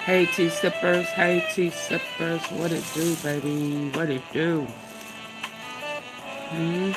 Hey tea sippers, hey tea sippers, what it do, baby? What it do? Hmm?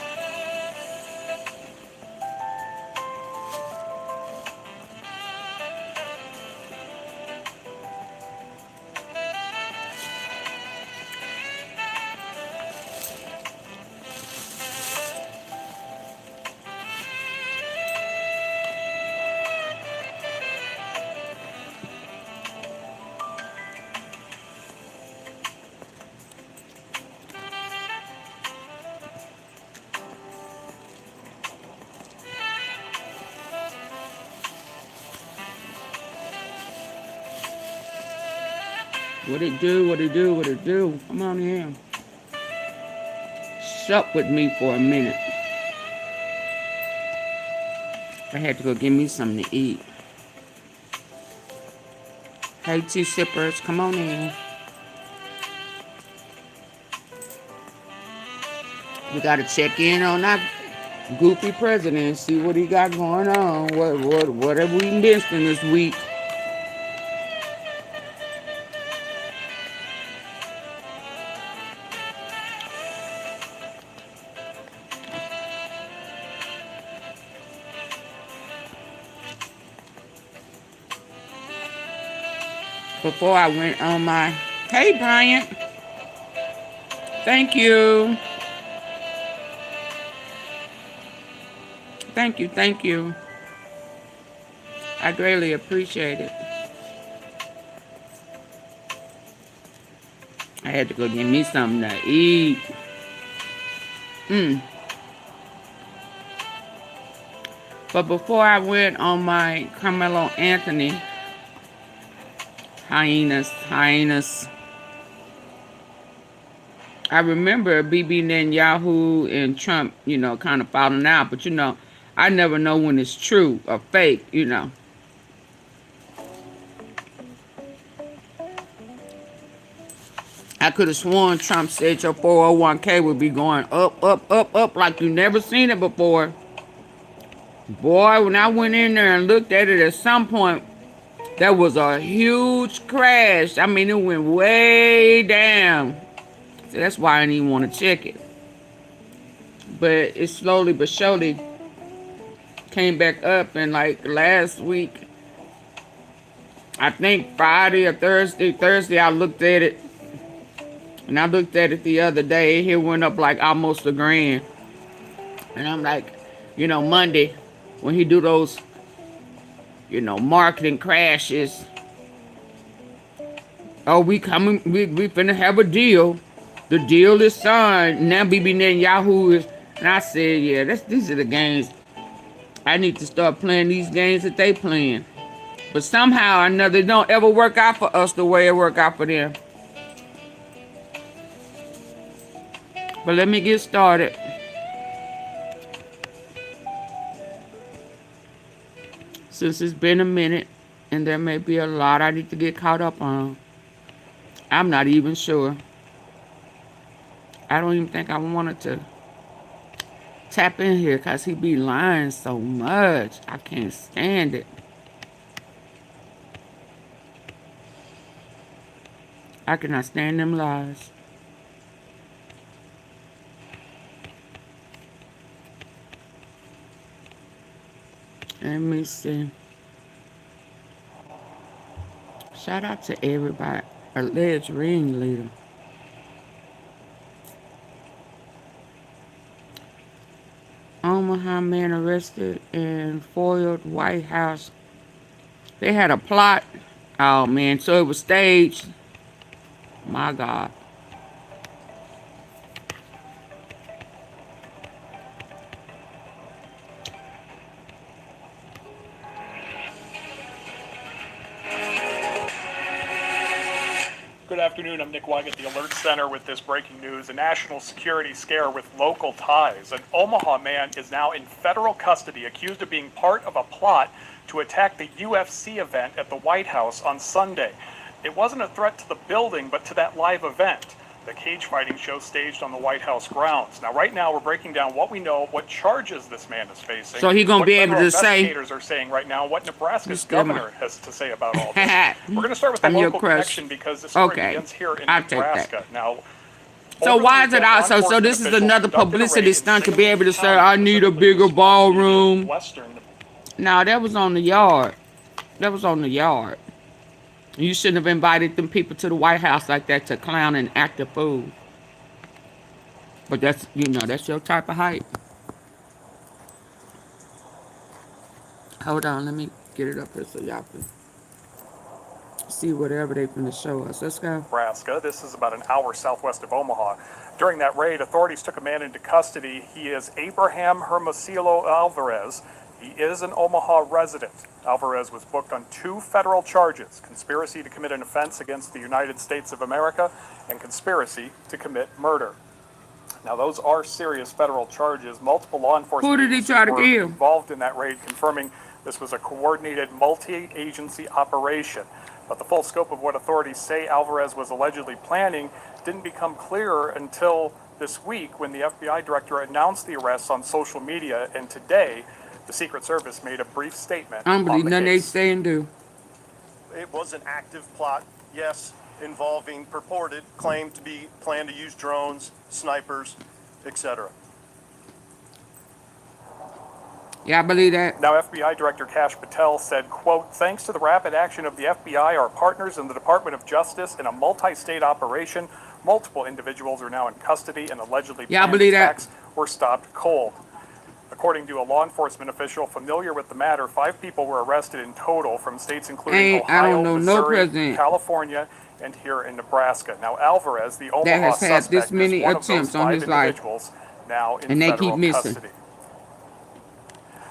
What it do? What it do? What it do? Come on in. Sup with me for a minute. I had to go get me something to eat. Hey tea sippers, come on in. We gotta check in on that goofy president, see what he got going on. What have we missed in this week? Before I went on my hey Bryant. Thank you. Thank you, thank you. I greatly appreciate it. I had to go get me something to eat. Mm. But before I went on my Carmelo Anthony hyenas, I remember BB Netanyahu and Trump, kind of falling out. But, I never know when it's true or fake. I could have sworn Trump said your 401k would be going up, up, up, up like you never seen it before. Boy, when I went in there and looked at it at some point, there was a huge crash. I mean, it went way down. So that's why I didn't even want to check it. But it slowly but surely came back up. And like last week, I think Friday or Thursday I looked at it. And I looked at it the other day. It went up like almost $1,000. And I'm like, Monday, when he do those, marketing crashes. Oh, we finna have a deal. The deal is signed. Now BB Netanyahu is, and I said, yeah, these are the games. I need to start playing these games that they playing. But somehow or another, it don't ever work out for us the way it work out for them. But let me get started. Since it's been a minute, and there may be a lot I need to get caught up on. I'm not even sure. I don't even think I wanted to tap in here because he be lying so much. I can't stand it. I cannot stand them lies. Let me see. Shout out to everybody. Alleged ringleader. Omaha man arrested in foiled White House. They had a plot. Oh man, so it was staged. My God. Good afternoon. I'm Nick Weig at the Alert Center with this breaking news. A national security scare with local ties. An Omaha man is now in federal custody, accused of being part of a plot to attack the UFC event at the White House on Sunday. It wasn't a threat to the building, but to that live event. the cage fighting show staged on the White House grounds. Now, right now, we're breaking down what we know, what charges this man is facing. So he gonna be able to say. Investigators are saying right now, what Nebraska's governor has to say about all this. We're going to start with the I'm your local crush. connection because this story Okay. begins here in I'll take that. Nebraska. Now, So over why the is it weekend, law also? So enforcement this is officials another conducted a publicity raid in stunt to be able to say, Salem I need a County, bigger specifically ballroom. Western. No, that was on the yard. That was on the yard. You shouldn't have invited them people to the White House like that to clown and act a fool. But that's, that's your type of hype. Hold on, let me get it up here so y'all can see whatever they finna show us. Let's go. Nebraska. This is about an hour southwest of Omaha. During that raid, authorities took a man into custody. He is Abraham Hermosillo Alvarez. He is an Omaha resident. Alvarez was booked on 2 federal charges: conspiracy to commit an offense against the United States of America and conspiracy to commit murder. Now, those are serious federal charges. Multiple law enforcement Who did he try to were kill? involved in that raid, confirming this was a coordinated multi-agency operation. But the full scope of what authorities say Alvarez was allegedly planning didn't become clearer until this week when the FBI director announced the arrests on social media, and today the Secret Service made a brief statement I don't on believe the nothing they case. say and do. It was an active plot, yes, involving purported claim to be planned to use drones, snipers, etc. Yeah, I believe that. Now, FBI Director Kash Patel said, quote, "Thanks to the rapid action of the FBI, our partners in the Department of Justice, in a multi-state operation, multiple individuals are now in custody and allegedly Yeah, I planned believe that. attacks were stopped cold." According to a law enforcement official familiar with the matter, 5 people were arrested in total from states including I Ohio, don't know no Missouri, president California, and here in Nebraska. Now, Alvarez, the Omaha has had this suspect, many is one of those attempts on 5 his life. individuals now in And they federal keep missing. custody.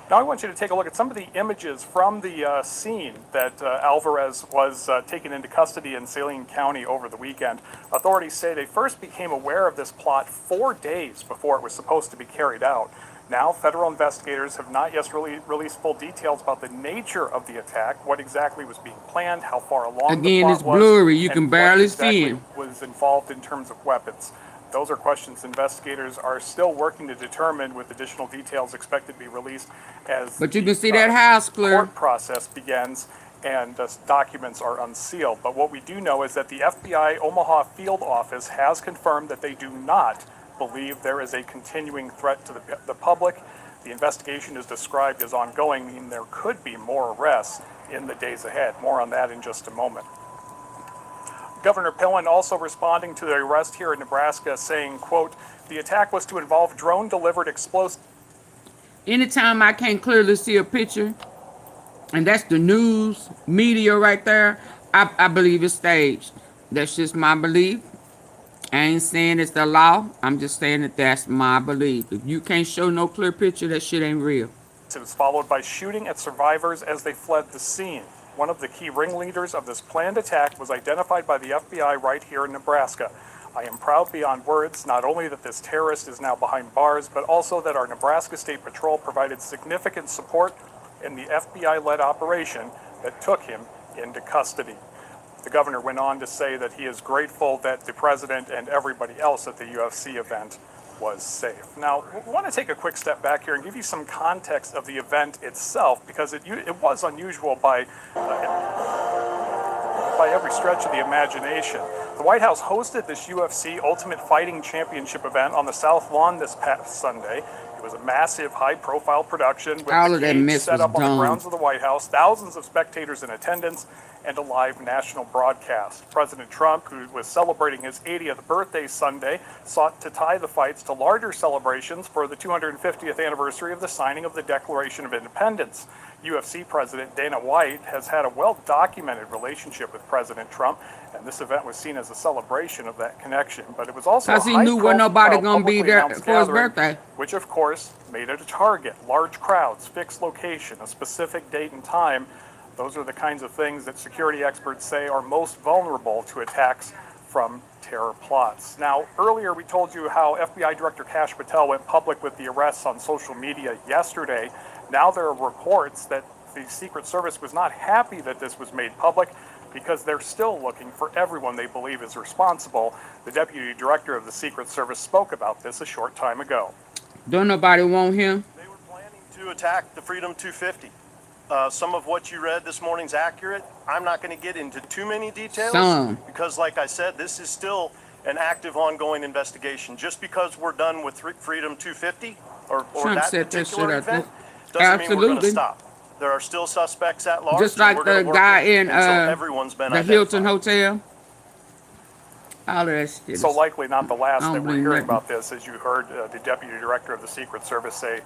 Now I want you to take a look at some of the images from the scene that Alvarez was taken into custody in Saline County over the weekend. Authorities say they first became aware of this plot 4 days before it was supposed to be carried out. Now, federal investigators have not yet released full details about the nature of the attack, what exactly was being planned, how far along Again, the plot it's was, blurry. You and can what barely exactly see him. was involved in terms of weapons. Those are questions investigators are still working to determine, with additional details expected to be released as But you the, can see that house clear. court process begins and documents are unsealed. But what we do know is that the FBI Omaha field office has confirmed that they do not believe there is a continuing threat to the public. The investigation is described as ongoing, meaning there could be more arrests in the days ahead. More on that in just a moment. Governor Pillen also responding to the arrest here in Nebraska, saying, quote, "The attack was to involve drone-delivered explosives." Anytime I can't clearly see a picture, and that's the news media right there, I believe it's staged. That's just my belief. I ain't saying it's the law. I'm just saying that that's my belief. If you can't show no clear picture, that shit ain't real. It was followed by shooting at survivors as they fled the scene. One of the key ringleaders of this planned attack was identified by the FBI right here in Nebraska. "I am proud beyond words, not only that this terrorist is now behind bars, but also that our Nebraska State Patrol provided significant support in the FBI-led operation that took him into custody." The governor went on to say that he is grateful that the president and everybody else at the UFC event was safe. Now, I want to take a quick step back here and give you some context of the event itself, because it was unusual by every stretch of the imagination. The White House hosted this UFC Ultimate Fighting Championship event on the South Lawn this past Sunday. It was a massive, high-profile production with All the of that cage mess set was up on the dumb. grounds of the White House, thousands of spectators in attendance, and a live national broadcast. President Trump, who was celebrating his 80th birthday Sunday, sought to tie the fights to larger celebrations for the 250th anniversary of the signing of the Declaration of Independence. UFC President Dana White has had a well-documented relationship with President Trump, and this event was seen as a celebration of that connection. But it was also a 'Cause he knew wasn't nobody gonna be publicly there announced for his gathering, birthday. which of course made it a target. Large crowds, fixed location, a specific date and time. Those are the kinds of things that security experts say are most vulnerable to attacks from terror plots. Now, earlier we told you how FBI Director Kash Patel went public with the arrests on social media yesterday. Now there are reports that the Secret Service was not happy that this was made public. because they're still looking for everyone they believe is responsible. The deputy director of the Secret Service spoke about this a short time ago. Don't nobody want him? They were planning to attack the Freedom 250. Some of what you read this morning's accurate. I'm not going to get into too many details because, like I said, this is still an active, ongoing investigation. Just because we're done with Freedom 250 or that particular event doesn't mean we're going to stop. There are still suspects at large. Just like the guy in everyone's been the Hilton Hotel. All of that shit. So likely not the last that we're hearing about this. As you heard the deputy director of the Secret Service say,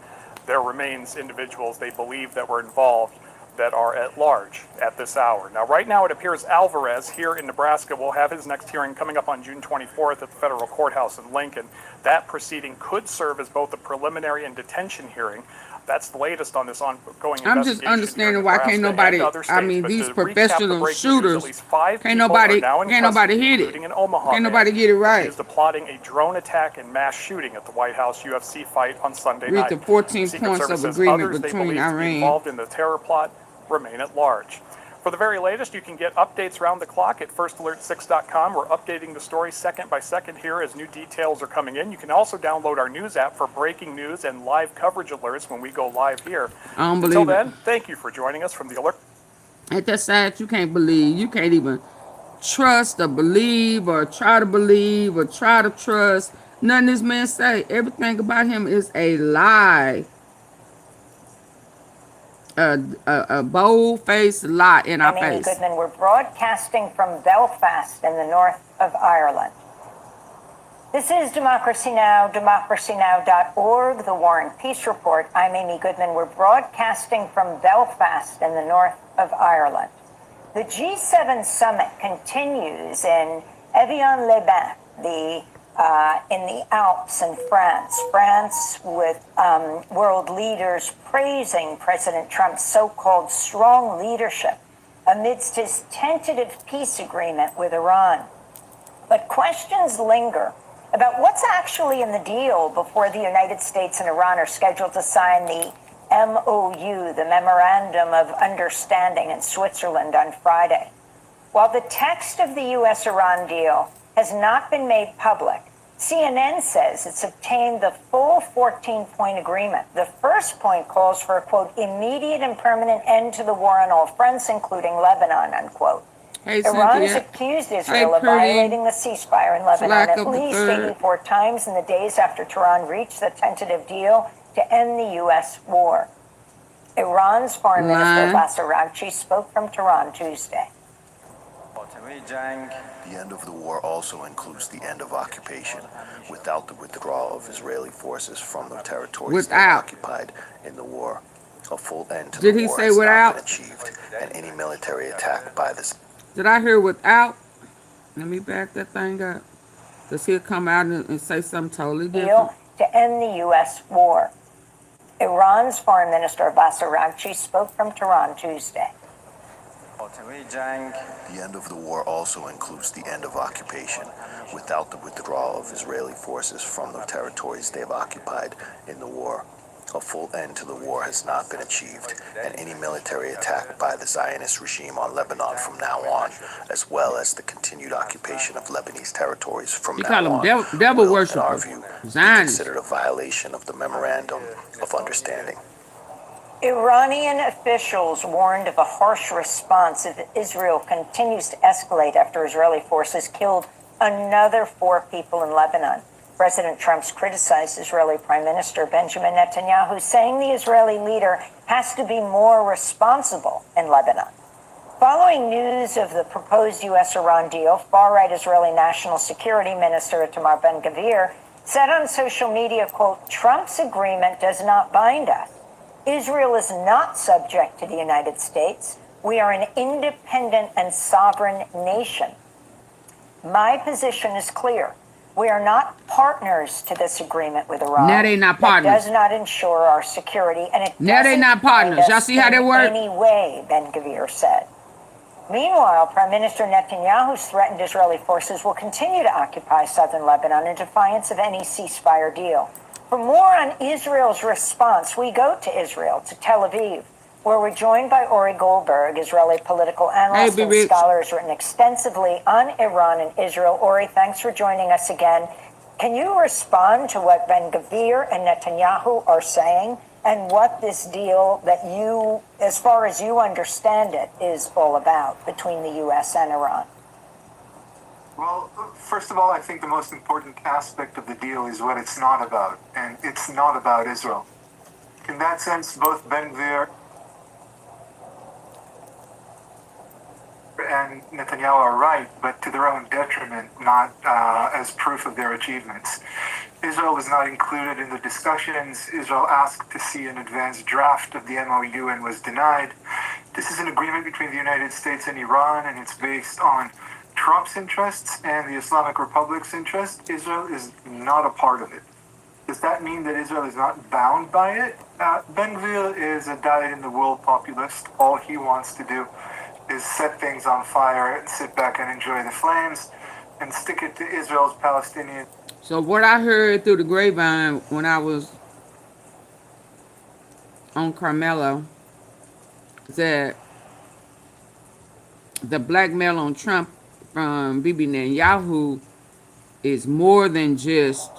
there remains individuals they believe that were involved that are at large at this hour. Now, right now, it appears Alvarez here in Nebraska will have his next hearing coming up on June 24th at the federal courthouse in Lincoln. That proceeding could serve as both a preliminary and detention hearing. That's the latest on this ongoing investigation. I'm just understanding why can't nobody, I mean, these professional shooters, can't nobody hit it. Can't nobody get it right. Accused of plotting a drone attack and mass shooting at the White House UFC fight on Sunday night. Read the 14 points of agreement between Iran. Involved in the terror plot remain at large. For the very latest, you can get updates round the clock at firstalert6.com. We're updating the story second by second here as new details are coming in. You can also download our news app for breaking news and live coverage alerts when we go live here. Until then, thank you for joining us from the Alert. At that side, you can't believe. You can't even trust or believe or try to trust. Nothing this man say. Everything about him is a lie. A bold-faced lie in our face. Goodman, we're broadcasting from Belfast in the north of Ireland. This is Democracy Now!, democracynow.org, the War and Peace Report. I'm Amy Goodman. We're broadcasting from Belfast in the north of Ireland. The G7 summit continues in Evian-les-Bains, in the Alps in France. France with world leaders praising President Trump's so-called strong leadership amidst his tentative peace agreement with Iran. But questions linger about what's actually in the deal before the United States and Iran are scheduled to sign the MOU, the Memorandum of Understanding, in Switzerland on Friday. While the text of the U.S.-Iran deal has not been made public, CNN says it's obtained the full 14-point agreement. The first point calls for a, quote, immediate and permanent end to the war on all fronts, including Lebanon, unquote. Hey, Iran has accused Israel of violating the ceasefire in Lebanon at least 84 times in the days after Tehran reached the tentative deal to end the U.S. war. Iran's Foreign Minister Abbas Araghchi spoke from Tehran Tuesday. The end of the war also includes the end of occupation without the withdrawal of Israeli forces from the territories they occupied in the war. A full end to the war has not been achieved, and any military attack by this... Did I hear without? Let me back that thing up. Because he'll come out and say something totally different. To end the U.S. war. Iran's Foreign Minister Abbas Araghchi spoke from Tehran Tuesday. The end of the war also includes the end of occupation without the withdrawal of Israeli forces from the territories they have occupied in the war. A full end to the war has not been achieved, and any military attack by the Zionist regime on Lebanon from now on, as well as the continued occupation of Lebanese territories from now on, devil will, worship, in our view, be considered a violation of the Memorandum of Understanding. Iranian officials warned of a harsh response if Israel continues to escalate after Israeli forces killed another 4 people in Lebanon. President Trump's criticized Israeli Prime Minister Benjamin Netanyahu, saying the Israeli leader has to be more responsible in Lebanon. Following news of the proposed U.S.-Iran deal, far-right Israeli National Security Minister Itamar Ben-Gvir said on social media, quote, Trump's agreement does not bind us. Israel is not subject to the United States. We are an independent and sovereign nation. My position is clear. We are not partners to this agreement with Iran. Now they not partners. That does not ensure our security, and it now they not partners. Y'all see how they work? In any way, Ben-Gvir said. Meanwhile, Prime Minister Netanyahu's threatened Israeli forces will continue to occupy southern Lebanon in defiance of any ceasefire deal. For more on Israel's response, we go to Israel, to Tel Aviv. where we're joined by Ori Goldberg, Israeli political analyst Be and Rich. scholar, who's written extensively on Iran and Israel. Ori, thanks for joining us again. Can you respond to what Ben Gvir and Netanyahu are saying and what this deal that you, as far as you understand it, is all about between the U.S. and Iran? Well, first of all, I think the most important aspect of the deal is what it's not about, and it's not about Israel. In that sense, both Ben Gvir and Netanyahu are right, but to their own detriment, not as proof of their achievements. Israel was not included in the discussions. Israel asked to see an advanced draft of the MOU and was denied. This is an agreement between the United States and Iran, and it's based on Trump's interests and the Islamic Republic's interest. Israel is not a part of it. Does that mean that Israel is not bound by it? Ben Gvir is a dyed-in-the-wool populist. All he wants to do is set things on fire and sit back and enjoy the flames and stick it to Israel's Palestinian. So what I heard through the grapevine when I was on Carmelo is that the blackmail on Trump from Bibi Netanyahu is more than just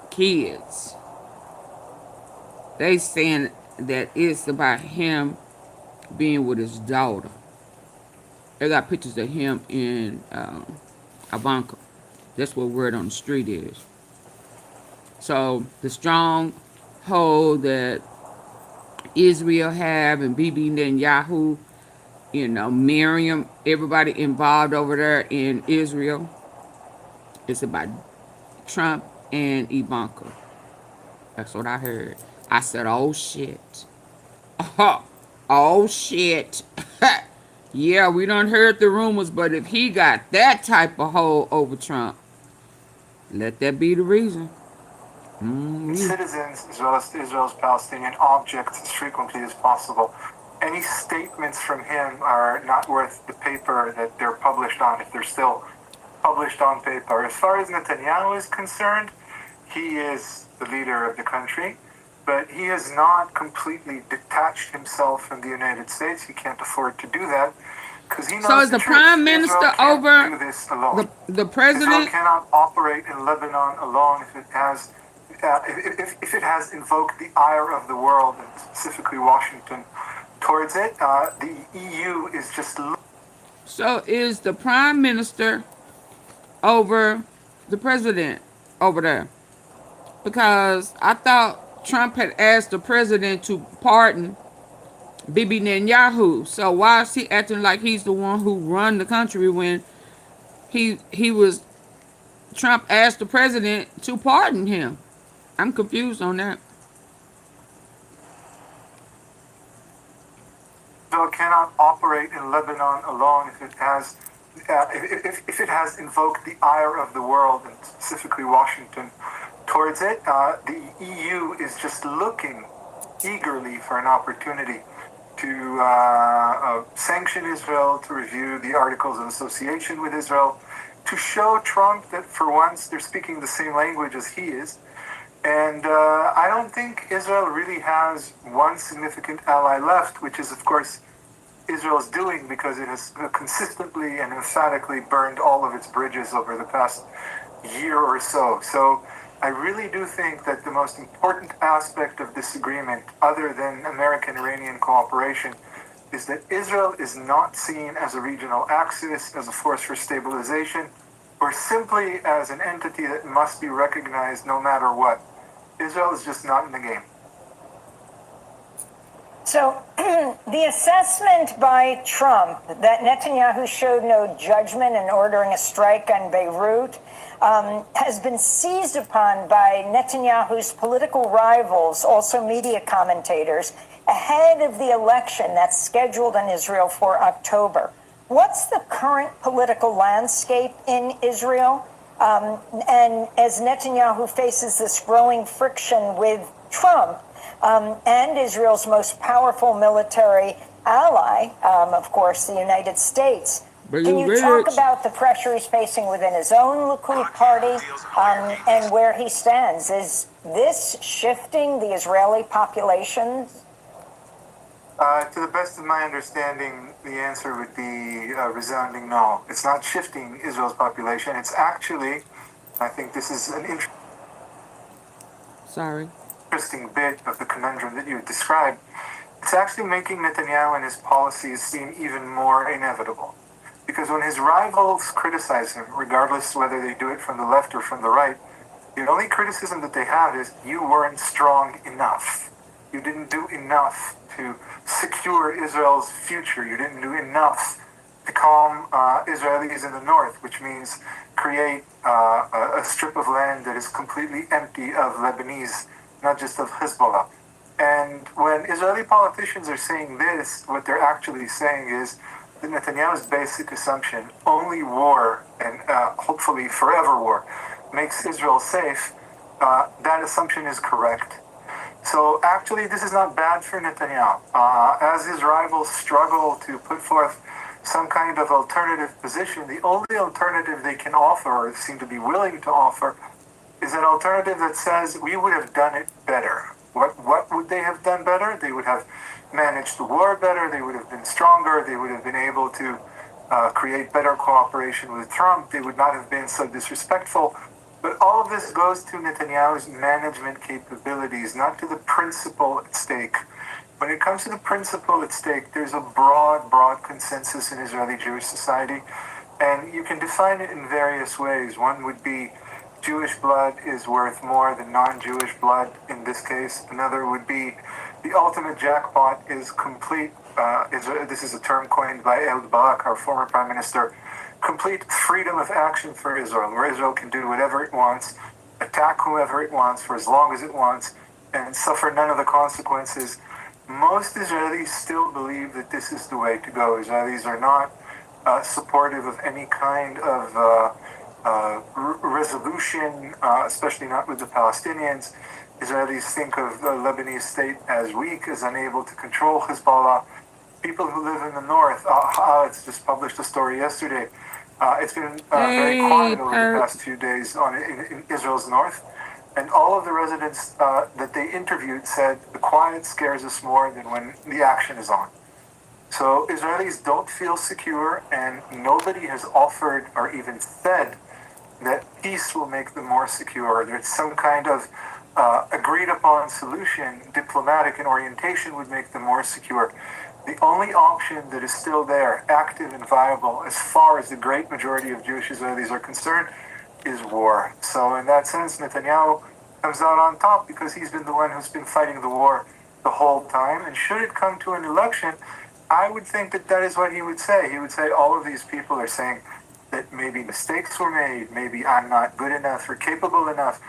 kids. They saying that it's about him being with his daughter. They got pictures of him in Ivanka. That's what word on the street is. So the strong hold that Israel have and Bibi Netanyahu, you know, Miriam, everybody involved over there in Israel, it's about Trump and Ivanka. That's what I heard. I said, oh shit. Oh shit. Yeah, we done heard the rumors, but if he got that type of hold over Trump, let that be the reason. Citizens, as well as Israel's Palestinian objects, as frequently as possible. Any statements from him are not worth the paper that they're published on, if they're still published on paper. As far as Netanyahu is concerned, he is the leader of the country, but he has not completely detached himself from the United States. He can't afford to do that because he knows So is the prime minister Israel can't over do this alone. the president? Israel cannot operate in Lebanon alone if it has if it has invoked the ire of the world, and specifically Washington, towards it. The EU is just. So is the prime minister over the president over there? Because I thought Trump had asked the president to pardon Bibi Netanyahu. So why is he acting like he's the one who run the country when Trump asked the president to pardon him? I'm confused on that. Israel cannot operate in Lebanon alone if it has if it has invoked the ire of the world, and specifically Washington, towards it. The EU is just looking eagerly for an opportunity to sanction Israel, to review the Articles of Association with Israel, to show Trump that for once they're speaking the same language as he is. And I don't think Israel really has one significant ally left, which is, of course, Israel's doing, because it has consistently and emphatically burned all of its bridges over the past year or so. So I really do think that the most important aspect of this agreement, other than American-Iranian cooperation, is that Israel is not seen as a regional axis, as a force for stabilization, or simply as an entity that must be recognized no matter what. Israel is just not in the game. So the assessment by Trump that Netanyahu showed no judgment in ordering a strike on Beirut has been seized upon by Netanyahu's political rivals, also media commentators, ahead of the election that's scheduled in Israel for October. What's the current political landscape in Israel? And as Netanyahu faces this growing friction with Trump and Israel's most powerful military ally, of course, the United States, can you talk about the pressure he's facing within his own Likud party and where he stands? Is this shifting the Israeli population? To the best of my understanding, the answer would be a resounding no. It's not shifting Israel's population. It's actually, I think this is an Sorry. interesting bit of the conundrum that you described. It's actually making Netanyahu and his policies seem even more inevitable. Because when his rivals criticize him, regardless whether they do it from the left or from the right, the only criticism that they have is you weren't strong enough. You didn't do enough to secure Israel's future. You didn't do enough to calm Israelis in the north, which means create a strip of land that is completely empty of Lebanese, not just of Hezbollah. And when Israeli politicians are saying this, what they're actually saying is that Netanyahu's basic assumption, only war and hopefully forever war, makes Israel safe. That assumption is correct. So actually, this is not bad for Netanyahu. As his rivals struggle to put forth some kind of alternative position, the only alternative they can offer, or seem to be willing to offer, is an alternative that says we would have done it better. What would they have done better? They would have managed the war better. They would have been stronger. They would have been able to create better cooperation with Trump. They would not have been so disrespectful. But all of this goes to Netanyahu's management capabilities, not to the principle at stake. When it comes to the principle at stake, there's a broad consensus in Israeli Jewish society, and you can define it in various ways. One would be Jewish blood is worth more than non-Jewish blood in this case. Another would be the ultimate jackpot is complete, this is a term coined by Ehud Barak, our former prime minister, complete freedom of action for Israel, where Israel can do whatever it wants, attack whoever it wants for as long as it wants, and suffer none of the consequences. Most Israelis still believe that this is the way to go. Israelis are not supportive of any kind of resolution, especially not with the Palestinians. Israelis think of the Lebanese state as weak, as unable to control Hezbollah. People who live in the north, Haaretz just published a story yesterday. It's been very quiet over the past few days in Israel's north. And all of the residents that they interviewed said the quiet scares us more than when the action is on. So Israelis don't feel secure, and nobody has offered or even said that peace will make them more secure. There's some kind of agreed upon solution, diplomatic in orientation, would make them more secure. The only option that is still there, active and viable, as far as the great majority of Jewish Israelis are concerned, is war. So in that sense, Netanyahu comes out on top because he's been the one who's been fighting the war the whole time. And should it come to an election, I would think that that is what he would say. He would say all of these people are saying that maybe mistakes were made, maybe I'm not good enough or capable enough,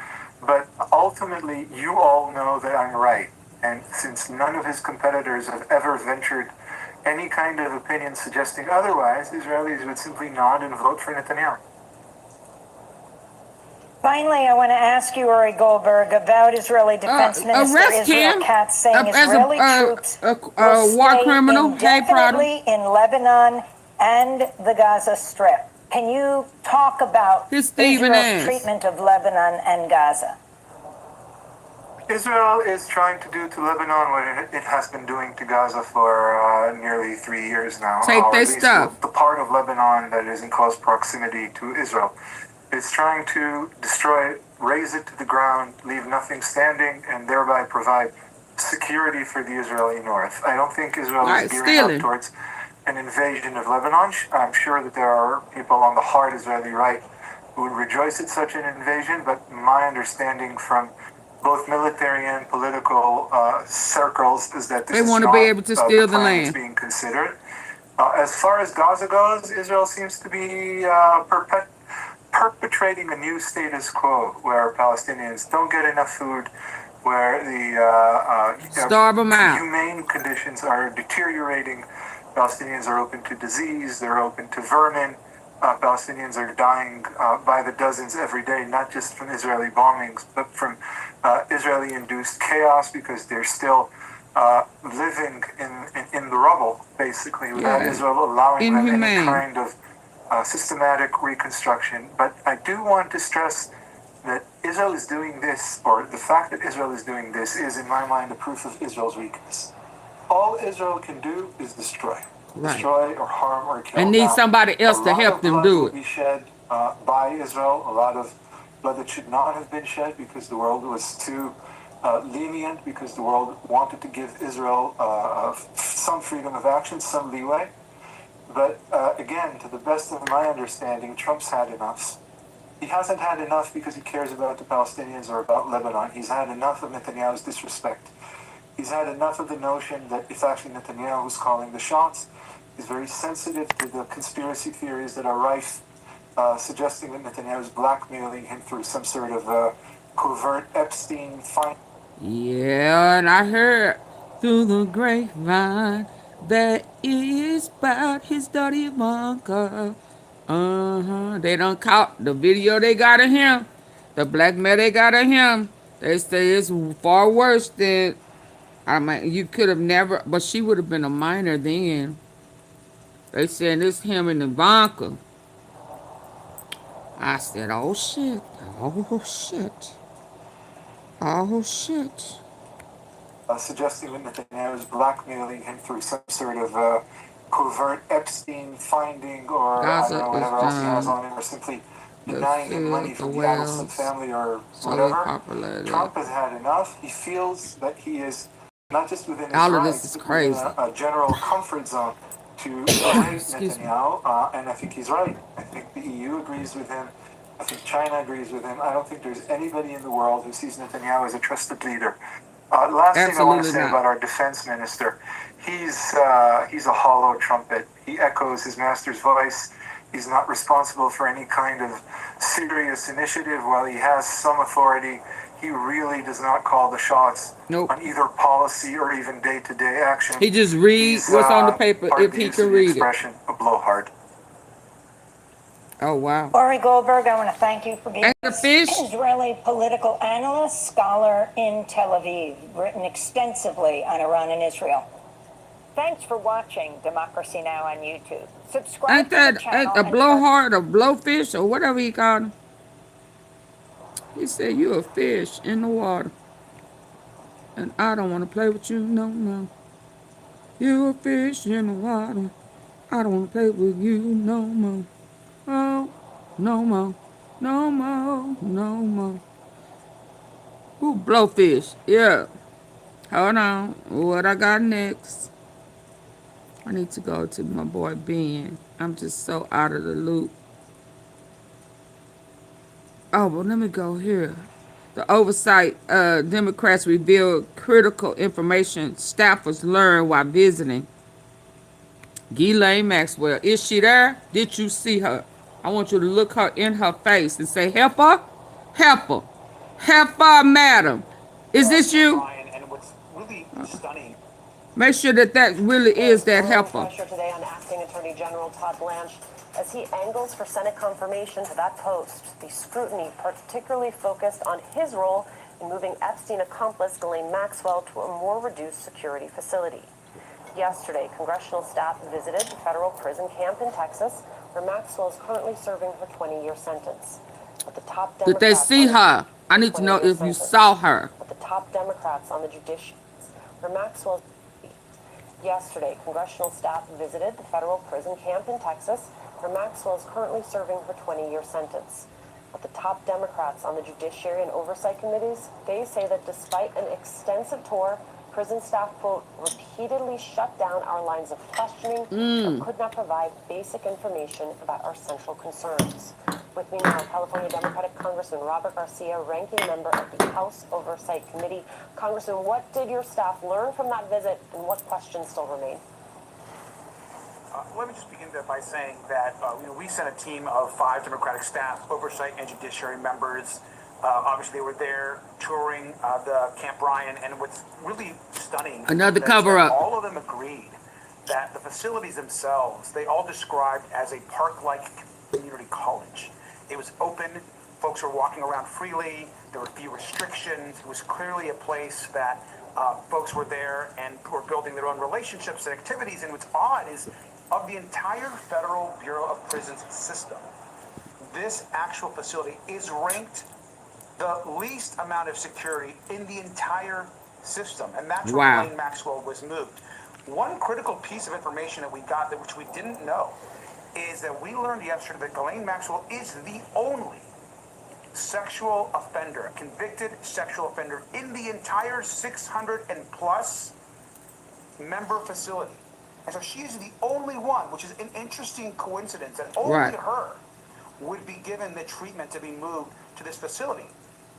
but ultimately you all know that I'm right. And since none of his competitors have ever ventured any kind of opinion suggesting otherwise, Israelis would simply nod and vote for Netanyahu. Finally, I want to ask you, Uri Goldberg, about Israeli Defense Minister Israel Katz saying Israeli troops will war stay criminal. indefinitely in Lebanon and the Gaza Strip. Can you talk about Israel's treatment of Lebanon and Gaza? Israel is trying to do to Lebanon what it has been doing to Gaza for nearly 3 years now. Take this stuff. The part of Lebanon that is in close proximity to Israel. It's trying to destroy it, raze it to the ground, leave nothing standing, and thereby provide security for the Israeli north. I don't think Israel is gearing up towards an invasion of Lebanon. I'm sure that there are people on the hard Israeli right who would rejoice at such an invasion, but my understanding from both military and political circles is that this they want to be able to steal the land being considered. As far as Gaza goes, Israel seems to be perpetrating a new status quo where Palestinians don't get enough food, where the starve them out. Humane conditions are deteriorating. Palestinians are open to disease. They're open to vermin. Palestinians are dying by the dozens every day, not just from Israeli bombings, but from Israeli-induced chaos because they're still living in the rubble, basically, without Israel allowing them any kind of systematic reconstruction. But I do want to stress that Israel is doing this, or the fact that Israel is doing this is, in my mind, a proof of Israel's weakness. all Israel can do is destroy. Right. Destroy or harm or kill. And need Now, somebody else to help them do A lot of blood will it. be shed by Israel, a lot of blood that should not have been shed because the world was too lenient, because the world wanted to give Israel some freedom of action, some leeway. But again, to the best of my understanding, Trump's had enough. He hasn't had enough because he cares about the Palestinians or about Lebanon. He's had enough of Netanyahu's disrespect. He's had enough of the notion that it's actually Netanyahu who's calling the shots. He's very sensitive to the conspiracy theories that are rife, suggesting that Netanyahu is blackmailing him through some sort of covert Epstein fine. Yeah, and I heard through the grapevine that is about his dirty Ivanka. They done caught the video they got of him. The blackmail they got of him. They say it's far worse than, I mean, you could have never, but she would have been a minor then. They said it's him and Ivanka. I said, oh shit, oh shit, oh shit. Suggesting that Netanyahu is blackmailing him through some sort of covert Epstein finding, or I don't know, whatever else he has on him, or simply denying him money from the Adelson family or whatever. Trump has had enough. He feels that he is not just within his rights, but within a general comfort zone to praise Netanyahu, and I think he's right. I think the EU agrees with him. I think China agrees with him. I don't think there's anybody in the world who sees Netanyahu as a trusted leader. Last thing I want to say about our defense minister, he's a hollow trumpet. He echoes his master's voice. He's not responsible for any kind of serious initiative. While he has some authority, he really does not call the shots on either policy or even day-to-day action. He just reads what's on the paper if he can read it. A blowhard. Oh, wow. Ori Goldberg, I want to thank you for being And the fish. Israeli political analyst, scholar in Tel Aviv, written extensively on Iran and Israel. Thanks for watching Democracy Now! On YouTube. Subscribe Ain't that to the channel. a blowhard or blowfish or whatever he called him? He said, you a fish in the water. And I don't want to play with you no more. You a fish in the water. I don't want to play with you no more. Oh, no more. No more. No more. Ooh, blowfish. Yeah. Hold on. What I got next? I need to go to my boy Ben. I'm just so out of the loop. Oh, well, let me go here. The oversight Democrats revealed critical information staffers learned while visiting Ghislaine Maxwell. Is she there? Did you see her? I want you to look her in her face and say, help her, help her, help her, madam. Is this you? And what's really stunning. Make sure that that really is that helper. Pressure today on Acting Attorney General Todd Blanche as he angles for Senate confirmation to that post. The scrutiny particularly focused on his role in moving Epstein accomplice Ghislaine Maxwell to a more reduced security facility. Yesterday, congressional staff visited the federal prison camp in Texas, where Maxwell is currently serving her 20-year sentence. But the top Did they see her? I need to know if you saw her. But the top Democrats on the judiciary, where Maxwell. Yesterday, congressional staff visited the federal prison camp in Texas, where Maxwell is currently serving her 20-year sentence. But the top Democrats on the Judiciary and Oversight Committees, they say that despite an extensive tour, prison staff, quote, repeatedly shut down our lines of questioning or could not provide basic information about our central concerns. With me now, California Democratic Congressman Robert Garcia, ranking member of the House Oversight Committee. Congressman, what did your staff learn from that visit, and what questions still remain? Let me just begin by saying that we sent a team of 5 Democratic staff, oversight and judiciary members. Obviously, they were there touring the Camp Ryan, and what's really stunning Another cover-up. All of them agreed that the facilities themselves, they all described as a park-like community college. It was open. Folks were walking around freely. There were few restrictions. It was clearly a place that folks were there and were building their own relationships and activities. And what's odd is, of the entire Federal Bureau of Prisons system, this actual facility is ranked the least amount of security in the entire system. And that's where Ghislaine Maxwell was moved. One critical piece of information that we got that which we didn't know is that we learned yesterday that Ghislaine Maxwell is the only sexual offender, convicted sexual offender in the entire 600 and plus member facility. And so she's the only one, which is an interesting coincidence that only Right. her would be given the treatment to be moved to this facility.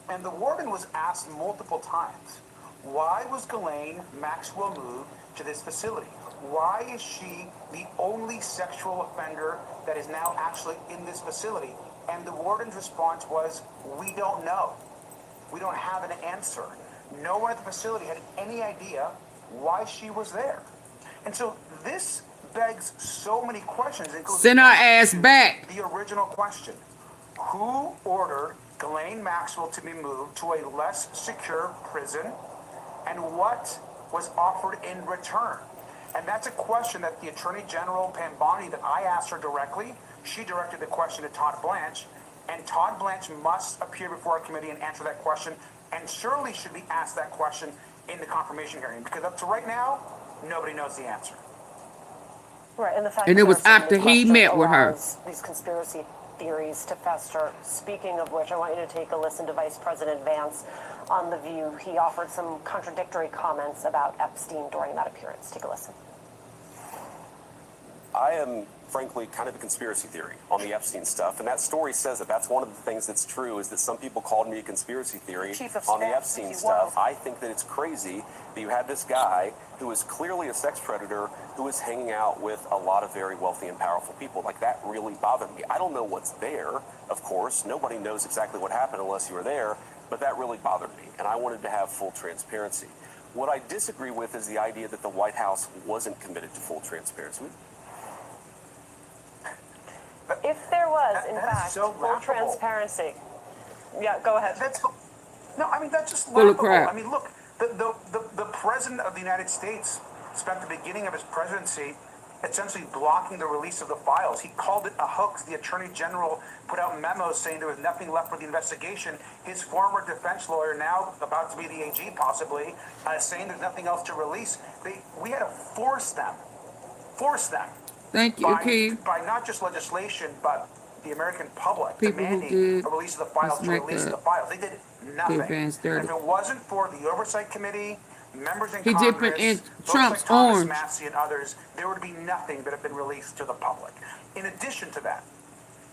And the warden was asked multiple times, why was Ghislaine Maxwell moved to this facility? Why is she the only sexual offender that is now actually in this facility? And the warden's response was, we don't know. We don't have an answer. No one at the facility had any idea why she was there. And so this begs so many questions. It goes Send our ass to back. the original question. Who ordered Ghislaine Maxwell to be moved to a less secure prison? And what was offered in return? And that's a question that the Attorney General Pambani, that I asked her directly. She directed the question to Todd Blanche, and Todd Blanche must appear before our committee and answer that question, and surely should be asked that question in the confirmation hearing, because up to right now, nobody knows the answer. Right, and the fact And that it was they're saying after this he question met with her. allows these conspiracy theories to fester. Speaking of which, I want you to take a listen to Vice President Vance on The View. He offered some contradictory comments about Epstein during that appearance. Take a listen. I am, frankly, kind of a conspiracy theory on the Epstein stuff, and that story says that that's one of the things that's true, is that some people called me a conspiracy theory Chief of on the Staff, Epstein he stuff. was. I think that it's crazy that you had this guy who is clearly a sex predator who is hanging out with a lot of very wealthy and powerful people. Like, that really bothered me. I don't know what's there, of course. Nobody knows exactly what happened unless you were there, but that really bothered me, and I wanted to have full transparency. What I disagree with is the idea that the White House wasn't committed to full transparency. If there was, in That is fact, so full laughable. transparency. Yeah, go ahead. That's just Full of laughable. crap. I mean, look, the president of the United States spent the beginning of his presidency essentially blocking the release of the files. He called it a hoax. The attorney general put out memos saying there was nothing left for the investigation. His former defense lawyer, now about to be the AG possibly, saying there's nothing else to release. We had to force them. Thank you, Keith. By not just legislation, but the American public People who demanding did a release of the files just to make release the the files. They did nothing. Vance dirty. And if it wasn't for the Oversight Committee, members in He Congress, dipping in folks Trump's like Thomas orange. Massey and others, there would be nothing that had been released to the public. In addition to that,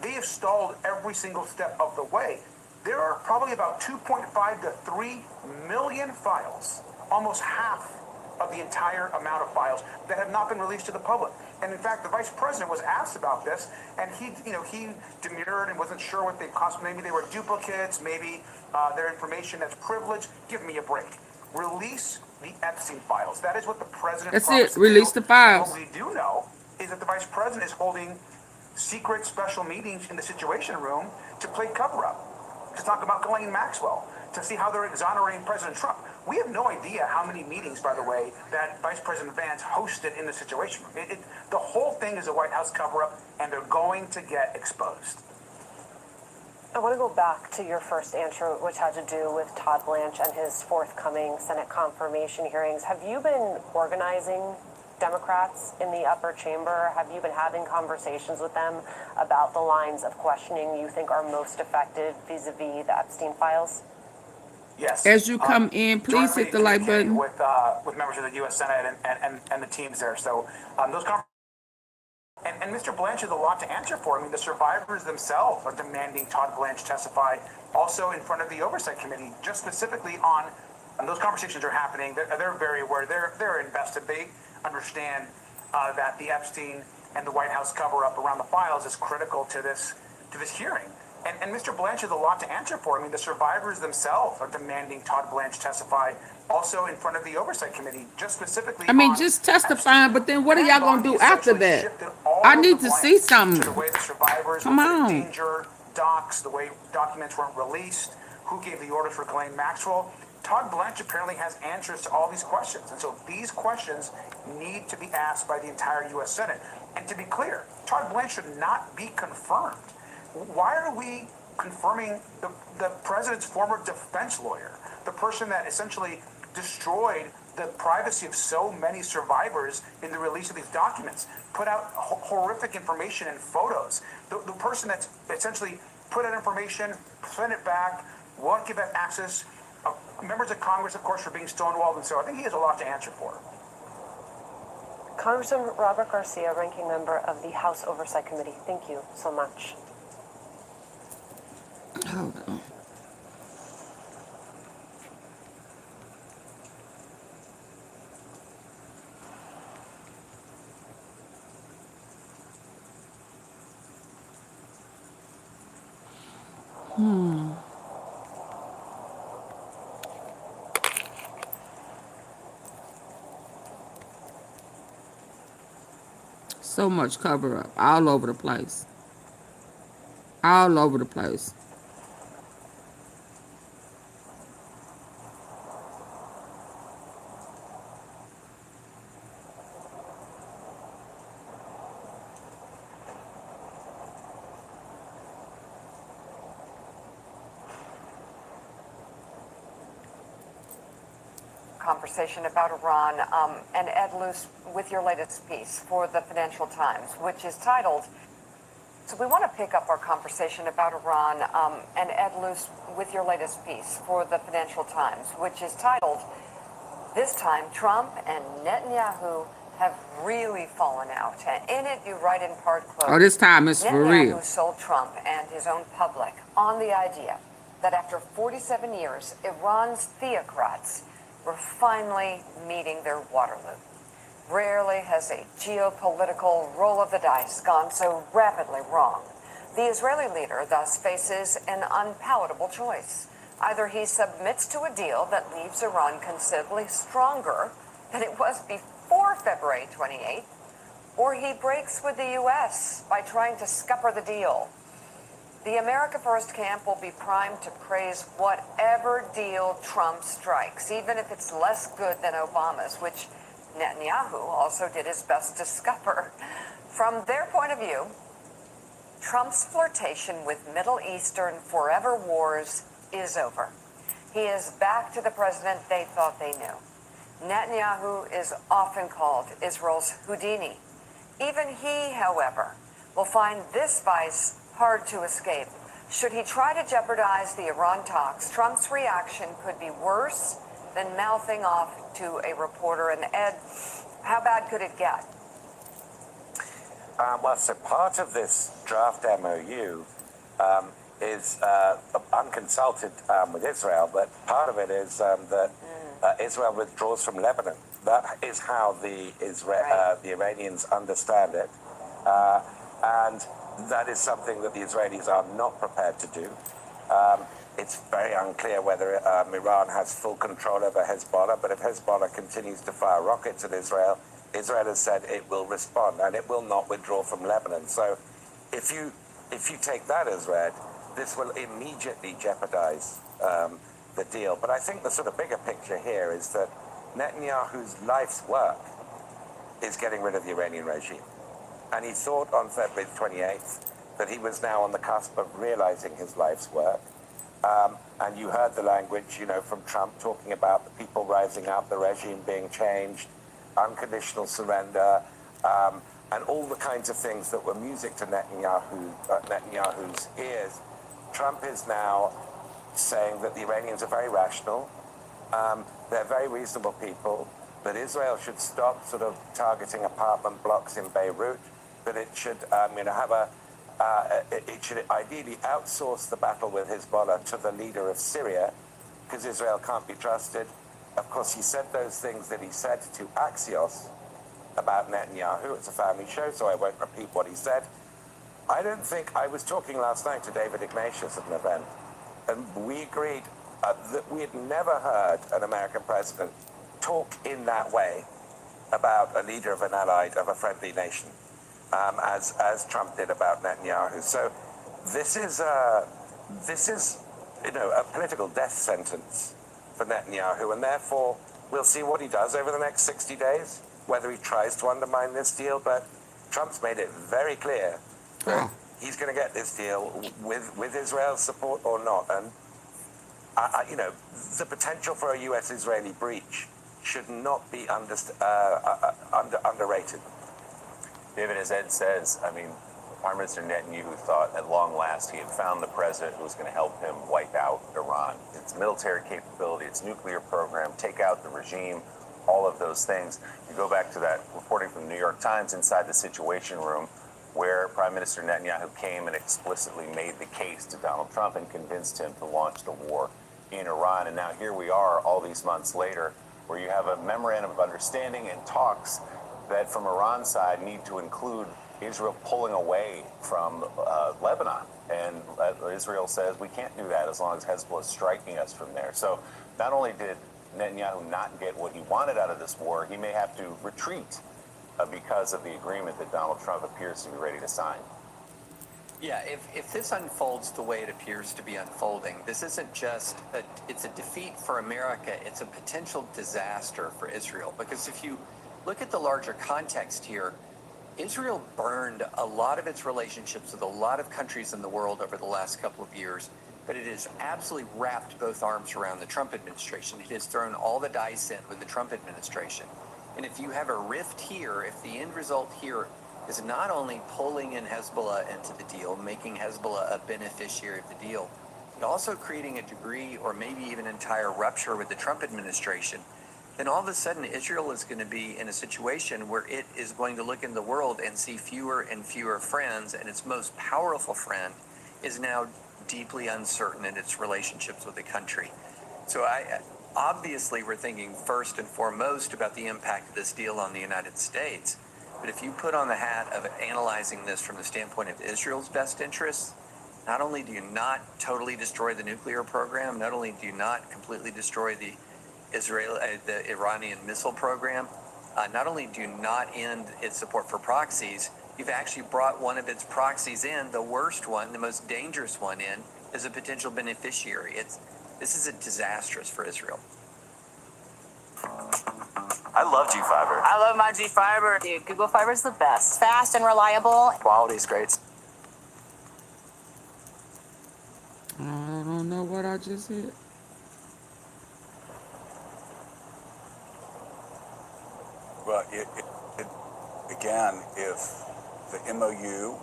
they have stalled every single step of the way. There are probably about 2.5 to 3 million files, almost half of the entire amount of files that have not been released to the public. And in fact, the vice president was asked about this, and he demurred and wasn't sure what they cost. Maybe they were duplicates, maybe their information that's privileged. Give me a break. Release the Epstein files. That is what the president That's promised it. to Release do. the files. What we do know is that the vice president is holding secret special meetings in the Situation Room to play cover-up, to talk about Ghislaine Maxwell, to see how they're exonerating President Trump. We have no idea how many meetings, by the way, that Vice President Vance hosted in the Situation Room. The whole thing is a White House cover-up, and they're going to get exposed. I want to go back to your first answer, which had to do with Todd Blanche and his forthcoming Senate confirmation hearings. Have you been organizing Democrats in the upper chamber? Have you been having conversations with them about the lines of questioning you think are most effective vis-a-vis the Epstein files? Yes. As you come in, please hit the like button. With members of the U.S. Senate and the teams there. So those conversations. And Mr. Blanche has a lot to answer for. I mean, the survivors themselves are demanding Todd Blanche testify also in front of the Oversight Committee, just specifically on those conversations are happening. They're very aware. They're invested. They understand that the Epstein and the White House cover-up around the files is critical to this hearing. And Mr. Blanche has a lot to answer for. I mean, the survivors themselves are demanding Todd Blanche testify also in front of the Oversight Committee, just specifically on just testifying, Epstein. but then what are y'all gonna do after that? Shifted all I of need the to see blame something. to the way the survivors Come were put in on. danger, docs, the way documents weren't released, who gave the orders for Ghislaine Maxwell. Todd Blanche apparently has answers to all these questions. And so these questions need to be asked by the entire U.S. Senate. And to be clear, Todd Blanche should not be confirmed. Why are we confirming the president's former defense lawyer, the person that essentially destroyed the privacy of so many survivors in the release of these documents, put out horrific information and photos. The person that's essentially put out information, sent it back, won't give it access. Members of Congress, of course, for being stonewalled, and so I think he has a lot to answer for. Congressman Robert Garcia, ranking member of the House Oversight Committee, thank you so much. Hold on. So much cover up all over the place. All over the place. Conversation about Iran, and Ed Luce with your latest piece for the Financial Times, which is titled, so we want to pick up our conversation about Iran, and Ed Luce with your latest piece for the Financial Times, which is titled, this time Trump and Netanyahu have really fallen out. And in it, you write in part, quote, Oh, this time it's for real. Netanyahu sold Trump and his own public on the idea that after 47 years, Iran's theocrats were finally meeting their Waterloo. Rarely has a geopolitical roll of the dice gone so rapidly wrong. The Israeli leader thus faces an unpalatable choice. Either he submits to a deal that leaves Iran considerably stronger than it was before February 28th, or he breaks with the U.S. by trying to scupper the deal. The America First camp will be primed to praise whatever deal Trump strikes, even if it's less good than Obama's, which Netanyahu also did his best to scupper. From their point of view, Trump's flirtation with Middle Eastern forever wars is over. He is back to the president they thought they knew. Netanyahu is often called Israel's Houdini. Even he, however, will find this vice hard to escape. Should he try to jeopardize the Iran talks, Trump's reaction could be worse than mouthing off to a reporter. And Ed, how bad could it get? Well, so part of this draft MOU is unconsulted with Israel, but part of it is that Israel withdraws from Lebanon. That is how the Iranians understand it. And that is something that the Israelis are not prepared to do. It's very unclear whether Iran has full control over Hezbollah, but if Hezbollah continues to fire rockets at Israel, Israel has said it will respond and it will not withdraw from Lebanon. So if you take that as read, this will immediately jeopardize the deal. But I think the sort of bigger picture here is that Netanyahu's life's work is getting rid of the Iranian regime. And he thought on February 28th that he was now on the cusp of realizing his life's work. And you heard the language, from Trump talking about the people rising up, the regime being changed, unconditional surrender, and all the kinds of things that were music to Netanyahu's ears. Trump is now saying that the Iranians are very rational, they're very reasonable people, that Israel should stop sort of targeting apartment blocks in Beirut, that it should it should ideally outsource the battle with Hezbollah to the leader of Syria, because Israel can't be trusted. Of course, he said those things that he said to Axios about Netanyahu. It's a family show, so I won't repeat what he said. I was talking last night to David Ignatius at an event, and we agreed that we had never heard an American president talk in that way about a leader of an allied, of a friendly nation, as Trump did about Netanyahu. So this is a political death sentence for Netanyahu, and therefore we'll see what he does over the next 60 days, whether he tries to undermine this deal. But Trump's made it very clear that he's going to get this deal with Israel's support or not. And the potential for a U.S.-Israeli breach should not be underrated. David, as Ed says, I mean, Prime Minister Netanyahu thought at long last he had found the president who was going to help him wipe out Iran. Its military capability, its nuclear program, take out the regime, all of those things. You go back to that reporting from the New York Times inside the Situation Room, where Prime Minister Netanyahu came and explicitly made the case to Donald Trump and convinced him to launch the war in Iran. And now here we are all these months later, where you have a memorandum of understanding and talks that from Iran's side need to include Israel pulling away from Lebanon. And Israel says we can't do that as long as Hezbollah is striking us from there. So not only did Netanyahu not get what he wanted out of this war, he may have to retreat because of the agreement that Donald Trump appears to be ready to sign. Yeah, if this unfolds the way it appears to be unfolding, this isn't just it's a defeat for America, it's a potential disaster for Israel. Because if you look at the larger context here, Israel burned a lot of its relationships with a lot of countries in the world over the last couple of years, but it has absolutely wrapped both arms around the Trump administration. It has thrown all the dice in with the Trump administration. And if you have a rift here, if the end result here is not only pulling in Hezbollah into the deal, making Hezbollah a beneficiary of the deal, but also creating a degree or maybe even entire rupture with the Trump administration, then all of a sudden Israel is going to be in a situation where it is going to look in the world and see fewer and fewer friends, and its most powerful friend is now deeply uncertain in its relationships with the country. So obviously we're thinking first and foremost about the impact of this deal on the United States. But if you put on the hat of analyzing this from the standpoint of Israel's best interests, not only do you not totally destroy the nuclear program, not only do you not completely destroy the Iranian missile program, not only do you not end its support for proxies, you've actually brought one of its proxies in, the worst one, the most dangerous one in, as a potential beneficiary. This is a disastrous for Israel. I love G-Fiber. I love my G-Fiber. Dude, Google Fiber is the best. Fast and reliable. Quality is great. I don't know what I just said. Well, again, if the MOU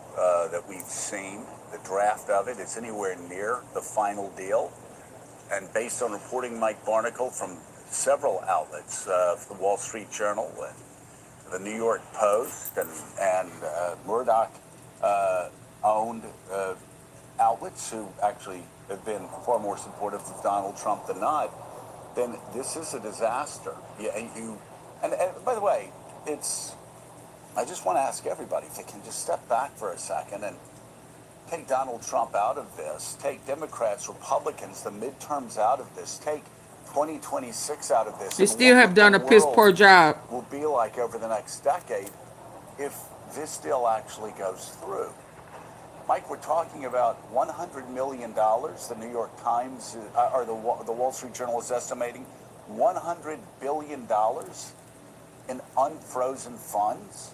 that we've seen, the draft of it, is anywhere near the final deal, and based on reporting Mike Barnacle from several outlets, the Wall Street Journal, the New York Post, and Murdoch-owned outlets who actually have been far more supportive of Donald Trump than not, then this is a disaster. Yeah, and by the way, I just want to ask everybody if they can just step back for a second and take Donald Trump out of this, take Democrats, Republicans, the midterms out of this, take 2026 out of this. They still have done a piss poor job. Will be like over the next decade if this deal actually goes through. Mike, we're talking about $100 million. The New York Times or the Wall Street Journal is estimating $100 billion in unfrozen funds.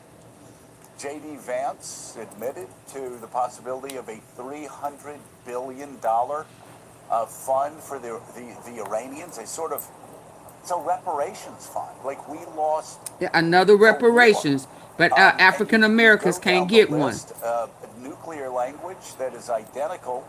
J.D. Vance admitted to the possibility of a $300 billion fund for the Iranians. It's a reparations fund. Like we lost. Yeah, another reparations, but African Americans can't get one. Nuclear language that is identical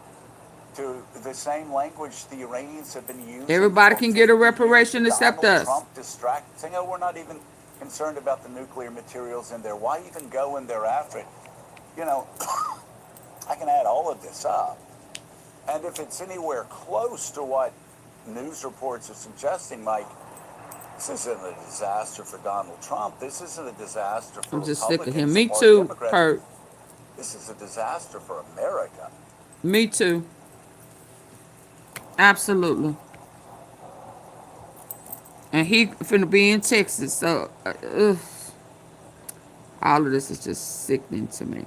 to the same language the Iranians have been using. Everybody can get a reparation except us. Trump distracted, saying, "Oh, we're not even concerned about the nuclear materials in there. Why even go in there after it?" You know, I can add all of this up. And if it's anywhere close to what news reports are suggesting, Mike, this isn't a disaster for Donald Trump. This isn't a disaster for I'm just sick of him. Republicans Me or too, Democrats. Kurt. This is a disaster for America. Me too. Absolutely. And he finna be in Texas, so all of this is just sickening to me.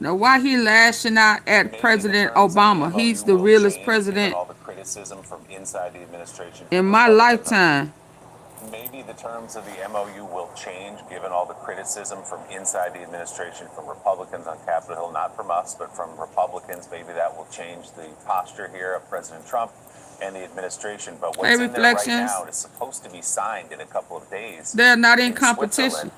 Now, why he lashing out at President Obama? He's the realest president all the criticism from inside the administration in my lifetime. maybe the terms of the MOU will change given all the criticism from inside the administration, from Republicans on Capitol Hill, not from us, but from Republicans. Maybe that will change the posture here of President Trump and the administration. But what's in there right now, and it's supposed to be signed in a couple of days. They're not in competition. Switzerland,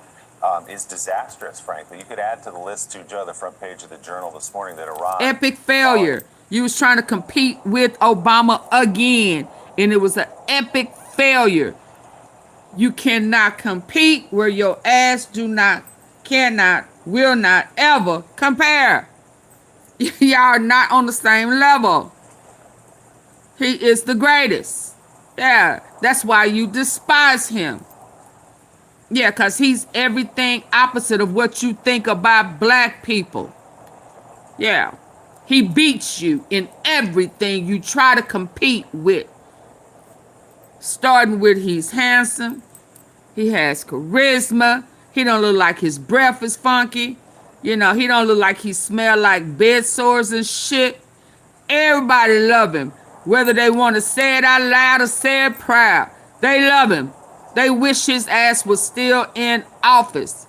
is disastrous, frankly. You could add to the list, too, Joe, the front page of the Journal this morning that Iran... Epic failure. You was trying to compete with Obama again, and it was an epic failure. You cannot compete where your ass cannot, will not ever compare. Y'all are not on the same level. He is the greatest. Yeah, that's why you despise him. Yeah, because he's everything opposite of what you think about black people. Yeah, he beats you in everything you try to compete with. Starting with he's handsome. He has charisma. He don't look like his breath is funky. You know, he don't look like he smell like bed sores and shit. Everybody love him. Whether they want to say it out loud or say it proud. They love him. They wish his ass was still in office.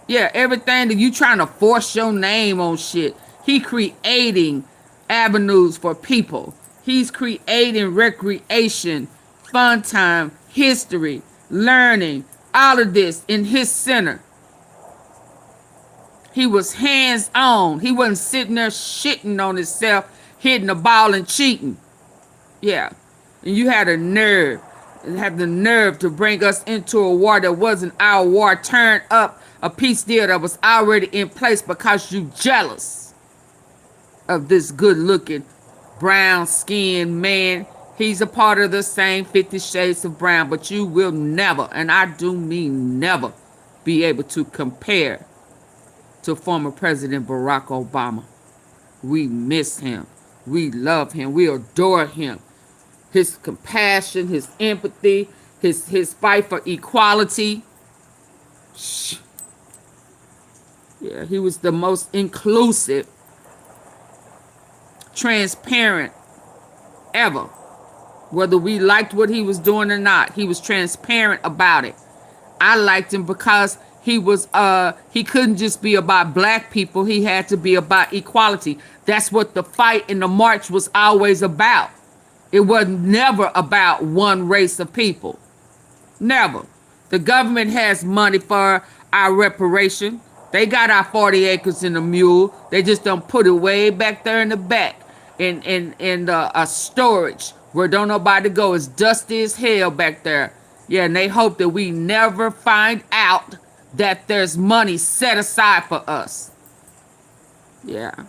Yeah, everything that you trying to force your name on shit. He creating avenues for people. He's creating recreation, fun time, history, learning, all of this in his center. He was hands-on. He wasn't sitting there shitting on himself, hitting the ball and cheating. Yeah. And you had a nerve. And have the nerve to bring us into a war that wasn't our war. Turn up a peace deal that was already in place because you jealous of this good-looking, brown-skinned man. He's a part of the same 50 Shades of Brown, but you will never, and I do mean never, be able to compare to former President Barack Obama. We miss him. We love him. We adore him. His compassion, his empathy, his fight for equality. Yeah, he was the most inclusive, transparent ever. Whether we liked what he was doing or not, he was transparent about it. I liked him because he couldn't just be about black people. He had to be about equality. That's what the fight in the march was always about. It was never about one race of people. Never. The government has money for our reparation. They got our 40 acres and a mule. They just don't put it way back there in the back in a storage where don't nobody go. It's dusty as hell back there. Yeah, and they hope that we never find out that there's money set aside for us. Yeah.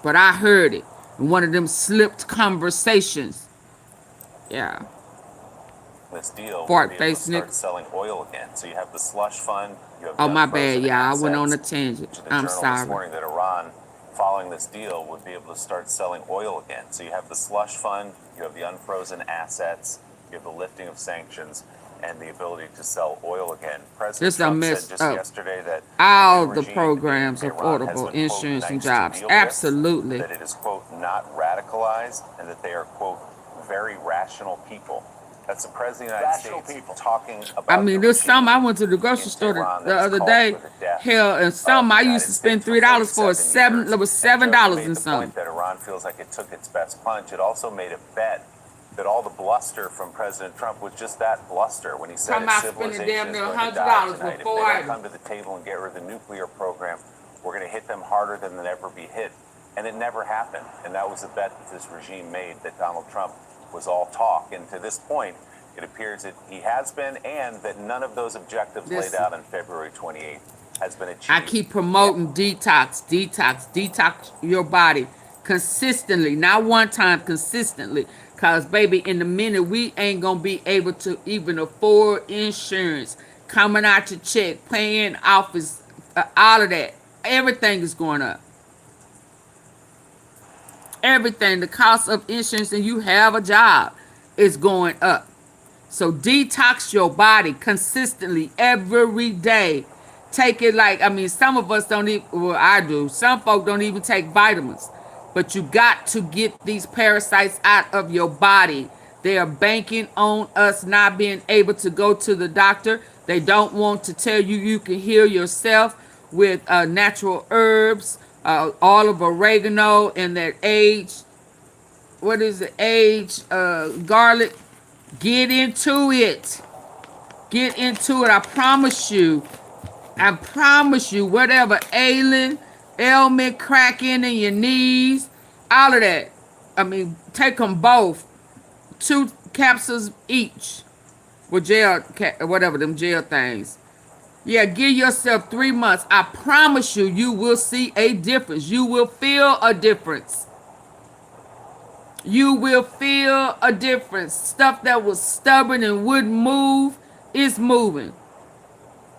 But I heard it in one of them slipped conversations. Yeah. This deal Fart face start selling oil again. So you have the slush fund. You have oh, my bad, y'all. I went on a tangent. I'm sorry. This morning that Iran, following this deal, would be able to start selling oil again. So you have the slush fund, you have the unfrozen assets, you have the lifting of sanctions, and the ability to sell oil again. President Trump said just yesterday that all the programs, affordable insurance and jobs. Absolutely. That it is, quote, not radicalized, and that they are, quote, very rational people. That's the president of the United States talking about. I mean, there's some I went to the grocery store the other day. Hell, and some I used to spend $3 for $7. It was $7 and some. That Iran feels like it took its best punch. It also made a bet that all the bluster from President Trump was just that bluster when he said civilization is going to die tonight. If they don't come to the table and get rid of the nuclear program, we're going to hit them harder than they'll ever be hit. And it never happened. And that was a bet that this regime made, that Donald Trump was all talk. And to this point, it appears that he has been, and that none of those objectives laid out on February 28th has been achieved. I keep promoting detox your body consistently, not one time, consistently. Because, baby, in the minute, we ain't going to be able to even afford insurance, coming out your check, paying office, all of that. Everything is going up. Everything, the cost of insurance, and you have a job, is going up. So detox your body consistently every day. Take it like, I mean, some of us don't even, well, I do. Some folk don't even take vitamins. But you got to get these parasites out of your body They are banking on us not being able to go to the doctor. They don't want to tell you you can heal yourself with natural herbs, olive oregano, and that what is it, garlic. Get into it. Get into it. I promise you, whatever ailment, cracking in your knees, all of that. I mean, take them both. 2 capsules each with whatever, them gel things. Yeah, give yourself 3 months. I promise you, you will see a difference. You will feel a difference. You will feel a difference. Stuff that was stubborn and wouldn't move is moving.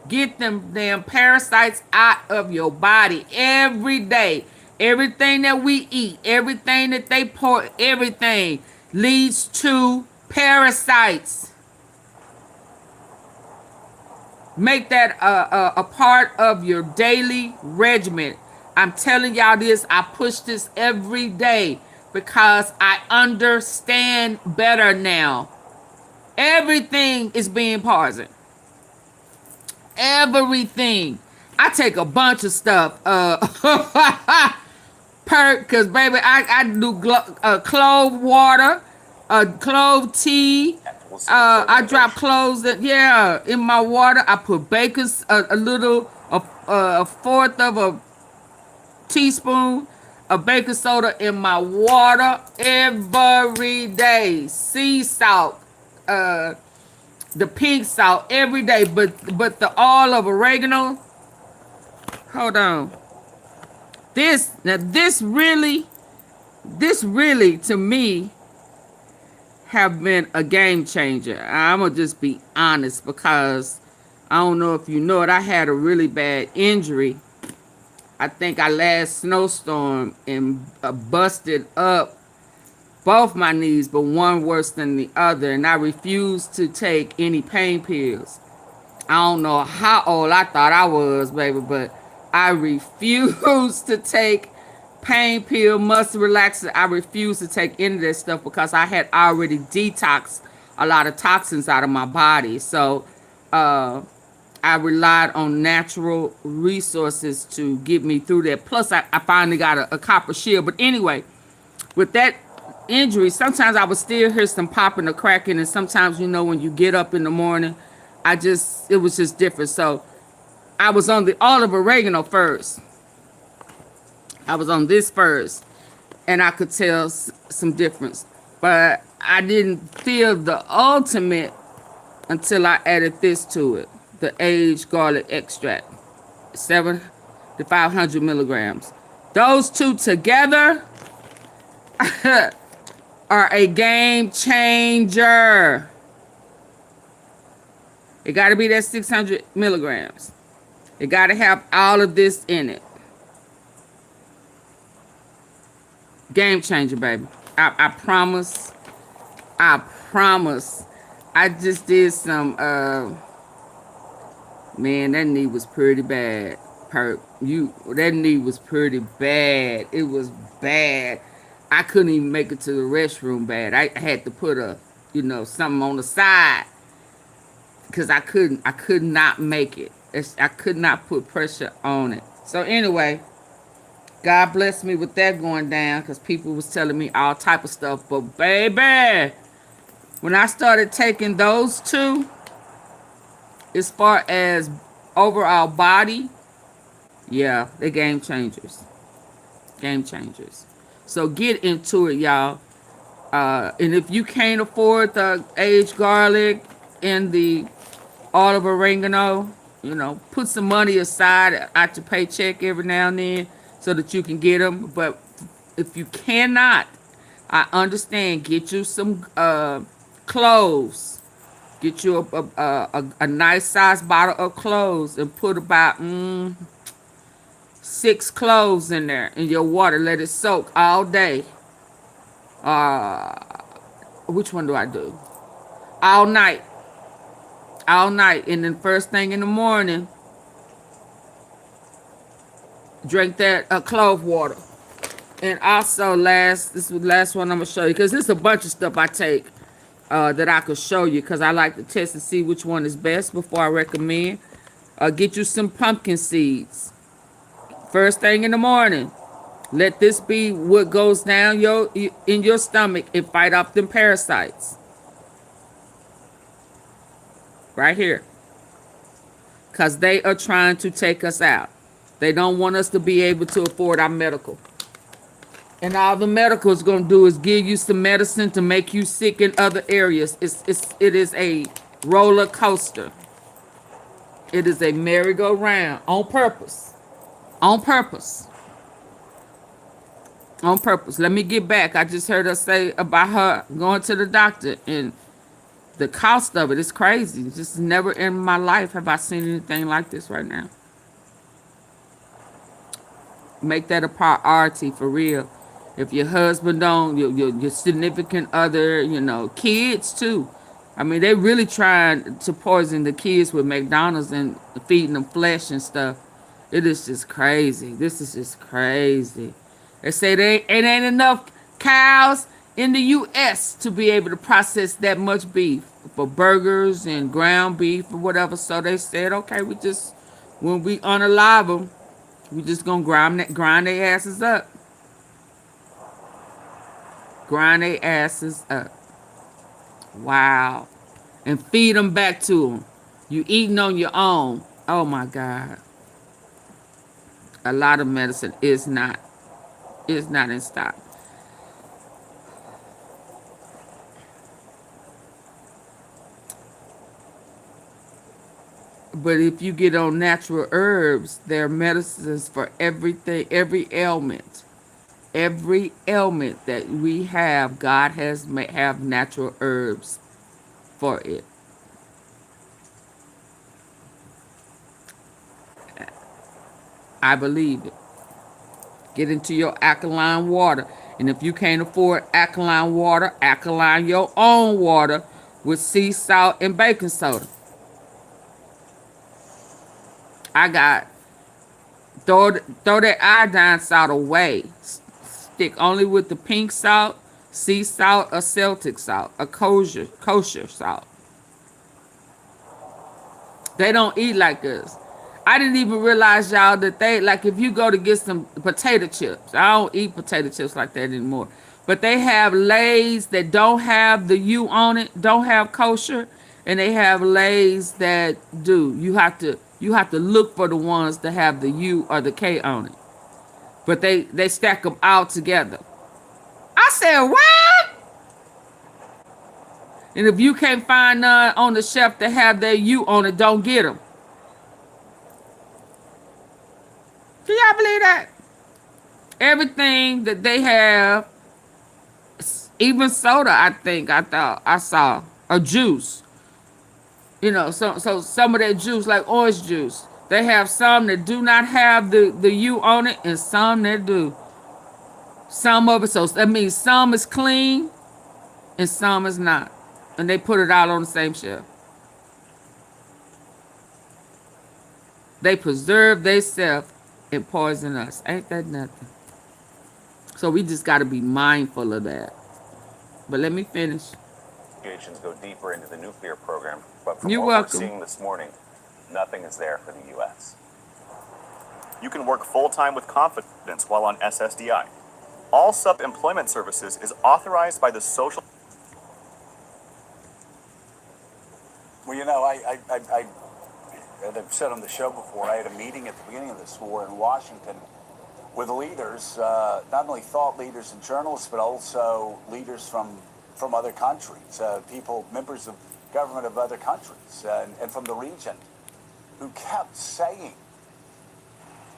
Get them damn parasites out of your body every day. Everything that we eat, everything that they pour, everything leads to parasites. Make that a part of your daily regimen. I'm telling y'all this. I push this every day because I understand better now. Everything is being poisoned. Everything. I take a bunch of stuff. Cause baby, I do clove water, clove tea. I drop cloves in my water. I put a fourth of a teaspoon of baking soda in my water every day. Sea salt, the pink salt every day. But the oil of oregano. Hold on. This really to me have been a game changer. I'm gonna just be honest because I don't know if you know it. I had a really bad injury. I think our last snowstorm and busted up both my knees, but one worse than the other. And I refused to take any pain pills. I don't know how old I thought I was, baby, but I refused to take pain pill, muscle relaxer. I refused to take any of that stuff because I had already detoxed a lot of toxins out of my body. So I relied on natural resources to get me through that. Plus, I finally got a copper shield. But anyway, with that injury, sometimes I would still hear some popping or cracking. And sometimes, when you get up in the morning, it was just different. So I was on the olive oregano first. I was on this first, and I could tell some difference. But I didn't feel the ultimate until I added this to it, the aged garlic extract, 700 to 500 milligrams. Those two together are a game changer. It got to be that 600 milligrams. It got to have all of this in it. Game changer, baby. I promise. I promise. I just did some, man, that knee was pretty bad. That knee was pretty bad. It was bad. I couldn't even make it to the restroom bad. I had to put something on the side because I could not make it. I could not put pressure on it. So anyway, God blessed me with that going down because people was telling me all type of stuff. But baby, when I started taking those two, as far as overall body, yeah, they're game changers. Game changers. So get into it, y'all. And if you can't afford the aged garlic and the olive oregano, put some money aside out your paycheck every now and then so that you can get them. But if you cannot, I understand. Get you some cloves. Get you a nice size bottle of cloves and put about 6 cloves in there in your water. Let it soak all day. Which one do I do? All night. All night. And then first thing in the morning, drink that clove water. And also this is the last one I'm going to show you because this is a bunch of stuff I take. that I could show you, because I like to test to see which one is best before I recommend. Get you some pumpkin seeds. First thing in the morning. Let this be what goes down in your stomach and fight off them parasites. Right here. Because they are trying to take us out. They don't want us to be able to afford our medical. And all the medical is going to do is give you some medicine to make you sick in other areas. It is a roller coaster. It is a merry-go-round on purpose. On purpose. On purpose. Let me get back. I just heard her say about her going to the doctor, and the cost of it is crazy. Just never in my life have I seen anything like this right now. Make that a priority for real. If your husband don't, your significant other, kids too. I mean, they really trying to poison the kids with McDonald's and feeding them flesh and stuff. It is just crazy. This is just crazy. They say it ain't enough cows in the U.S. to be able to process that much beef for burgers and ground beef or whatever. So they said, okay, when we unalive them, we just gonna grind their asses up. Grind their asses up. Wow. And feed them back to them. You eating on your own. Oh my God. A lot of medicine is not in stock. But if you get on natural herbs, there are medicines for everything, every ailment. Every ailment that we have, God has have natural herbs for it. I believe it. Get into your alkaline water. And if you can't afford alkaline water, alkaline your own water with sea salt and baking soda. I got, throw that iodine salt away. Stick only with the pink salt, sea salt, or Celtic salt, or kosher salt. They don't eat like us. I didn't even realize, y'all, that they, like, if you go to get some potato chips, I don't eat potato chips like that anymore, but they have Lay's that don't have the U on it, don't have kosher, and they have Lay's that do. You have to look for the ones that have the U or the K on it. But they stack them all together. I said, what? And if you can't find none on the shelf that have their U on it, don't get them. Do y'all believe that? Everything that they have, even soda, I saw, or juice. So some of that juice, like orange juice, they have some that do not have the U on it, and some that do. Some of it, so that means some is clean and some is not. And they put it all on the same shelf. They preserve themselves and poison us. Ain't that nothing? So we just got to be mindful of that. But let me finish. Negotiations go deeper into the nuclear program, but from You're what welcome. we're seeing this morning, nothing is there for the U.S. You can work full-time with confidence while on SSDI. All sub-employment services is authorized by the social... Well, I've said on the show before, I had a meeting at the beginning of this war in Washington with leaders, not only thought leaders and journalists, but also leaders from other countries, members of government of other countries, and from the region, who kept saying,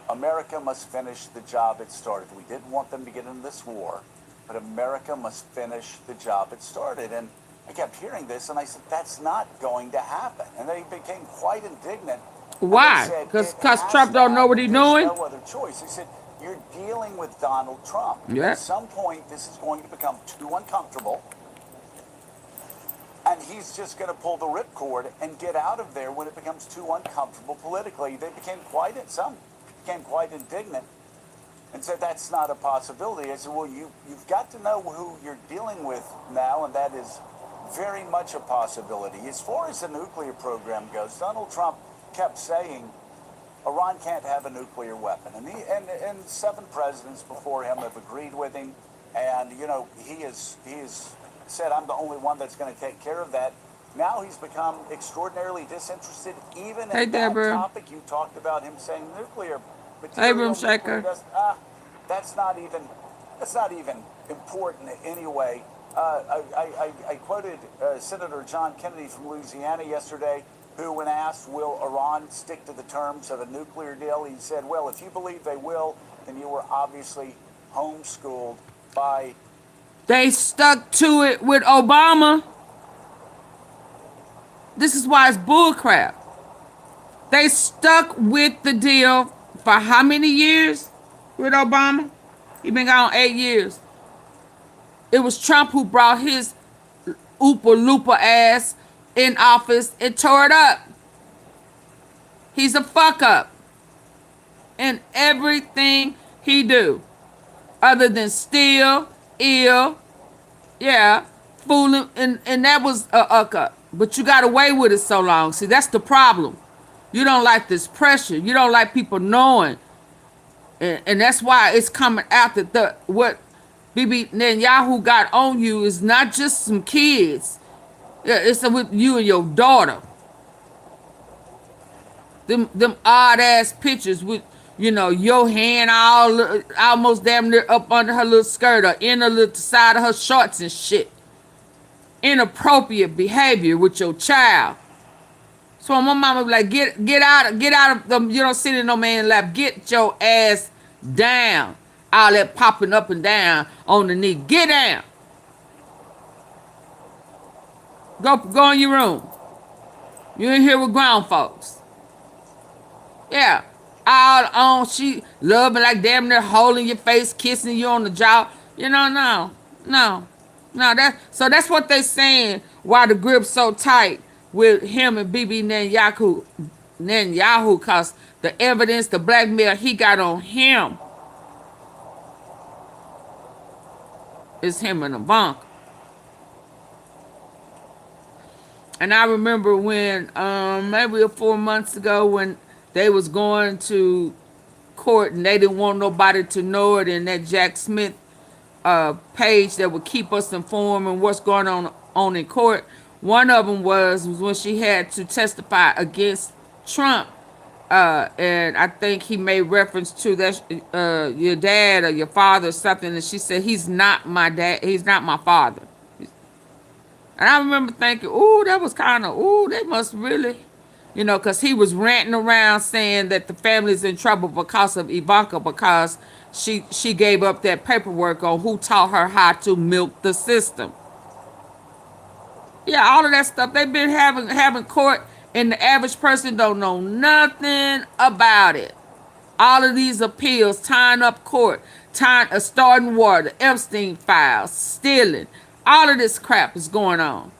America must finish the job it started. We didn't want them to get into this war, but America must finish the job it started. And I kept hearing this, and I said, that's not going to happen. And they became quite indignant. Why? Because Trump don't know what he's doing? There's no other choice. He said, you're dealing with Donald Trump. Yeah. At some point, this is going to become too uncomfortable, and he's just going to pull the ripcord and get out of there when it becomes too uncomfortable politically. Some became quite indignant and said that's not a possibility. I said, well, you've got to know who you're dealing with now, and that is very much a possibility. As far as the nuclear program goes, Donald Trump kept saying Iran can't have a nuclear weapon. And 7 presidents before him have agreed with him. And, you know, he has said, I'm the only one that's going to take care of that. Now he's become extraordinarily disinterested, even in that topic. You talked about him saying nuclear material. Hey, Room Shaker. That's not even important anyway. I quoted Senator John Kennedy from Louisiana yesterday, who, when asked, will Iran stick to the terms of a nuclear deal, he said, well, if you believe they will, then you were obviously homeschooled by... They stuck to it with Obama. This is why it's bullcrap. They stuck with the deal for how many years with Obama? He been gone 8 years. It was Trump who brought his Oopa-Loopa ass in office and tore it up. He's a fuck up in everything he do, other than steal, ill, yeah, fooling, and that was a up. But you got away with it so long. See, that's the problem. You don't like this pressure. You don't like people knowing, and that's why it's coming out that what Bibi Netanyahu got on you is not just some kids. Yeah, it's with you and your daughter. Them odd ass pictures with, you know, your hand all almost damn near up under her little skirt or in the little side of her shorts and shit. Inappropriate behavior with your child. So my mama be like, get out of them. You don't sit in no man's lap. Get your ass down. All that popping up and down on the knee. Get down. Go in your room. You in here with grown folks. Yeah. All on, she loving like damn near holding your face, kissing you on the jaw. You know, no. So that's what they saying why the grip's so tight with him and Bibi Netanyahu, cause the evidence, the blackmail he got on him is him and Ivanka. And I remember when, maybe 4 months ago, when they was going to court and they didn't want nobody to know it, and that Jack Smith page that would keep us informed on what's going on in court. One of them was when she had to testify against Trump. And I think he made reference to that your dad or your father or something, and she said, he's not my dad, he's not my father. And I remember thinking, ooh, that was kind of, ooh, they must really, you know, because he was ranting around saying that the family's in trouble because of Ivanka, because she gave up that paperwork on who taught her how to milk the system. Yeah, all of that stuff. They've been having court, and the average person don't know nothing about it. All of these appeals, tying up court, starting war, the Epstein files, stealing. All of this crap is going on.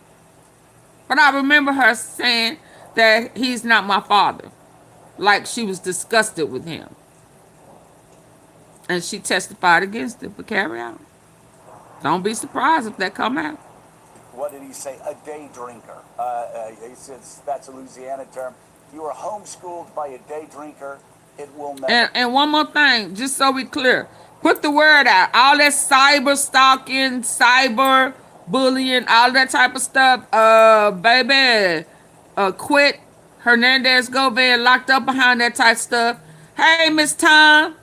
But I remember her saying that he's not my father. Like she was disgusted with him. And she testified against it, but carry on. Don't be surprised if that come out. What did he say? A day drinker. He says that's a Louisiana term. You are homeschooled by a day drinker. It will never. And one more thing, just so we clear. Put the word out. All that cyber stalking, cyber bullying, all that type of stuff. Baby, quit. Hernandez Govan locked up behind that type of stuff. Hey, Miss Tom,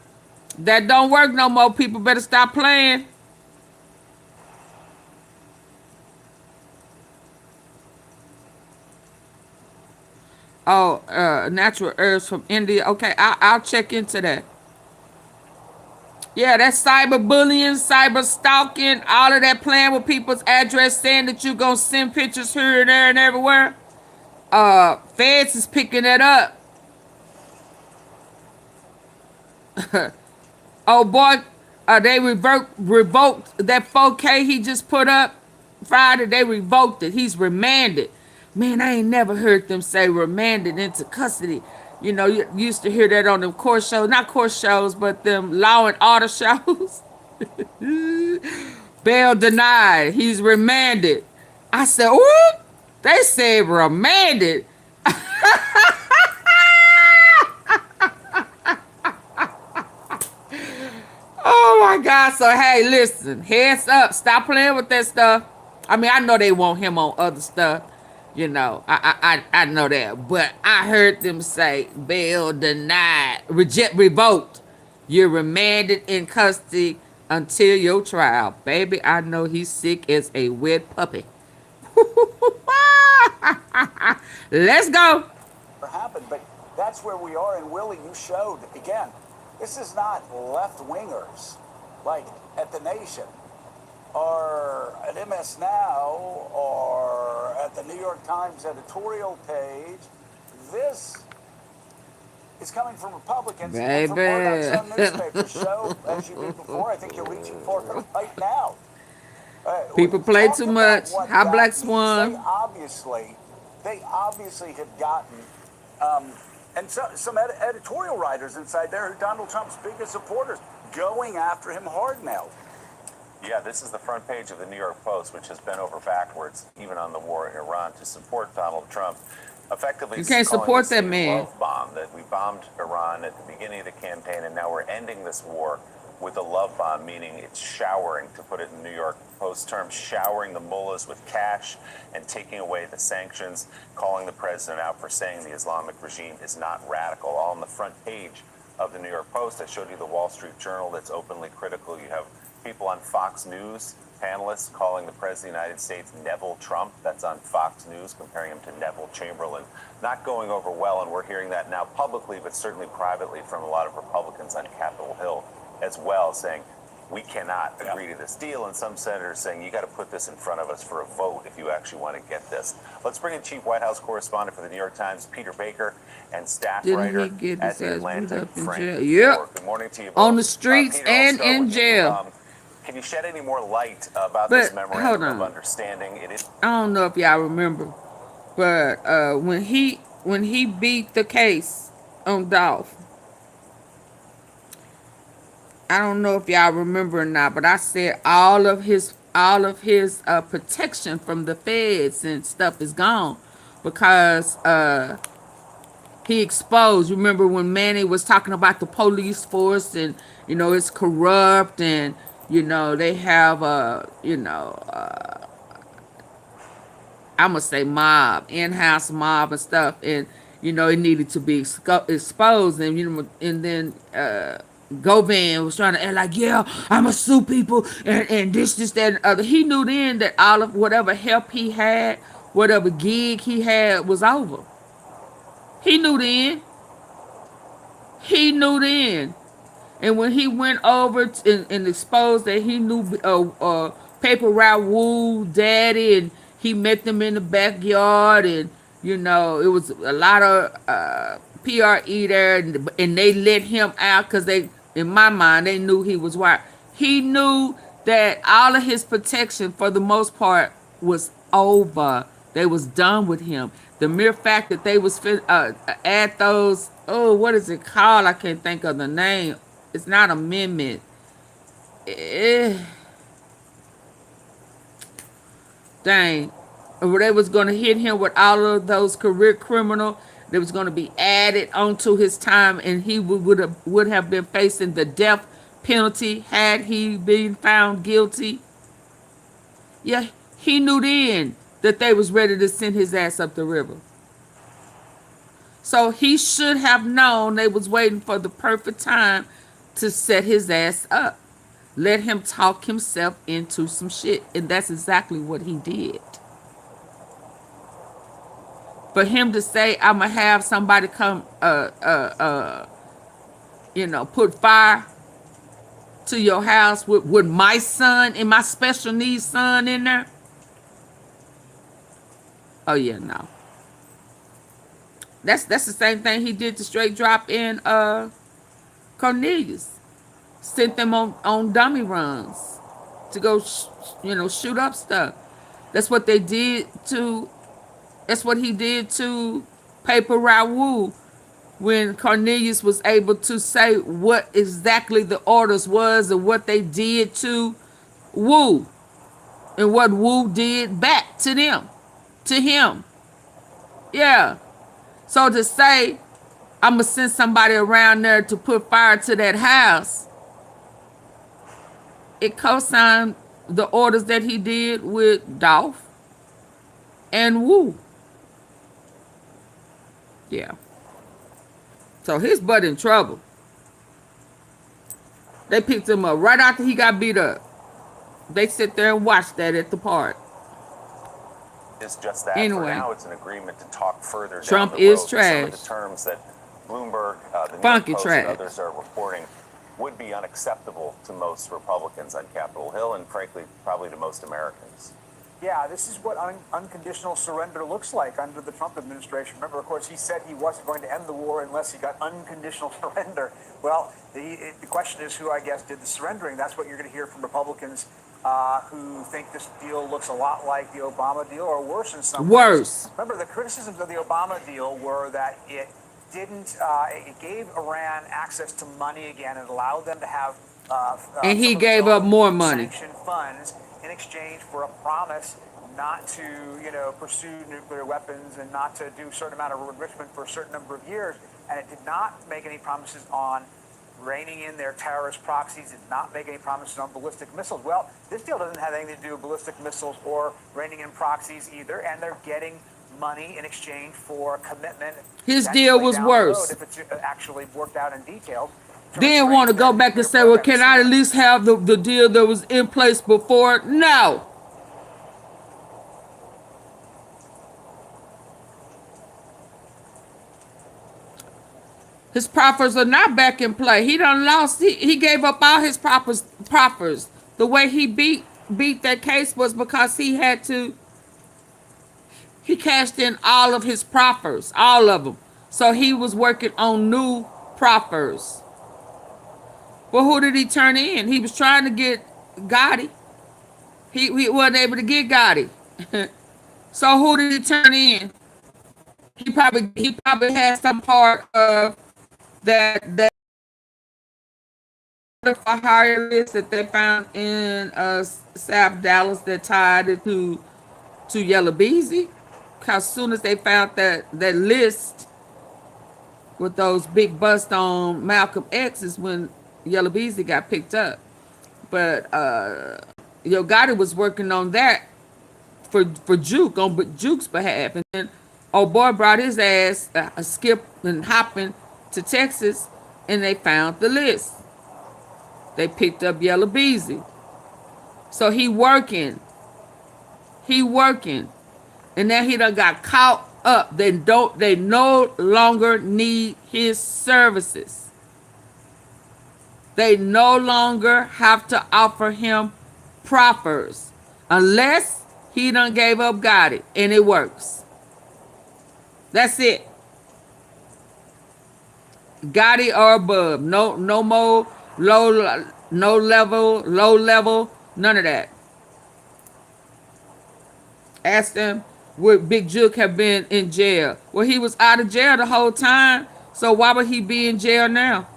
that don't work no more. People better stop playing. Oh, natural herbs from India. Okay, I'll check into that. Yeah, that's cyberbullying, cyber stalking, all of that, playing with people's address, saying that you're going to send pictures here and there and everywhere. Feds is picking that up. Oh, boy, they revoked that 4K he just put up Friday. They revoked it. He's remanded. Man, I ain't never heard them say remanded into custody. You know, you used to hear that on them court shows, not court shows, but them law and order shows. Bail denied. He's remanded. I said, ooh, they said remanded. Oh my God. So hey, listen, heads up, stop playing with that stuff. I mean, I know they want him on other stuff. You know, I know that. But I heard them say bail denied, revoked. You're remanded in custody until your trial. Baby, I know he's sick as a wet puppy. Let's go. Happened, but that's where we are. And Willie, you showed again, this is not left wingers like at The Nation or at MS Now or at the New York Times editorial page. This is coming from Republicans and from what our own newspapers show, as you did before. I think you're reaching for it right now. People play too much. How Black Swan? They obviously have gotten, and some editorial writers inside there who Donald Trump's biggest supporters going after him hard now. Yeah, this is the front page of the New York Post, which has bent over backwards, even on the war in Iran, to support Donald Trump. Effectively, you can't support that man. Love bomb that we bombed Iran at the beginning of the campaign, and now we're ending this war with a love bomb, meaning it's showering, to put it in New York Post terms, showering the mullahs with cash and taking away the sanctions, calling the president out for saying the Islamic regime is not radical. All on the front page of the New York Post. I showed you the Wall Street Journal that's openly critical. You have people on Fox News, panelists calling the president of the United States Neville Trump. That's on Fox News, comparing him to Neville Chamberlain. Not going over well, and we're hearing that now publicly, but certainly privately from a lot of Republicans on Capitol Hill as well, saying we cannot agree to this deal, and some senators saying you got to put this in front of us for a vote if you actually want to get this. Let's bring in Chief White House Correspondent for the New York Times, Peter Baker, and staff writer at the Atlantic, Frank. Yep. Good morning to you both. On the streets Peter, and in jail. Can you shed any more light about this memorandum of understanding? It is. I don't know if y'all remember, but when he beat the case on Dolph, I don't know if y'all remember or not, but I said all of his protection from the feds and stuff is gone because he exposed. Remember when Manny was talking about the police force and it's corrupt and they have I'm gonna say mob, in-house mob and stuff, and it needed to be exposed, and then Govan was trying to act like, yeah, I'ma sue people and this, that, and the other. He knew then that all of whatever help he had, whatever gig he had was over. He knew then. And when he went over and exposed that he knew Paper Route Woo daddy, and he met them in the backyard, and it was a lot of PRE there, and they let him out because in my mind, they knew he was white. He knew that all of his protection, for the most part, was over. They was done with him. The mere fact that they was add those, what is it called? I can't think of the name. It's not amendment. Dang. They was going to hit him with all of those career criminal. That was going to be added onto his time, and he would have been facing the death penalty had he been found guilty. Yeah, he knew then that they was ready to send his ass up the river. So he should have known they was waiting for the perfect time to set his ass up. Let him talk himself into some shit, and that's exactly what he did. For him to say, I'm going to have somebody come, put fire to your house with my son and my special needs son in there. Oh, yeah, no. That's the same thing he did to straight drop in Cornelius. Sent them on dummy runs to go, shoot up stuff. That's what they did to... That's what he did to Paper Raoul when Cornelius was able to say what exactly the orders was and what they did to Wu. and what Wu did back to them, to him. Yeah. So to say, I'm going to send somebody around there to put fire to that house, it co-signed the orders that he did with Dolph and Wu. Yeah. So his butt in trouble. They picked him up right after he got beat up. They sit there and watch that at the park. Is just that. Anyway, for now, it's an agreement to talk further Trump down the road. is trash. Some of the terms that Bloomberg, the New Funky York Post, trash. and others are reporting would be unacceptable to most Republicans on Capitol Hill, and frankly, probably to most Americans. Yeah, this is what unconditional surrender looks like under the Trump administration. Remember, of course, he said he wasn't going to end the war unless he got unconditional surrender. Well, the question is who, I guess, did the surrendering. That's what you're going to hear from Republicans who think this deal looks a lot like the Obama deal, or worse in some Worse. ways. Remember, the criticisms of the Obama deal were that it didn't, it gave Iran access to money again and allowed them to have and he some of gave its up own more money. sanctioned funds in exchange for a promise not to, pursue nuclear weapons and not to do a certain amount of enrichment for a certain number of years. And it did not make any promises on reining in their terrorist proxies, did not make any promises on ballistic missiles. Well, this deal doesn't have anything to do with ballistic missiles or reining in proxies either, and they're getting money in exchange for commitment. His deal was worse. If it's actually worked out in detail. Then want to go back and say, well, can I at least have the deal that was in place before? No. His proffers are not back in play. He done lost. He gave up all his proffers. The way he beat that case was because he had to. He cashed in all of his proffers, all of them. So he was working on new proffers. Well, who did he turn in? He was trying to get Gotti. He wasn't able to get Gotti. So who did he turn in? He probably had some part of that for hire list that they found in South Dallas that tied it to Yellow Beezy. Because as soon as they found that list with those big busts on Malcolm X is when Yellow Beezy got picked up. But Gotti was working on that for Juke, on Juke's behalf. And then boy brought his ass skip and hopping to Texas, and they found the list. They picked up Yellow Beezy. So he working. And now he done got caught up. They no longer need his services. They no longer have to offer him proffers unless he done gave up Gotti, and it works. That's it. Gotti or above. No more low level, none of that. Ask them, would Big Juke have been in jail? Well, he was out of jail the whole time, so why would he be in jail now?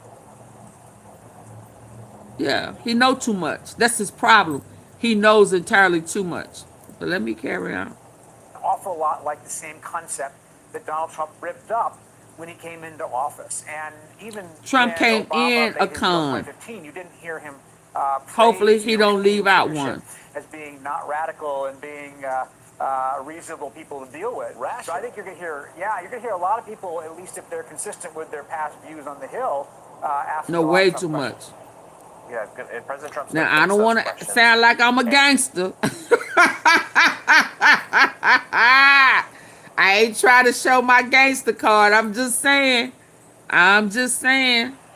Yeah, he know too much. That's his problem. He knows entirely too much. But let me carry on. An awful lot like the same concept that Donald Trump ripped up when he came into office. And even Trump came in a con. You didn't hear him hopefully he don't leave out one. As being not radical and being reasonable people to deal with. So I think you're going to hear, you're going to hear a lot of people, at least if they're consistent with their past views on the Hill, ask no, way too much. Yeah, and President Trump's now I don't want to sound like I'm a gangster. I ain't trying to show my gangster card. I'm just saying.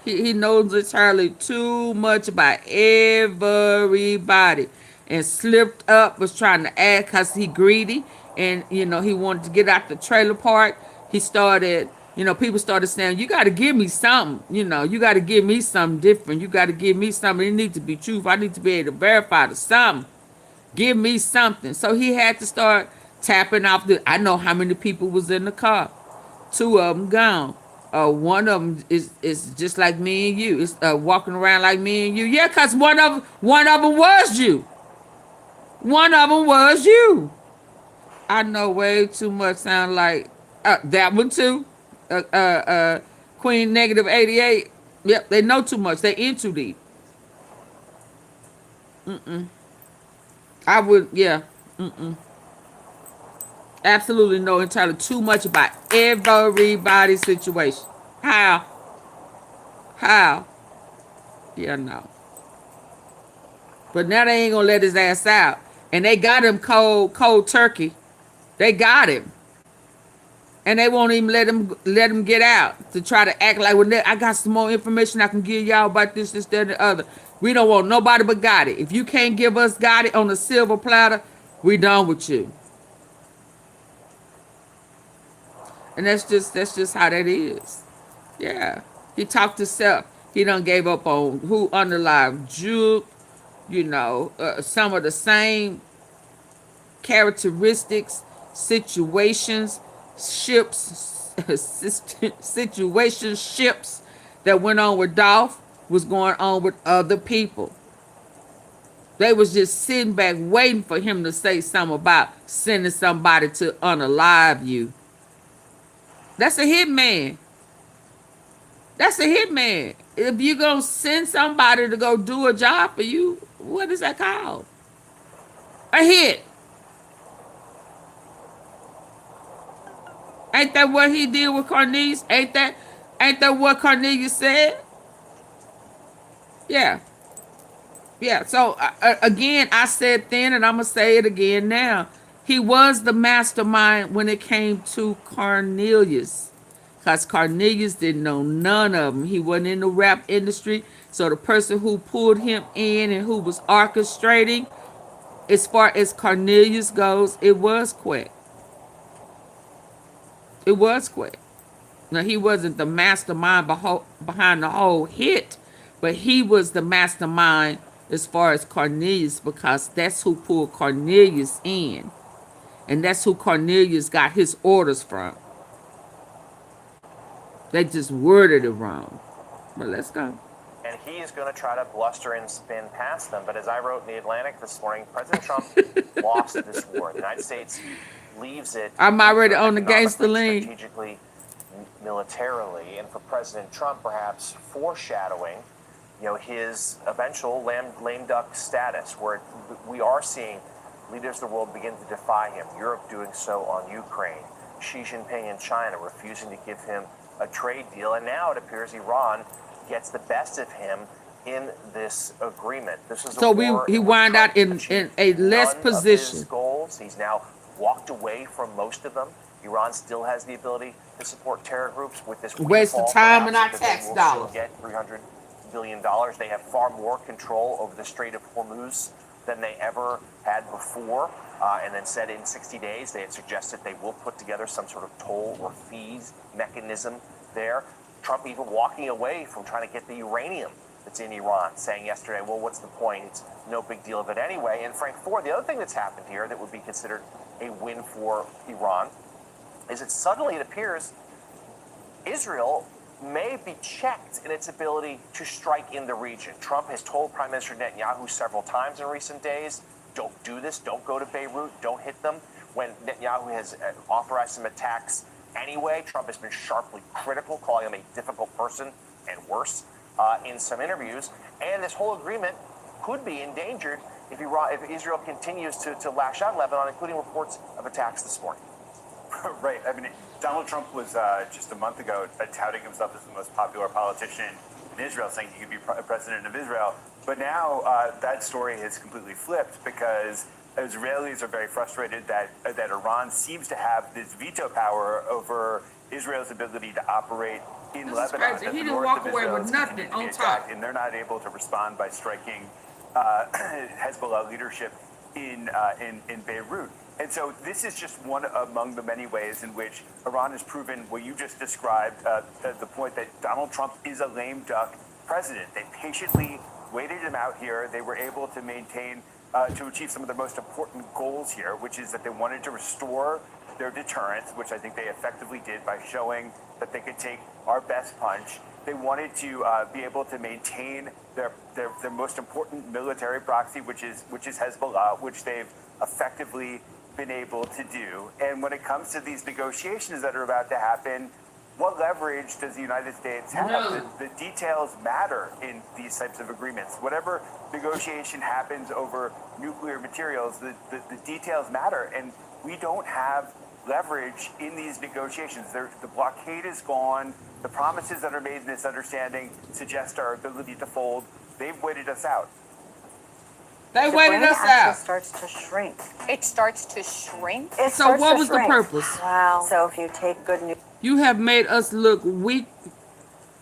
He knows entirely too much about everybody. And slipped up, was trying to act because he greedy. And, he wanted to get out the trailer park. He started, people started saying, you got to give me something. You got to give me something different. You got to give me something. It needs to be truth. I need to be able to verify the something. Give me something. So he had to start tapping off I know how many people was in the car. 2 of them gone. One of them is just like me and you. It's walking around like me and you. Yeah, because one of them was you. One of them was you. I know way too much. Sound like that one too. Queen -88. Yep, they know too much. They in too deep. I would, yeah. Absolutely know entirely too much about everybody's situation. How? How? Yeah, no. But now they ain't gonna let his ass out. And they got him cold turkey. They got him. And they won't even let him get out to try to act like, well, I got some more information I can give y'all about this, that, and the other. We don't want nobody but Gotti. If you can't give us Gotti on a silver platter, we done with you. And that's just how that is. Yeah. He talked himself. He done gave up on who underlied Juke, some of the same characteristics, situations, situationships that went on with Dolph was going on with other people. They was just sitting back waiting for him to say something about sending somebody to unalive you. That's a hitman. That's a hitman. If you gonna send somebody to go do a job for you, what is that called? A hit. Ain't that what he did with Cornelius? Ain't that what Cornelius said? Yeah. Yeah. So again, I said then, and I'm gonna say it again now. He was the mastermind when it came to Cornelius, because Cornelius didn't know none of them. He wasn't in the rap industry, so the person who pulled him in and who was orchestrating, as far as Cornelius goes, it was Quick. It was Quick. Now, he wasn't the mastermind behind the whole hit, but he was the mastermind as far as Cornelius, because that's who pulled Cornelius in. And that's who Cornelius got his orders from. They just worded it wrong. But let's go. And he is going to try to bluster and spin past them. But as I wrote in The Atlantic this morning, President Trump lost this war. The United States leaves it. I'm already on the gangster lean. Strategically, militarily, and for President Trump, perhaps foreshadowing, his eventual lame duck status, where we are seeing leaders of the world begin to defy him. Europe doing so on Ukraine. Xi Jinping in China refusing to give him a trade deal, and now it appears Iran gets the best of him in this agreement. This is so he wound out in a less position. His goals. He's now walked away from most of them. Iran still has the ability to support terror groups with this waste of time and our tax dollars. Get $300 billion. They have far more control over the Strait of Hormuz than they ever had before. And then said in 60 days, they had suggested they will put together some sort of toll or fees mechanism there. Trump even walking away from trying to get the uranium that's in Iran, saying yesterday, well, what's the point? It's no big deal of it anyway. And Frank Ford, the other thing that's happened here that would be considered a win for Iran is that suddenly it appears Israel may be checked in its ability to strike in the region. Trump has told Prime Minister Netanyahu several times in recent days, don't do this, don't go to Beirut, don't hit them. When Netanyahu has authorized some attacks anyway, Trump has been sharply critical, calling him a difficult person and worse in some interviews. And this whole agreement could be endangered if Israel continues to lash out Lebanon, including reports of attacks this morning. Right. I mean, Donald Trump was just a month ago touting himself as the most popular politician in Israel, saying he could be president of Israel. But now that story has completely flipped because Israelis are very frustrated that Iran seems to have this veto power over Israel's ability to operate in Lebanon. He didn't walk away with nothing on top. And they're not able to respond by striking Hezbollah leadership in Beirut. And so this is just one among the many ways in which Iran has proven what you just described, the point that Donald Trump is a lame duck president. They patiently waited him out here. They were able to maintain, to achieve some of the most important goals here, which is that they wanted to restore their deterrence, which I think they effectively did by showing that they could take our best punch. They wanted to be able to maintain their most important military proxy, which is Hezbollah, which they've effectively been able to do. And when it comes to these negotiations that are about to happen, what leverage does the United States have? The details matter in these types of agreements. Whatever negotiation happens over nuclear materials, the details matter. And we don't have leverage in these negotiations. The blockade is gone. The promises that are made in this understanding suggest our ability to fold. They've waited us out. They waited us out. Starts to shrink. It starts to shrink. It So starts what to was the shrink. purpose? Wow. So if you take good news. You have made us look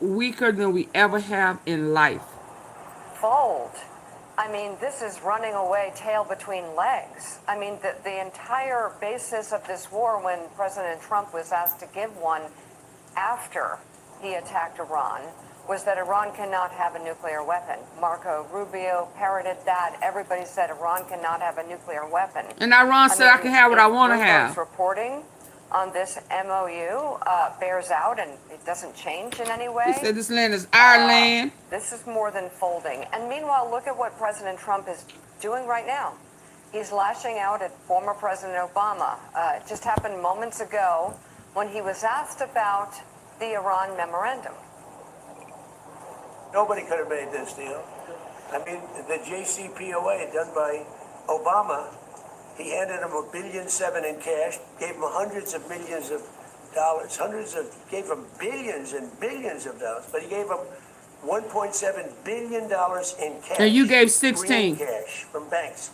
weaker than we ever have in life. Fold. I mean, this is running away tail between legs. I mean, the entire basis of this war, when President Trump was asked to give one after he attacked Iran, was that Iran cannot have a nuclear weapon. Marco Rubio parroted that. Everybody said Iran cannot have a nuclear weapon. And Iran said I can have what I want to have. Bloomberg's reporting on this MOU bears out, and it doesn't change in any way. He said this land is our land. This is more than folding. And meanwhile, look at what President Trump is doing right now. He's lashing out at former President Obama. It just happened moments ago when he was asked about the Iran memorandum. Nobody could have made this deal. I mean, the JCPOA done by Obama, he handed him $1.7 billion in cash, gave him hundreds of millions of dollars, gave him billions and billions of dollars, but he gave him $1.7 billion in cash. And you gave 16. Green cash from banks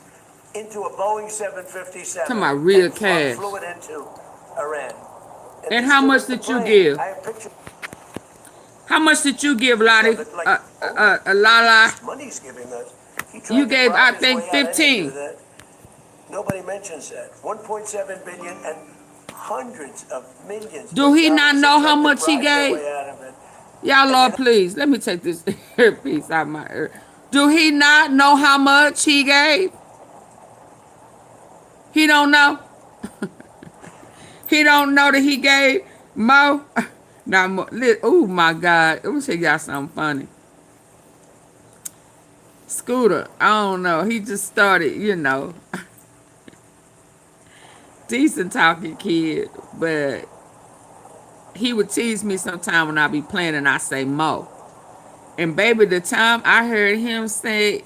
into a Boeing 757. Talking about real and cash. Flew it into Iran. And how much did you give? I have pictures. How much did you give, Lottie? Lala? Money's giving us. You gave, I think, 15. Nobody mentions that. 1.7 billion and hundreds of millions. Do he not know how much he gave? Y'all, Lord, please, let me take this earpiece out of my ear. Do he not know how much he gave? He don't know. He don't know that he gave more. Now, oh my God, let me tell y'all something funny. Scooter, I don't know. He just started, you know. Decent talking kid, but he would tease me sometime when I be playing and I say Mo. And baby, the time I heard him say,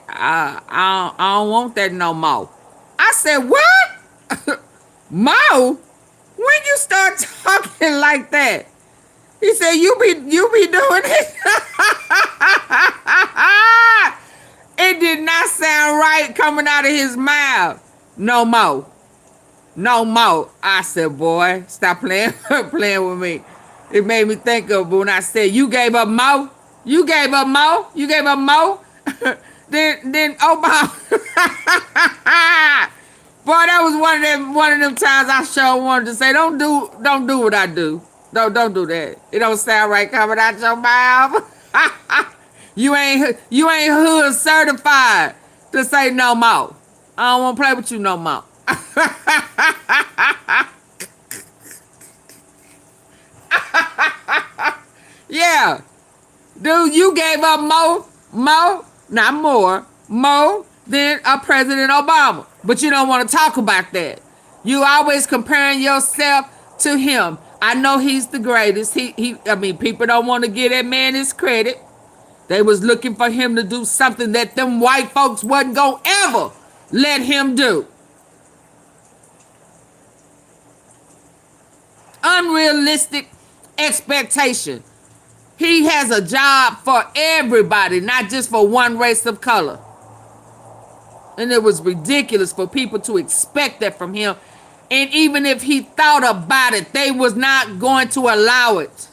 I don't want that no more. I said, what? Mo? When you start talking like that? He said, you be doing it. It did not sound right coming out of his mouth. No more. No more. I said, boy, stop playing with me. It made me think of when I said, you gave up Mo? You gave up Mo? You gave up Mo? then Obama. Boy, that was one of them times I sure wanted to say, don't do what I do. Don't do that. It don't sound right coming out your mouth. You ain't hood certified to say no more. I don't want to play with you no more. Yeah. Dude, you gave up more, not more, more than President Obama. But you don't want to talk about that. You always comparing yourself to him. I know he's the greatest. I mean, people don't want to give that man his credit. They was looking for him to do something that them white folks wasn't going to ever let him do. Unrealistic expectation. He has a job for everybody, not just for one race of color. And it was ridiculous for people to expect that from him. And even if he thought about it, they was not going to allow it.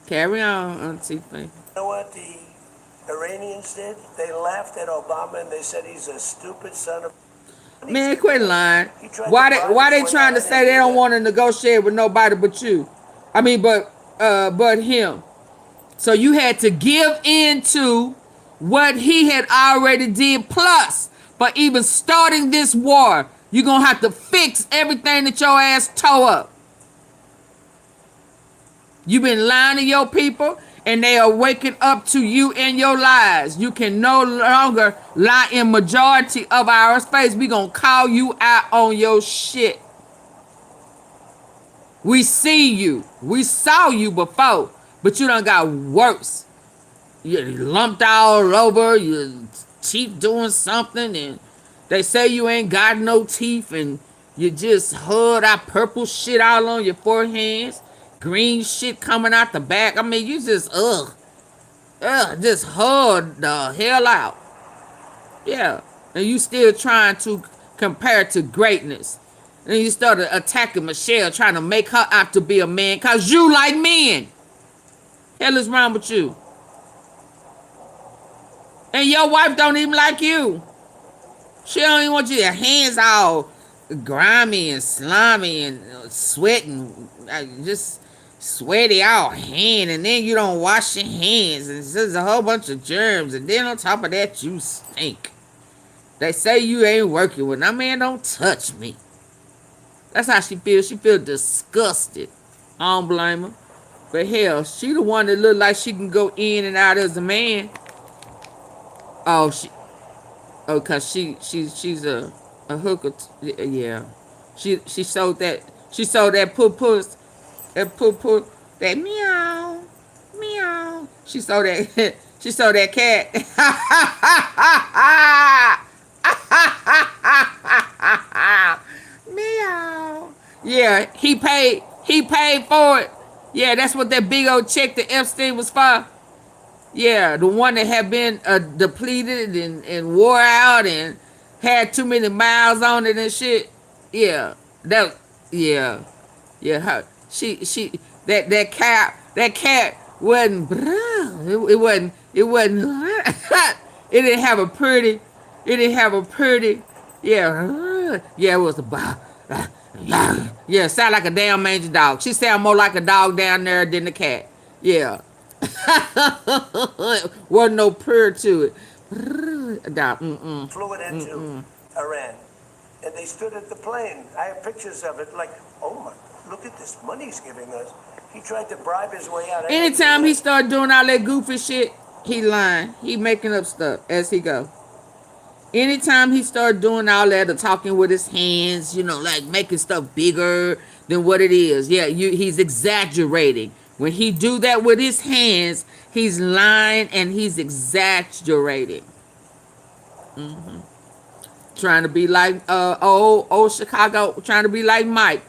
Carry on, Auntie Faye. You know what the Iranians did? They laughed at Obama and they said he's a stupid son of... Man, quit lying. Why they trying to say they don't want to negotiate with nobody but you? I mean, but him. So you had to give in to what he had already did, plus for even starting this war. You're going to have to fix everything that your ass tore up. You've been lying to your people, and they are waking up to you and your lies. You can no longer lie in majority of our space. We're going to call you out on your shit. We see you. We saw you before, but you done got worse. You lumped all over, your teeth doing something, and they say you ain't got no teeth, and you just had that purple shit all on your foreheads, green shit coming out the back. I mean, you just, just hard the hell out. Yeah, and you still trying to compare to greatness. And you started attacking Michelle, trying to make her out to be a man, because you like men. Hell is wrong with you? And your wife don't even like you. She don't even want you, your hands all grimy and slimy and sweating, just sweaty all hand, and then you don't wash your hands, and there's a whole bunch of germs, and then on top of that, you stink. They say you ain't working with, that man don't touch me. That's how she feels. She feels disgusted. I don't blame her. But hell, she the one that look like she can go in and out as a man. Oh, cause she's a hooker. Yeah, she sold that puss, that meow meow. She sold that she sold that cat. Meow. Yeah, he paid for it. Yeah, that's what that big old check that Epstein was for. Yeah, the one that had been depleted and wore out and had too many miles on it and shit. Yeah, yeah, her, that cat wasn't, it wasn't, it didn't have a pretty, yeah, it was yeah, sound like a damn mangy dog. She sound more like a dog down there than the cat. Yeah. Wasn't no purr to it. Flew it into Iran. And they stood at the plane. I have pictures of it like, oh my, look at this money he's giving us. He tried to bribe his way out. Anytime he start doing all that goofy shit, he lying. He making up stuff as he go. Anytime he start doing all that or talking with his hands, like making stuff bigger than what it is. Yeah, he's exaggerating. When he do that with his hands, he's lying and he's exaggerating. Trying to be like old Chicago, trying to be like Mike.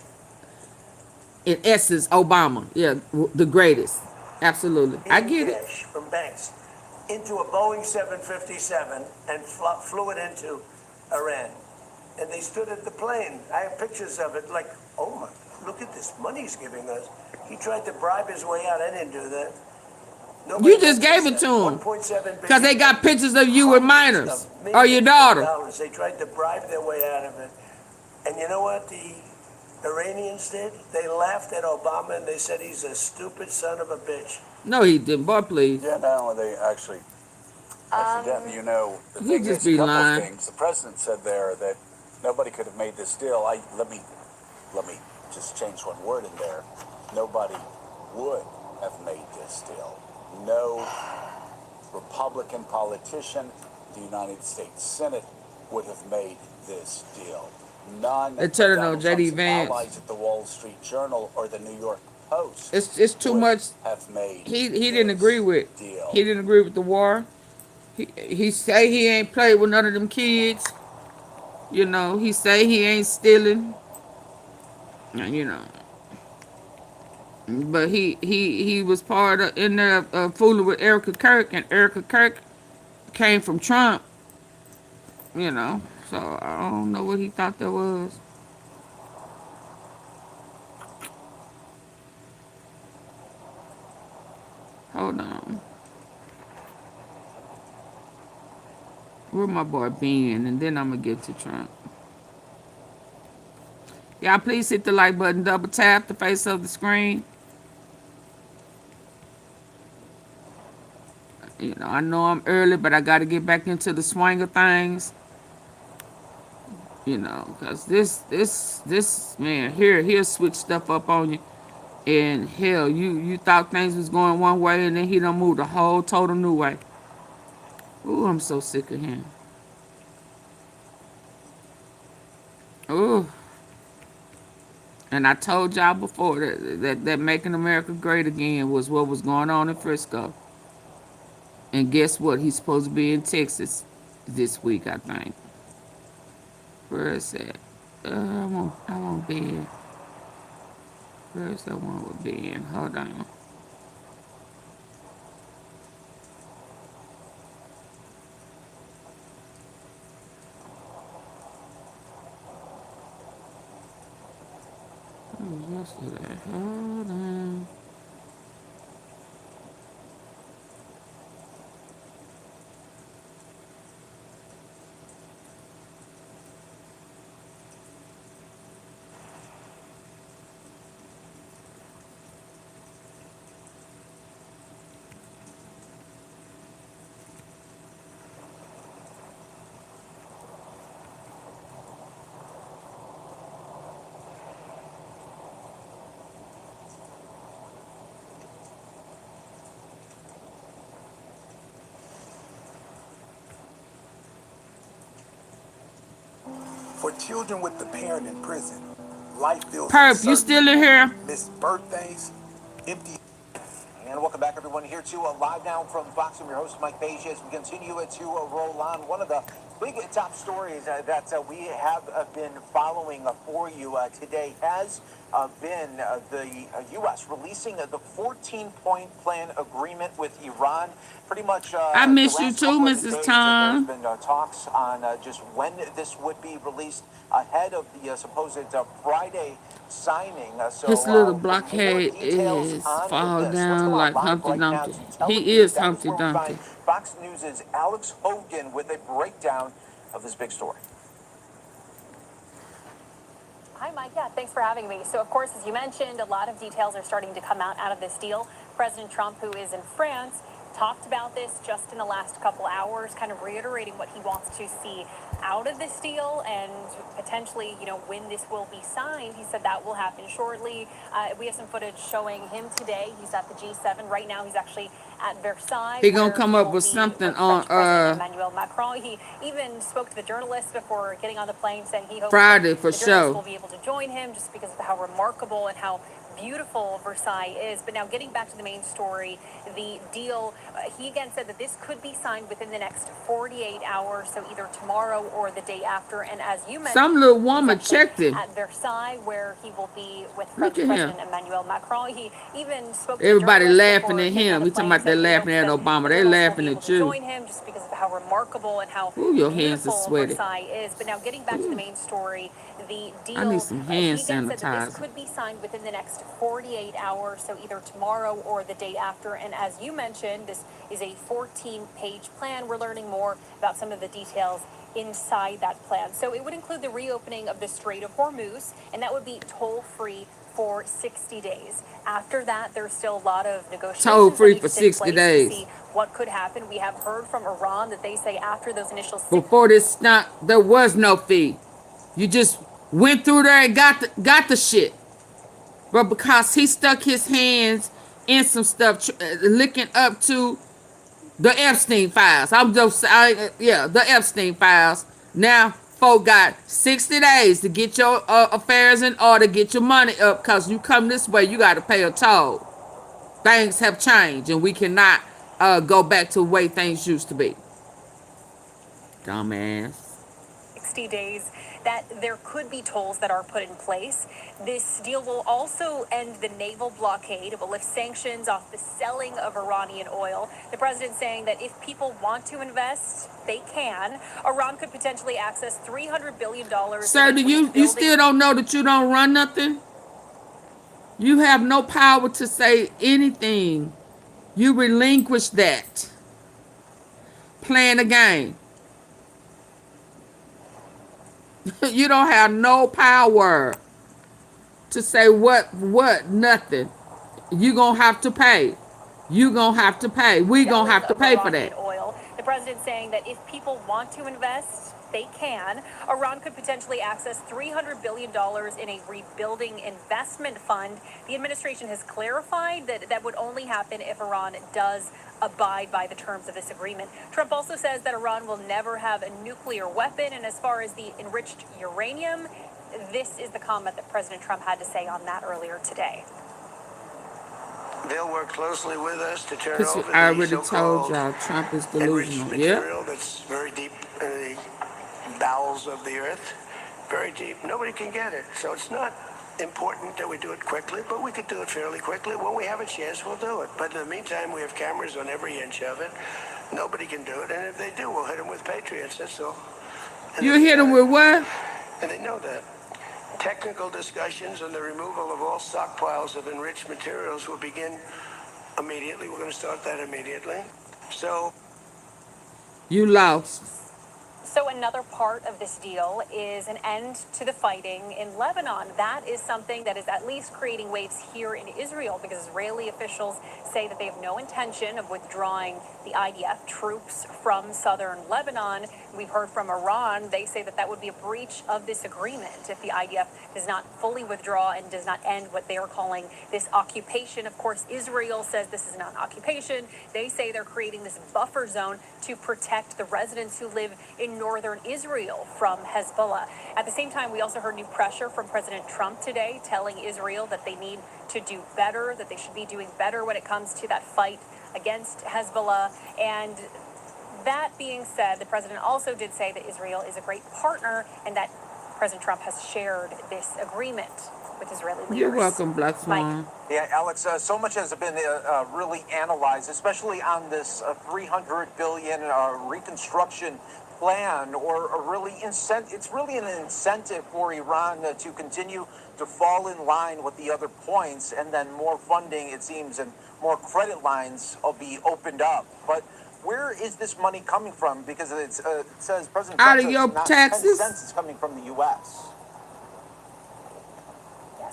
In essence, Obama. Yeah, the greatest. Absolutely. I get it. From banks into a Boeing 757 and flew it into Iran. And they stood at the plane. I have pictures of it like, oh my, look at this money he's giving us. He tried to bribe his way out. I didn't do that. Nobody you just gave it to him. Because they got pictures of you with minors. Or your daughter. They tried to bribe their way out of it. And you know what the Iranians did? They laughed at Obama and they said he's a stupid son of a bitch. No, he didn't, boy, please. Yeah, no, they actually, the he thing just is, be a couple lying. of things. The president said there that nobody could have made this deal. Let me just change one word in there. Nobody would have made this deal. No Republican politician, the United States Senate, would have made this deal. None of Donald Trump's allies at the Wall Street Journal or the New York Post. It's too much. Have made he didn't agree with. Deal. He didn't agree with the war. He say he ain't played with none of them kids. He say he ain't stealing. But he was part of in there fooling with Erica Kirk, and Erica Kirk came from Trump. So I don't know what he thought that was. Hold on. Where my boy Ben? And then I'm gonna get to Trump. Y'all please hit the like button, double tap the face of the screen. I know I'm early, but I gotta get back into the swing of things. You know, because this man here, he'll switch stuff up on you. And hell, you thought things was going one way, and then he done moved a whole total new way. Ooh, I'm so sick of him. Ooh. And I told y'all before that making America great again was what was going on in Frisco. And guess what? He's supposed to be in Texas this week, I think. Where is that? I want Ben. Where's that one with Ben? Hold on. Oh, yesterday. Hold on. For children with the parent in prison, life feels Perp, you still in here? missed birthdays, empty. And welcome back, everyone, here to Live Now from Fox. I'm your host, Mike Beige, as we continue to roll on. One of the big top stories that we have been following for you today has been the U.S. releasing the 14-point plan agreement with Iran. Pretty much I miss you too, Mrs. Tom. There's been talks on just when this would be released ahead of the supposed Friday signing. His little blockhead is fall down like Humpty Dumpty. He is Humpty Dumpty. Fox News' Alex Hogan with a breakdown of this big story. Hi, Mike. Yeah, thanks for having me. So, of course, as you mentioned, a lot of details are starting to come out of this deal. President Trump, who is in France, talked about this just in the last couple hours, kind of reiterating what he wants to see out of this deal and potentially, when this will be signed. He said that will happen shortly. We have some footage showing him today. He's at the G7 right now. He's actually at Versailles. He gonna come up with something on Emmanuel Macron. He even spoke to the journalists before getting on the plane, saying he hopes Friday for the journalists sure. will be able to join him just because of how remarkable and how beautiful Versailles is. But now getting back to the main story, the deal, he again said that this could be signed within the next 48 hours, so either tomorrow or the day after. And as you mentioned, some little woman checked him at Versailles, where he will be with French President Emmanuel Macron. He even spoke everybody to laughing at him. We talking about they laughing at Obama. They laughing at you. Join him just because of how remarkable and how Ooh, your hands are beautiful sweaty. Versailles is. But now getting back to the main story, the deal, I need some hand he again said that this sanitizer. could be signed within the next 48 hours, so either tomorrow or the day after. And as you mentioned, this is a 14-page plan. We're learning more about some of the details inside that plan. So it would include the reopening of the Strait of Hormuz, and that would be toll-free for 60 days. After that, there's still a lot of negotiations. Toll-free for 60 days. To see what could happen. We have heard from Iran that they say after those initial Before this stop, there was no fee. You just went through there and got the shit. But because he stuck his hands in some stuff, licking up to the Epstein files. The Epstein files. Now, folk got 60 days to get your affairs in order, get your money up, because you come this way, you got to pay a toll. Things have changed, and we cannot go back to the way things used to be. Dumbass. 60 days that there could be tolls that are put in place. This deal will also end the naval blockade. It will lift sanctions off the selling of Iranian oil. The president saying that if people want to invest, they can. Iran could potentially access $300 billion. Sir, do you still don't know that you don't run nothing? You have no power to say anything. You relinquish that. Playing a game. You don't have no power to say nothing. You gonna have to pay. You gonna have to pay. We gonna have to pay for that. Oil. The president saying that if people want to invest, they can, Iran could potentially access $300 billion in a rebuilding investment fund. The administration has clarified that that would only happen if Iran does abide by the terms of this agreement. Trump also says that Iran will never have a nuclear weapon, and as far as the enriched uranium, this is the comment that President Trump had to say on that earlier today. They'll work closely with us to turn Because over I the already told so-called y'all Trump is enriched delusional. Yep. material that's very deep in the bowels of the earth. Very deep. Nobody can get it. So it's not important that we do it quickly, but we could do it fairly quickly. When we have a chance, we'll do it. But in the meantime, we have cameras on every inch of it. Nobody can do it. And if they do, we'll hit them with Patriots. That's all. You hit him with what? And they know that. Technical discussions on the removal of all stockpiles of enriched materials will begin immediately. We're going to start that immediately. So You lost. So another part of this deal is an end to the fighting in Lebanon. That is something that is at least creating waves here in Israel, because Israeli officials say that they have no intention of withdrawing the IDF troops from southern Lebanon. We've heard from Iran. They say that that would be a breach of this agreement if the IDF does not fully withdraw and does not end what they are calling this occupation. Of course, Israel says this is not an occupation. They say they're creating this buffer zone to protect the residents who live in northern Israel from Hezbollah. At the same time, we also heard new pressure from President Trump today, telling Israel that they need to do better, that they should be doing better when it comes to that fight against Hezbollah. And that being said, the president also did say that Israel is a great partner and that President Trump has shared this agreement with Israeli leaders. You're welcome, Black Swan. Yeah, Alex, so much has been really analyzed, especially on this $300 billion reconstruction plan, or really it's really an incentive for Iran to continue to fall in line with the other points, and then more funding, it seems, and more credit lines will be opened up. But where is this money coming from? Because it says President Out Trump of your says not taxes? 10 cents is coming from the U.S.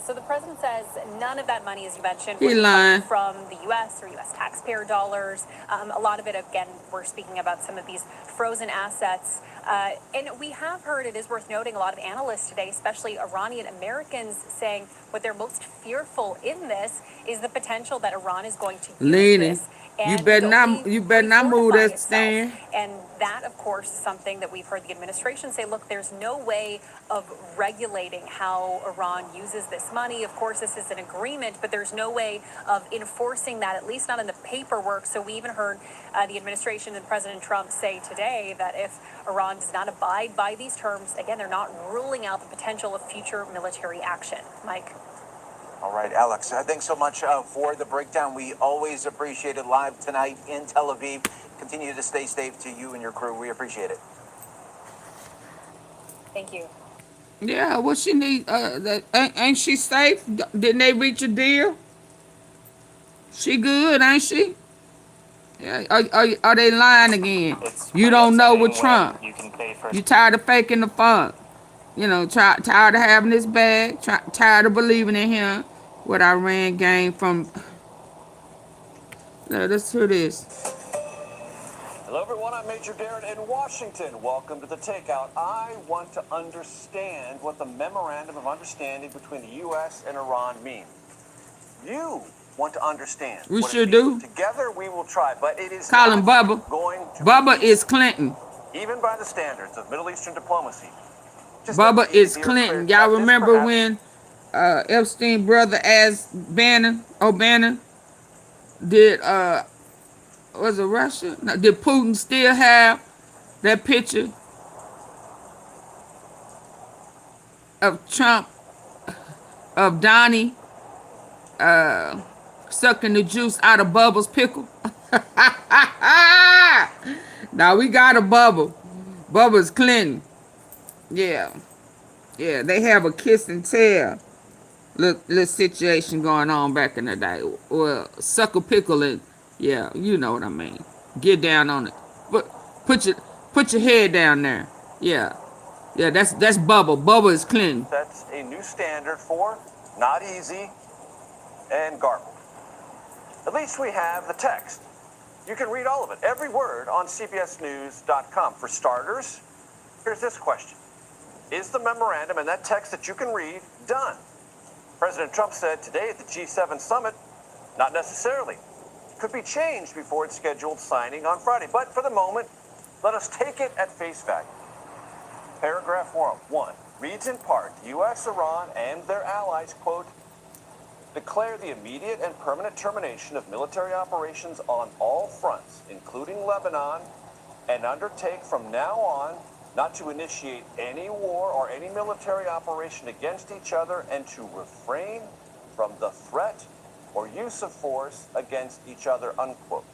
So the president says none of that money, as you mentioned, He would be lying. coming from the U.S. or U.S. taxpayer dollars. A lot of it, again, we're speaking about some of these frozen assets. And we have heard, it is worth noting, a lot of analysts today, especially Iranian Americans, saying what they're most fearful in this is the potential that Iran is going to use Leaning. this. You better not move that stand. And that, of course, is something that we've heard the administration say, look, there's no way of regulating how Iran uses this money. Of course, this is an agreement, but there's no way of enforcing that, at least not in the paperwork. So we even heard the administration and President Trump say today that if Iran does not abide by these terms, again, they're not ruling out the potential of future military action. Mike. All right, Alex, thanks so much for the breakdown. We always appreciate it live tonight in Tel Aviv. Continue to stay safe to you and your crew. We appreciate it. Thank you. Yeah, what she need? Ain't she safe? Didn't they reach a deal? She good, ain't she? Yeah. Are they lying again? You don't know with Trump. You tired of faking the funk. You know, tired of having this bag. Tired of believing in him. What Iran gained from. Let's hear this. Hello, everyone. I'm Major Garrett in Washington. Welcome to The Takeout. I want to understand what the Memorandum of Understanding between the U.S. and Iran means. You want to understand. We what sure it means. do. Together we will try, but it is Call him not Bubba. going to Bubba be is Clinton. even by the standards of Middle Eastern diplomacy. Bubba is Clinton. Y'all remember when Epstein brother asked O'Bannon, did was it Russia? No, did Putin still have that picture of Trump, of Donnie sucking the juice out of Bubba's pickle? Now we got a Bubba. Bubba's Clinton. Yeah. Yeah, they have a kiss and tell little situation going on back in the day. Well, sucker pickle and yeah, you know what I mean. Get down on it. But put your head down there. Yeah. Yeah, that's Bubba. Bubba is Clinton. That's a new standard for not easy and garbled. At least we have the text. You can read all of it, every word, on CBSNews.com. For starters, Here's this question. Is the memorandum and that text that you can read done? President Trump said today at the G7 summit, not necessarily. Could be changed before its scheduled signing on Friday. But for the moment, let us take it at face value. Paragraph 1 reads in part, U.S., Iran, and their allies, quote, declare the immediate and permanent termination of military operations on all fronts, including Lebanon, and undertake from now on not to initiate any war or any military operation against each other and to refrain from the threat or use of force against each other, unquote.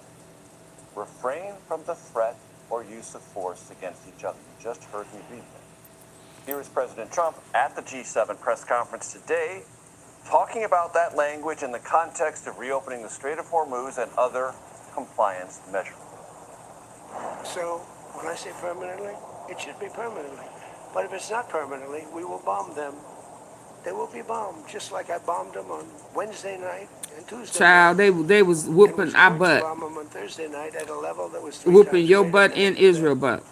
Refrain from the threat or use of force against each other. You just heard me read that. Here is President Trump at the G7 press conference today talking about that language in the context of reopening the Strait of Hormuz and other compliance measures. So when I say permanently, it should be permanently. But if it's not permanently, we will bomb them. They will be bombed, just like I bombed them on Wednesday night and Tuesday Child, night. they was whooping our butt. Bomb them on Thursday night at a level that was 3 Whooping times your greater butt than and Israel butt.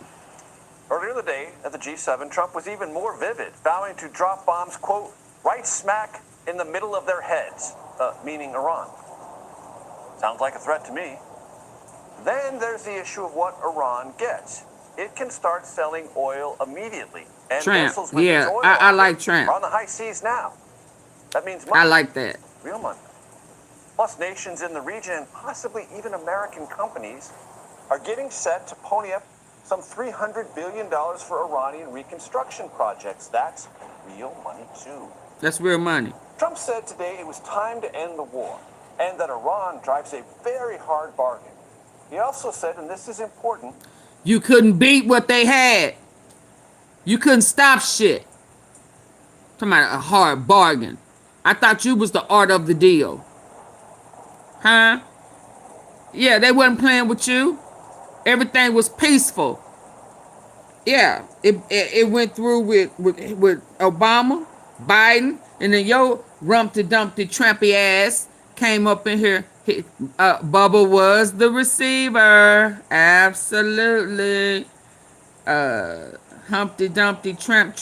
Earlier in the day at the G7, Trump was even more vivid, vowing to drop bombs, quote, right smack in the middle of their heads, meaning Iran. Sounds like a threat to me. Then there's the issue of what Iran gets. It can start selling oil immediately. And Trump, vessels with yeah, its oil I on like it Trump. are on the high seas now. That means money. I like that. Real money. Plus, nations in the region and possibly even American companies are getting set to pony up some $300 billion for Iranian reconstruction projects. That's real money, too. That's real money. Trump said today it was time to end the war and that Iran drives a very hard bargain. He also said, and this is important, you couldn't beat what they had. You couldn't stop shit. Talking about a hard bargain. I thought you was the art of the deal. Huh? Yeah, they wasn't playing with you. Everything was peaceful. Yeah, it went through with Obama, Biden, and then your Rumpty Dumpty Trampy ass came up in here. Bubba was the receiver. Absolutely. Humpty Dumpty Tramp,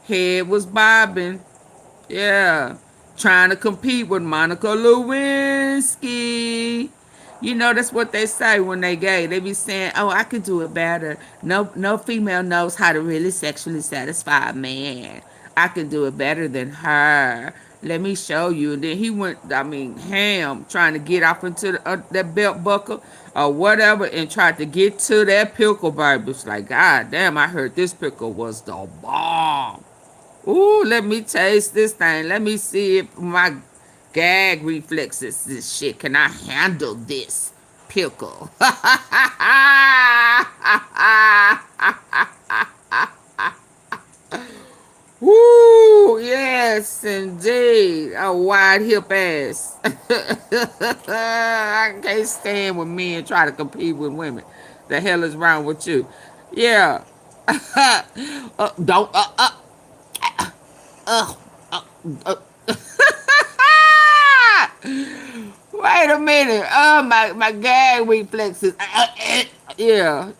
head was bobbing. Yeah, trying to compete with Monica Lewinsky. You know, that's what they say when they gay. They be saying, oh, I could do it better. No female knows how to really sexually satisfy a man. I can do it better than her. Let me show you. And then he went, ham, trying to get off into that belt buckle or whatever and tried to get to that pickle, baby. It's like, God damn, I heard this pickle was the bomb. Ooh, let me taste this thing. Let me see if my gag reflexes this shit. Can I handle this pickle? Woo, yes, indeed. A wide hip ass. I can't stand when men try to compete with women. The hell is wrong with you? Yeah. Don't, Wait a minute. Oh, my gag reflexes. Yeah.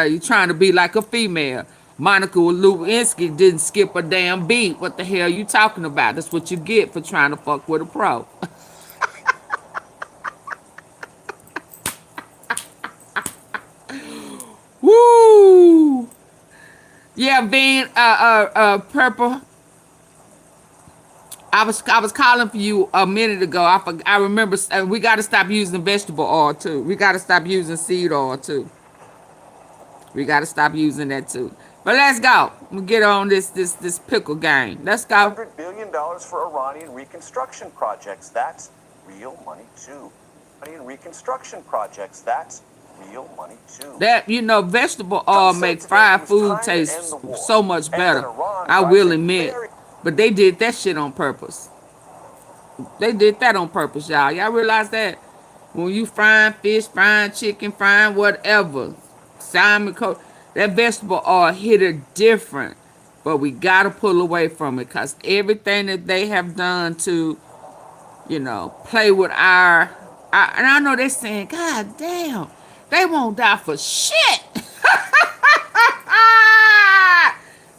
You trying to be like a female. Monica Lewinsky didn't skip a damn beat. What the hell you talking about? That's what you get for trying to fuck with a pro. Woo! Yeah, being purple. I was calling for you a minute ago. I remember we got to stop using vegetable oil too. We got to stop using seed oil too. We got to stop using that too. But let's go. We'll get on this pickle game. Let's go. $100 billion for Iranian reconstruction projects. That's real money too. Iranian reconstruction projects. That's real money too. That, vegetable oil make fried food taste so much better. I will admit. But they did that shit on purpose. They did that on purpose, y'all. Y'all realize that? When you frying fish, frying chicken, frying whatever, salmon, that vegetable oil hit it different. But we got to pull away from it because everything that they have done to, play with and I know they're saying, God damn, they won't die for shit.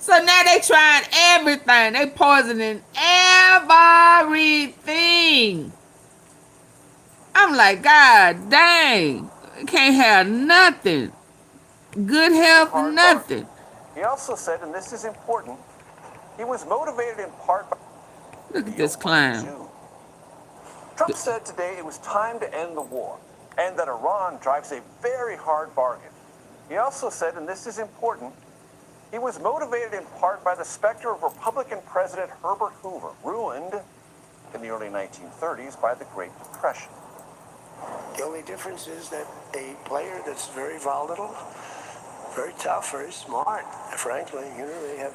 So now they trying everything. They poisoning everything. I'm like, God dang. Can't have nothing. Good health, Hard bargain. nothing. He also said, and this is important, he was motivated in part by Look at this clown. June. Trump said today it was time to end the war and that Iran drives a very hard bargain. He also said, and this is important, he was motivated in part by the specter of Republican President Herbert Hoover, ruined in the early 1930s by the Great Depression. The only difference is that a player that's very volatile, very tough, very smart, frankly, you know, they have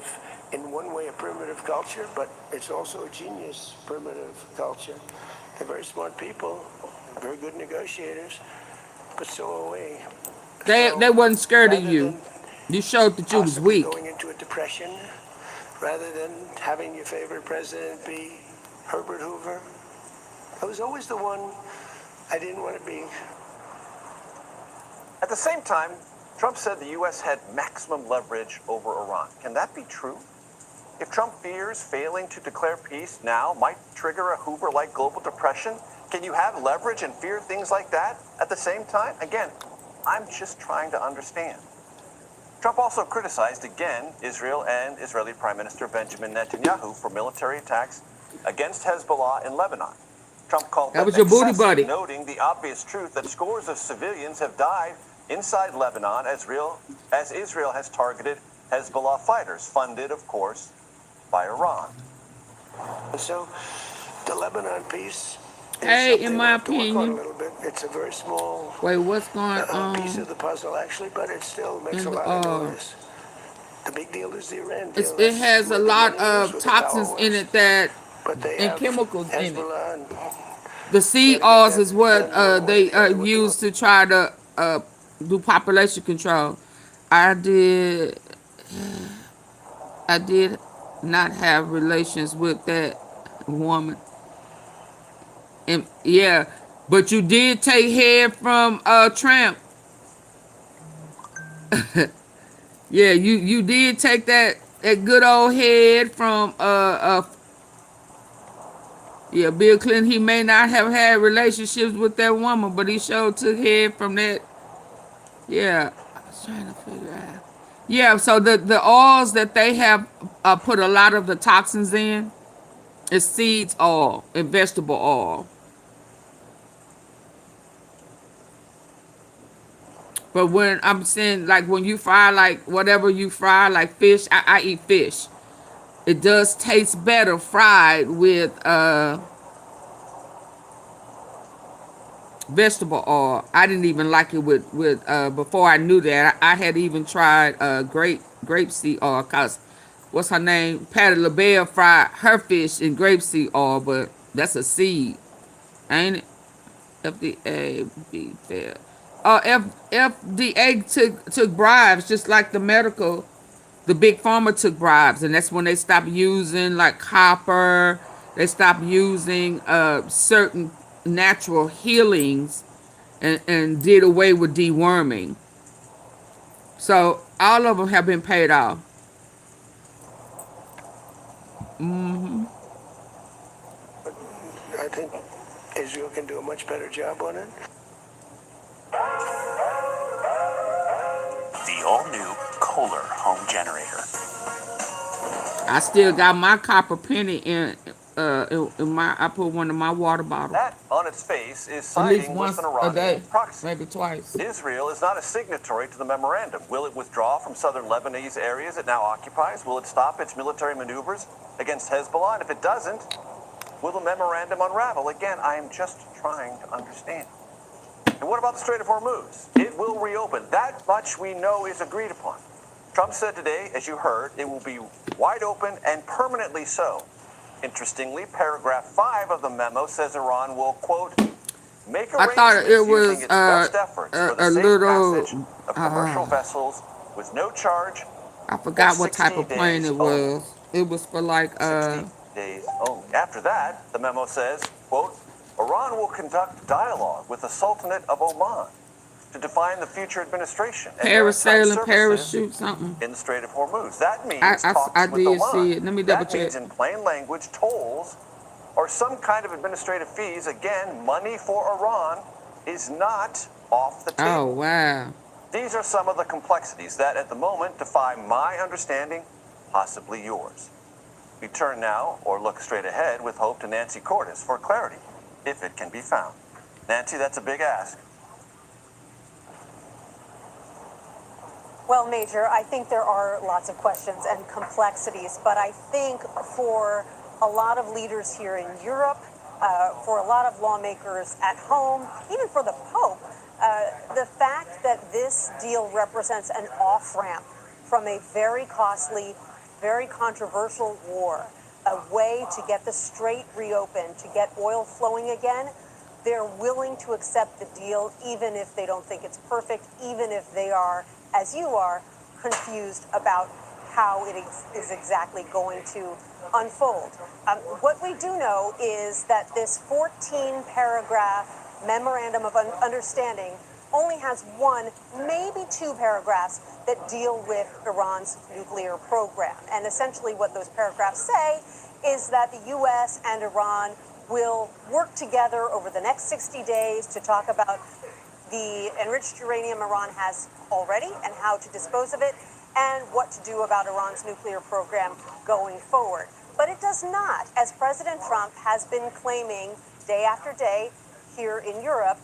in one way a primitive culture, but it's also a genius primitive culture. They're very smart people, very good negotiators, but so are we. They wasn't scared of you. You showed that you was weak. Going into a depression, rather than having your favorite president be Herbert Hoover, I was always the one I didn't want to be. At the same time, Trump said the U.S. had maximum leverage over Iran. Can that be true? If Trump fears failing to declare peace now might trigger a Hoover-like global depression, can you have leverage and fear things like that at the same time? Again, I'm just trying to understand. Trump also criticized again Israel and Israeli Prime Minister Benjamin Netanyahu for military attacks against Hezbollah in Lebanon. Trump called that was your booty buddy, noting the obvious truth that scores of civilians have died inside Lebanon as Israel has targeted Hezbollah fighters, funded, of course, by Iran. So, the Lebanon piece. Hey, in my opinion, it's a very small. Wait, what's going on? Piece of the puzzle, actually, but it still makes a lot of noise. The big deal is the Iran deal. It has a lot of toxins in it that, and chemicals in it. The seed oils is what they use to try to do population control. I did not have relations with that woman. And yeah, but you did take head from Trump. Yeah, you did take that good old head from yeah, Bill Clinton. He may not have had relationships with that woman, but he sure took head from that. Yeah, I was trying to figure out. Yeah, so the oils that they have put a lot of the toxins in is seeds oil and vegetable oil. But when I'm saying, like, when you fry, like, whatever you fry, like fish, I eat fish. It does taste better fried with vegetable oil. I didn't even like it with before I knew that. I had even tried grapeseed oil, because, what's her name? Patti LaBelle fried her fish in grapeseed oil, but that's a seed, ain't it? FDA be fair. FDA took bribes, just like the big pharma took bribes, and that's when they stopped using like copper. They stopped using certain natural healings, and did away with deworming. So all of them have been paid off. I think Israel can do a much better job on it. The all-new Kohler home generator. I still got my copper penny in my. I put one in my water bottle. That, on its face, is At least siding once with an a day, Iranian proxy. maybe twice. Israel is not a signatory to the memorandum. Will it withdraw from southern Lebanese areas it now occupies? Will it stop its military maneuvers against Hezbollah? And if it doesn't, will the memorandum unravel? Again, I am just trying to understand. And what about the Strait of Hormuz? It will reopen. That much we know is agreed upon. Trump said today, as you heard, it will be wide open and permanently so. Interestingly, paragraph 5 of the memo says Iran will, quote, make I thought it was using its best efforts for the a safe little. passage of commercial vessels with no charge. I forgot for what type of 60 plane days it was. It was for like 60 days only. After that, the memo says, quote, Iran will conduct dialogue with the Sultanate of Oman. to define the future administration and maritime Parasailing, services parachute, something. in the Strait of Hormuz. That means I talks with did see Iran. it. Let me double That check. means, in plain language, tolls or some kind of administrative fees. Again, money for Iran is not off the table. Oh, wow. These are some of the complexities that, at the moment, defy my understanding, possibly yours. We turn now, or look straight ahead, with hope to Nancy Cordes for clarity, if it can be found. Nancy, that's a big ask. Well, Major, I think there are lots of questions and complexities, but I think for a lot of leaders here in Europe, for a lot of lawmakers at home, even for the Pope, the fact that this deal represents an off-ramp from a very costly, very controversial war, a way to get the strait reopened, to get oil flowing again, they're willing to accept the deal even if they don't think it's perfect, even if they are, as you are, confused about how it is exactly going to unfold. What we do know is that this 14-paragraph memorandum of understanding only has one, maybe two paragraphs that deal with Iran's nuclear program. And essentially what those paragraphs say is that the U.S. and Iran will work together over the next 60 days to talk about the enriched uranium Iran has already and how to dispose of it, and what to do about Iran's nuclear program going forward. But it does not, as President Trump has been claiming day after day here in Europe,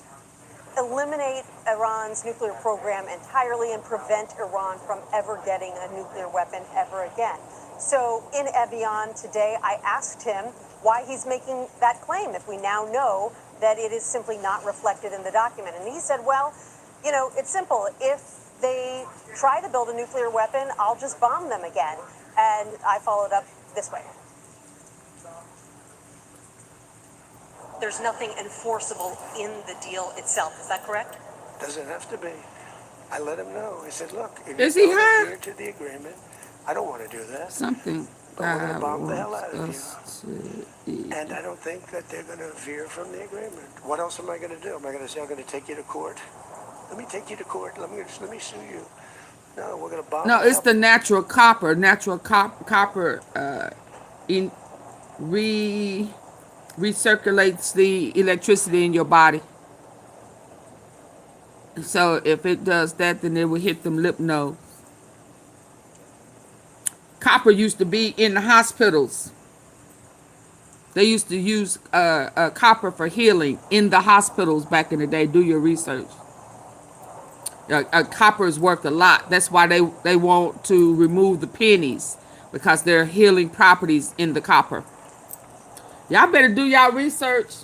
eliminate Iran's nuclear program entirely and prevent Iran from ever getting a nuclear weapon ever again. So in Evian today, I asked him why he's making that claim if we now know that it is simply not reflected in the document. And he said, well, you know, it's simple. If they try to build a nuclear weapon, I'll just bomb them again. And I followed up this way. There's nothing enforceable in the deal itself. Is that correct? Doesn't have to be. I let him know. I said, look, if Is you he don't high? adhere to the agreement, I don't want to do that. Something But we're going to God bomb the hell wants out of us to you. eat. And I don't think that they're going to veer from the agreement. What else am I going to do? Am I going to say I'm going to take you to court? Let me take you to court. Let me sue you. No, we're going to bomb No, the it's hell. the natural copper. Natural copper in recirculates the electricity in your body. So if it does that, then it will hit them lymph nodes. Copper used to be in the hospitals. They used to use copper for healing in the hospitals back in the day. Do your research. Copper is worth a lot. That's why they want to remove the pennies, because there are healing properties in the copper. Y'all better do y'all research.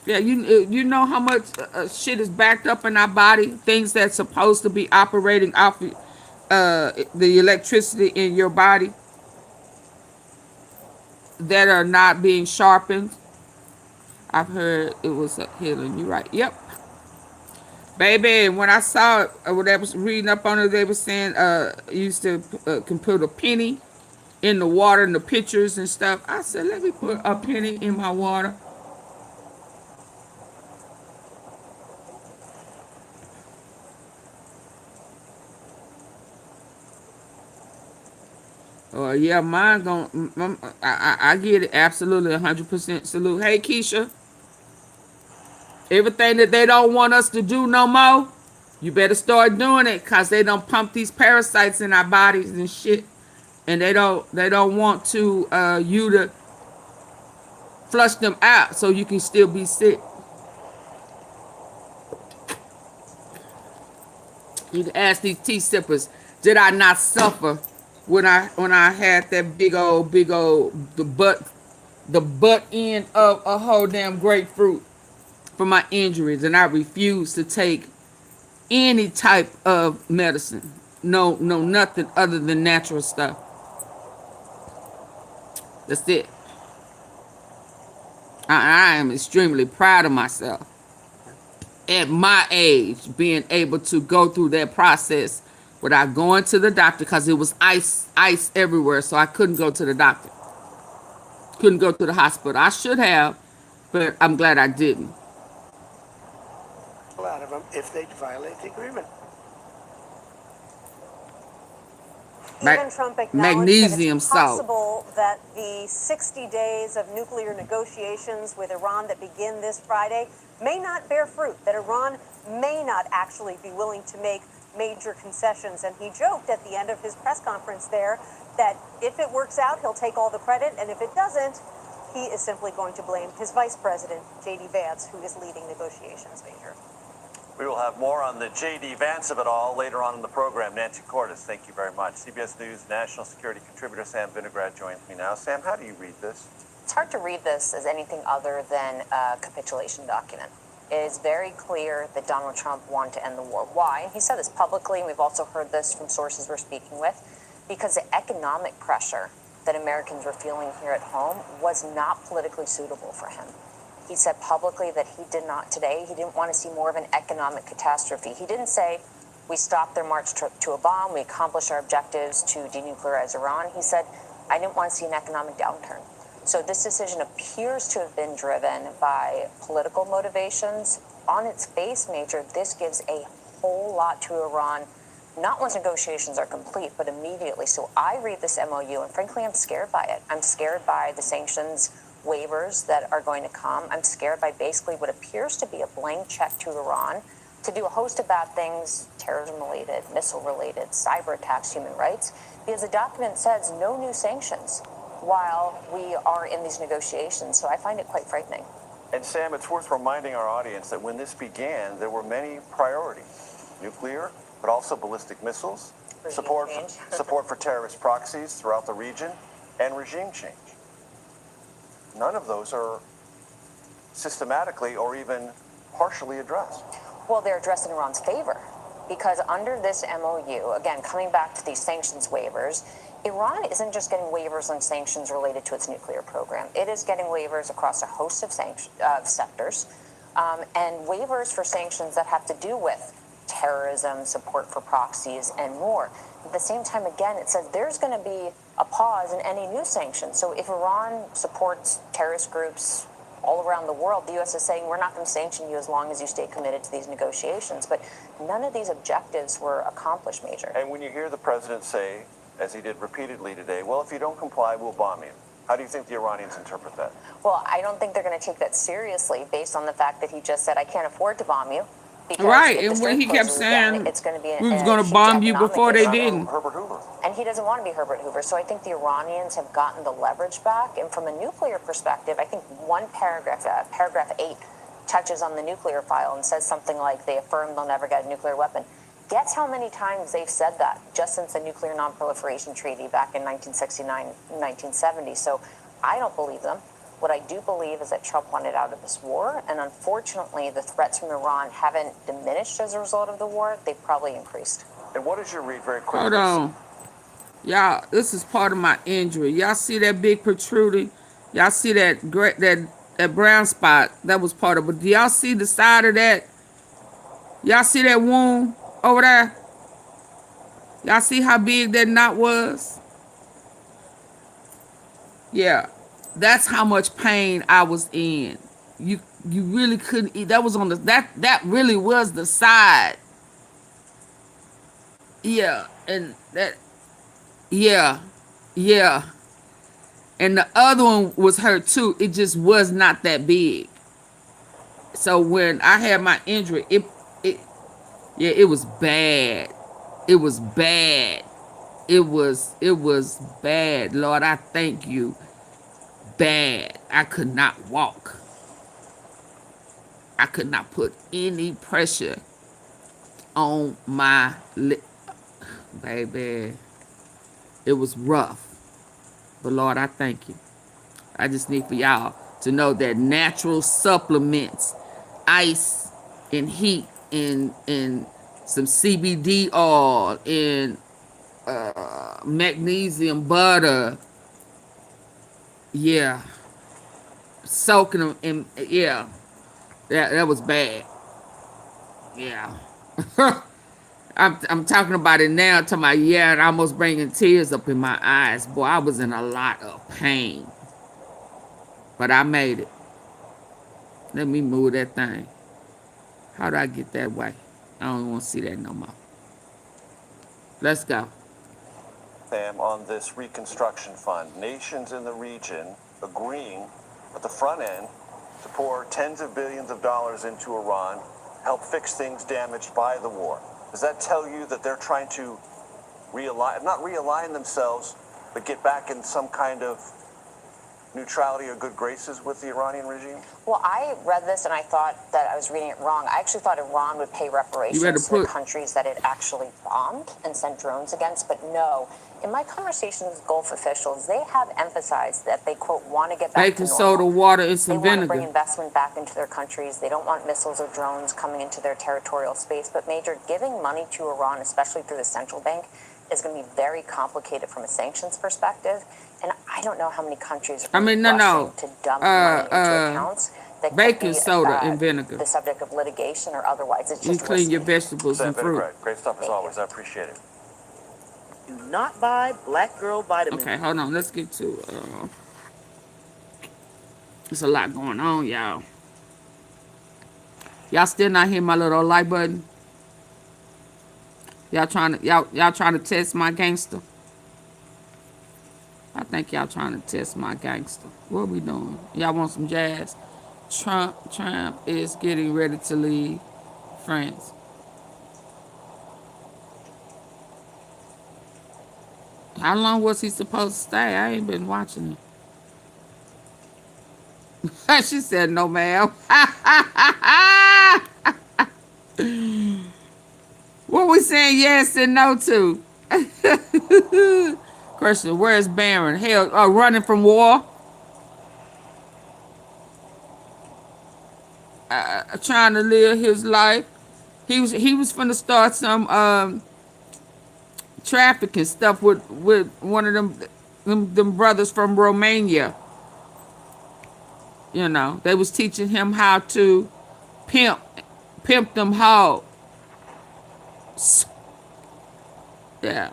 Yeah, you know how much shit is backed up in our body. Things that's supposed to be operating off the electricity in your body that are not being sharpened. I've heard it was a healing. You're right. Yep. Baby, when I saw it, when I was reading up on it, they were saying used to can put a penny in the water in the pictures and stuff. I said, let me put a penny in my water. Oh yeah, mine gon' I get it, absolutely 100% salute. Hey Keisha, everything that they don't want us to do no more, you better start doing it, cause they don't pump these parasites in our bodies and shit, and they don't want to you to flush them out so you can still be sick. You can ask these tea sippers, did I not suffer when I had that big old the butt end of a whole damn grapefruit for my injuries, and I refused to take any type of medicine. No, nothing other than natural stuff. That's it. I am extremely proud of myself at my age, being able to go through that process without going to the doctor, because it was ice everywhere, so I couldn't go to the doctor. Couldn't go to the hospital. I should have, but I'm glad I didn't. them if they violate the agreement. Even Trump acknowledged that it's possible that the 60 days of nuclear negotiations with Iran that begin this Friday may not bear fruit, that Iran may not actually be willing to make major concessions. And he joked at the end of his press conference there that if it works out, he'll take all the credit, and if it doesn't, he is simply going to blame his vice president, J.D. Vance, who is leading negotiations, Major. We will have more on the J.D. Vance of it all later on in the program. Nancy Cordes, thank you very much. CBS News national security contributor Sam Vinograd joins me now. Sam, how do you read this? It's hard to read this as anything other than a capitulation document. It is very clear that Donald Trump wanted to end the war. Why? He said this publicly, and we've also heard this from sources we're speaking with, because the economic pressure that Americans were feeling here at home was not politically suitable for him. He said publicly that he didn't want to see more of an economic catastrophe. He didn't say, we stopped their march to a bomb, we accomplished our objectives to denuclearize Iran. He said, I didn't want to see an economic downturn. So this decision appears to have been driven by political motivations. On its face, Major, this gives a whole lot to Iran, not once negotiations are complete, but immediately. So I read this MOU, and frankly, I'm scared by it. I'm scared by the sanctions waivers that are going to come. I'm scared by basically what appears to be a blank check to Iran to do a host of bad things, terrorism-related, missile-related, cyber attacks, human rights, because the document says no new sanctions while we are in these negotiations. So I find it quite frightening. And Sam, it's worth reminding our audience that when this began, there were many priorities. Nuclear, but also ballistic missiles, support for terrorist proxies throughout the region, and regime change. None of those are systematically or even partially addressed. Well, they're addressed in Iran's favor, because under this MOU, again, coming back to these sanctions waivers, Iran isn't just getting waivers on sanctions related to its nuclear program. It is getting waivers across a host of sectors, and waivers for sanctions that have to do with terrorism, support for proxies, and more. At the same time, again, it says there's going to be a pause in any new sanctions. So if Iran supports terrorist groups all around the world, the U.S. is saying we're not going to sanction you as long as you stay committed to these negotiations. But none of these objectives were accomplished, Major. And when you hear the president say, as he did repeatedly today, well, if you don't comply, we'll bomb you. How do you think the Iranians interpret that? Well, I don't think they're going to take that seriously based on the fact that he just said, I can't afford to bomb you. Right, and when he kept saying it's going to be we was going to bomb you before they didn't. Herbert Hoover. And he doesn't want to be Herbert Hoover. So I think the Iranians have gotten the leverage back. And from a nuclear perspective, I think one paragraph, paragraph 8, touches on the nuclear file and says something like they affirm they'll never get a nuclear weapon. Guess how many times they've said that just since the Nuclear Non-Proliferation Treaty back in 1969, 1970. So I don't believe them. What I do believe is that Trump wanted out of this war, and unfortunately, the threats from Iran haven't diminished as a result of the war. They've probably increased. And what is your read very quickly? Hold on. Y'all, this is part of my injury. Y'all see that big protruding? Y'all see that brown spot? That was part of it. Do y'all see the side of that? Y'all see that wound over there? Y'all see how big that knot was? Yeah. That's how much pain I was in. You really couldn't eat. That was on the that really was the side. Yeah, and that yeah. And the other one was hurt too. It just was not that big. So when I had my injury, it was bad. It was bad. It was bad. Lord, I thank you. Bad. I could not walk. I could not put any pressure on my lip. Baby, it was rough. But Lord, I thank you. I just need for y'all to know that natural supplements, ice and heat and some CBD oil and magnesium butter. Yeah. Soaking them in, yeah. That was bad. Yeah. I'm talking about it now to my and almost bringing tears up in my eyes. Boy, I was in a lot of pain. But I made it. Let me move that thing. How do I get that way? I don't want to see that no more. Let's go. Sam, on this reconstruction fund, nations in the region agreeing at the front end to pour tens of billions of dollars into Iran, help fix things damaged by the war. Does that tell you that they're trying to not realign themselves, but get back in some kind of neutrality or good graces with the Iranian regime? Well, I read this and I thought that I was reading it wrong. I actually thought Iran would pay reparations to the countries that it actually bombed and sent drones against, but no. In my conversations with Gulf officials, they have emphasized that they, quote, want to get back Baking to normal. soda, water, and some They want to vinegar. bring investment back into their countries. They don't want missiles or drones coming into their territorial space. But, Major, giving money to Iran, especially through the central bank, is going to be very complicated from a sanctions perspective. And I don't know how many countries are rushing to dump money into accounts that baking could be, soda and vinegar. the subject of litigation or otherwise. It's You just clean your risky. vegetables and fruit. Great stuff as always. I appreciate it. Do not buy black girl vitamins. Okay, hold on. Let's get to. There's a lot going on, y'all. Y'all still not hitting my little like button? Y'all trying to test my gangster? I think y'all trying to test my gangster. What are we doing? Y'all want some jazz? Trump is getting ready to leave France. How long was he supposed to stay? I ain't been watching it. She said, no, ma'am. What we saying yes and no to? Question, where's Barron? Hell, running from war? Trying to live his life. He was finna start some trafficking stuff with one of them brothers from Romania. You know, they was teaching him how to pimp them hoes. Yeah.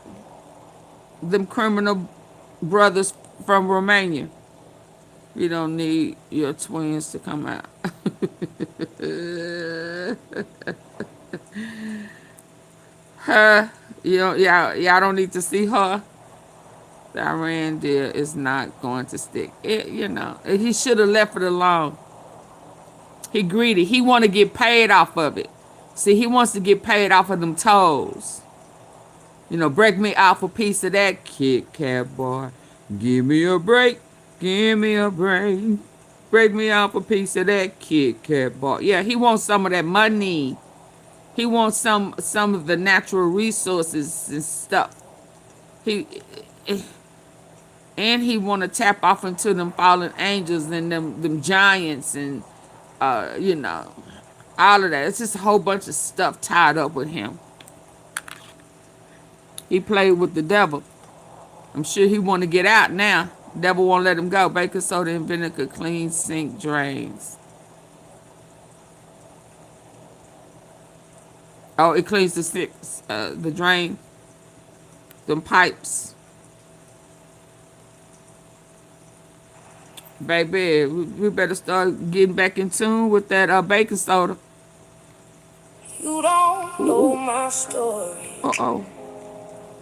Them criminal brothers from Romania. You don't need your twins to come out. Her, y'all don't need to see her. The Iran deal is not going to stick. He should have left it alone. He greedy. He want to get paid off of it. See, he wants to get paid off of them toes. Break me off a piece of that Kit Kat, boy. Give me a break. Give me a break. Break me off a piece of that Kit Kat, boy. Yeah, he wants some of that money. He wants some of the natural resources and stuff. He want to tap off into them fallen angels and them giants and all of that. It's just a whole bunch of stuff tied up with him. He played with the devil. I'm sure he want to get out now. Devil won't let him go. Baking soda and vinegar clean sink drains. Oh, it cleans the sink, the drain, them pipes. Baby, we better start getting back in tune with that baking soda. You don't know my story. Uh-oh.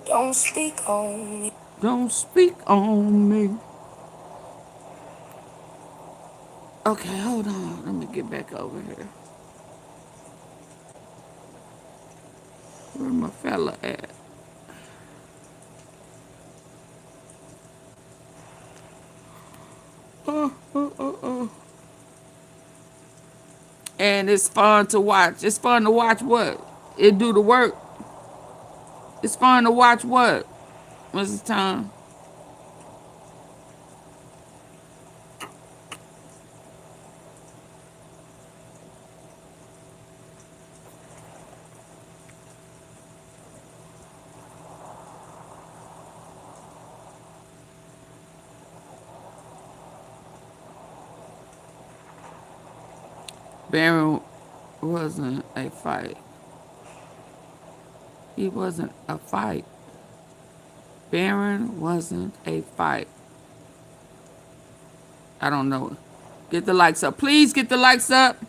Don't speak on me. Don't speak on me. Okay, hold on. Let me get back over here. Where my fella at? And it's fun to watch. It's fun to watch what? It do the work. It's fun to watch what? Mrs. Tom? Barron wasn't a fight. He wasn't a fight. Barron wasn't a fight. I don't know. Get the likes up. Please get the likes up.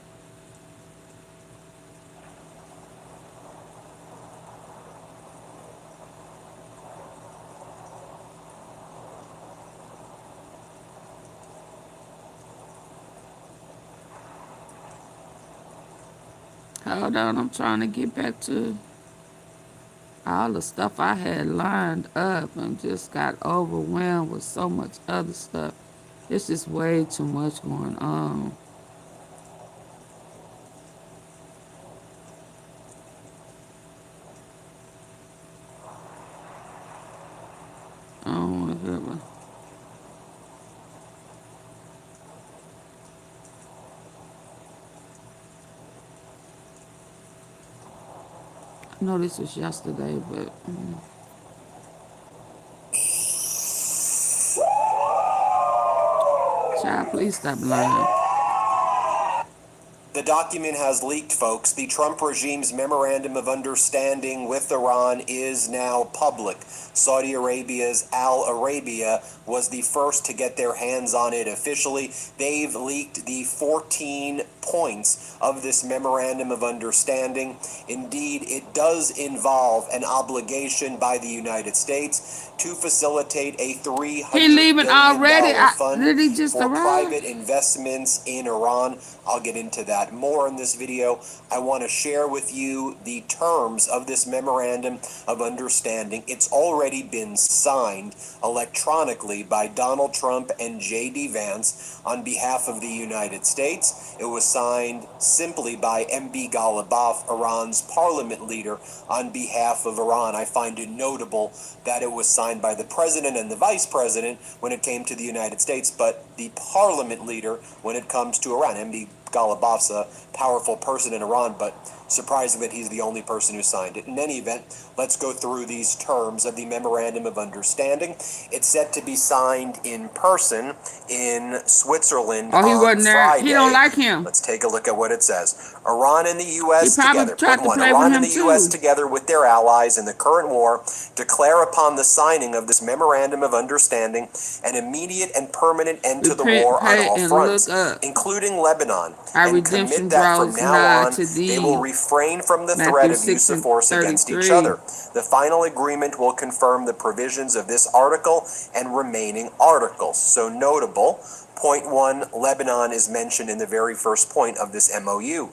Hold on, I'm trying to get back to all the stuff I had lined up and just got overwhelmed with so much other stuff. It's just way too much going on. I don't want to hear about. I know this was yesterday, but child, please stop lying. The document has leaked, folks. The Trump regime's memorandum of understanding with Iran is now public. Saudi Arabia's Al Arabia was the first to get their hands on it officially. They've leaked the 14 points of this memorandum of understanding. Indeed, it does involve an obligation by the United States to facilitate a $300 billion fund Did he just for arrive? private investments in Iran. I'll get into that more in this video. I want to share with you the terms of this memorandum of understanding. It's already been signed electronically by Donald Trump and J.D. Vance on behalf of the United States. It was signed simply by M.B. Ghalibaf, Iran's parliament leader, on behalf of Iran. I find it notable that it was signed by the president and the vice president when it came to the United States, but the parliament leader when it comes to Iran. M.B. Ghalibaf's a powerful person in Iran, but surprising that he's the only person who signed it. In any event, let's go through these terms of the Memorandum of Understanding. It's set to be signed in person in Switzerland Oh, he on wasn't there. Friday. He don't like him. Let's take a look at what it says. Iran and the U.S. He probably together. tried Point to one. play Iran with and him the U.S. too. together with their allies in the current war declare upon the signing of this Memorandum of Understanding an immediate and permanent end to the war on all fronts, including Lebanon, and commit that from now on they will refrain from the threat of use of force against each other. The final agreement will confirm the provisions of this article and remaining articles. So notable, point one, Lebanon is mentioned in the very first point of this MOU.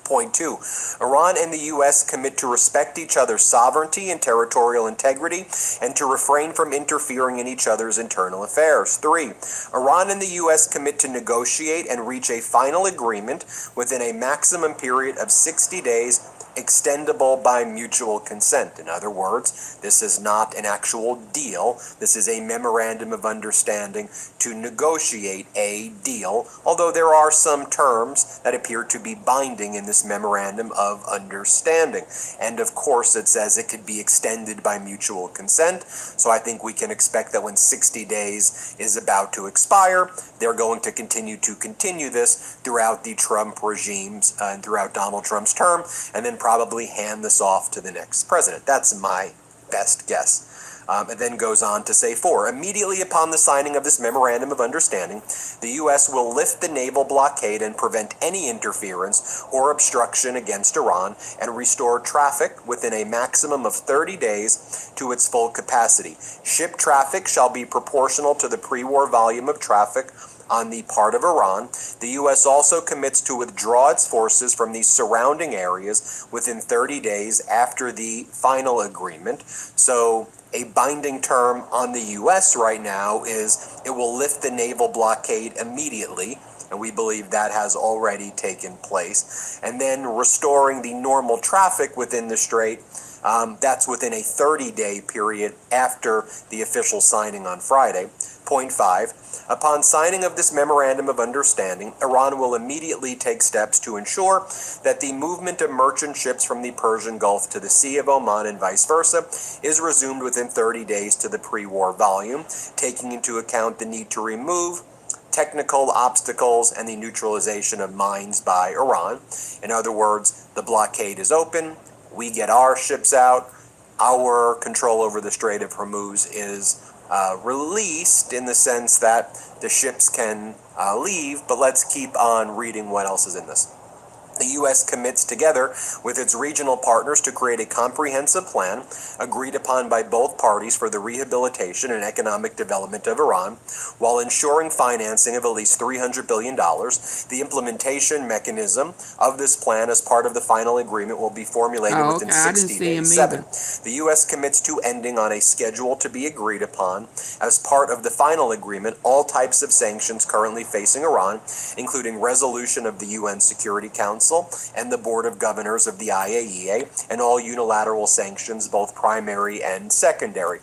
Point two, Iran and the U.S. commit to respect each other's sovereignty and territorial integrity and to refrain from interfering in each other's internal affairs. 3, Iran and the U.S. commit to negotiate and reach a final agreement within a maximum period of 60 days, extendable by mutual consent. In other words, this is not an actual deal. This is a memorandum of understanding to negotiate a deal, although there are some terms that appear to be binding in this memorandum of understanding. And of course, it says it could be extended by mutual consent. So I think we can expect that when 60 days is about to expire, they're going to continue this throughout the Trump regimes and throughout Donald Trump's term, and then probably hand this off to the next president. That's my best guess. It then goes on to say 4, immediately upon the signing of this memorandum of understanding, the U.S. will lift the naval blockade and prevent any interference or obstruction against Iran and restore traffic within a maximum of 30 days to its full capacity. Ship traffic shall be proportional to the pre-war volume of traffic on the part of Iran. The U.S. also commits to withdraw its forces from the surrounding areas within 30 days after the final agreement. So a binding term on the U.S. right now is it will lift the naval blockade immediately, and we believe that has already taken place. And then restoring the normal traffic within the strait, that's within a 30-day period after the official signing on Friday. Point 5, upon signing of this memorandum of understanding, Iran will immediately take steps to ensure that the movement of merchant ships from the Persian Gulf to the Sea of Oman and vice versa is resumed within 30 days to the pre-war volume, taking into account the need to remove technical obstacles and the neutralization of mines by Iran. In other words, the blockade is open, we get our ships out, our control over the Strait of Hormuz is released in the sense that the ships can leave, but let's keep on reading what else is in this. The U.S. commits together with its regional partners to create a comprehensive plan agreed upon by both parties for the rehabilitation and economic development of Iran, while ensuring financing of at least $300 billion. The implementation mechanism of this plan as part of the final agreement will be formulated within 60 days. 7. The U.S. commits to ending on a schedule to be agreed upon as part of the final agreement all types of sanctions currently facing Iran, including resolution of the UN Security Council and the Board of Governors of the IAEA, and all unilateral sanctions, both primary and secondary.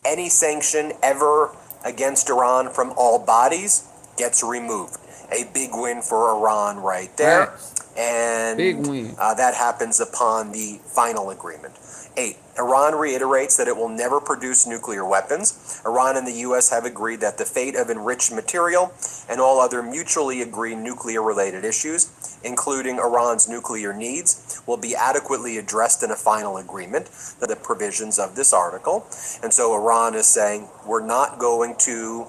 Any sanction ever against Iran from all bodies gets removed. A big win for Iran right there. And that happens upon the final agreement. 8. Iran reiterates that it will never produce nuclear weapons. Iran and the U.S. have agreed that the fate of enriched material and all other mutually agreed nuclear-related issues, including Iran's nuclear needs, will be adequately addressed in a final agreement, the provisions of this article. And so Iran is saying, we're not going to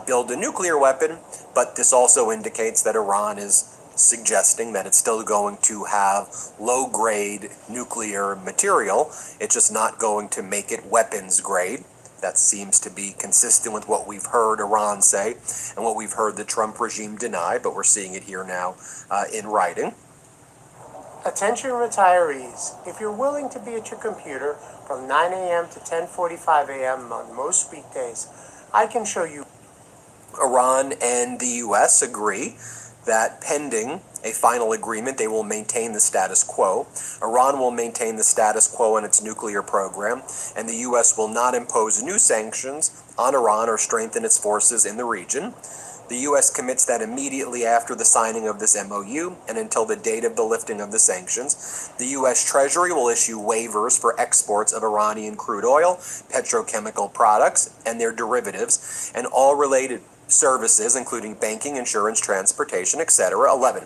build a nuclear weapon, but this also indicates that Iran is suggesting that it's still going to have low-grade nuclear material. It's just not going to make it weapons grade. That seems to be consistent with what we've heard Iran say and what we've heard the Trump regime deny, but we're seeing it here now in writing. Attention retirees, if you're willing to be at your computer from 9 a.m. to 10:45 a.m. on most weekdays, I can show you. Iran and the U.S. agree that pending a final agreement, they will maintain the status quo. Iran will maintain the status quo in its nuclear program, and the U.S. will not impose new sanctions on Iran or strengthen its forces in the region. The U.S. commits that immediately after the signing of this MOU and until the date of the lifting of the sanctions, the U.S. Treasury will issue waivers for exports of Iranian crude oil, petrochemical products, and their derivatives, and all related services, including banking, insurance, transportation, etc. 11.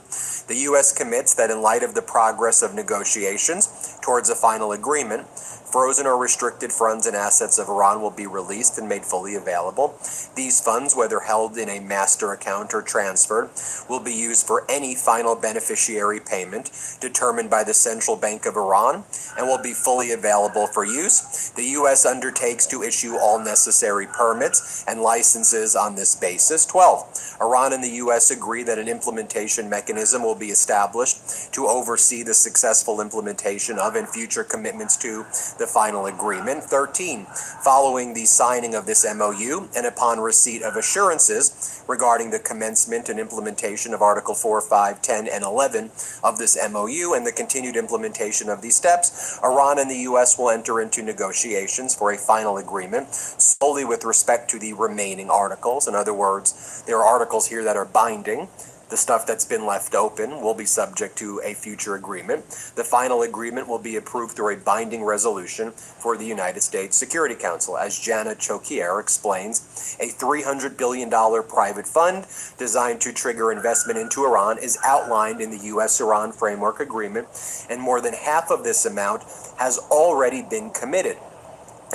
The U.S. commits that in light of the progress of negotiations towards a final agreement, frozen or restricted funds and assets of Iran will be released and made fully available. These funds, whether held in a master account or transferred, will be used for any final beneficiary payment determined by the Central Bank of Iran and will be fully available for use. The U.S. undertakes to issue all necessary permits and licenses on this basis. 12. Iran and the U.S. agree that an implementation mechanism will be established to oversee the successful implementation of and future commitments to the final agreement. 13. Following the signing of this MOU and upon receipt of assurances regarding the commencement and implementation of Article 4, 5, 10, and 11 of this MOU and the continued implementation of these steps, Iran and the U.S. will enter into negotiations for a final agreement solely with respect to the remaining articles. In other words, there are articles here that are binding. The stuff that's been left open will be subject to a future agreement. The final agreement will be approved through a binding resolution for the United States Security Council. As Jana Chokier explains, a $300 billion private fund designed to trigger investment into Iran is outlined in the U.S.-Iran Framework Agreement, and more than half of this amount has already been committed.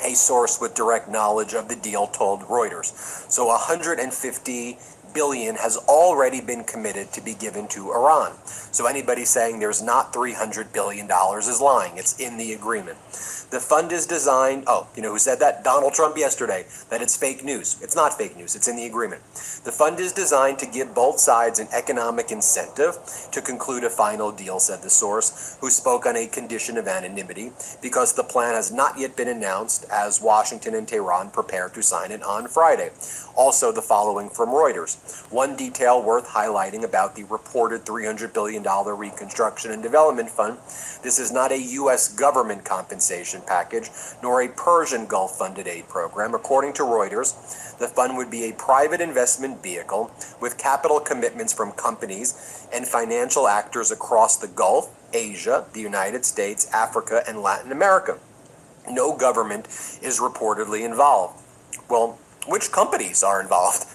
A source with direct knowledge of the deal told Reuters. So 150 billion has already been committed to be given to Iran. So anybody saying there's not $300 billion is lying. It's in the agreement. The fund is designed, you know who said that? Donald Trump yesterday, that it's fake news. It's not fake news. It's in the agreement. The fund is designed to give both sides an economic incentive to conclude a final deal, said the source, who spoke on a condition of anonymity, because the plan has not yet been announced as Washington and Tehran prepare to sign it on Friday. Also, the following from Reuters. One detail worth highlighting about the reported $300 billion Reconstruction and Development Fund: this is not a U.S. government compensation package, nor a Persian Gulf funded aid program. According to Reuters, the fund would be a private investment vehicle with capital commitments from companies and financial actors across the Gulf, Asia, the United States, Africa, and Latin America. No government is reportedly involved. Well, which companies are involved?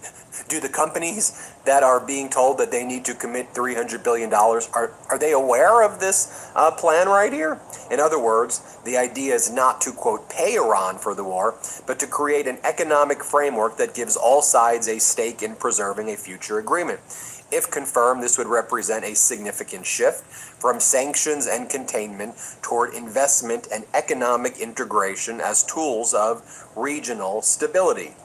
Do the companies that are being told that they need to commit $300 billion, are they aware of this plan right here? In other words, the idea is not to, quote, pay Iran for the war, but to create an economic framework that gives all sides a stake in preserving a future agreement. If confirmed, this would represent a significant shift from sanctions and containment toward investment and economic integration as tools of regional stability.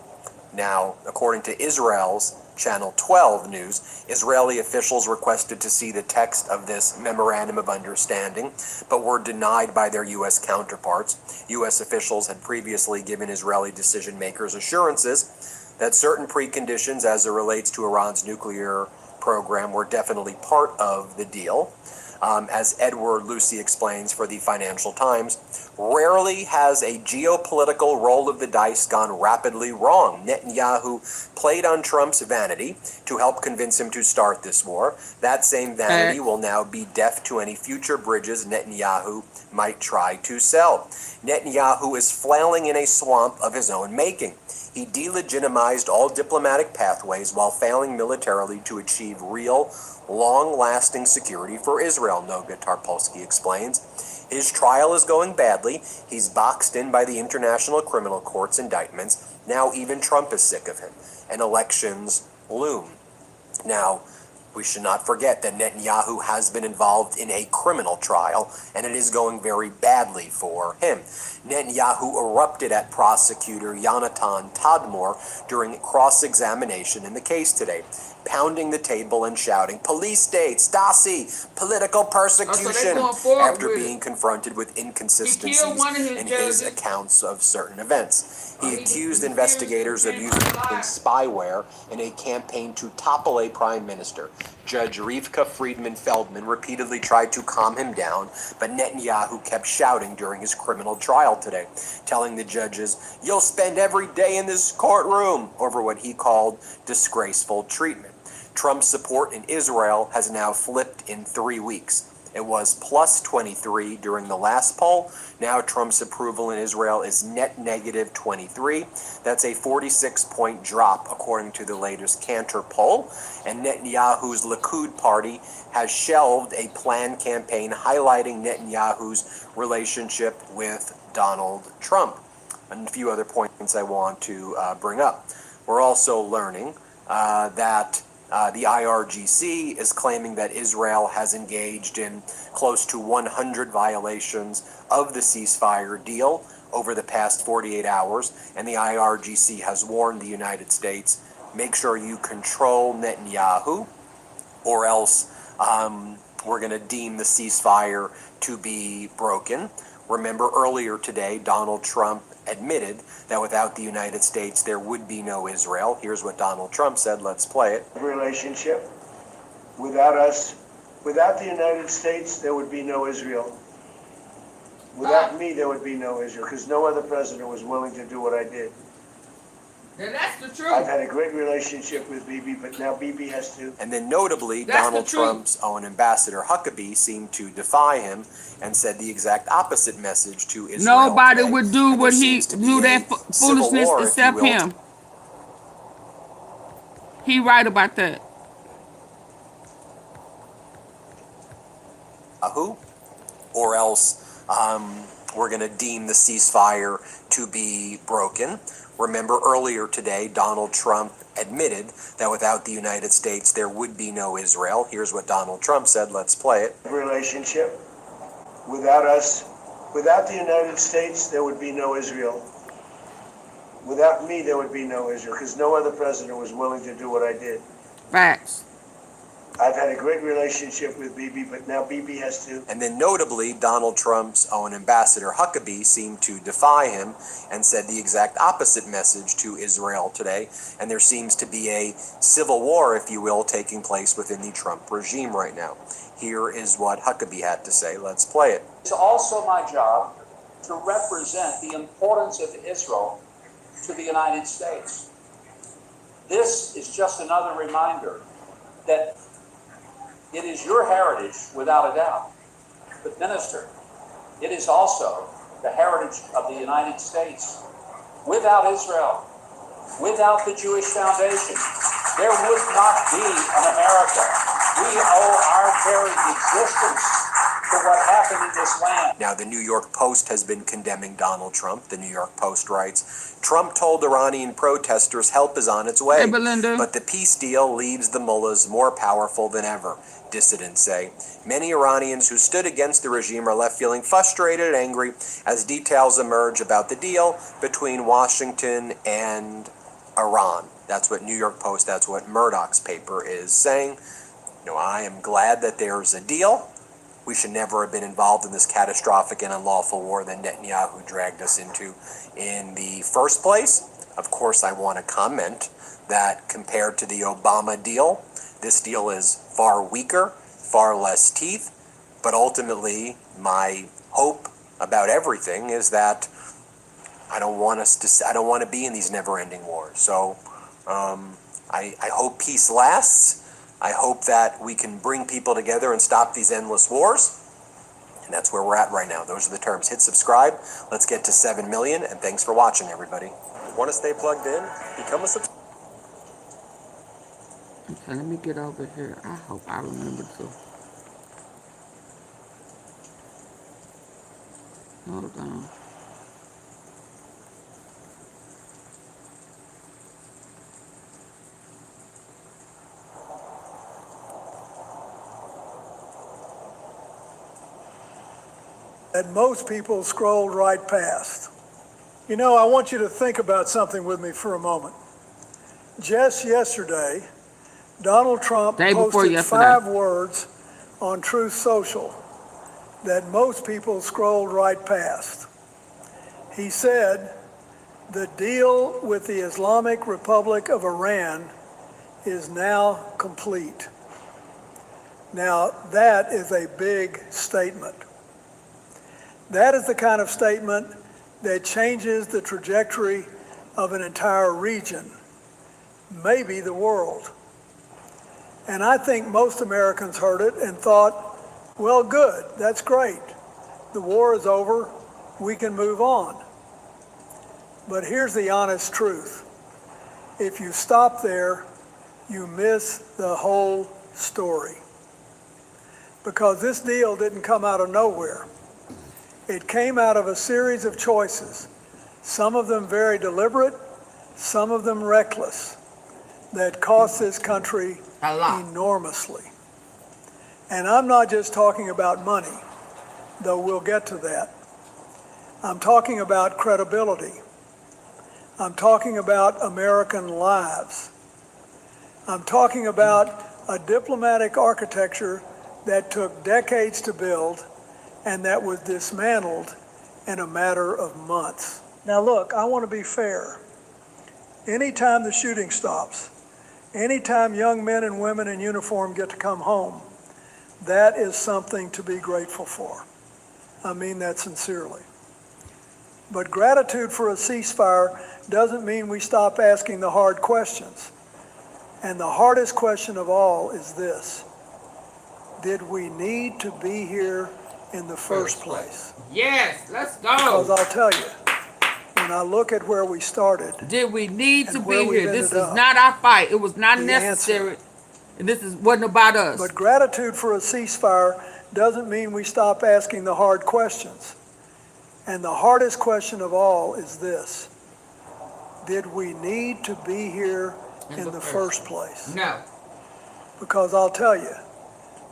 Now, according to Israel's Channel 12 news, Israeli officials requested to see the text of this memorandum of understanding, but were denied by their U.S. counterparts. U.S. officials had previously given Israeli decision makers assurances that certain preconditions as it relates to Iran's nuclear program were definitely part of the deal. As Edward Lucy explains for the Financial Times, rarely has a geopolitical roll of the dice gone rapidly wrong. Netanyahu played on Trump's vanity to help convince him to start this war. That same vanity will now be deaf to any future bridges Netanyahu might try to sell. Netanyahu is flailing in a swamp of his own making. He delegitimized all diplomatic pathways while failing militarily to achieve real, long-lasting security for Israel, Noga Tarpolsky explains. His trial is going badly. He's boxed in by the International Criminal Court's indictments. Now even Trump is sick of him, and elections loom. Now, we should not forget that Netanyahu has been involved in a criminal trial, and it is going very badly for him. Netanyahu erupted at prosecutor Yonatan Tadmor during cross-examination in the case today, pounding the table and shouting, "Police state, Stasi, political persecution," after being confronted with inconsistencies in his accounts of certain events. He accused investigators of using spyware in a campaign to topple a prime minister. Judge Rivka Friedman-Feldman repeatedly tried to calm him down, but Netanyahu kept shouting during his criminal trial today, telling the judges, "You'll spend every day in this courtroom," over what he called disgraceful treatment. Trump's support in Israel has now flipped in 3 weeks. It was plus 23 during the last poll. Now Trump's approval in Israel is net negative 23. That's a 46-point drop according to the latest Cantor poll. And Netanyahu's Likud party has shelved a planned campaign highlighting Netanyahu's relationship with Donald Trump. And a few other points I want to bring up. We're also learning that the IRGC is claiming that Israel has engaged in close to 100 violations of the ceasefire deal over the past 48 hours, and the IRGC has warned the United States, make sure you control Netanyahu, or else we're going to deem the ceasefire to be broken. Remember earlier today, Donald Trump admitted that without the United States, there would be no Israel. Here's what Donald Trump said. Let's play it. Relationship. Without us, without the United States, there would be no Israel. Without me, there would be no Israel, because no other president was willing to do what I did. And that's the truth. I've had a great relationship with Bibi, but now Bibi has to. And then notably, Donald Trump's own ambassador Huckabee seemed to defy him and said the exact opposite message to Israel. Nobody would do what he do that foolishness except him. He right about that. Or else we're going to deem the ceasefire to be broken. Remember earlier today, Donald Trump admitted that without the United States, there would be no Israel. Here's what Donald Trump said. Let's play it. Relationship. Without us, without the United States, there would be no Israel. Without me, there would be no Israel, because no other president was willing to do what I did. Facts. I've had a great relationship with Bibi, but now Bibi has to. And then notably, Donald Trump's own ambassador Huckabee seemed to defy him and said the exact opposite message to Israel today. And there seems to be a civil war, if you will, taking place within the Trump regime right now. Here is what Huckabee had to say. Let's play it. It's also my job to represent the importance of Israel to the United States. This is just another reminder that it is your heritage, without a doubt. But Minister, it is also the heritage of the United States. Without Israel, without the Jewish Foundation, there would not be an America. We owe our very existence to what happened in this land. Now, the New York Post has been condemning Donald Trump. The New York Post writes, Trump told Iranian protesters help is on its way, but the peace deal leaves the mullahs more powerful than ever, dissidents say. Many Iranians who stood against the regime are left feeling frustrated and angry as details emerge about the deal between Washington and Iran. That's what New York Post, that's what Murdoch's paper is saying. You know, I am glad that there's a deal. We should never have been involved in this catastrophic and unlawful war that Netanyahu dragged us into in the first place. Of course, I want to comment that compared to the Obama deal, this deal is far weaker, far less teeth, but ultimately my hope about everything is that I don't want to be in these never-ending wars. So I hope peace lasts. I hope that we can bring people together and stop these endless wars. And that's where we're at right now. Those are the terms. Hit subscribe. Let's get to 7 million. And thanks for watching, everybody. Want to stay plugged in? Become a subscriber. Okay, let me get over here. I hope I remember to. Hold on. That most people scrolled right past. You know, I want you to think about something with me for a moment. Just yesterday, Donald Trump posted 5 words on Truth Social that most people scrolled right past. He said, the deal with the Islamic Republic of Iran is now complete. Now, that is a big statement. That is the kind of statement that changes the trajectory of an entire region, maybe the world. And I think most Americans heard it and thought, well, good, that's great. The war is over, we can move on. But here's the honest truth. If you stop there, you miss the whole story. Because this deal didn't come out of nowhere. It came out of a series of choices, some of them very deliberate, some of them reckless, that cost this country enormously. And I'm not just talking about money, though we'll get to that. I'm talking about credibility. I'm talking about American lives. I'm talking about a diplomatic architecture that took decades to build and that was dismantled in a matter of months. Now look, I want to be fair. Anytime the shooting stops, anytime young men and women in uniform get to come home, that is something to be grateful for. I mean that sincerely. But gratitude for a ceasefire doesn't mean we stop asking the hard questions. And the hardest question of all is this: did we need to be here in the first place? Yes, let's go. Because I'll tell you, when I look at where we started, did we need to be here? This is not our fight. It was not necessary. And this wasn't about us. But gratitude for a ceasefire doesn't mean we stop asking the hard questions. And the hardest question of all is this: did we need to be here in the first place? No. Because I'll tell you,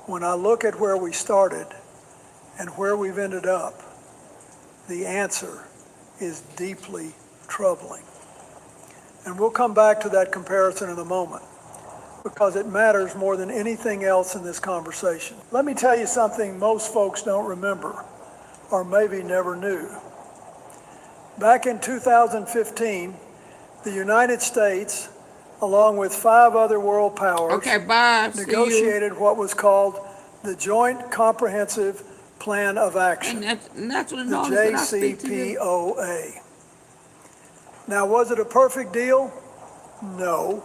when I look at where we started and where we've ended up, the answer is deeply troubling. And we'll come back to that comparison in a moment, because it matters more than anything else in this conversation. Let me tell you something most folks don't remember, or maybe never knew. Back in 2015, the United States, along with 5 other world powers, negotiated what was called the Joint Comprehensive Plan of Action, the JCPOA. Now, was it a perfect deal? No.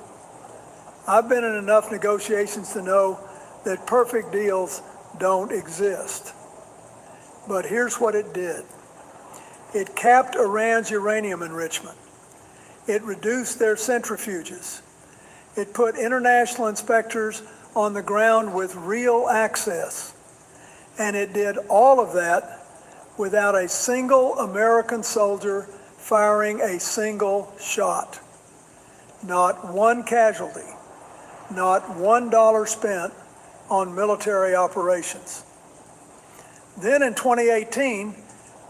I've been in enough negotiations to know that perfect deals don't exist. But here's what it did. It capped Iran's uranium enrichment. It reduced their centrifuges. It put international inspectors on the ground with real access. And it did all of that without a single American soldier firing a single shot. Not one casualty, not $1 spent on military operations. Then in 2018,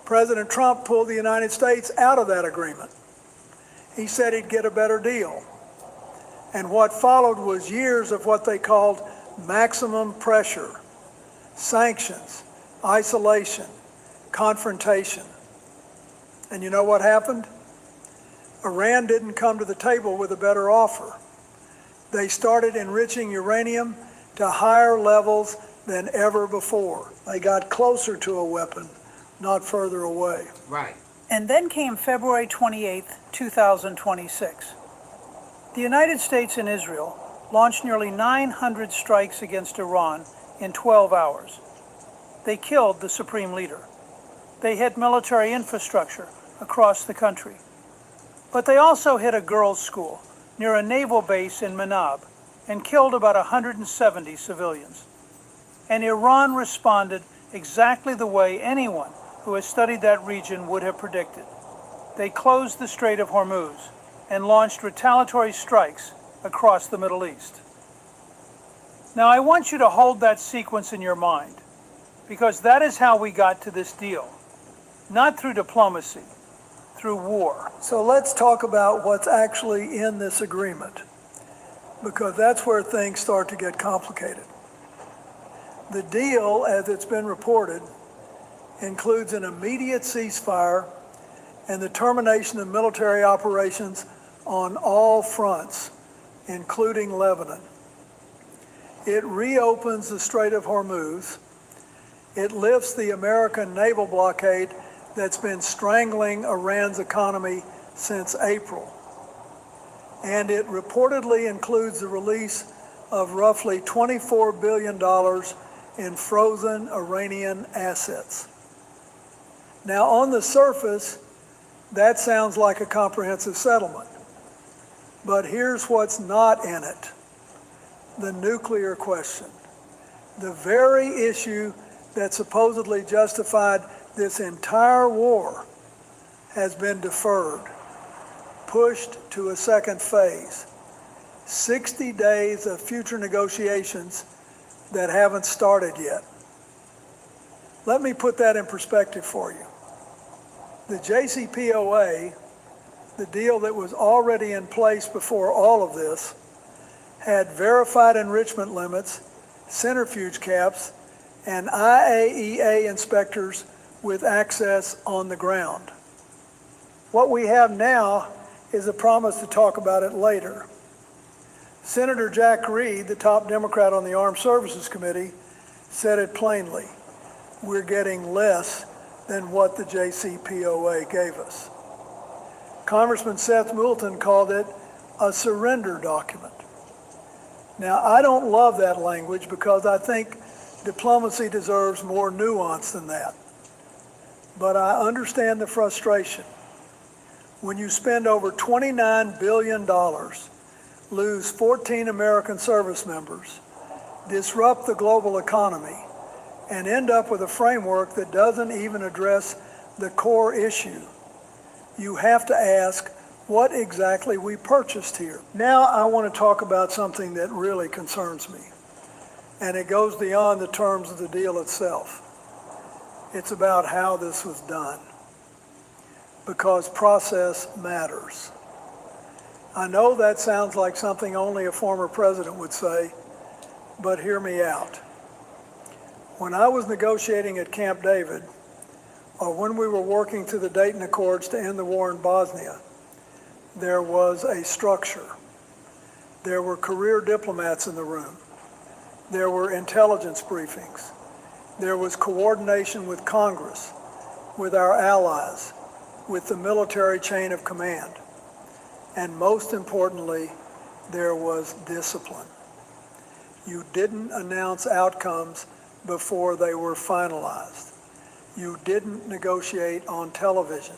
President Trump pulled the United States out of that agreement. He said he'd get a better deal. And what followed was years of what they called maximum pressure, sanctions, isolation, confrontation. And you know what happened? Iran didn't come to the table with a better offer. They started enriching uranium to higher levels than ever before. They got closer to a weapon, not further away. Right. And then came February 28th, 2026. The United States and Israel launched nearly 900 strikes against Iran in 12 hours. They killed the supreme leader. They hit military infrastructure across the country. But they also hit a girls' school near a naval base in Manab and killed about 170 civilians. And Iran responded exactly the way anyone who has studied that region would have predicted. They closed the Strait of Hormuz and launched retaliatory strikes across the Middle East. Now, I want you to hold that sequence in your mind, because that is how we got to this deal. Not through diplomacy, through war. So let's talk about what's actually in this agreement, because that's where things start to get complicated. The deal, as it's been reported, includes an immediate ceasefire and the termination of military operations on all fronts, including Lebanon. It reopens the Strait of Hormuz. It lifts the American naval blockade that's been strangling Iran's economy since April. And it reportedly includes the release of roughly $24 billion in frozen Iranian assets. Now, on the surface, that sounds like a comprehensive settlement. But here's what's not in it: the nuclear question. The very issue that supposedly justified this entire war has been deferred, pushed to a second phase. 60 days of future negotiations that haven't started yet. Let me put that in perspective for you. The JCPOA, the deal that was already in place before all of this, had verified enrichment limits, centrifuge caps, and IAEA inspectors with access on the ground. What we have now is a promise to talk about it later. Senator Jack Reed, the top Democrat on the Armed Services Committee, said it plainly: we're getting less than what the JCPOA gave us. Congressman Seth Moulton called it a surrender document. Now, I don't love that language because I think diplomacy deserves more nuance than that. But I understand the frustration. When you spend over $29 billion, lose 14 American service members, disrupt the global economy, and end up with a framework that doesn't even address the core issue, you have to ask what exactly we purchased here. Now I want to talk about something that really concerns me, and it goes beyond the terms of the deal itself. It's about how this was done, because process matters. I know that sounds like something only a former president would say, but hear me out. When I was negotiating at Camp David, or when we were working through the Dayton Accords to end the war in Bosnia, there was a structure. There were career diplomats in the room. There were intelligence briefings. There was coordination with Congress, with our allies, with the military chain of command. And most importantly, there was discipline. You didn't announce outcomes before they were finalized. You didn't negotiate on television.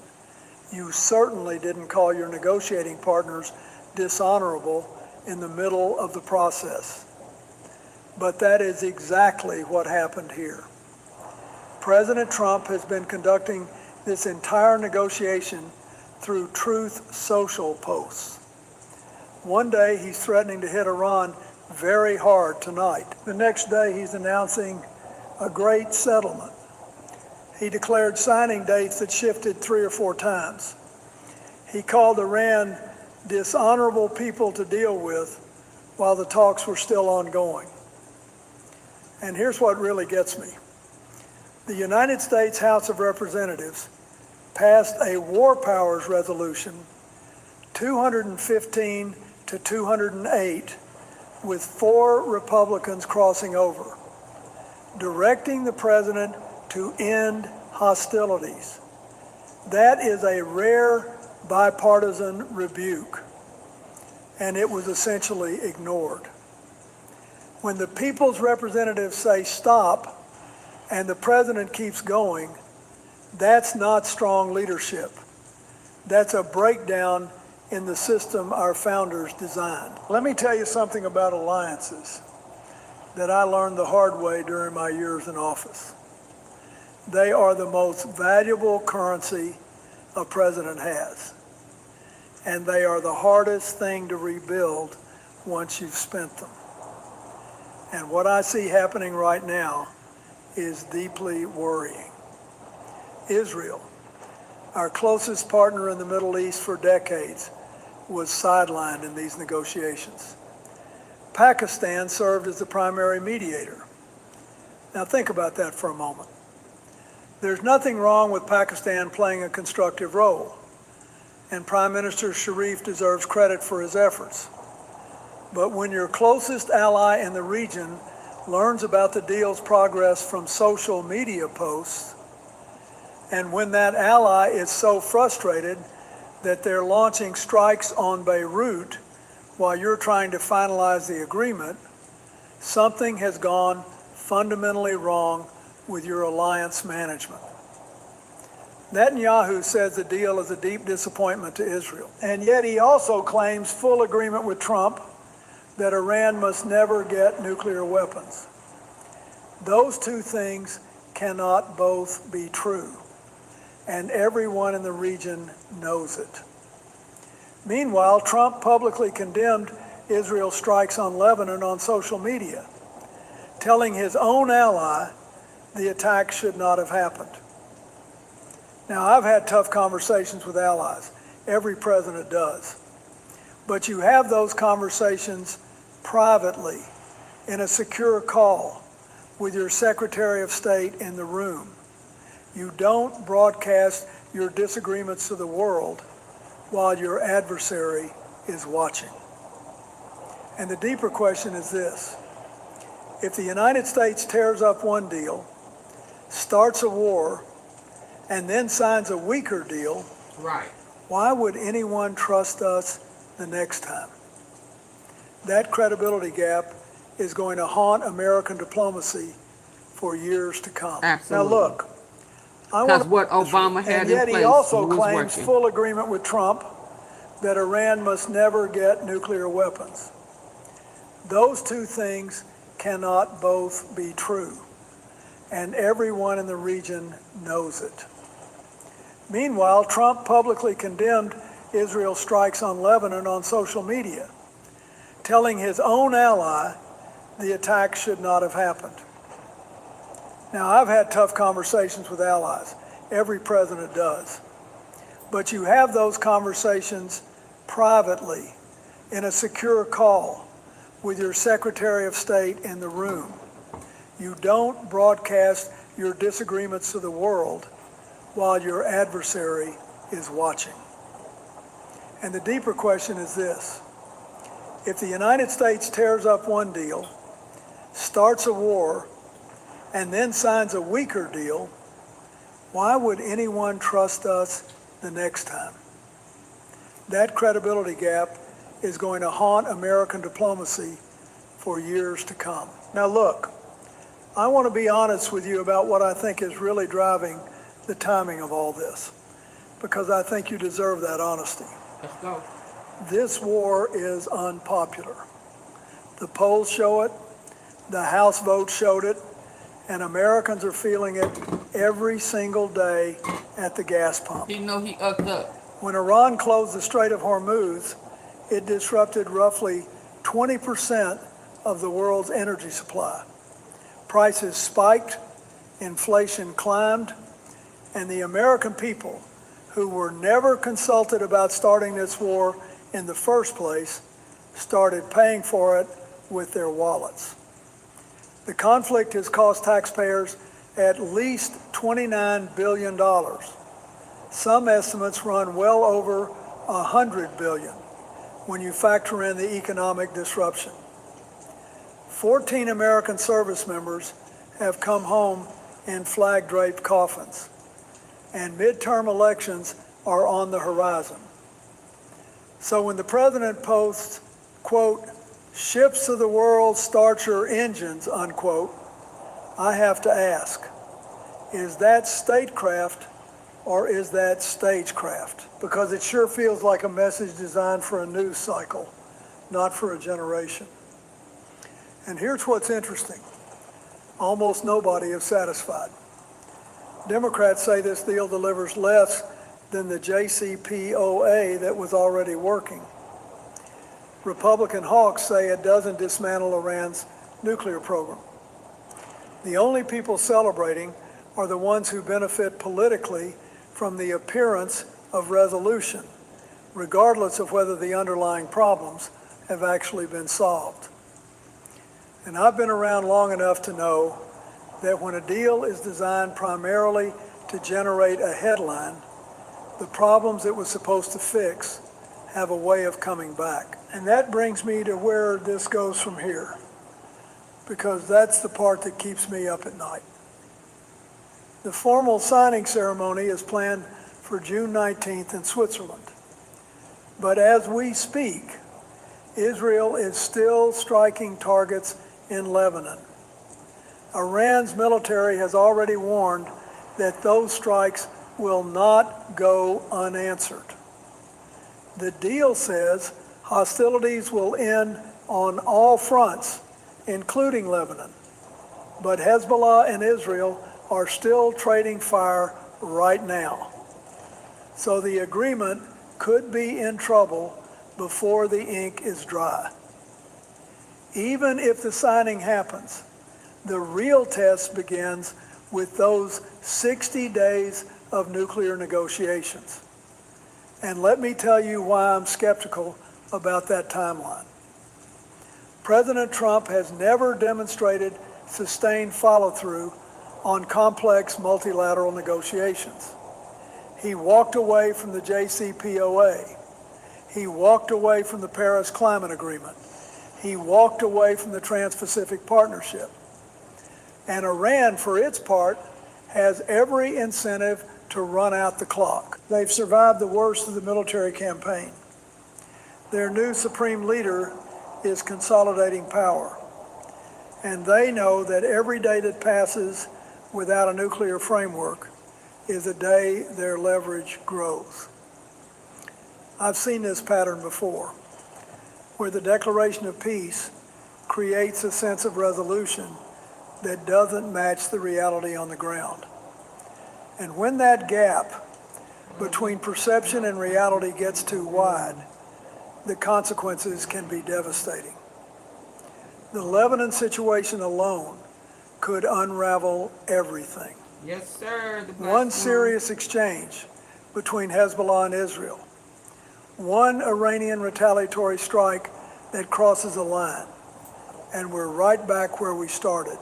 You certainly didn't call your negotiating partners dishonorable in the middle of the process. But that is exactly what happened here. President Trump has been conducting this entire negotiation through Truth Social posts. One day he's threatening to hit Iran very hard tonight. The next day he's announcing a great settlement. He declared signing dates that shifted 3 or 4 times. He called Iran dishonorable people to deal with while the talks were still ongoing. And here's what really gets me. The United States House of Representatives passed a war powers resolution 215 to 208 with 4 Republicans crossing over, directing the president to end hostilities. That is a rare bipartisan rebuke, and it was essentially ignored. When the people's representatives say stop and the president keeps going, that's not strong leadership. That's a breakdown in the system our founders designed. Let me tell you something about alliances that I learned the hard way during my years in office. They are the most valuable currency a president has, and they are the hardest thing to rebuild once you've spent them. And what I see happening right now is deeply worrying. Israel, our closest partner in the Middle East for decades, was sidelined in these negotiations. Pakistan served as the primary mediator. Now think about that for a moment. There's nothing wrong with Pakistan playing a constructive role, and Prime Minister Sharif deserves credit for his efforts. But when your closest ally in the region learns about the deal's progress from social media posts, and when that ally is so frustrated that they're launching strikes on Beirut while you're trying to finalize the agreement, something has gone fundamentally wrong with your alliance management. Netanyahu says the deal is a deep disappointment to Israel, and yet he also claims full agreement with Trump that Iran must never get nuclear weapons. Those two things cannot both be true, and everyone in the region knows it. Meanwhile, Trump publicly condemned Israel's strikes on Lebanon on social media, telling his own ally the attack should not have happened. Now, I've had tough conversations with allies. Every president does. But you have those conversations privately in a secure call with your Secretary of State in the room. You don't broadcast your disagreements to the world while your adversary is watching. And the deeper question is this: if the United States tears up one deal, starts a war, and then signs a weaker deal, right, why would anyone trust us the next time? That credibility gap is going to haunt American diplomacy for years to come. Absolutely. Now look, because what Obama had and in yet place he also was claims working. full agreement with Trump that Iran must never get nuclear weapons. Those two things cannot both be true, and everyone in the region knows it. Meanwhile, Trump publicly condemned Israel's strikes on Lebanon on social media, telling his own ally the attack should not have happened. Now, I've had tough conversations with allies. Every president does. But you have those conversations privately in a secure call with your Secretary of State in the room. You don't broadcast your disagreements to the world while your adversary is watching. And the deeper question is this: if the United States tears up one deal, starts a war, and then signs a weaker deal, why would anyone trust us the next time? That credibility gap is going to haunt American diplomacy for years to come. Now look, I want to be honest with you about what I think is really driving the timing of all this, because I think you deserve that honesty. Let's go. This war is unpopular. The polls show it, the House vote showed it, and Americans are feeling it every single day at the gas pump. He know he upped up. When Iran closed the Strait of Hormuz, it disrupted roughly 20% of the world's energy supply. Prices spiked, inflation climbed, and the American people, who were never consulted about starting this war in the first place, started paying for it with their wallets. The conflict has cost taxpayers at least $29 billion. Some estimates run well over $100 billion when you factor in the economic disruption. 14 American service members have come home in flag-draped coffins, and midterm elections are on the horizon. So when the president posts, quote, "Ships of the world, start your engines," unquote, I have to ask, is that statecraft or is that stagecraft? Because it sure feels like a message designed for a news cycle, not for a generation. And here's what's interesting. Almost nobody is satisfied. Democrats say this deal delivers less than the JCPOA that was already working. Republican hawks say it doesn't dismantle Iran's nuclear program. The only people celebrating are the ones who benefit politically from the appearance of resolution, regardless of whether the underlying problems have actually been solved. And I've been around long enough to know that when a deal is designed primarily to generate a headline, the problems it was supposed to fix have a way of coming back. And that brings me to where this goes from here, because that's the part that keeps me up at night. The formal signing ceremony is planned for June 19th in Switzerland. But as we speak, Israel is still striking targets in Lebanon. Iran's military has already warned that those strikes will not go unanswered. The deal says hostilities will end on all fronts, including Lebanon. But Hezbollah and Israel are still trading fire right now. So the agreement could be in trouble before the ink is dry. Even if the signing happens, the real test begins with those 60 days of nuclear negotiations. And let me tell you why I'm skeptical about that timeline. President Trump has never demonstrated sustained follow-through on complex multilateral negotiations. He walked away from the JCPOA. He walked away from the Paris Climate Agreement. He walked away from the Trans-Pacific Partnership. And Iran, for its part, has every incentive to run out the clock. They've survived the worst of the military campaign. Their new supreme leader is consolidating power. And they know that every day that passes without a nuclear framework is a day their leverage grows. I've seen this pattern before, where the declaration of peace creates a sense of resolution that doesn't match the reality on the ground. And when that gap between perception and reality gets too wide, the consequences can be devastating. The Lebanon situation alone could unravel everything. Yes, sir. One serious exchange between Hezbollah and Israel. One Iranian retaliatory strike that crosses a line. And we're right back where we started.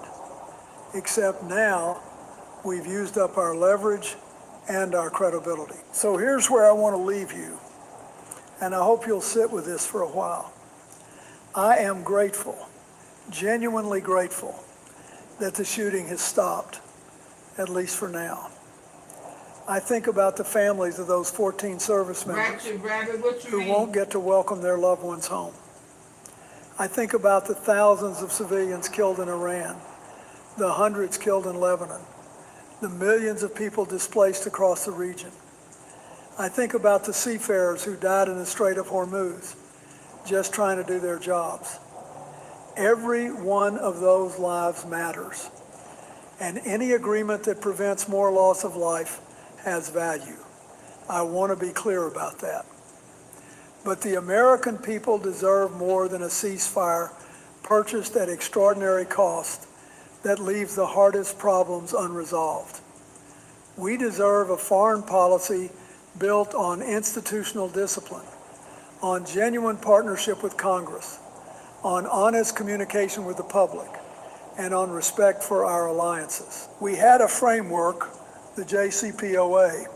Except now, we've used up our leverage and our credibility. So here's where I want to leave you. And I hope you'll sit with this for a while. I am grateful, genuinely grateful, that the shooting has stopped, at least for now. I think about the families of those 14 service members who won't get to welcome their loved ones home. I think about the thousands of civilians killed in Iran, the hundreds killed in Lebanon, the millions of people displaced across the region. I think about the seafarers who died in the Strait of Hormuz just trying to do their jobs. Every one of those lives matters, and any agreement that prevents more loss of life has value. I want to be clear about that. But the American people deserve more than a ceasefire purchased at extraordinary cost that leaves the hardest problems unresolved. We deserve a foreign policy built on institutional discipline, on genuine partnership with Congress, on honest communication with the public, and on respect for our alliances. We had a framework, the JCPOA,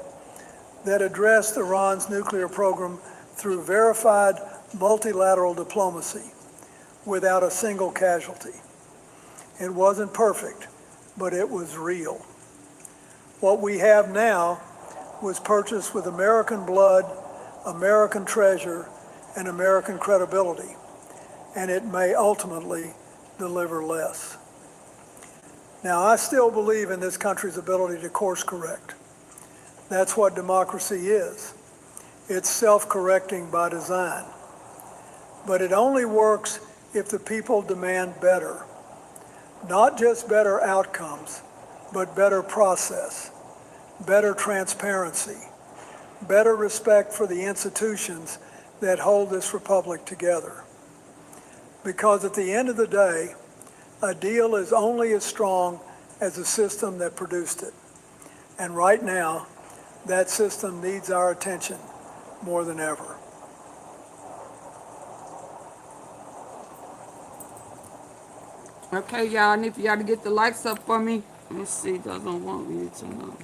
that addressed Iran's nuclear program through verified multilateral diplomacy without a single casualty. It wasn't perfect, but it was real. What we have now was purchased with American blood, American treasure, and American credibility, and it may ultimately deliver less. Now, I still believe in this country's ability to course correct. That's what democracy is. It's self-correcting by design. But it only works if the people demand better. Not just better outcomes, but better process, better transparency, better respect for the institutions that hold this republic together. Because at the end of the day, a deal is only as strong as the system that produced it. And right now, that system needs our attention more than ever. Okay, y'all, I need for y'all to get the lights up for me. Let me see, doesn't want me to know.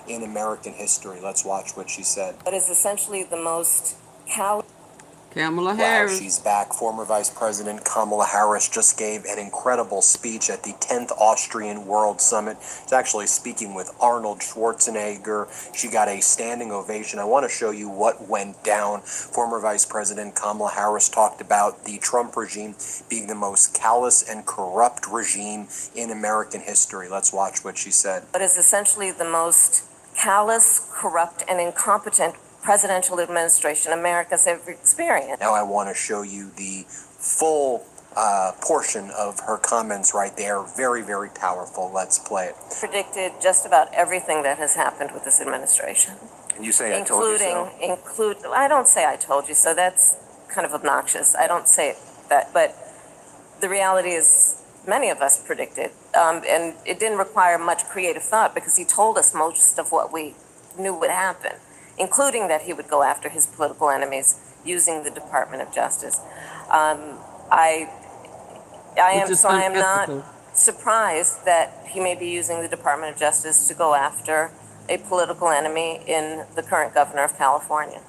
In American history, let's watch what she said. But is essentially the most callous. Kamala Wow, Harris. she's back. Former Vice President Kamala Harris just gave an incredible speech at the 10th Austrian World Summit. She's actually speaking with Arnold Schwarzenegger. She got a standing ovation. I want to show you what went down. Former Vice President Kamala Harris talked about the Trump regime being the most callous and corrupt regime in American history. Let's watch what she said. But is essentially the most callous, corrupt, and incompetent presidential administration America's ever experienced. Now I want to show you the full portion of her comments right there. Very, very powerful. Let's play it. Predicted just about everything that has happened with this administration. And you say I told you so. I don't say I told you so. That's kind of obnoxious. I don't say that, but the reality is many of us predicted, and it didn't require much creative thought because he told us most of what we knew would happen, including that he would go after his political enemies using the Department of Justice. I am not surprised that he may be using the Department of Justice to go after a political enemy in the current governor of California.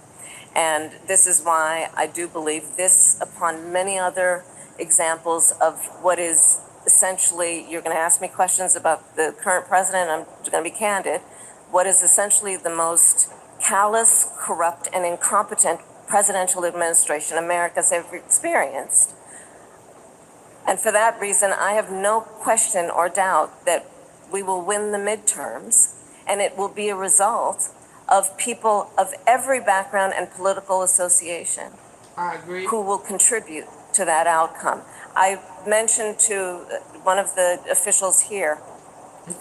And this is why I do believe this, upon many other examples of what is essentially, you're going to ask me questions about the current president, I'm going to be candid, what is essentially the most callous, corrupt, and incompetent presidential administration America's ever experienced. And for that reason, I have no question or doubt that we will win the midterms, and it will be a result of people of every background and political association. I agree. Who will contribute to that outcome. I mentioned to one of the officials here,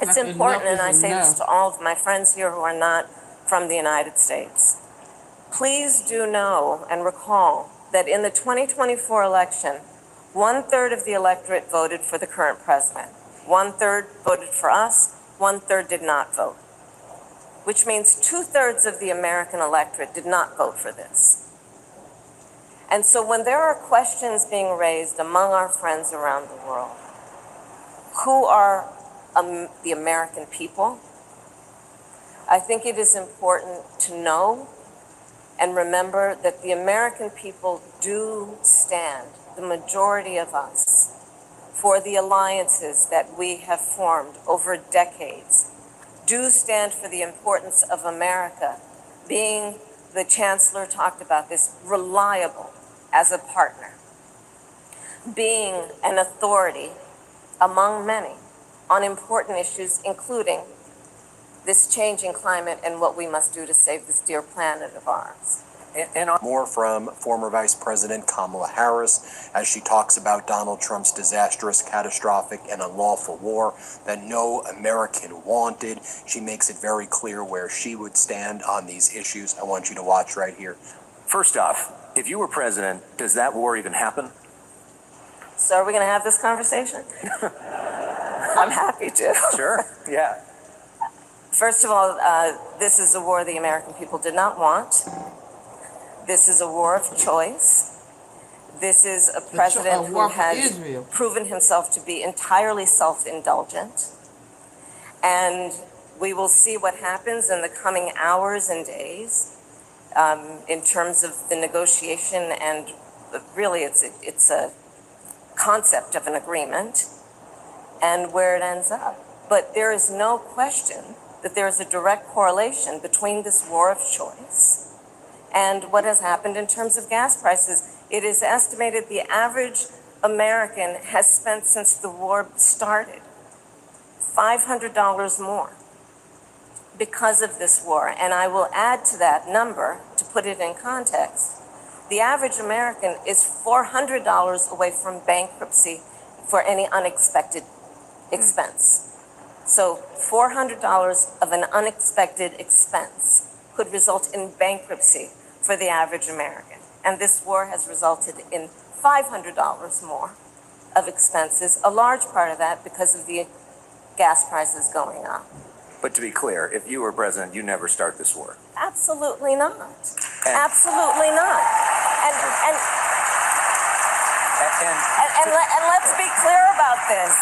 it's important, and I say this to all of my friends here who are not from the United States. Please do know and recall that in the 2024 election, 1/3 of the electorate voted for the current president. 1/3 voted for us, 1/3 did not vote. Which means 2/3 of the American electorate did not vote for this. And so when there are questions being raised among our friends around the world, who are the American people, I think it is important to know and remember that the American people do stand, the majority of us, for the alliances that we have formed over decades do stand for the importance of America being, the Chancellor talked about this, reliable as a partner, being an authority among many on important issues, including this changing climate and what we must do to save this dear planet of ours. More from former Vice President Kamala Harris as she talks about Donald Trump's disastrous, catastrophic, and unlawful war that no American wanted. She makes it very clear where she would stand on these issues. I want you to watch right here. First off, if you were president, does that war even happen? So are we going to have this conversation? I'm happy to. Sure, yeah. First of all, this is a war the American people did not want. This is a war of choice. This is a president who has proven himself to be entirely self-indulgent. And we will see what happens in the coming hours and days in terms of the negotiation, and really it's a concept of an agreement and where it ends up. But there is no question that there is a direct correlation between this war of choice and what has happened in terms of gas prices. It is estimated the average American has spent since the war started $500 more because of this war. And I will add to that number, to put it in context, the average American is $400 away from bankruptcy for any unexpected expense. So $400 of an unexpected expense could result in bankruptcy for the average American. And this war has resulted in $500 more of expenses, a large part of that because of the gas prices going up. But to be clear, if you were president, you never start this war. Absolutely not. Absolutely not. And let's be clear about this.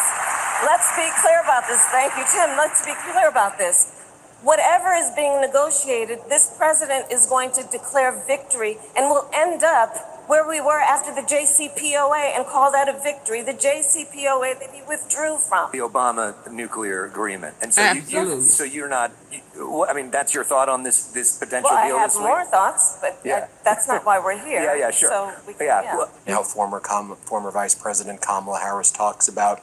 Let's be clear about this. Thank you, Tim. Let's be clear about this. Whatever is being negotiated, this president is going to declare victory and will end up where we were after the JCPOA and call that a victory, the JCPOA that he withdrew from. The Obama nuclear agreement. And so you're not, I mean, that's your thought on this potential deal? Well, I have more thoughts, but that's not why we're here. Yeah, sure. So we can, Now, former Vice President Kamala Harris talks about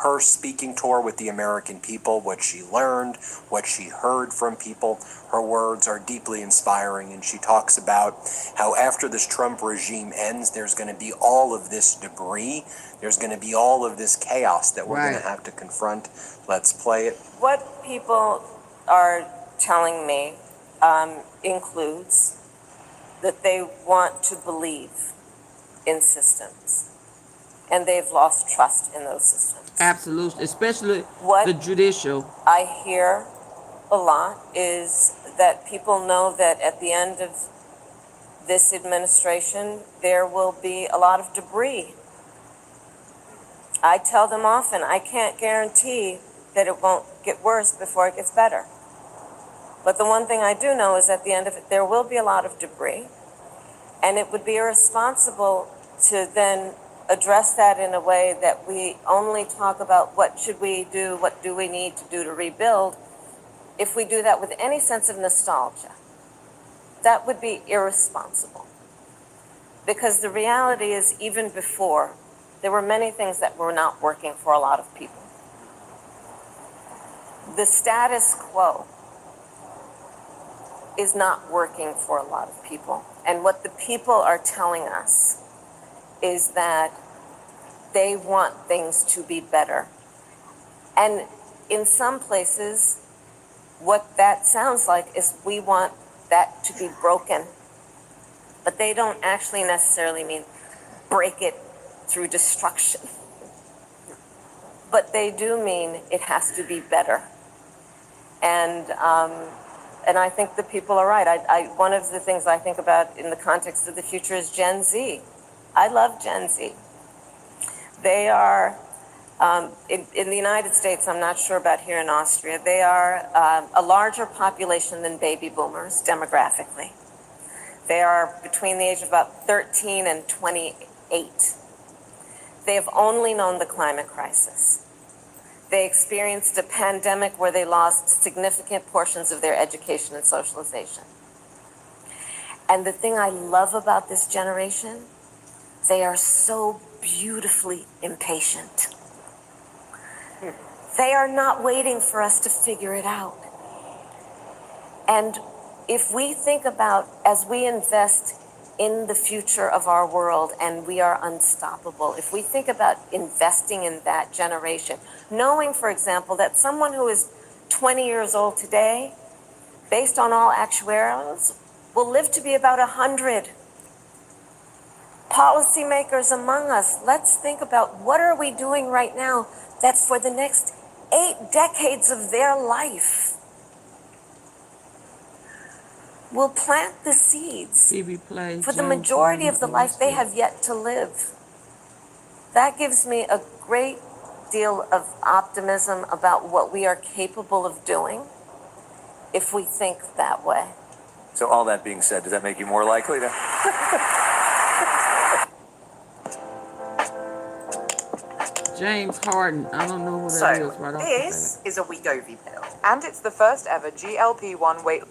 her speaking tour with the American people, what she learned, what she heard from people. Her words are deeply inspiring, and she talks about how after this Trump regime ends, there's going to be all of this debris. There's going to be all of this chaos that we're going to have to confront. Let's play it. What people are telling me includes that they want to believe in systems, and they've lost trust in those systems. Absolutely, especially the judicial. I hear a lot is that people know that at the end of this administration, there will be a lot of debris. I tell them often, I can't guarantee that it won't get worse before it gets better. But the one thing I do know is at the end of it, there will be a lot of debris, and it would be irresponsible to then address that in a way that we only talk about what should we do, what do we need to do to rebuild. If we do that with any sense of nostalgia, that would be irresponsible. Because the reality is, even before, there were many things that were not working for a lot of people. The status quo is not working for a lot of people. And what the people are telling us is that they want things to be better. And in some places, what that sounds like is we want that to be broken. But they don't actually necessarily mean break it through destruction. But they do mean it has to be better. And I think the people are right. One of the things I think about in the context of the future is Gen Z. I love Gen Z. They are, in the United States, I'm not sure about here in Austria, they are a larger population than baby boomers demographically. They are between the age of about 13 and 28. They have only known the climate crisis. They experienced a pandemic where they lost significant portions of their education and socialization. And the thing I love about this generation, they are so beautifully impatient. They are not waiting for us to figure it out. And if we think about, as we invest in the future of our world and we are unstoppable, if we think about investing in that generation, knowing, for example, that someone who is 20 years old today, based on all actuarials, will live to be about 100. Policymakers among us, let's think about what are we doing right now that for the next 8 decades of their life will plant the seeds for the majority of the life they have yet to live. That gives me a great deal of optimism about what we are capable of doing if we think that way. So all that being said, does that make you more likely to? James Harden, I don't know who that is right off the bat. This is a Wegovy pill, and it's the first ever GLP-1 weight.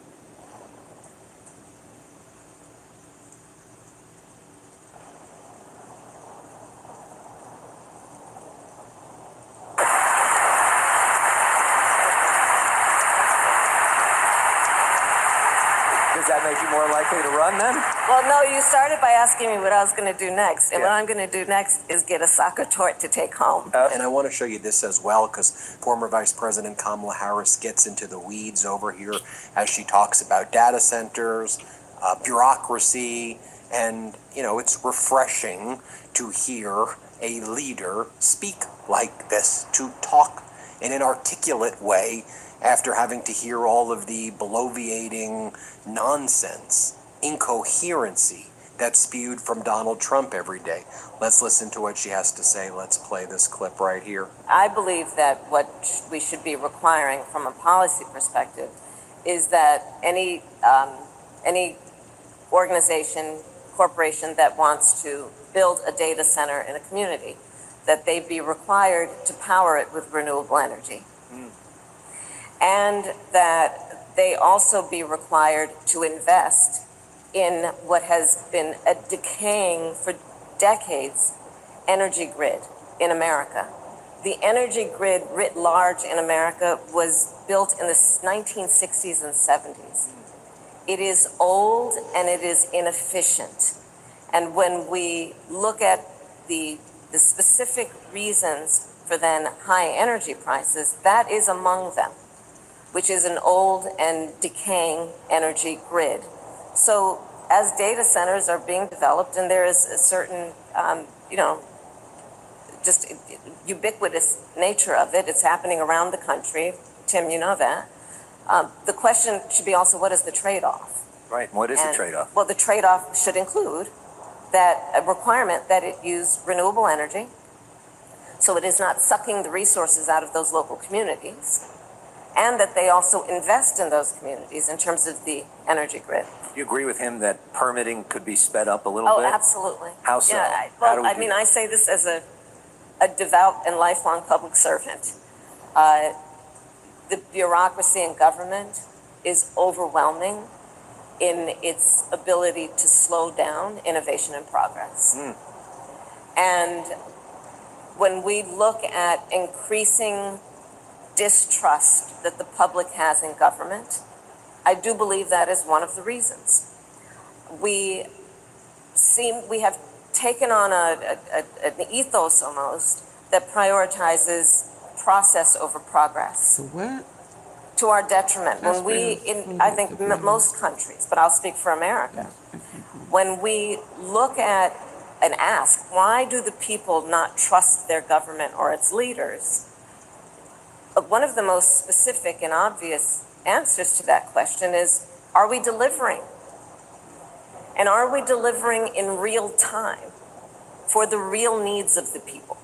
Does that make you more likely to run then? Well, no, you started by asking me what I was going to do next. And what I'm going to do next is get a soccer tort to take home. And I want to show you this as well, because former Vice President Kamala Harris gets into the weeds over here as she talks about data centers, bureaucracy, and, you know, it's refreshing to hear a leader speak like this, to talk in an articulate way after having to hear all of the bloviating nonsense, incoherency that's spewed from Donald Trump every day. Let's listen to what she has to say. Let's play this clip right here. I believe that what we should be requiring from a policy perspective is that any organization, corporation that wants to build a data center in a community, that they be required to power it with renewable energy. And that they also be required to invest in what has been a decaying for decades energy grid in America. The energy grid writ large in America was built in the 1960s and 70s. It is old and it is inefficient. And when we look at the specific reasons for then high energy prices, that is among them, which is an old and decaying energy grid. So as data centers are being developed, and there is a certain, just ubiquitous nature of it, it's happening around the country. Tim, you know that. The question should be also, what is the trade-off? Right, what is the trade-off? Well, the trade-off should include that a requirement that it use renewable energy, so it is not sucking the resources out of those local communities, and that they also invest in those communities in terms of the energy grid. Do you agree with him that permitting could be sped up a little bit? Oh, absolutely. How so? Yeah, I say this as a devout and lifelong public servant. The bureaucracy in government is overwhelming in its ability to slow down innovation and progress. And when we look at increasing distrust that the public has in government, I do believe that is one of the reasons. We have taken on an ethos almost that prioritizes process over progress. What? To our detriment. When I think most countries, but I'll speak for America, when we look at and ask, why do the people not trust their government or its leaders? One of the most specific and obvious answers to that question is, are we delivering? And are we delivering in real time for the real needs of the people?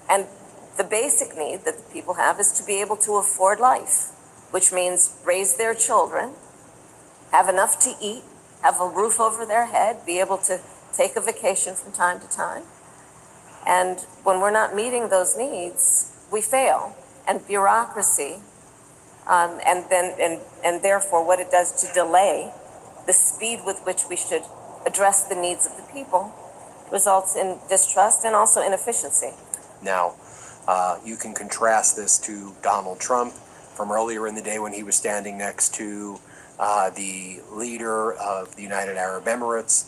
And the basic need that the people have is to be able to afford life, which means raise their children, have enough to eat, have a roof over their head, be able to take a vacation from time to time, And when we're not meeting those needs, we fail. And bureaucracy, and therefore what it does to delay the speed with which we should address the needs of the people, results in distrust and also inefficiency. Now, you can contrast this to Donald Trump from earlier in the day when he was standing next to the leader of the United Arab Emirates.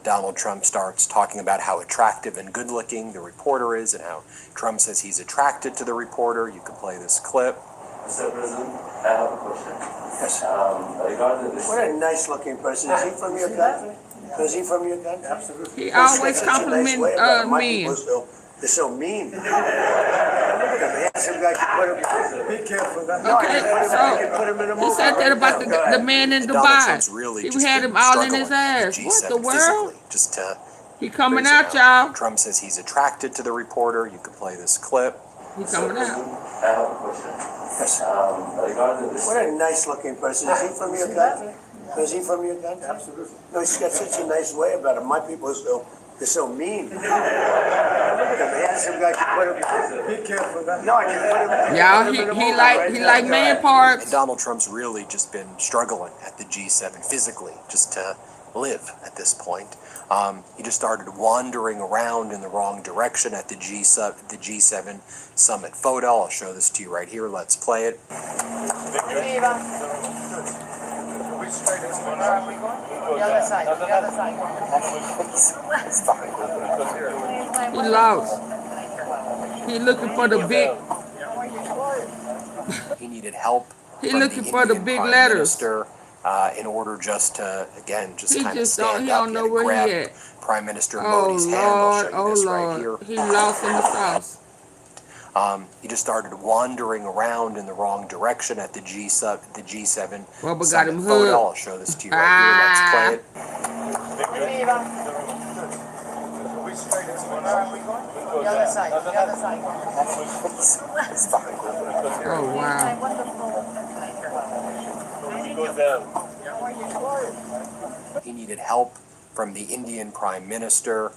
Donald Trump starts talking about how attractive and good-looking the reporter is and how Trump says he's attracted to the reporter. You can play this clip. Mr. President, I have a question. Yes. Regarding this. What a nice-looking person. Is he from your country? Is he from your country? Absolutely. He always compliment men. They're so mean. Look at the handsome guy. Be careful. Okay, so he said that about the man in Dubai. He had him all in his ass. What the world? Just to He coming out, y'all. Trump says he's attracted to the reporter. You can play this clip. He coming out. I have a question. Yes. Regarding this. What a nice-looking person. Is he from your country? Is he from your country? Absolutely. No, he's got such a nice way about him. My people they're so mean. Look at the handsome guy. Be careful. No, I can put him. Y'all, he like man parts. And Donald Trump's really just been struggling at the G7 physically, just to live at this point. He just started wandering around in the wrong direction at the G7 summit photo. I'll show this to you right here. Let's play it. He lost. He looking for the big. He needed help. He looking for the big letters. In order just to, again, just he kind just of stand he up don't know where he at. Prime Minister Modi's hand. I'll show you this right here. He lost in the sauce. He just started wandering around in the wrong direction at the G7 Rubber got summit him photo. hooked. I'll show this to you right here. Let's play it. Oh wow. He needed help from the Indian Prime Minister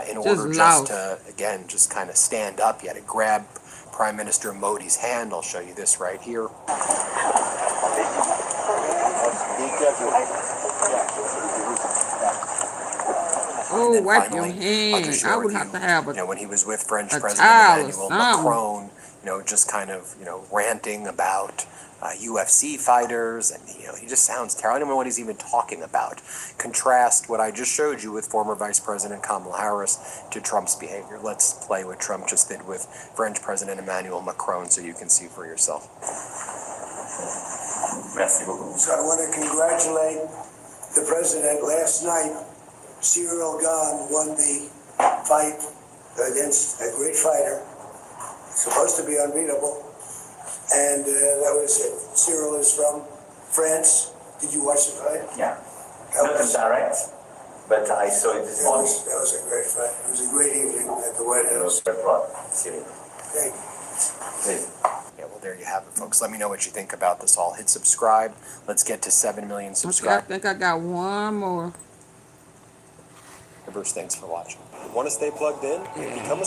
in order just to, again, just kind of stand up. He had to grab Prime Minister Modi's hand. I'll show you this right here. Oh, wipe your hand. I would have to have a when he was with French President towel or Emmanuel something. Macron, just kind of, ranting about UFC fighters, and he just sounds terrible. I don't know what he's even talking about. Contrast what I just showed you with former Vice President Kamala Harris to Trump's behavior. Let's play what Trump just did with French President Emmanuel Macron so you can see for yourself. So I want to congratulate the president. Last night, Cyril Gahn won the fight against a great fighter, supposed to be unbeatable. And that was it. Cyril is from France. Did you watch the fight? Yeah. Not direct, but I saw it this morning. That was a great fight. It was a great evening at the White House. Very proud, Cyril. Thank you. Please. Yeah, well, there you have it, folks. Let me know what you think about this all. Hit subscribe. Let's get to 7 million Okay, I subscribers. think I got one more. Thanks for watching. Want to stay plugged in? Become a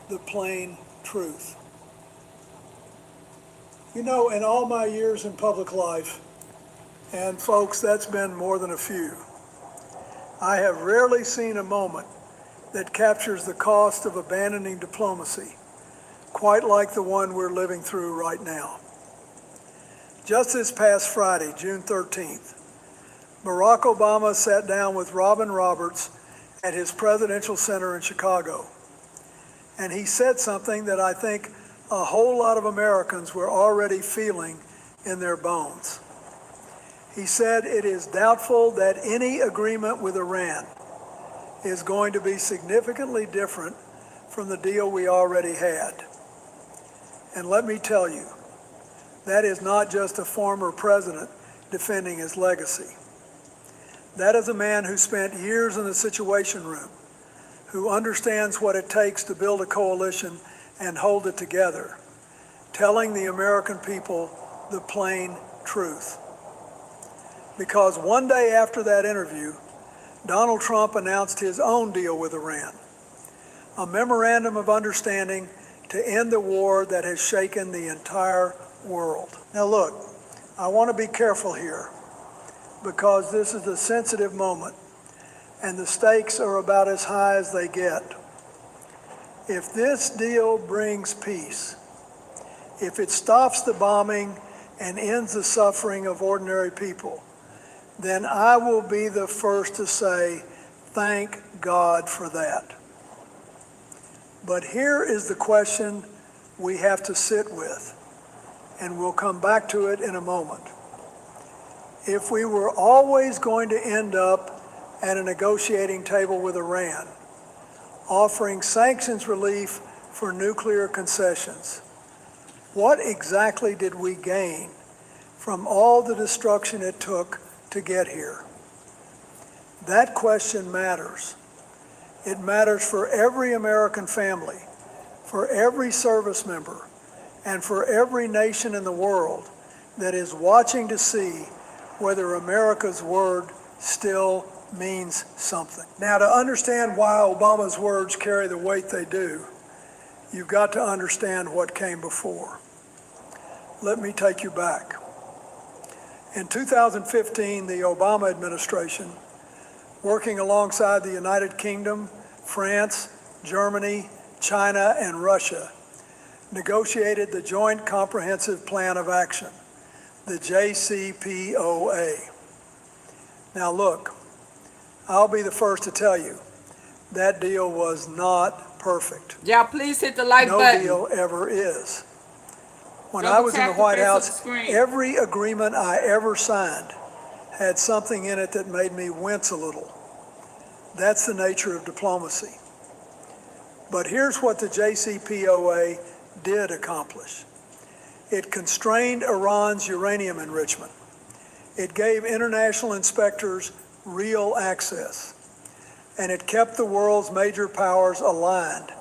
the plain truth. You know, in all my years in public life, and folks, that's been more than a few, I have rarely seen a moment that captures the cost of abandoning diplomacy quite like the one we're living through right now. Just this past Friday, June 13th, Barack Obama sat down with Robin Roberts at his presidential center in Chicago. And he said something that I think a whole lot of Americans were already feeling in their bones. He said it is doubtful that any agreement with Iran is going to be significantly different from the deal we already had. And let me tell you, that is not just a former president defending his legacy. That is a man who spent years in the Situation Room, who understands what it takes to build a coalition and hold it together, telling the American people the plain truth. Because one day after that interview, Donald Trump announced his own deal with Iran, a memorandum of understanding to end the war that has shaken the entire world. Now look, I want to be careful here because this is a sensitive moment and the stakes are about as high as they get. If this deal brings peace, if it stops the bombing and ends the suffering of ordinary people, then I will be the first to say, thank God for that. But here is the question we have to sit with, and we'll come back to it in a moment. If we were always going to end up at a negotiating table with Iran, offering sanctions relief for nuclear concessions, what exactly did we gain from all the destruction it took to get here? That question matters. It matters for every American family, for every service member, and for every nation in the world that is watching to see whether America's word still means something. Now, to understand why Obama's words carry the weight they do, you've got to understand what came before. Let me take you back. In 2015, the Obama administration, working alongside the United Kingdom, France, Germany, China, and Russia, negotiated the Joint Comprehensive Plan of Action, the JCPOA. Now look, I'll be the first to tell you, that deal was not perfect. Y'all please hit the like button. No deal ever is. When I was in the White House, every agreement I ever signed had something in it that made me wince a little. That's the nature of diplomacy. But here's what the JCPOA did accomplish. It constrained Iran's uranium enrichment. It gave international inspectors real access. And it kept the world's major powers aligned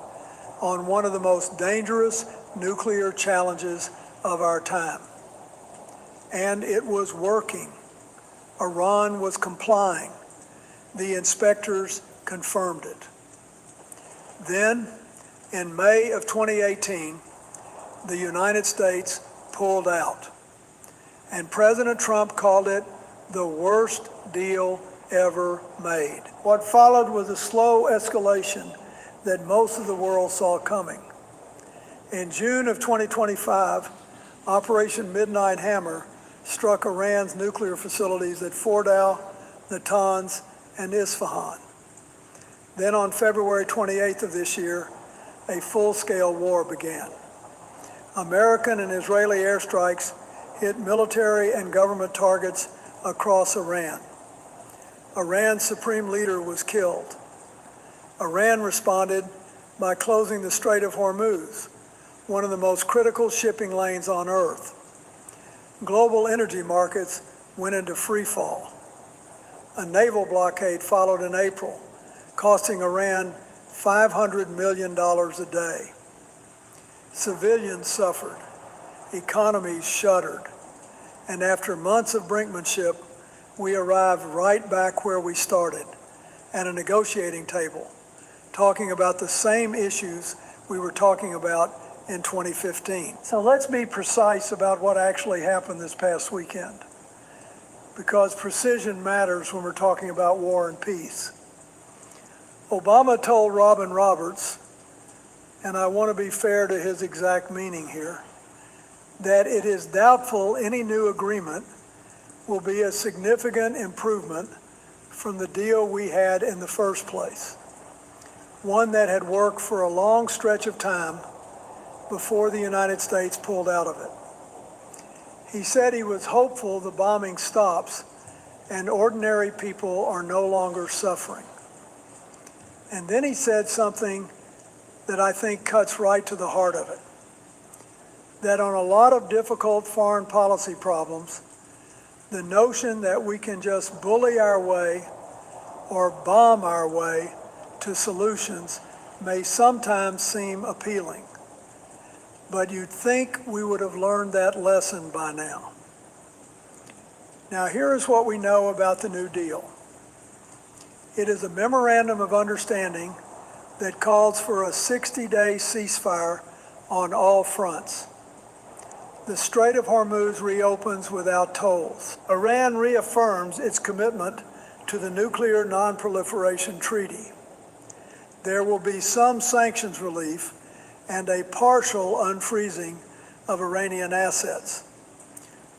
on one of the most dangerous nuclear challenges of our time. And it was working. Iran was complying. The inspectors confirmed it. Then, in May of 2018, the United States pulled out. And President Trump called it the worst deal ever made. What followed was a slow escalation that most of the world saw coming. In June of 2025, Operation Midnight Hammer struck Iran's nuclear facilities at Fordow, Natanz, and Isfahan. Then on February 28th of this year, a full-scale war began. American and Israeli airstrikes hit military and government targets across Iran. Iran's supreme leader was killed. Iran responded by closing the Strait of Hormuz, one of the most critical shipping lanes on Earth. Global energy markets went into free fall. A naval blockade followed in April, costing Iran $500 million a day. Civilians suffered, economies shuddered, and after months of brinkmanship, we arrived right back where we started, at a negotiating table, talking about the same issues we were talking about in 2015. So let's be precise about what actually happened this past weekend, because precision matters when we're talking about war and peace. Obama told Robin Roberts, and I want to be fair to his exact meaning here, that it is doubtful any new agreement will be a significant improvement from the deal we had in the first place, one that had worked for a long stretch of time before the United States pulled out of it. He said he was hopeful the bombing stops and ordinary people are no longer suffering. And then he said something that I think cuts right to the heart of it, that on a lot of difficult foreign policy problems, the notion that we can just bully our way or bomb our way to solutions may sometimes seem appealing. But you'd think we would have learned that lesson by now. Now here's what we know about the New Deal. It is a memorandum of understanding that calls for a 60-day ceasefire on all fronts. The Strait of Hormuz reopens without tolls. Iran reaffirms its commitment to the Nuclear Non-Proliferation Treaty. There will be some sanctions relief and a partial unfreezing of Iranian assets.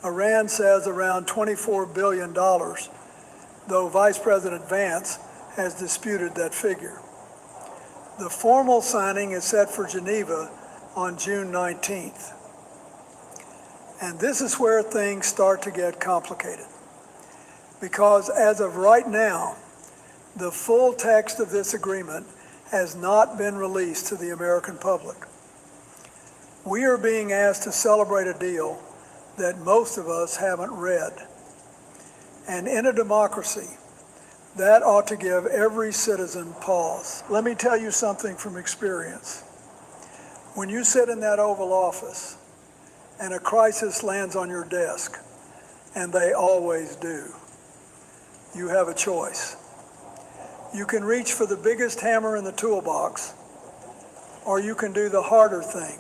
Iran says around $24 billion, though Vice President Vance has disputed that figure. The formal signing is set for Geneva on June 19th. And this is where things start to get complicated. Because as of right now, the full text of this agreement has not been released to the American public. We are being asked to celebrate a deal that most of us haven't read. And in a democracy, that ought to give every citizen pause. Let me tell you something from experience. When you sit in that Oval Office and a crisis lands on your desk, and they always do, you have a choice. You can reach for the biggest hammer in the toolbox, or you can do the harder thing,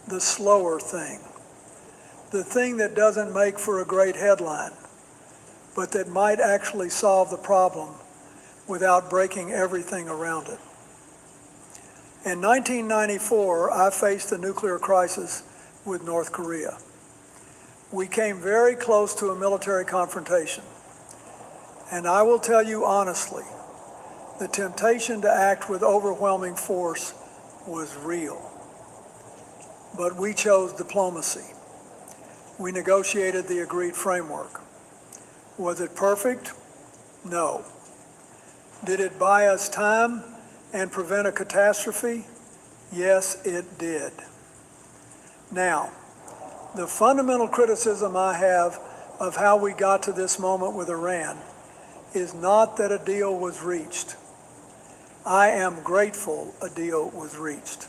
the slower thing, the thing that doesn't make for a great headline, but that might actually solve the problem without breaking everything around it. In 1994, I faced a nuclear crisis with North Korea. We came very close to a military confrontation. And I will tell you honestly, the temptation to act with overwhelming force was real. But we chose diplomacy. We negotiated the agreed framework. Was it perfect? No. Did it buy us time and prevent a catastrophe? Yes, it did. Now, the fundamental criticism I have of how we got to this moment with Iran is not that a deal was reached. I am grateful a deal was reached.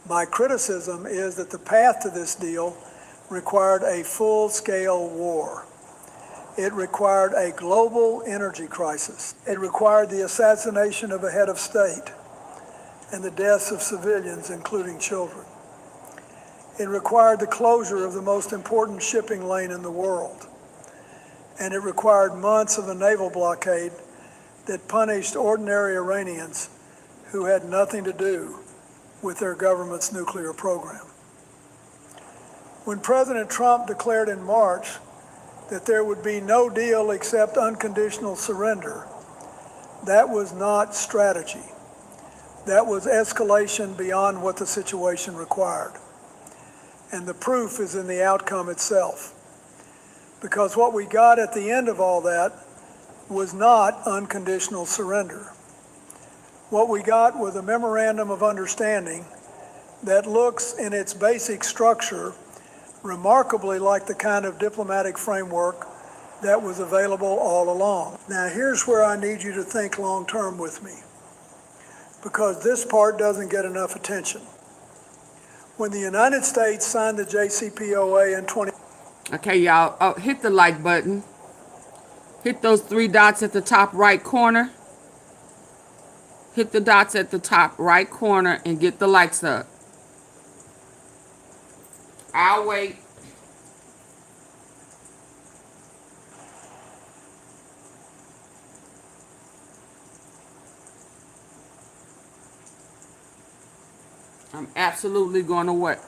My criticism is that the path to this deal required a full-scale war. It required a global energy crisis. It required the assassination of a head of state and the deaths of civilians, including children. It required the closure of the most important shipping lane in the world. And it required months of a naval blockade that punished ordinary Iranians who had nothing to do with their government's nuclear program. When President Trump declared in March that there would be no deal except unconditional surrender, that was not strategy. That was escalation beyond what the situation required. And the proof is in the outcome itself. Because what we got at the end of all that was not unconditional surrender. What we got was a memorandum of understanding that looks in its basic structure remarkably like the kind of diplomatic framework that was available all along. Now here's where I need you to think long term with me, because this part doesn't get enough attention. When the United States signed the JCPOA in 20... Okay, y'all, hit the like button. Hit those three dots at the top right corner. Hit the dots at the top right corner and get the likes up. I'll wait. I'm absolutely going to wait.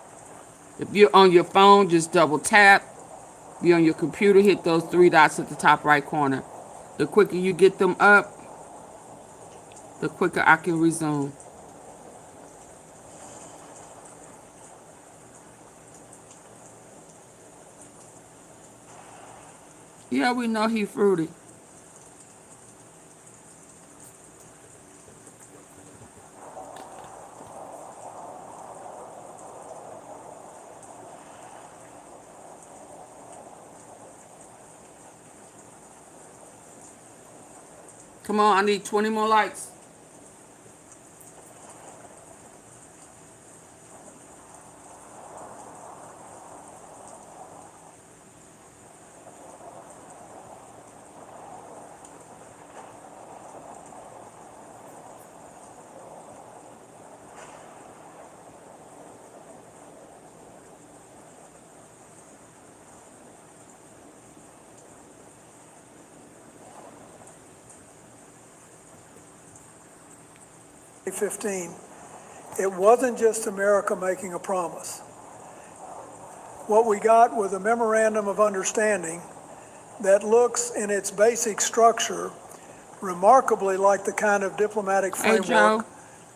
If you're on your phone, just double tap. If you're on your computer, hit those three dots at the top right corner. The quicker you get them up, the quicker I can resume. Yeah, we know he fruity. Come on, I need 20 more likes. '15, it wasn't just America making a promise. What we got was a memorandum of understanding that looks in its basic structure remarkably like the kind of diplomatic framework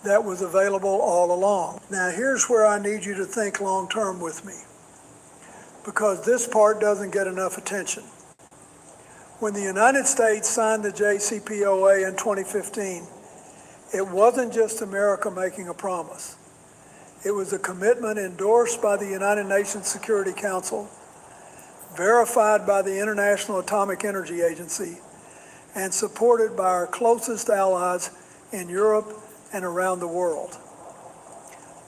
that was available all along. Now here's where I need you to think long term with me, because this part doesn't get enough attention. When the United States signed the JCPOA in 2015, it wasn't just America making a promise. It was a commitment endorsed by the United Nations Security Council, verified by the International Atomic Energy Agency, and supported by our closest allies in Europe and around the world.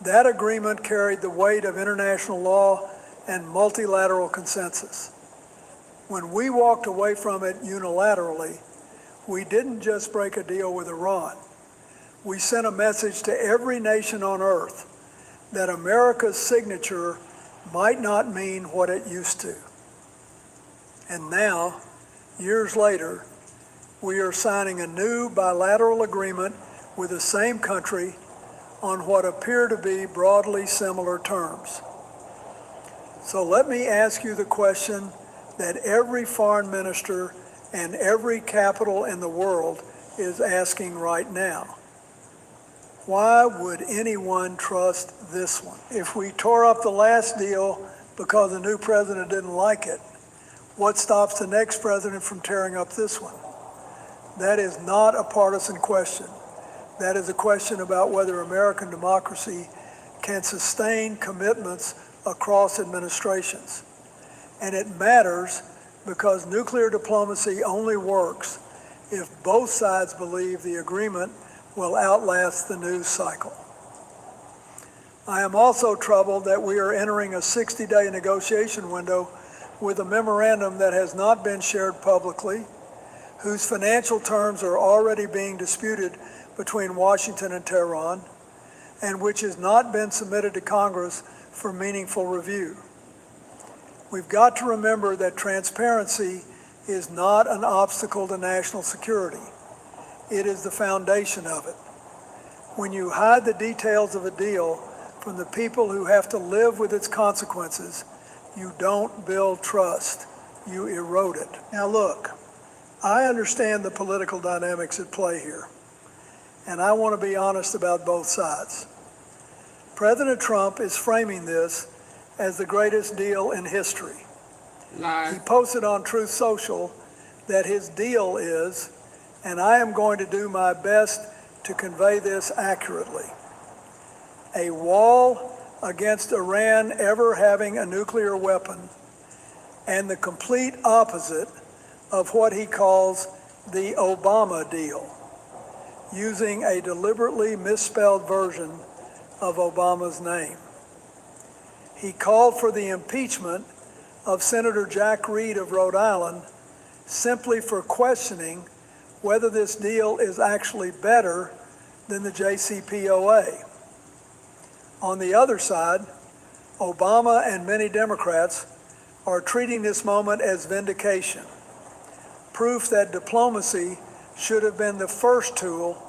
That agreement carried the weight of international law and multilateral consensus. When we walked away from it unilaterally, we didn't just break a deal with Iran. We sent a message to every nation on earth that America's signature might not mean what it used to. And now, years later, we are signing a new bilateral agreement with the same country on what appear to be broadly similar terms. So let me ask you the question that every foreign minister and every capital in the world is asking right now. Why would anyone trust this one? If we tore up the last deal because the new president didn't like it, what stops the next president from tearing up this one? That is not a partisan question. That is a question about whether American democracy can sustain commitments across administrations. And it matters because nuclear diplomacy only works if both sides believe the agreement will outlast the news cycle. I am also troubled that we are entering a 60-day negotiation window with a memorandum that has not been shared publicly, whose financial terms are already being disputed between Washington and Tehran, and which has not been submitted to Congress for meaningful review. We've got to remember that transparency is not an obstacle to national security. It is the foundation of it. When you hide the details of a deal from the people who have to live with its consequences, you don't build trust, you erode it. Now look, I understand the political dynamics at play here, and I want to be honest about both sides. President Trump is framing this as the greatest deal in history. He posted on Truth Social that his deal is, and I am going to do my best to convey this accurately, a wall against Iran ever having a nuclear weapon, and the complete opposite of what he calls the Obama deal, using a deliberately misspelled version of Obama's name. He called for the impeachment of Senator Jack Reed of Rhode Island simply for questioning whether this deal is actually better than the JCPOA. On the other side, Obama and many Democrats are treating this moment as vindication, proof that diplomacy should have been the first tool,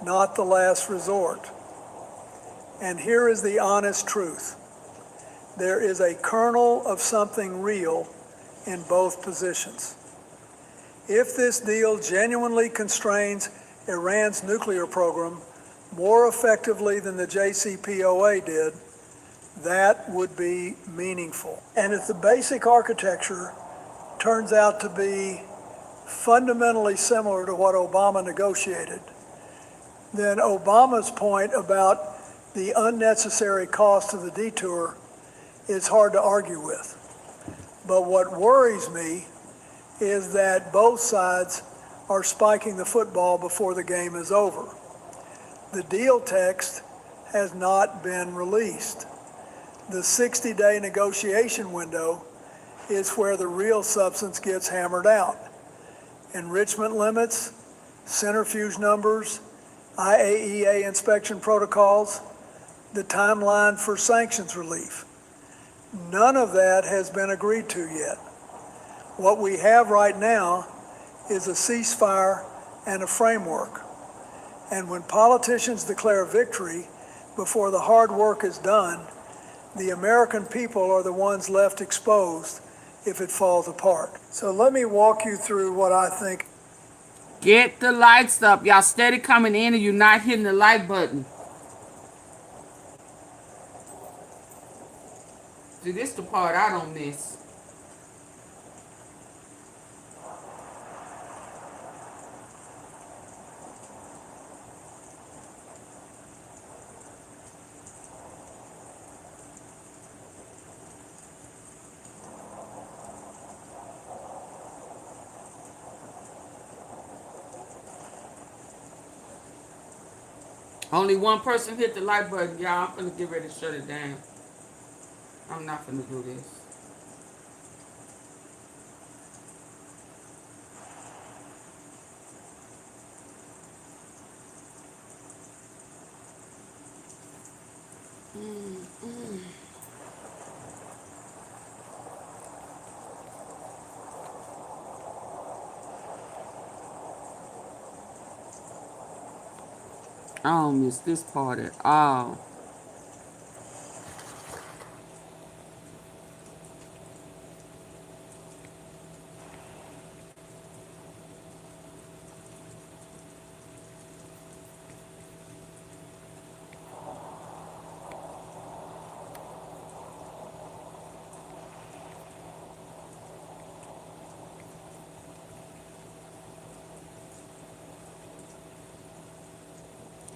not the last resort. And here is the honest truth. There is a kernel of something real in both positions. If this deal genuinely constrains Iran's nuclear program more effectively than the JCPOA did, that would be meaningful. And if the basic architecture turns out to be fundamentally similar to what Obama negotiated, then Obama's point about the unnecessary cost of the detour is hard to argue with. But what worries me is that both sides are spiking the football before the game is over. The deal text has not been released. The 60-day negotiation window is where the real substance gets hammered out. Enrichment limits, centrifuge numbers, IAEA inspection protocols, the timeline for sanctions relief. None of that has been agreed to yet. What we have right now is a ceasefire and a framework. And when politicians declare victory before the hard work is done, the American people are the ones left exposed if it falls apart. So let me walk you through what I think. Get the lights up. Y'all steady coming in and you're not hitting the like button. See, this is the part I don't miss. Only one person hit the like button, y'all. I'm finna get ready to shut it down. I'm not finna do this. I don't miss this part at all.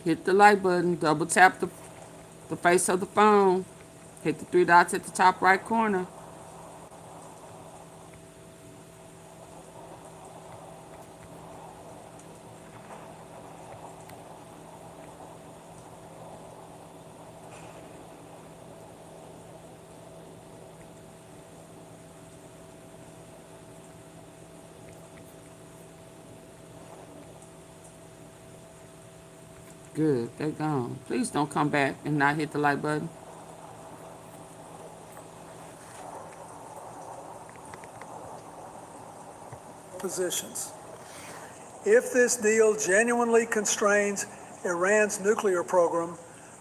Hit the like button, double tap the face of the phone. Hit the three dots at the top right corner. Good, they're gone. Please don't come back and not hit the like button. Positions. If this deal genuinely constrains Iran's nuclear program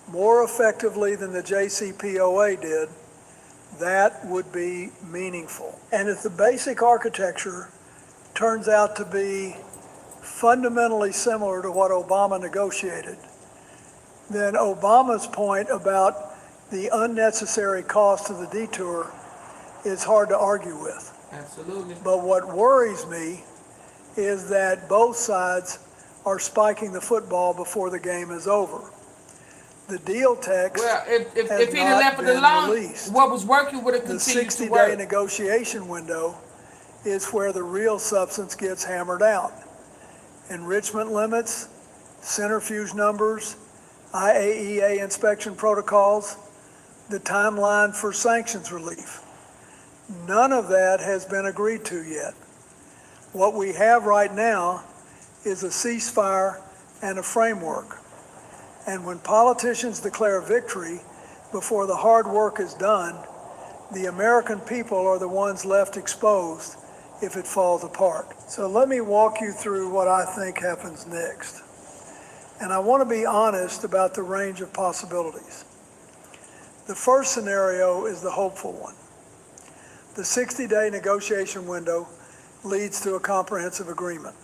more effectively than the JCPOA did, that would be meaningful. And if the basic architecture turns out to be fundamentally similar to what Obama negotiated, then Obama's point about the unnecessary cost of the detour is hard to argue with. Absolutely. But what worries me is that both sides are spiking the football before the game is over. The deal text if he'd have left it alone, released. What was working would have continued to work. The 60-day negotiation window is where the real substance gets hammered out. Enrichment limits, centrifuge numbers, IAEA inspection protocols, the timeline for sanctions relief. None of that has been agreed to yet. What we have right now is a ceasefire and a framework. And when politicians declare victory before the hard work is done, the American people are the ones left exposed if it falls apart. So let me walk you through what I think happens next. And I want to be honest about the range of possibilities. The first scenario is the hopeful one. The 60-day negotiation window leads to a comprehensive agreement.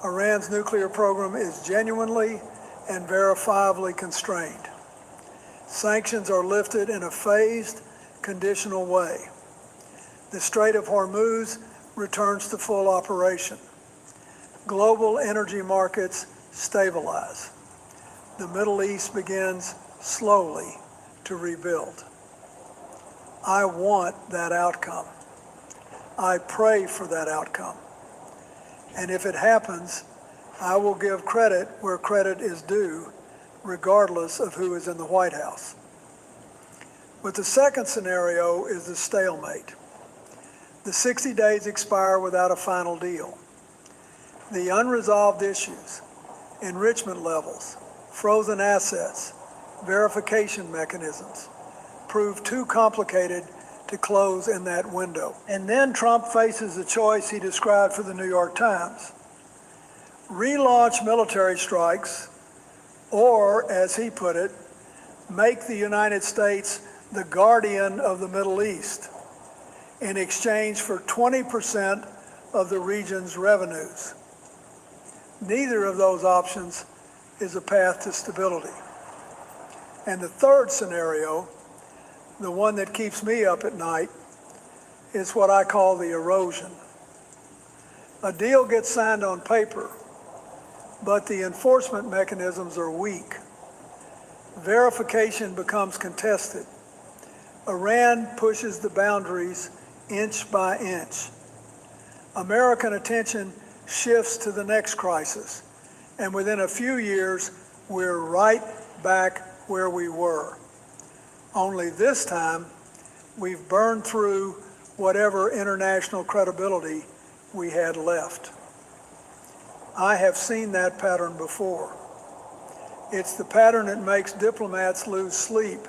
Iran's nuclear program is genuinely and verifiably constrained. Sanctions are lifted in a phased, conditional way. The Strait of Hormuz returns to full operation. Global energy markets stabilize. The Middle East begins slowly to rebuild. I want that outcome. I pray for that outcome. And if it happens, I will give credit where credit is due, regardless of who is in the White House. But the second scenario is the stalemate. The 60 days expire without a final deal. The unresolved issues, enrichment levels, frozen assets, verification mechanisms, prove too complicated to close in that window. And then Trump faces the choice he described for the New York Times. Relaunch military strikes, or, as he put it, make the United States the guardian of the Middle East in exchange for 20% of the region's revenues. Neither of those options is a path to stability. And the third scenario, the one that keeps me up at night, is what I call the erosion. A deal gets signed on paper, but the enforcement mechanisms are weak. Verification becomes contested. Iran pushes the boundaries inch by inch. American attention shifts to the next crisis, and within a few years, we're right back where we were. Only this time, we've burned through whatever international credibility we had left. I have seen that pattern before. It's the pattern that makes diplomats lose sleep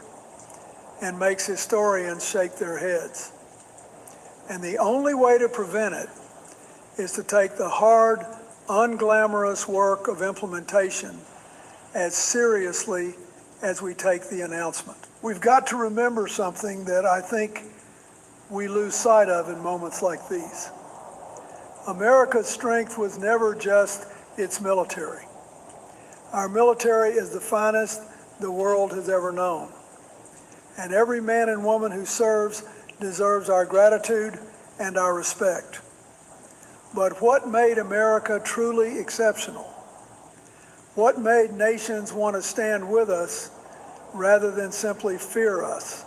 and makes historians shake their heads. And the only way to prevent it is to take the hard, unglamorous work of implementation as seriously as we take the announcement. We've got to remember something that I think we lose sight of in moments like these. America's strength was never just its military. Our military is the finest the world has ever known. And every man and woman who serves deserves our gratitude and our respect. But what made America truly exceptional? What made nations want to stand with us rather than simply fear us?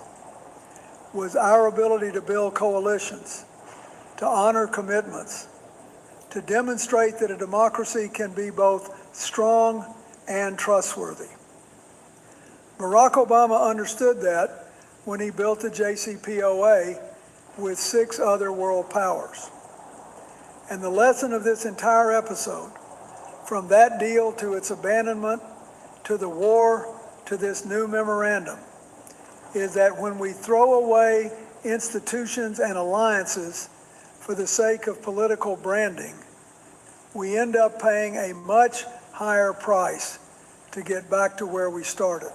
Was our ability to build coalitions, to honor commitments, to demonstrate that a democracy can be both strong and trustworthy. Barack Obama understood that when he built the JCPOA with 6 other world powers. And the lesson of this entire episode, from that deal to its abandonment, to the war, to this new memorandum, is that when we throw away institutions and alliances for the sake of political branding, we end up paying a much higher price to get back to where we started.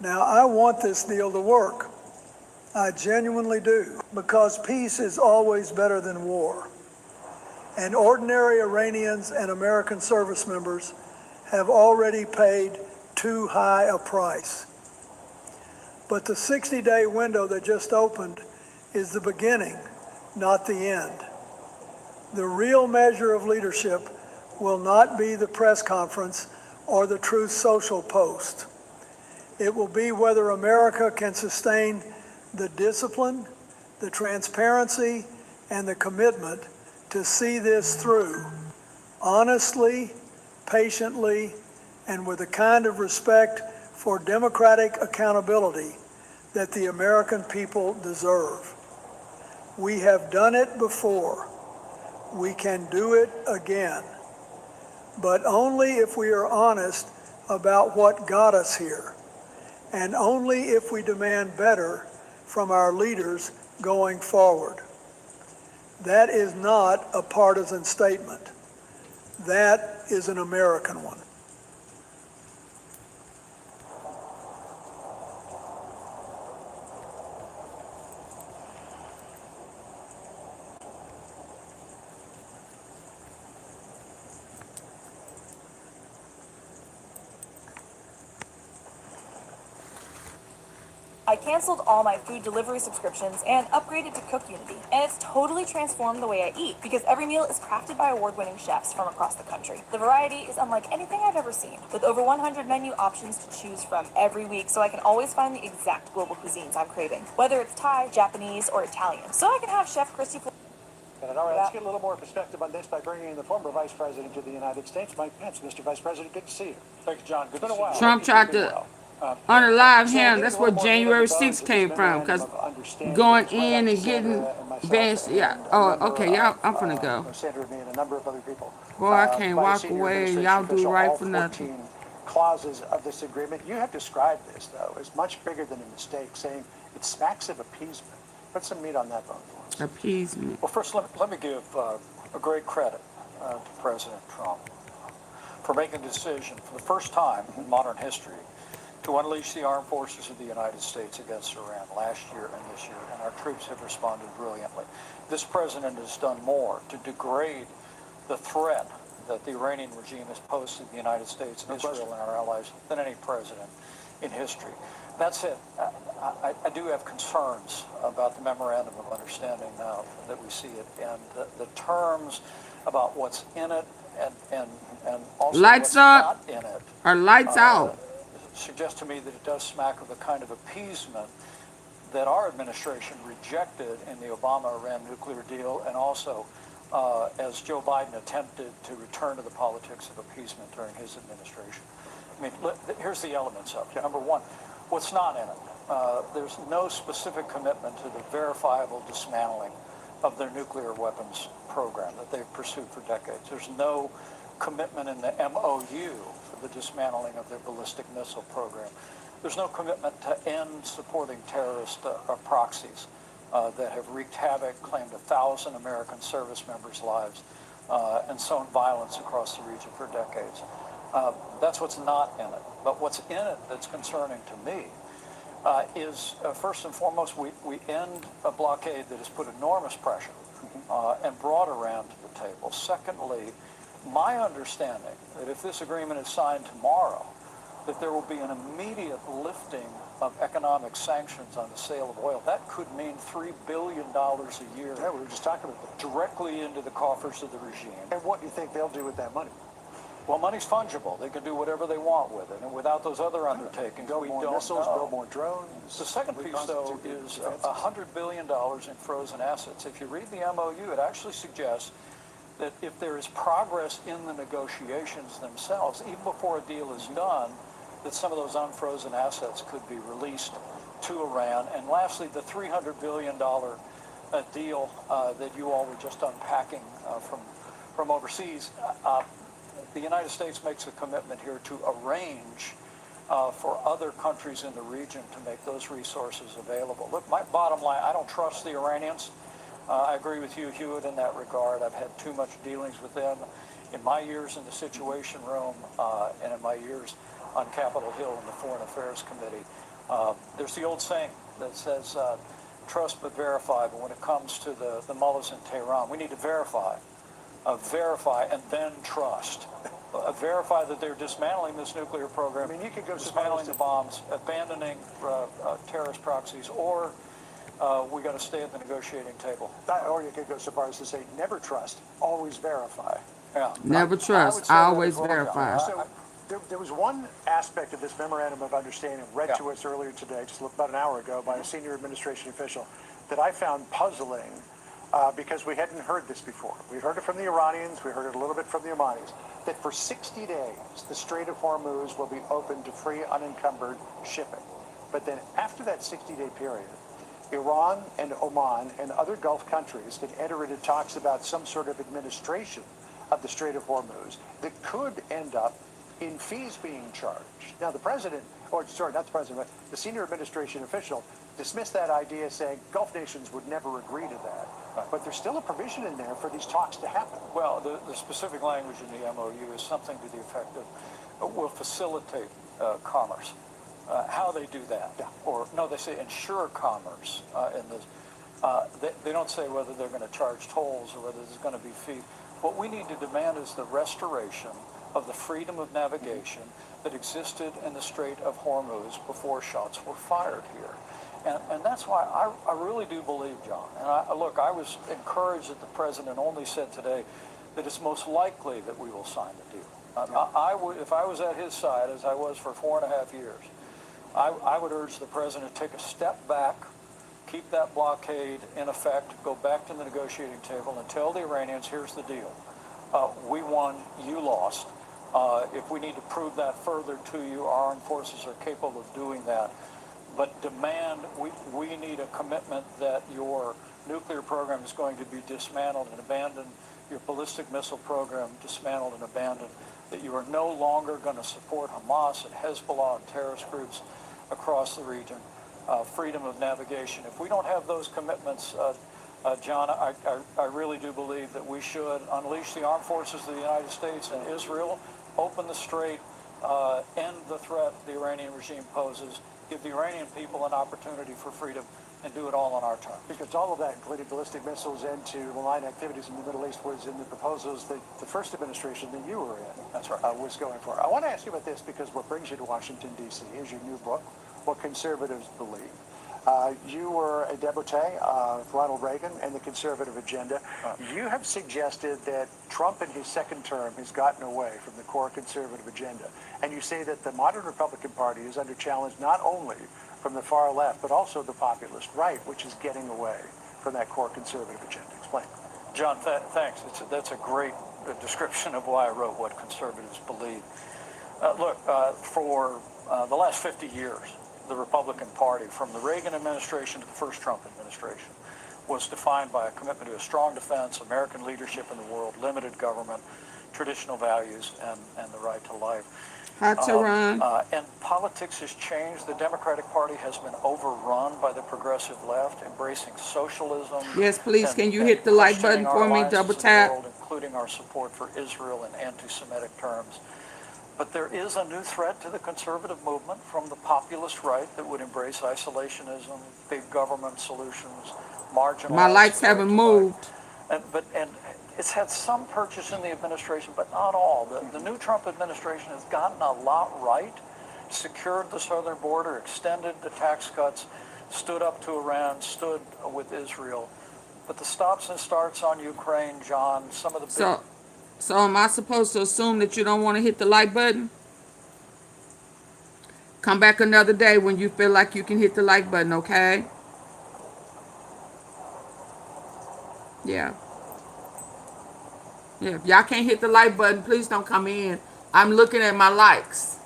Now, I want this deal to work. I genuinely do, because peace is always better than war. And ordinary Iranians and American service members have already paid too high a price. But the 60-day window that just opened is the beginning, not the end. The real measure of leadership will not be the press conference or the Truth Social post. It will be whether America can sustain the discipline, the transparency, and the commitment to see this through, honestly, patiently, and with the kind of respect for democratic accountability that the American people deserve. We have done it before. We can do it again, but only if we are honest about what got us here, and only if we demand better from our leaders going forward. That is not a partisan statement. That is an American one. I I canceled all my food delivery subscriptions and upgraded to Cook Unity. And it's totally transformed the way I eat because every meal is crafted by award-winning chefs from across the country. The variety is unlike anything I've ever seen, with over 100 menu options to choose from every week, so I can always find the exact global cuisines I'm craving, whether it's Thai, Japanese, or Italian. So I can have Chef Christy. All right, let's get a little more perspective on this by bringing in the former Vice President of the United States, Mike Pence. Mr. Vice President, good to see you. Thank you, John. Good to see you. Trump tried to unalive him. That's where January 6th came from, because going in and getting best. Yeah. Oh, okay. Y'all, I'm finna go. Senator me and a number of other people. Boy, I can't walk away. Y'all do right for nothing. Clauses of this agreement. You have described this, though, as much bigger than a mistake, saying it smacks of appeasement. Put some meat on that bone for us. Appeasement. Well, first, let me give a great credit to President Trump for making the decision for the first time in modern history to unleash the armed forces of the United States against Iran last year and this year, and our troops have responded brilliantly. This president has done more to degrade the threat that the Iranian regime has posed to the United States and Israel and our allies than any president in history. That said, I do have concerns about the memorandum of understanding now that we see it, and the terms about what's in it and also lights what's up not in it. Or lights out. Suggests to me that it does smack of the kind of appeasement that our administration rejected in the Obama-Iran nuclear deal, and also as Joe Biden attempted to return to the politics of appeasement during his administration. I mean, here's the elements of it. Number one, what's not in it? There's no specific commitment to the verifiable dismantling of their nuclear weapons program that they've pursued for decades. There's no commitment in the MOU for the dismantling of their ballistic missile program. There's no commitment to end supporting terrorist proxies that have wreaked havoc, claimed 1,000 American service members' lives, and sown violence across the region for decades. That's what's not in it. But what's in it that's concerning to me is, first and foremost, we end a blockade that has put enormous pressure and brought Iran to the table. Secondly, my understanding that if this agreement is signed tomorrow, that there will be an immediate lifting of economic sanctions on the sale of oil. That could mean $3 billion a year. Yeah, we were just talking about that. Directly into the coffers of the regime. And what do you think they'll do with that money? Well, money's fungible. They can do whatever they want with it. And without those other undertakings, we don't missiles, know. build more drones. The second piece, though, is $100 billion in frozen assets. If you read the MOU, it actually suggests that if there is progress in the negotiations themselves, even before a deal is done, that some of those unfrozen assets could be released to Iran. And lastly, the $300 billion deal that you all were just unpacking from overseas. The United States makes a commitment here to arrange for other countries in the region to make those resources available. Look, my bottom line, I don't trust the Iranians. I agree with you, Hewitt, in that regard. I've had too much dealings with them in my years in the Situation Room and in my years on Capitol Hill in the Foreign Affairs Committee. There's the old saying that says, trust but verify, but when it comes to the mullahs in Tehran, we need to verify and then trust. Verify that they're dismantling this nuclear program. I mean, you could go dismantling the bombs, abandoning terrorist proxies, or we got to stay at the negotiating table. Or you could go so far as to say, never trust, always verify. Yeah. Never trust, always verify. So there was one aspect of this memorandum of understanding read to us earlier today, just about an hour ago, by a senior administration official that I found puzzling because we hadn't heard this before. We heard it from the Iranians, we heard it a little bit from the Omanis, that for 60 days, the Strait of Hormuz will be open to free, unencumbered shipping. But then after that 60-day period, Iran and Oman and other Gulf countries can enter into talks about some sort of administration of the Strait of Hormuz that could end up in fees being charged. Now, the president, or sorry, not the president, but the senior administration official dismissed that idea, saying Gulf nations would never agree to that. But there's still a provision in there for these talks to happen. Well, the specific language in the MOU is something to the effect of will facilitate commerce. How they do that, or no, they say ensure commerce in this. They don't say whether they're going to charge tolls or whether there's going to be fees. What we need to demand is the restoration of the freedom of navigation that existed in the Strait of Hormuz before shots were fired here. And that's why I really do believe, John. And look, I was encouraged that the president only said today that it's most likely that we will sign the deal. If I was at his side, as I was for 4.5 years, I would urge the president to take a step back, keep that blockade in effect, go back to the negotiating table and tell the Iranians, here's the deal. We won, you lost. If we need to prove that further to you, our armed forces are capable of doing that. But demand, we need a commitment that your nuclear program is going to be dismantled and abandoned, your ballistic missile program dismantled and abandoned, that you are no longer going to support Hamas and Hezbollah and terrorist groups across the region, freedom of navigation. If we don't have those commitments, John, I really do believe that we should unleash the armed forces of the United States and Israel, open the strait, end the threat the Iranian regime poses, give the Iranian people an opportunity for freedom, and do it all on our terms. Because all of that, including ballistic missiles into malign activities in the Middle East, was in the proposals that the first administration that you were in That's right. Was going for. I want to ask you about this because what brings you to Washington, D.C. is your new book, What Conservatives Believe. You were a devotee of Ronald Reagan and the conservative agenda. You have suggested that Trump in his second term has gotten away from the core conservative agenda. And you say that the modern Republican Party is under challenge not only from the far left, but also the populist right, which is getting away from that core conservative agenda. Explain. John, thanks. That's a great description of why I wrote What Conservatives Believe. Look, for the last 50 years, the Republican Party, from the Reagan administration to the first Trump administration, was defined by a commitment to a strong defense, American leadership in the world, limited government, traditional values, and the right to life. Hi, Tehran. And politics has changed. The Democratic Party has been overrun by the progressive left, embracing socialism. Yes, please. Can you hit the like button for me? Double tap. World, including our support for Israel in anti-Semitic terms. But there is a new threat to the conservative movement from the populist right that would embrace isolationism, big government solutions, marginalized. My lights haven't moved. And it's had some purchase in the administration, but not all. The new Trump administration has gotten a lot right, secured the southern border, extended the tax cuts, stood up to Iran, stood with Israel. But the stops and starts on Ukraine, John, some of the big... So am I supposed to assume that you don't want to hit the like button? Come back another day when you feel like you can hit the like button, okay? Yeah. Yeah, if y'all can't hit the like button, please don't come in. I'm looking at my likes.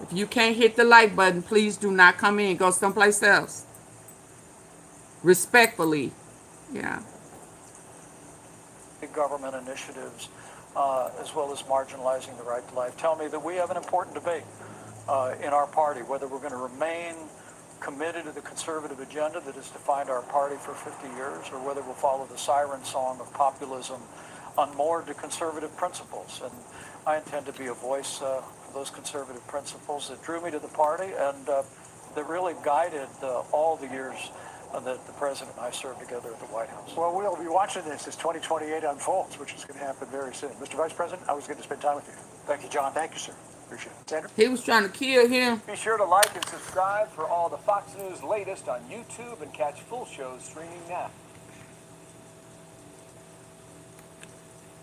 If you can't hit the like button, please do not come in. Go someplace else. Respectfully. Yeah. Big government initiatives, as well as marginalizing the right to life, tell me that we have an important debate in our party, whether we're going to remain committed to the conservative agenda that has defined our party for 50 years, or whether we'll follow the siren song of populism unmoored to conservative principles. And I intend to be a voice for those conservative principles that drew me to the party and that really guided all the years that the president and I served together at the White House. Well, we'll be watching this as 2028 unfolds, which is going to happen very soon. Mr. Vice President, I was good to spend time with you. Thank you, John. Thank you, sir. Appreciate it. Sandra? He was trying to kill him. Be sure to like and subscribe for all the Fox News latest on YouTube and catch full shows streaming now.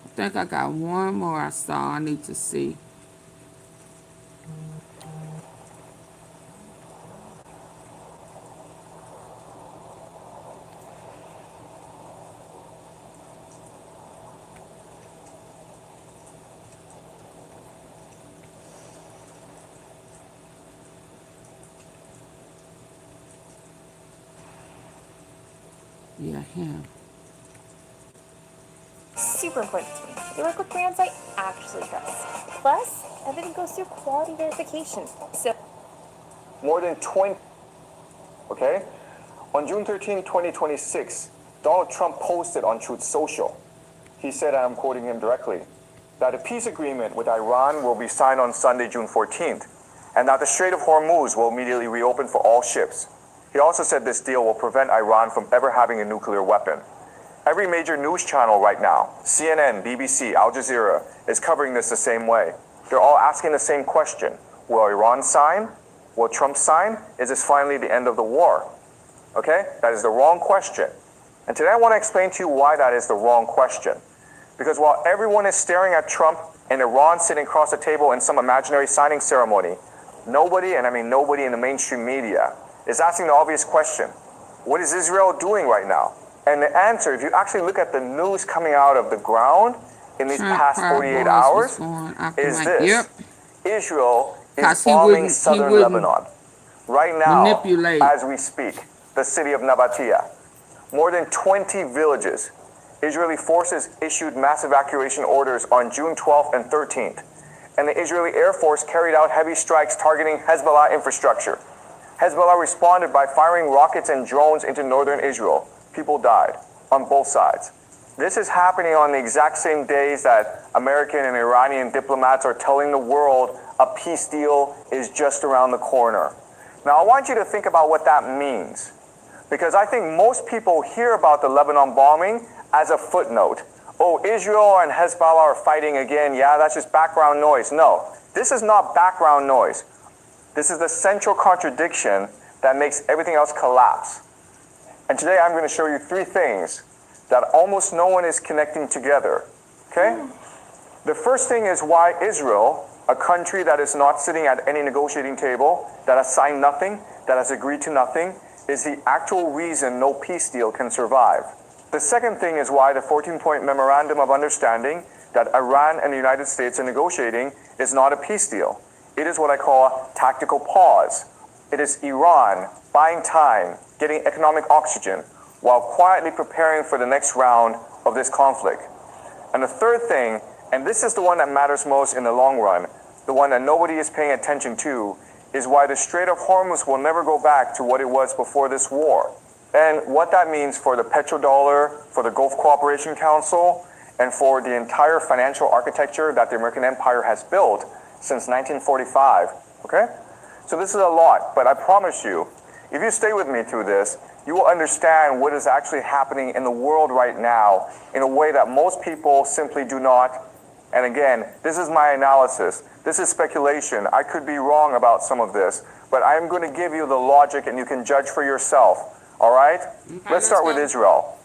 I think I got one more I saw I need to see. Yeah, him. Super important to me. They work with brands I actually trust. Plus, everything goes through quality verification. So, More than 20. Okay? On June 13, 2026, Donald Trump posted on Truth Social. He said, and I'm quoting him directly, that a peace agreement with Iran will be signed on Sunday, June 14th, and that the Strait of Hormuz will immediately reopen for all ships. He also said this deal will prevent Iran from ever having a nuclear weapon. Every major news channel right now, CNN, BBC, Al Jazeera, is covering this the same way. They're all asking the same question. Will Iran sign? Will Trump sign? Is this finally the end of the war? Okay? That is the wrong question. And today I want to explain to you why that is the wrong question. Because while everyone is staring at Trump and Iran sitting across the table in some imaginary signing ceremony, nobody, and I mean nobody in the mainstream media, is asking the obvious question. What is Israel doing right now? And the answer, if you actually look at the news coming out of the ground in these past 48 hours, is this. Yep. Israel is bombing southern Lebanon right now as we speak, the city of Nabatea. More than 20 villages. Israeli forces issued mass evacuation orders on June 12th and 13th. And the Israeli Air Force carried out heavy strikes targeting Hezbollah infrastructure. Hezbollah responded by firing rockets and drones into northern Israel. People died on both sides. This is happening on the exact same days that American and Iranian diplomats are telling the world a peace deal is just around the corner. Now, I want you to think about what that means, because I think most people hear about the Lebanon bombing as a footnote. Oh, Israel and Hezbollah are fighting again. Yeah, that's just background noise. No, this is not background noise. This is the central contradiction that makes everything else collapse. And today I'm going to show you three things that almost no one is connecting together. Okay? The first thing is why Israel, a country that is not sitting at any negotiating table, that has signed nothing, that has agreed to nothing, is the actual reason no peace deal can survive. The second thing is why the 14-point memorandum of understanding that Iran and the United States are negotiating is not a peace deal. It is what I call a tactical pause. It is Iran buying time, getting economic oxygen, while quietly preparing for the next round of this conflict. And the third thing, and this is the one that matters most in the long run, the one that nobody is paying attention to, is why the Strait of Hormuz will never go back to what it was before this war. And what that means for the petrodollar, for the Gulf Cooperation Council, and for the entire financial architecture that the American empire has built since 1945, okay? So this is a lot, but I promise you, if you stay with me through this, you will understand what is actually happening in the world right now in a way that most people simply do not. And again, this is my analysis. This is speculation. I could be wrong about some of this, but I'm going to give you the logic and you can judge for yourself. All right? Let's start with Israel.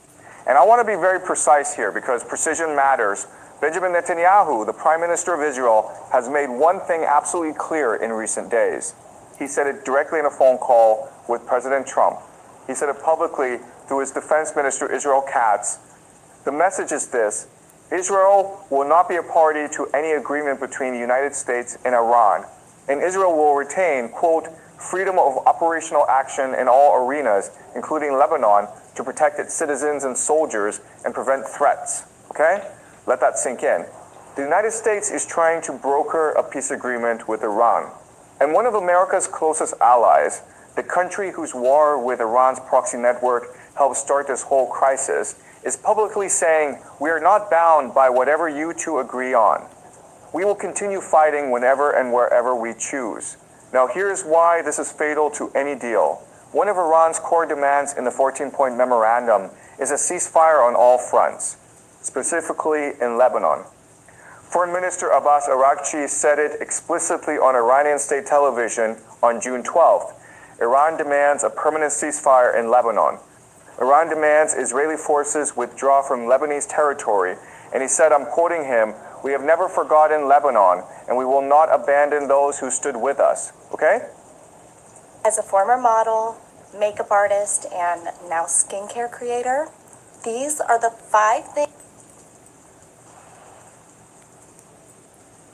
And I want to be very precise here because precision matters. Benjamin Netanyahu, the Prime Minister of Israel, has made one thing absolutely clear in recent days. He said it directly in a phone call with President Trump. He said it publicly through his Defense Minister, Israel Katz. The message is this: Israel will not be a party to any agreement between the United States and Iran. And Israel will retain, quote, freedom of operational action in all arenas, including Lebanon, to protect its citizens and soldiers and prevent threats. Okay? Let that sink in. The United States is trying to broker a peace agreement with Iran. And one of America's closest allies, the country whose war with Iran's proxy network helped start this whole crisis, is publicly saying, we are not bound by whatever you two agree on. We will continue fighting whenever and wherever we choose. Now here's why this is fatal to any deal. One of Iran's core demands in the 14-point memorandum is a ceasefire on all fronts, specifically in Lebanon. Foreign Minister Abbas Araghchi said it explicitly on Iranian state television on June 12th. Iran demands a permanent ceasefire in Lebanon. Iran demands Israeli forces withdraw from Lebanese territory, and he said, I'm quoting him, "We have never forgotten Lebanon, and we will not abandon those who stood with us." Okay? As a former model, makeup artist, and now skincare creator, these are the 5 things.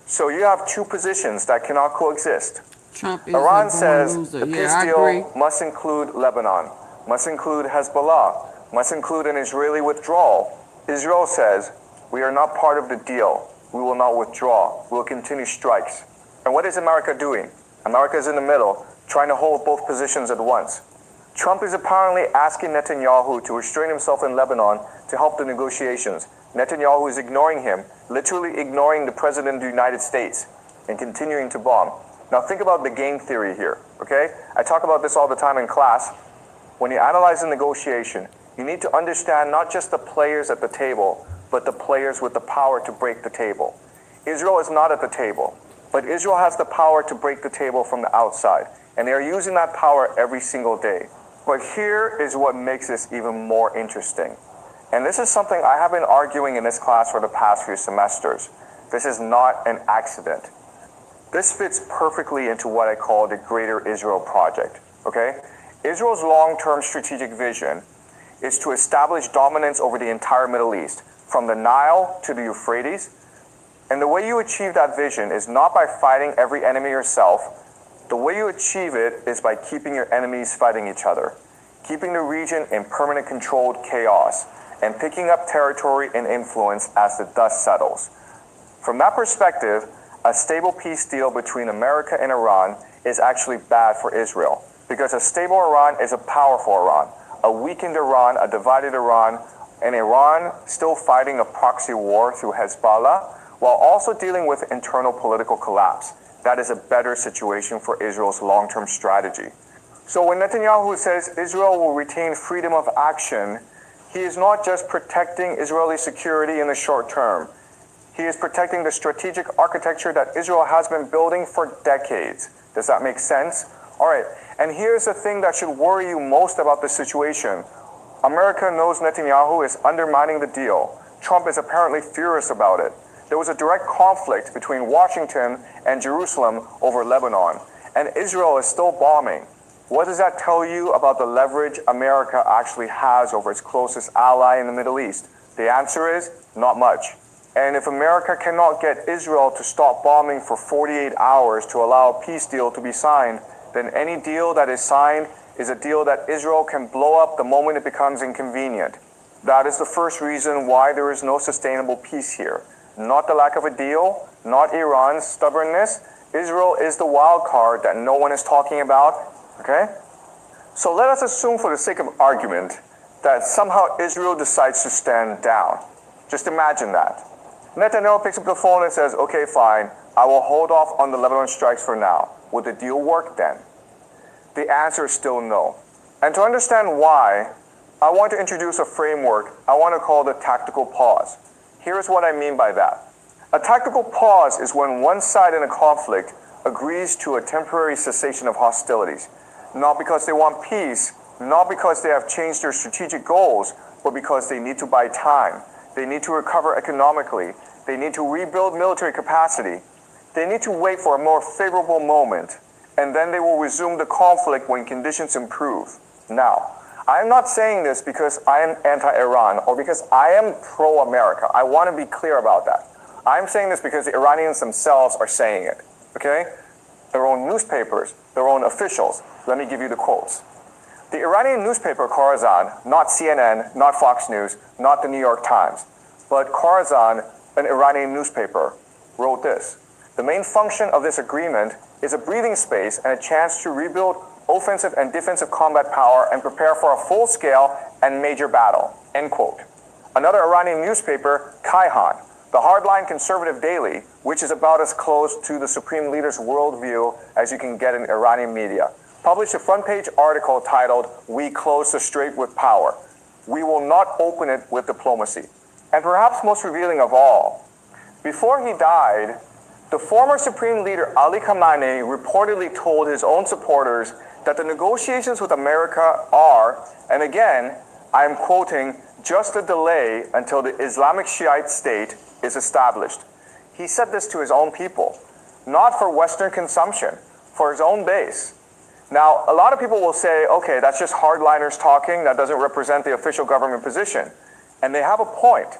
So you have two positions that cannot coexist. Trump is Iran a says loser. the peace Yeah, I deal agree. must include Lebanon, must include Hezbollah, must include an Israeli withdrawal. Israel says, we are not part of the deal. We will not withdraw. We will continue strikes. And what is America doing? America is in the middle, trying to hold both positions at once. Trump is apparently asking Netanyahu to restrain himself in Lebanon to help the negotiations. Netanyahu is ignoring him, literally ignoring the President of the United States and continuing to bomb. Now think about the game theory here, okay? I talk about this all the time in class. When you analyze a negotiation, you need to understand not just the players at the table, but the players with the power to break the table. Israel is not at the table, but Israel has the power to break the table from the outside, and they are using that power every single day. But here is what makes this even more interesting. And this is something I have been arguing in this class for the past few semesters. This is not an accident. This fits perfectly into what I call the Greater Israel Project, okay? Israel's long-term strategic vision is to establish dominance over the entire Middle East, from the Nile to the Euphrates. And the way you achieve that vision is not by fighting every enemy yourself. The way you achieve it is by keeping your enemies fighting each other, keeping the region in permanent controlled chaos, and picking up territory and influence as the dust settles. From that perspective, a stable peace deal between America and Iran is actually bad for Israel, because a stable Iran is a powerful Iran. A weakened Iran, a divided Iran, and Iran still fighting a proxy war through Hezbollah, while also dealing with internal political collapse. That is a better situation for Israel's long-term strategy. So when Netanyahu says Israel will retain freedom of action, he is not just protecting Israeli security in the short term. He is protecting the strategic architecture that Israel has been building for decades. Does that make sense? All right, and here's the thing that should worry you most about this situation. America knows Netanyahu is undermining the deal. Trump is apparently furious about it. There was a direct conflict between Washington and Jerusalem over Lebanon, and Israel is still bombing. What does that tell you about the leverage America actually has over its closest ally in the Middle East? The answer is not much. And if America cannot get Israel to stop bombing for 48 hours to allow a peace deal to be signed, then any deal that is signed is a deal that Israel can blow up the moment it becomes inconvenient. That is the first reason why there is no sustainable peace here. Not the lack of a deal, not Iran's stubbornness. Israel is the wild card that no one is talking about, okay? So let us assume for the sake of argument that somehow Israel decides to stand down. Just imagine that. Netanyahu picks up the phone and says, okay, fine, I will hold off on the Lebanon strikes for now. Would the deal work then? The answer is still no. And to understand why, I want to introduce a framework I want to call the tactical pause. Here's what I mean by that. A tactical pause is when one side in a conflict agrees to a temporary cessation of hostilities, not because they want peace, not because they have changed their strategic goals, but because they need to buy time. They need to recover economically. They need to rebuild military capacity. They need to wait for a more favorable moment, and then they will resume the conflict when conditions improve. Now, I am not saying this because I am anti-Iran or because I am pro-America. I want to be clear about that. I'm saying this because the Iranians themselves are saying it, okay? Their own newspapers, their own officials. Let me give you the quotes. The Iranian newspaper Khorasan, not CNN, not Fox News, not the New York Times, but Khorasan, an Iranian newspaper, wrote this. The main function of this agreement is a breathing space and a chance to rebuild offensive and defensive combat power and prepare for a full-scale and major battle, end quote. Another Iranian newspaper, Kayhan, the hardline conservative daily, which is about as close to the supreme leader's worldview as you can get in Iranian media, published a front-page article titled, "We Close the Strait with Power. We will not open it with diplomacy." And perhaps most revealing of all, before he died, the former Supreme Leader Ali Khamenei reportedly told his own supporters that the negotiations with America are, and again, I am quoting, just a delay until the Islamic Shiite state is established. He said this to his own people, not for Western consumption, for his own base. Now, a lot of people will say, okay, that's just hardliners talking, that doesn't represent the official government position. And they have a point.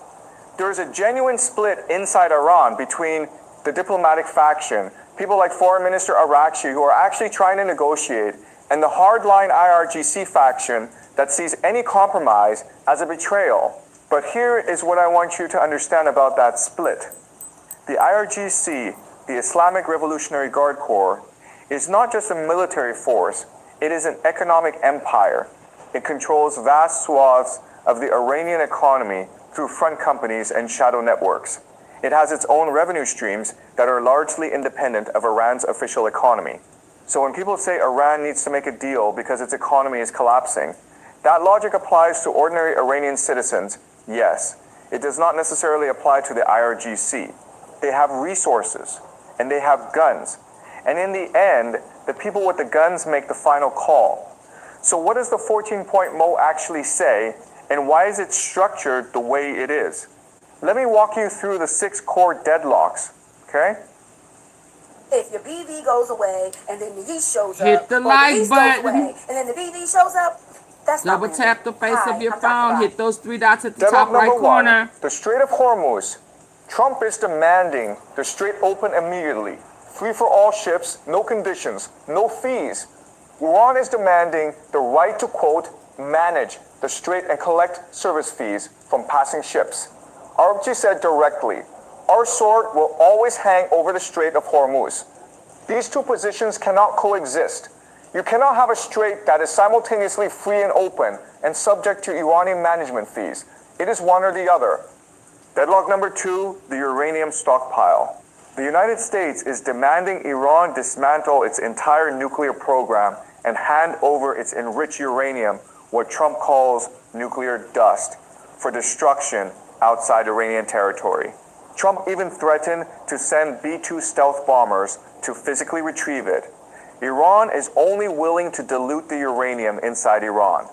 There is a genuine split inside Iran between the diplomatic faction, people like Foreign Minister Arakchi who are actually trying to negotiate, and the hardline IRGC faction that sees any compromise as a betrayal. But here is what I want you to understand about that split. The IRGC, the Islamic Revolutionary Guard Corps, is not just a military force, it is an economic empire. It controls vast swaths of the Iranian economy through front companies and shadow networks. It has its own revenue streams that are largely independent of Iran's official economy. So when people say Iran needs to make a deal because its economy is collapsing, that logic applies to ordinary Iranian citizens, yes. It does not necessarily apply to the IRGC. They have resources, and they have guns. And in the end, the people with the guns make the final call. So what does the 14-point MO actually say, and why is it structured the way it is? Let me walk you through the 6 core deadlocks, okay? If your BV goes away and then the yeast shows Hit up, the or the like yeast goes button. away and then the BV shows up, that's not Double tap the face Hi, of your I'm Dr. phone. Bob. Hit those 3 dots at the Deadlock top right number corner. 1, the Strait of Hormuz. Trump is demanding the strait open immediately. Free for all ships, no conditions, no fees. Iran is demanding the right to, quote, manage the strait and collect service fees from passing ships. Arabji said directly, our sword will always hang over the Strait of Hormuz. These two positions cannot coexist. You cannot have a strait that is simultaneously free and open and subject to Iranian management fees. It is one or the other. Deadlock number 2, the uranium stockpile. The United States is demanding Iran dismantle its entire nuclear program and hand over its enriched uranium, what Trump calls nuclear dust, for destruction outside Iranian territory. Trump even threatened to send B-2 stealth bombers to physically retrieve it. Iran is only willing to dilute the uranium inside Iran.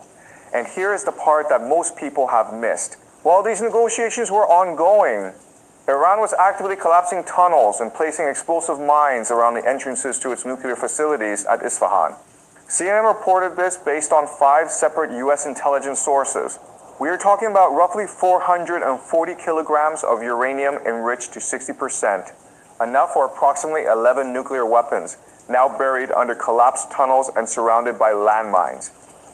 And here is the part that most people have missed. While these negotiations were ongoing, Iran was actively collapsing tunnels and placing explosive mines around the entrances to its nuclear facilities at Isfahan. CNN reported this based on 5 separate U.S. intelligence sources. We are talking about roughly 440 kilograms of uranium enriched to 60%, enough for approximately 11 nuclear weapons, now buried under collapsed tunnels and surrounded by landmines.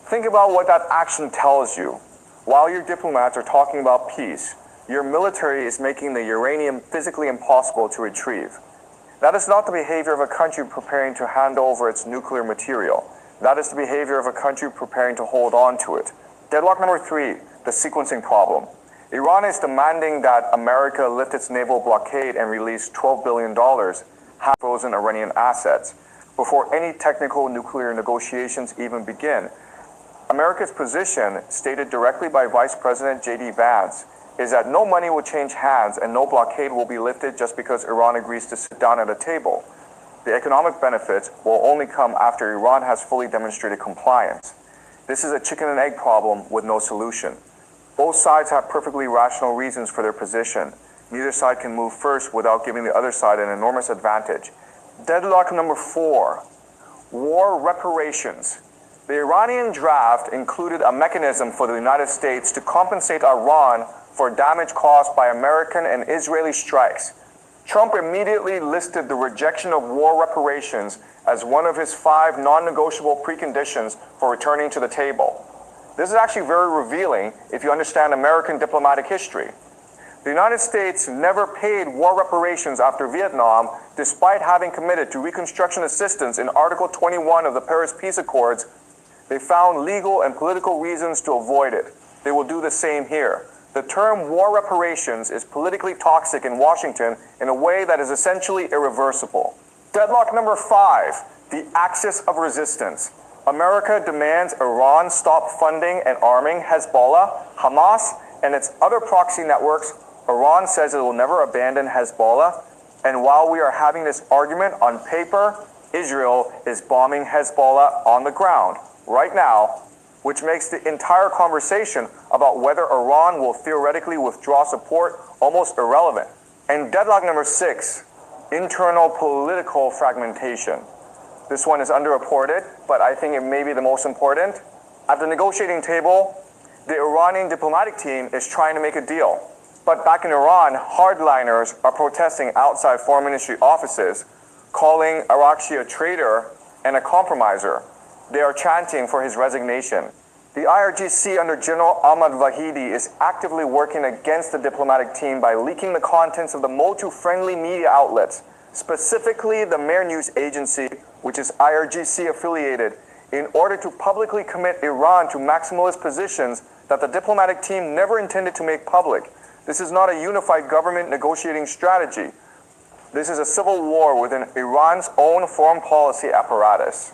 Think about what that action tells you. While your diplomats are talking about peace, your military is making the uranium physically impossible to retrieve. That is not the behavior of a country preparing to hand over its nuclear material. That is the behavior of a country preparing to hold on to it. Deadlock number 3, the sequencing problem. Iran is demanding that America lift its naval blockade and release $12 billion, half frozen Iranian assets, before any technical nuclear negotiations even begin. America's position, stated directly by Vice President J.D. Vance, is that no money will change hands and no blockade will be lifted just because Iran agrees to sit down at a table. The economic benefits will only come after Iran has fully demonstrated compliance. This is a chicken and egg problem with no solution. Both sides have perfectly rational reasons for their position. Neither side can move first without giving the other side an enormous advantage. Deadlock number 4, war reparations. The Iranian draft included a mechanism for the United States to compensate Iran for damage caused by American and Israeli strikes. Trump immediately listed the rejection of war reparations as one of his 5 non-negotiable preconditions for returning to the table. This is actually very revealing if you understand American diplomatic history. The United States never paid war reparations after Vietnam, despite having committed to reconstruction assistance in Article 21 of the Paris Peace Accords. They found legal and political reasons to avoid it. They will do the same here. The term war reparations is politically toxic in Washington in a way that is essentially irreversible. Deadlock number 5, the axis of resistance. America demands Iran stop funding and arming Hezbollah, Hamas, and its other proxy networks. Iran says it will never abandon Hezbollah. And while we are having this argument on paper, Israel is bombing Hezbollah on the ground right now, which makes the entire conversation about whether Iran will theoretically withdraw support almost irrelevant. And deadlock number 6, internal political fragmentation. This one is underreported, but I think it may be the most important. At the negotiating table, the Iranian diplomatic team is trying to make a deal. But back in Iran, hardliners are protesting outside foreign ministry offices, calling Arakchi a traitor and a compromiser. They are chanting for his resignation. The IRGC under General Ahmad Vahidi is actively working against the diplomatic team by leaking the contents of the Motu-friendly media outlets, specifically the Mehr News Agency, which is IRGC affiliated, in order to publicly commit Iran to maximalist positions that the diplomatic team never intended to make public. This is not a unified government negotiating strategy. This is a civil war within Iran's own foreign policy apparatus.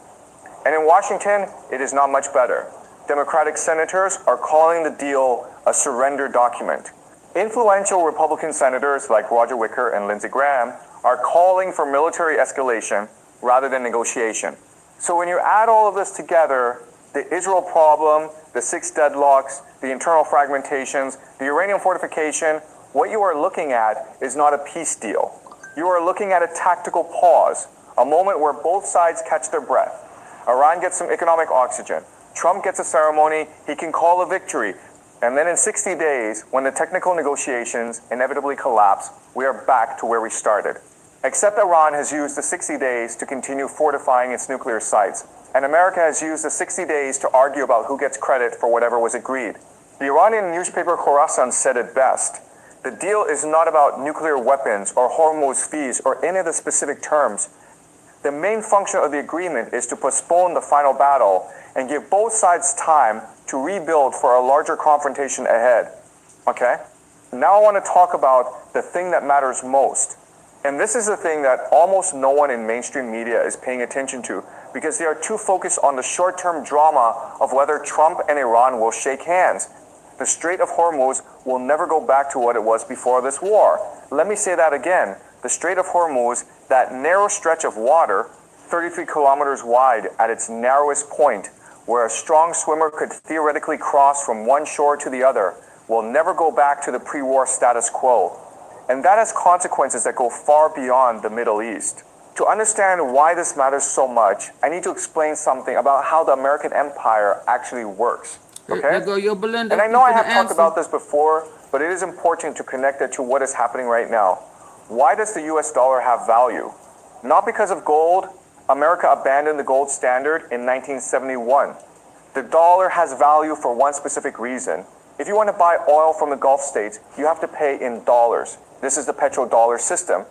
And in Washington, it is not much better. Democratic senators are calling the deal a surrender document. Influential Republican senators like Roger Wicker and Lindsey Graham are calling for military escalation rather than negotiation. So when you add all of this together, The Israel problem, the 6 deadlocks, the internal fragmentations, the uranium fortification, what you are looking at is not a peace deal. You are looking at a tactical pause, a moment where both sides catch their breath. Iran gets some economic oxygen. Trump gets a ceremony, he can call a victory. And then in 60 days, when the technical negotiations inevitably collapse, we are back to where we started. Except Iran has used the 60 days to continue fortifying its nuclear sites. And America has used the 60 days to argue about who gets credit for whatever was agreed. The Iranian newspaper Khorasan said it best. The deal is not about nuclear weapons or Hormuz fees or any of the specific terms. The main function of the agreement is to postpone the final battle and give both sides time to rebuild for a larger confrontation ahead. Okay? Now I want to talk about the thing that matters most. And this is the thing that almost no one in mainstream media is paying attention to because they are too focused on the short-term drama of whether Trump and Iran will shake hands. The Strait of Hormuz will never go back to what it was before this war. Let me say that again. The Strait of Hormuz, that narrow stretch of water, 33 kilometers wide at its narrowest point, where a strong swimmer could theoretically cross from one shore to the other, will never go back to the pre-war status quo. And that has consequences that go far beyond the Middle East. To understand why this matters so much, I need to explain something about how the American empire actually works. Okay? There go your Belinda. And I know I have talked about this before, but it is important to connect it to what is happening right now. Why does the US dollar have value? Not because of gold. America abandoned the gold standard in 1971. The dollar has value for one specific reason. If you want to buy oil from the Gulf states, you have to pay in dollars. This is the petrodollar system.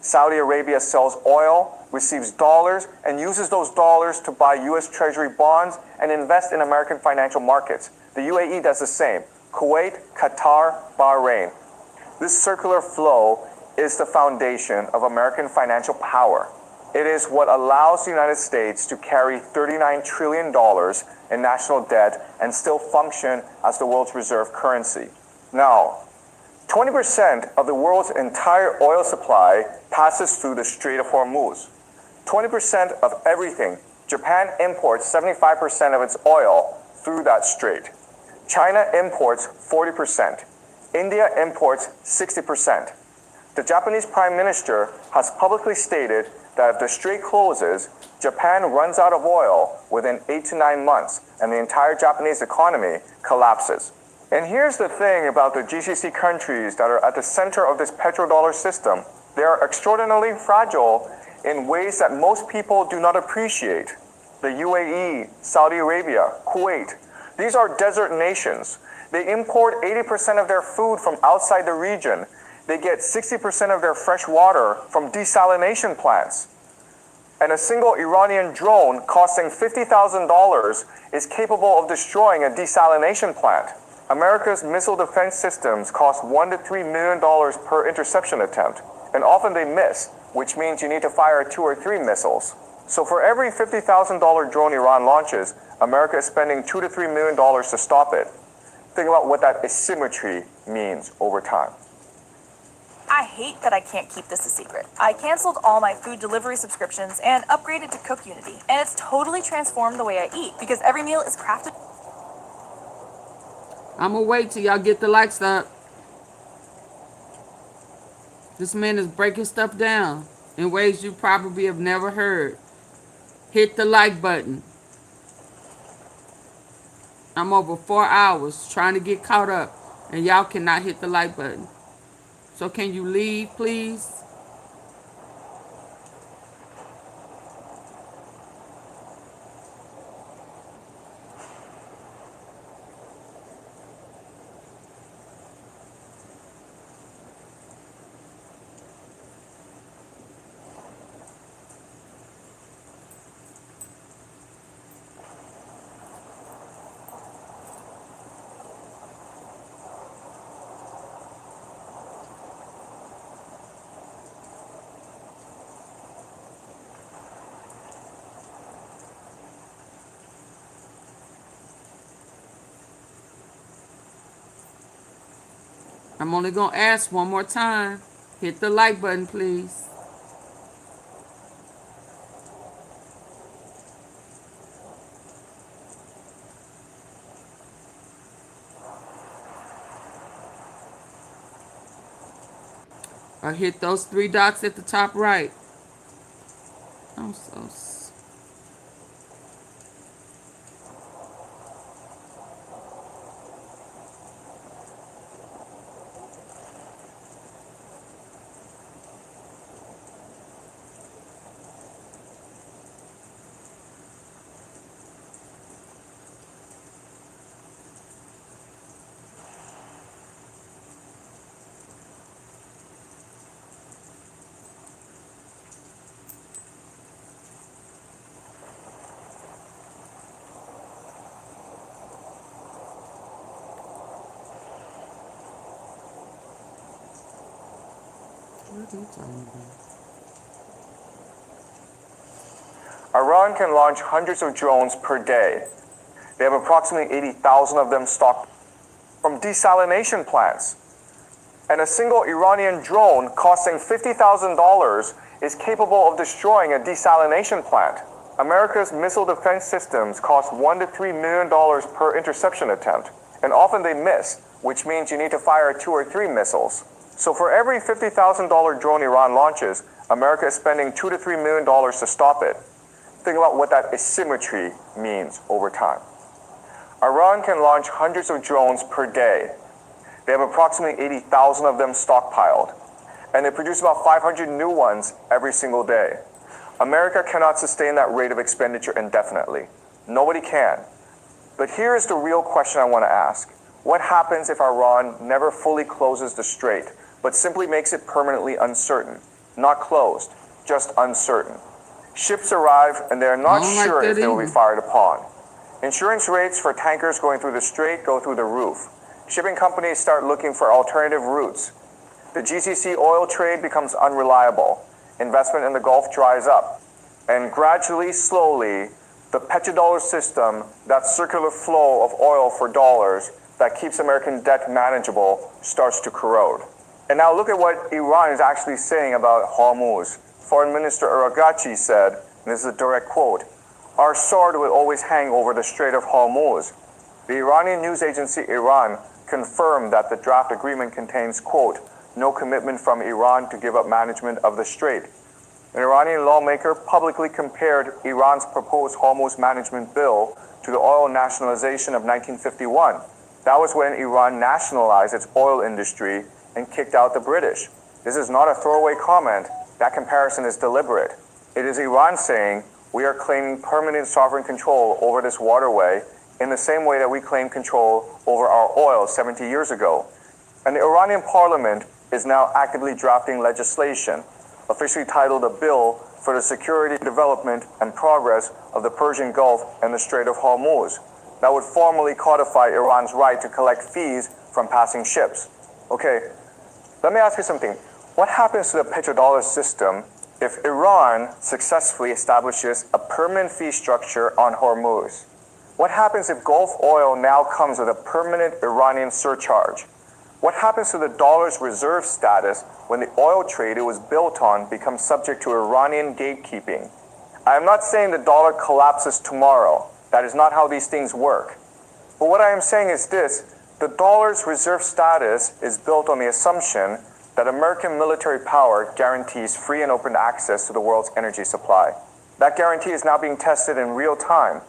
Saudi Arabia sells oil, receives dollars, and uses those dollars to buy US Treasury bonds and invest in American financial markets. The UAE does the same. Kuwait, Qatar, Bahrain. This circular flow is the foundation of American financial power. It is what allows the United States to carry $39 trillion in national debt and still function as the world's reserve currency. Now, 20% of the world's entire oil supply passes through the Strait of Hormuz. 20% of everything. Japan imports 75% of its oil through that strait. China imports 40%. India imports 60%. The Japanese Prime Minister has publicly stated that if the strait closes, Japan runs out of oil within 8 to 9 months, and the entire Japanese economy collapses. And here's the thing about the GCC countries that are at the center of this petrodollar system. They are extraordinarily fragile in ways that most people do not appreciate. The UAE, Saudi Arabia, Kuwait, these are desert nations. They import 80% of their food from outside the region. They get 60% of their fresh water from desalination plants. And a single Iranian drone costing $50,000 is capable of destroying a desalination plant. America's missile defense systems cost $1 to $3 million per interception attempt, and often they miss, which means you need to fire 2 or 3 missiles. So for every $50,000 drone Iran launches, America is spending $2 to $3 million to stop it. Think about what that asymmetry means over time. I hate that I can't keep this a secret. I canceled all my food delivery subscriptions and upgraded to Cook Unity, and it's totally transformed the way I eat because every meal is crafted. I'm gonna wait till y'all get the likes up. This man is breaking stuff down in ways you probably have never heard. Hit the like button. I'm over 4 hours trying to get caught up, and y'all cannot hit the like button. So can you leave, please? I'm only going to ask one more time. Hit the like button, please. Or hit those three dots at the top right. I'm so Iran can launch hundreds of drones per day. They have approximately 80,000 of them stocked from desalination plants. And a single Iranian drone costing $50,000 is capable of destroying a desalination plant. America's missile defense systems cost $1 to $3 million per interception attempt, and often they miss, which means you need to fire 2 or 3 missiles. So for every $50,000 drone Iran launches, America is spending $2 to $3 million to stop it. Think about what that asymmetry means over time. Iran can launch hundreds of drones per day. They have approximately 80,000 of them stockpiled, and they produce about 500 new ones every single day. America cannot sustain that rate of expenditure indefinitely. Nobody can. But here is the real question I want to ask. What happens if Iran never fully closes the strait, but simply makes it permanently uncertain? Not closed, just uncertain. Ships arrive and they are not sure if they will be fired upon. Insurance rates for tankers going through the strait go through the roof. Shipping companies start looking for alternative routes. The GCC oil trade becomes unreliable. Investment in the Gulf dries up. And gradually, slowly, the petrodollar system, that circular flow of oil for dollars that keeps American debt manageable, starts to corrode. And now look at what Iran is actually saying about Hormuz. Foreign Minister Aragachi said, and this is a direct quote, "Our sword will always hang over the Strait of Hormuz." The Iranian news agency Iran confirmed that the draft agreement contains, quote, "no commitment from Iran to give up management of the strait." An Iranian lawmaker publicly compared Iran's proposed Hormuz management bill to the oil nationalization of 1951. That was when Iran nationalized its oil industry and kicked out the British. This is not a throwaway comment. That comparison is deliberate. It is Iran saying, we are claiming permanent sovereign control over this waterway in the same way that we claim control over our oil 70 years ago. And the Iranian parliament is now actively drafting legislation, officially titled a Bill for the Security, Development, and Progress of the Persian Gulf and the Strait of Hormuz, that would formally codify Iran's right to collect fees from passing ships. Okay, let me ask you something. What happens to the petrodollar system if Iran successfully establishes a permanent fee structure on Hormuz? What happens if Gulf oil now comes with a permanent Iranian surcharge? What happens to the dollar's reserve status when the oil trade it was built on becomes subject to Iranian gatekeeping? I am not saying the dollar collapses tomorrow. That is not how these things work. But what I am saying is this: the dollar's reserve status is built on the assumption that American military power guarantees free and open access to the world's energy supply. That guarantee is now being tested in real time.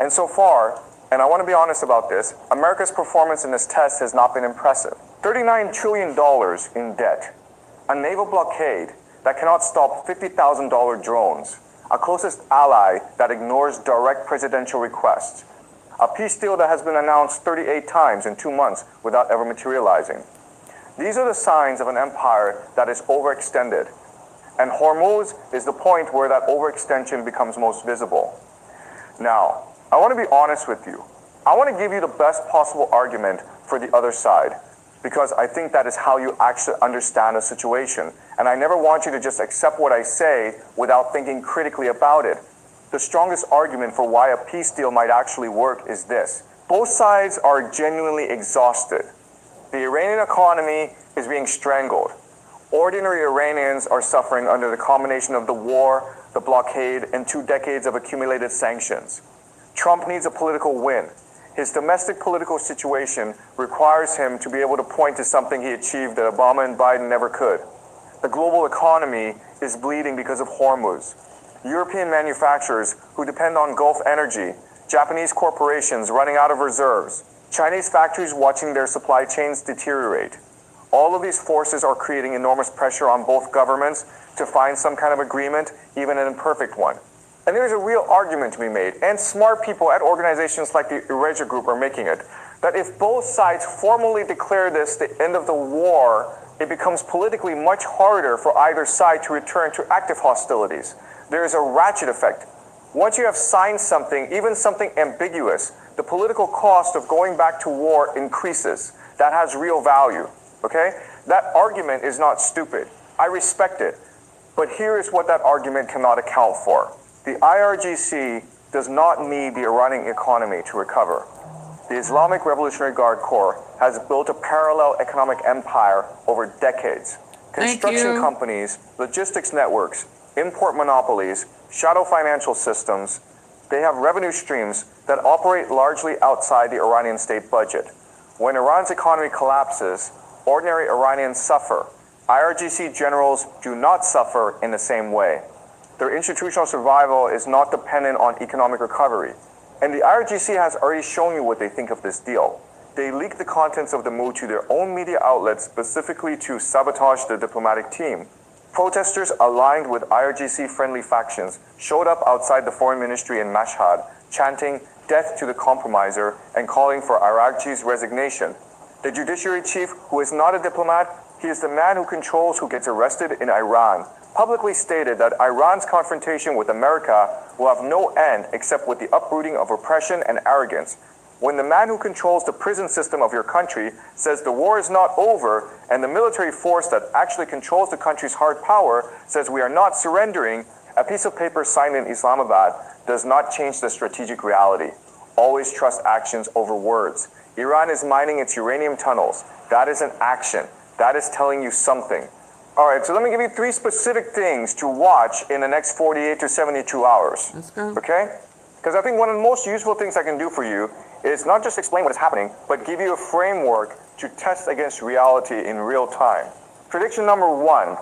And so far, and I want to be honest about this, America's performance in this test has not been impressive. $39 trillion in debt, a naval blockade that cannot stop $50,000 drones, a closest ally that ignores direct presidential requests, a peace deal that has been announced 38 times in 2 months without ever materializing. These are the signs of an empire that is overextended. And Hormuz is the point where that overextension becomes most visible. Now, I want to be honest with you. I want to give you the best possible argument for the other side, because I think that is how you actually understand a situation. And I never want you to just accept what I say without thinking critically about it. The strongest argument for why a peace deal might actually work is this. Both sides are genuinely exhausted. The Iranian economy is being strangled. Ordinary Iranians are suffering under the combination of the war, the blockade, and 2 decades of accumulated sanctions. Trump needs a political win. His domestic political situation requires him to be able to point to something he achieved that Obama and Biden never could. The global economy is bleeding because of Hormuz. European manufacturers who depend on Gulf energy, Japanese corporations running out of reserves, Chinese factories watching their supply chains deteriorate. All of these forces are creating enormous pressure on both governments to find some kind of agreement, even an imperfect one. And there's a real argument to be made, and smart people at organizations like the Erasure Group are making it, that if both sides formally declare this the end of the war, it becomes politically much harder for either side to return to active hostilities. There is a ratchet effect. Once you have signed something, even something ambiguous, the political cost of going back to war increases. That has real value, okay? That argument is not stupid. I respect it. But here is what that argument cannot account for. The IRGC does not need the Iranian economy to recover. The Islamic Revolutionary Guard Corps has built a parallel economic empire over decades. Construction companies, logistics networks, import monopolies, shadow financial systems, they have revenue streams that operate largely outside the Iranian state budget. When Iran's economy collapses, ordinary Iranians suffer. IRGC generals do not suffer in the same way. Their institutional survival is not dependent on economic recovery. And the IRGC has already shown you what they think of this deal. They leaked the contents of the MOU to their own media outlets specifically to sabotage the diplomatic team. Protesters aligned with IRGC-friendly factions showed up outside the foreign ministry in Mashhad, chanting "Death to the compromiser" and calling for Araghchi's resignation. The judiciary chief, who is not a diplomat, he is the man who controls who gets arrested in Iran, publicly stated that Iran's confrontation with America will have no end except with the uprooting of oppression and arrogance. When the man who controls the prison system of your country says the war is not over, and the military force that actually controls the country's hard power says we are not surrendering, a piece of paper signed in Islamabad does not change the strategic reality. Always trust actions over words. Iran is mining its uranium tunnels. That is an action. That is telling you something. All right, so let me give you 3 specific things to watch in the next 48 to 72 hours. Let's go. Okay? Because I think one of the most useful things I can do for you is not just explain what is happening, but give you a framework to test against reality in real time. Prediction number 1,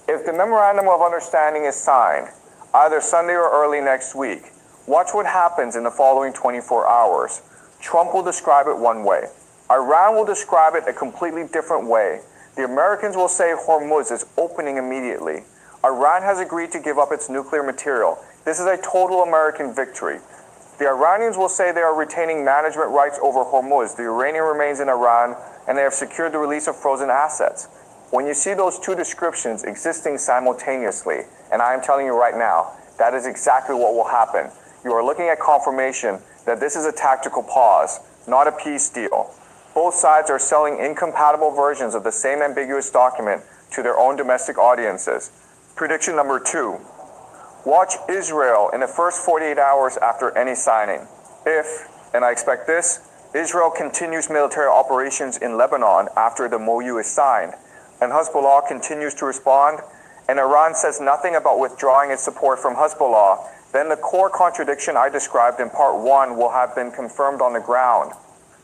if the Memorandum of Understanding is signed, either Sunday or early next week, watch what happens in the following 24 hours. Trump will describe it one way. Iran will describe it a completely different way. The Americans will say Hormuz is opening immediately. Iran has agreed to give up its nuclear material. This is a total American victory. The Iranians will say they are retaining management rights over Hormuz. The uranium remains in Iran, and they have secured the release of frozen assets. When you see those 2 descriptions existing simultaneously, and I am telling you right now, that is exactly what will happen. You are looking at confirmation that this is a tactical pause, not a peace deal. Both sides are selling incompatible versions of the same ambiguous document to their own domestic audiences. Prediction number 2. Watch Israel in the first 48 hours after any signing. If, and I expect this, Israel continues military operations in Lebanon after the MOU is signed, and Hezbollah continues to respond, and Iran says nothing about withdrawing its support from Hezbollah, then the core contradiction I described in part 1 will have been confirmed on the ground.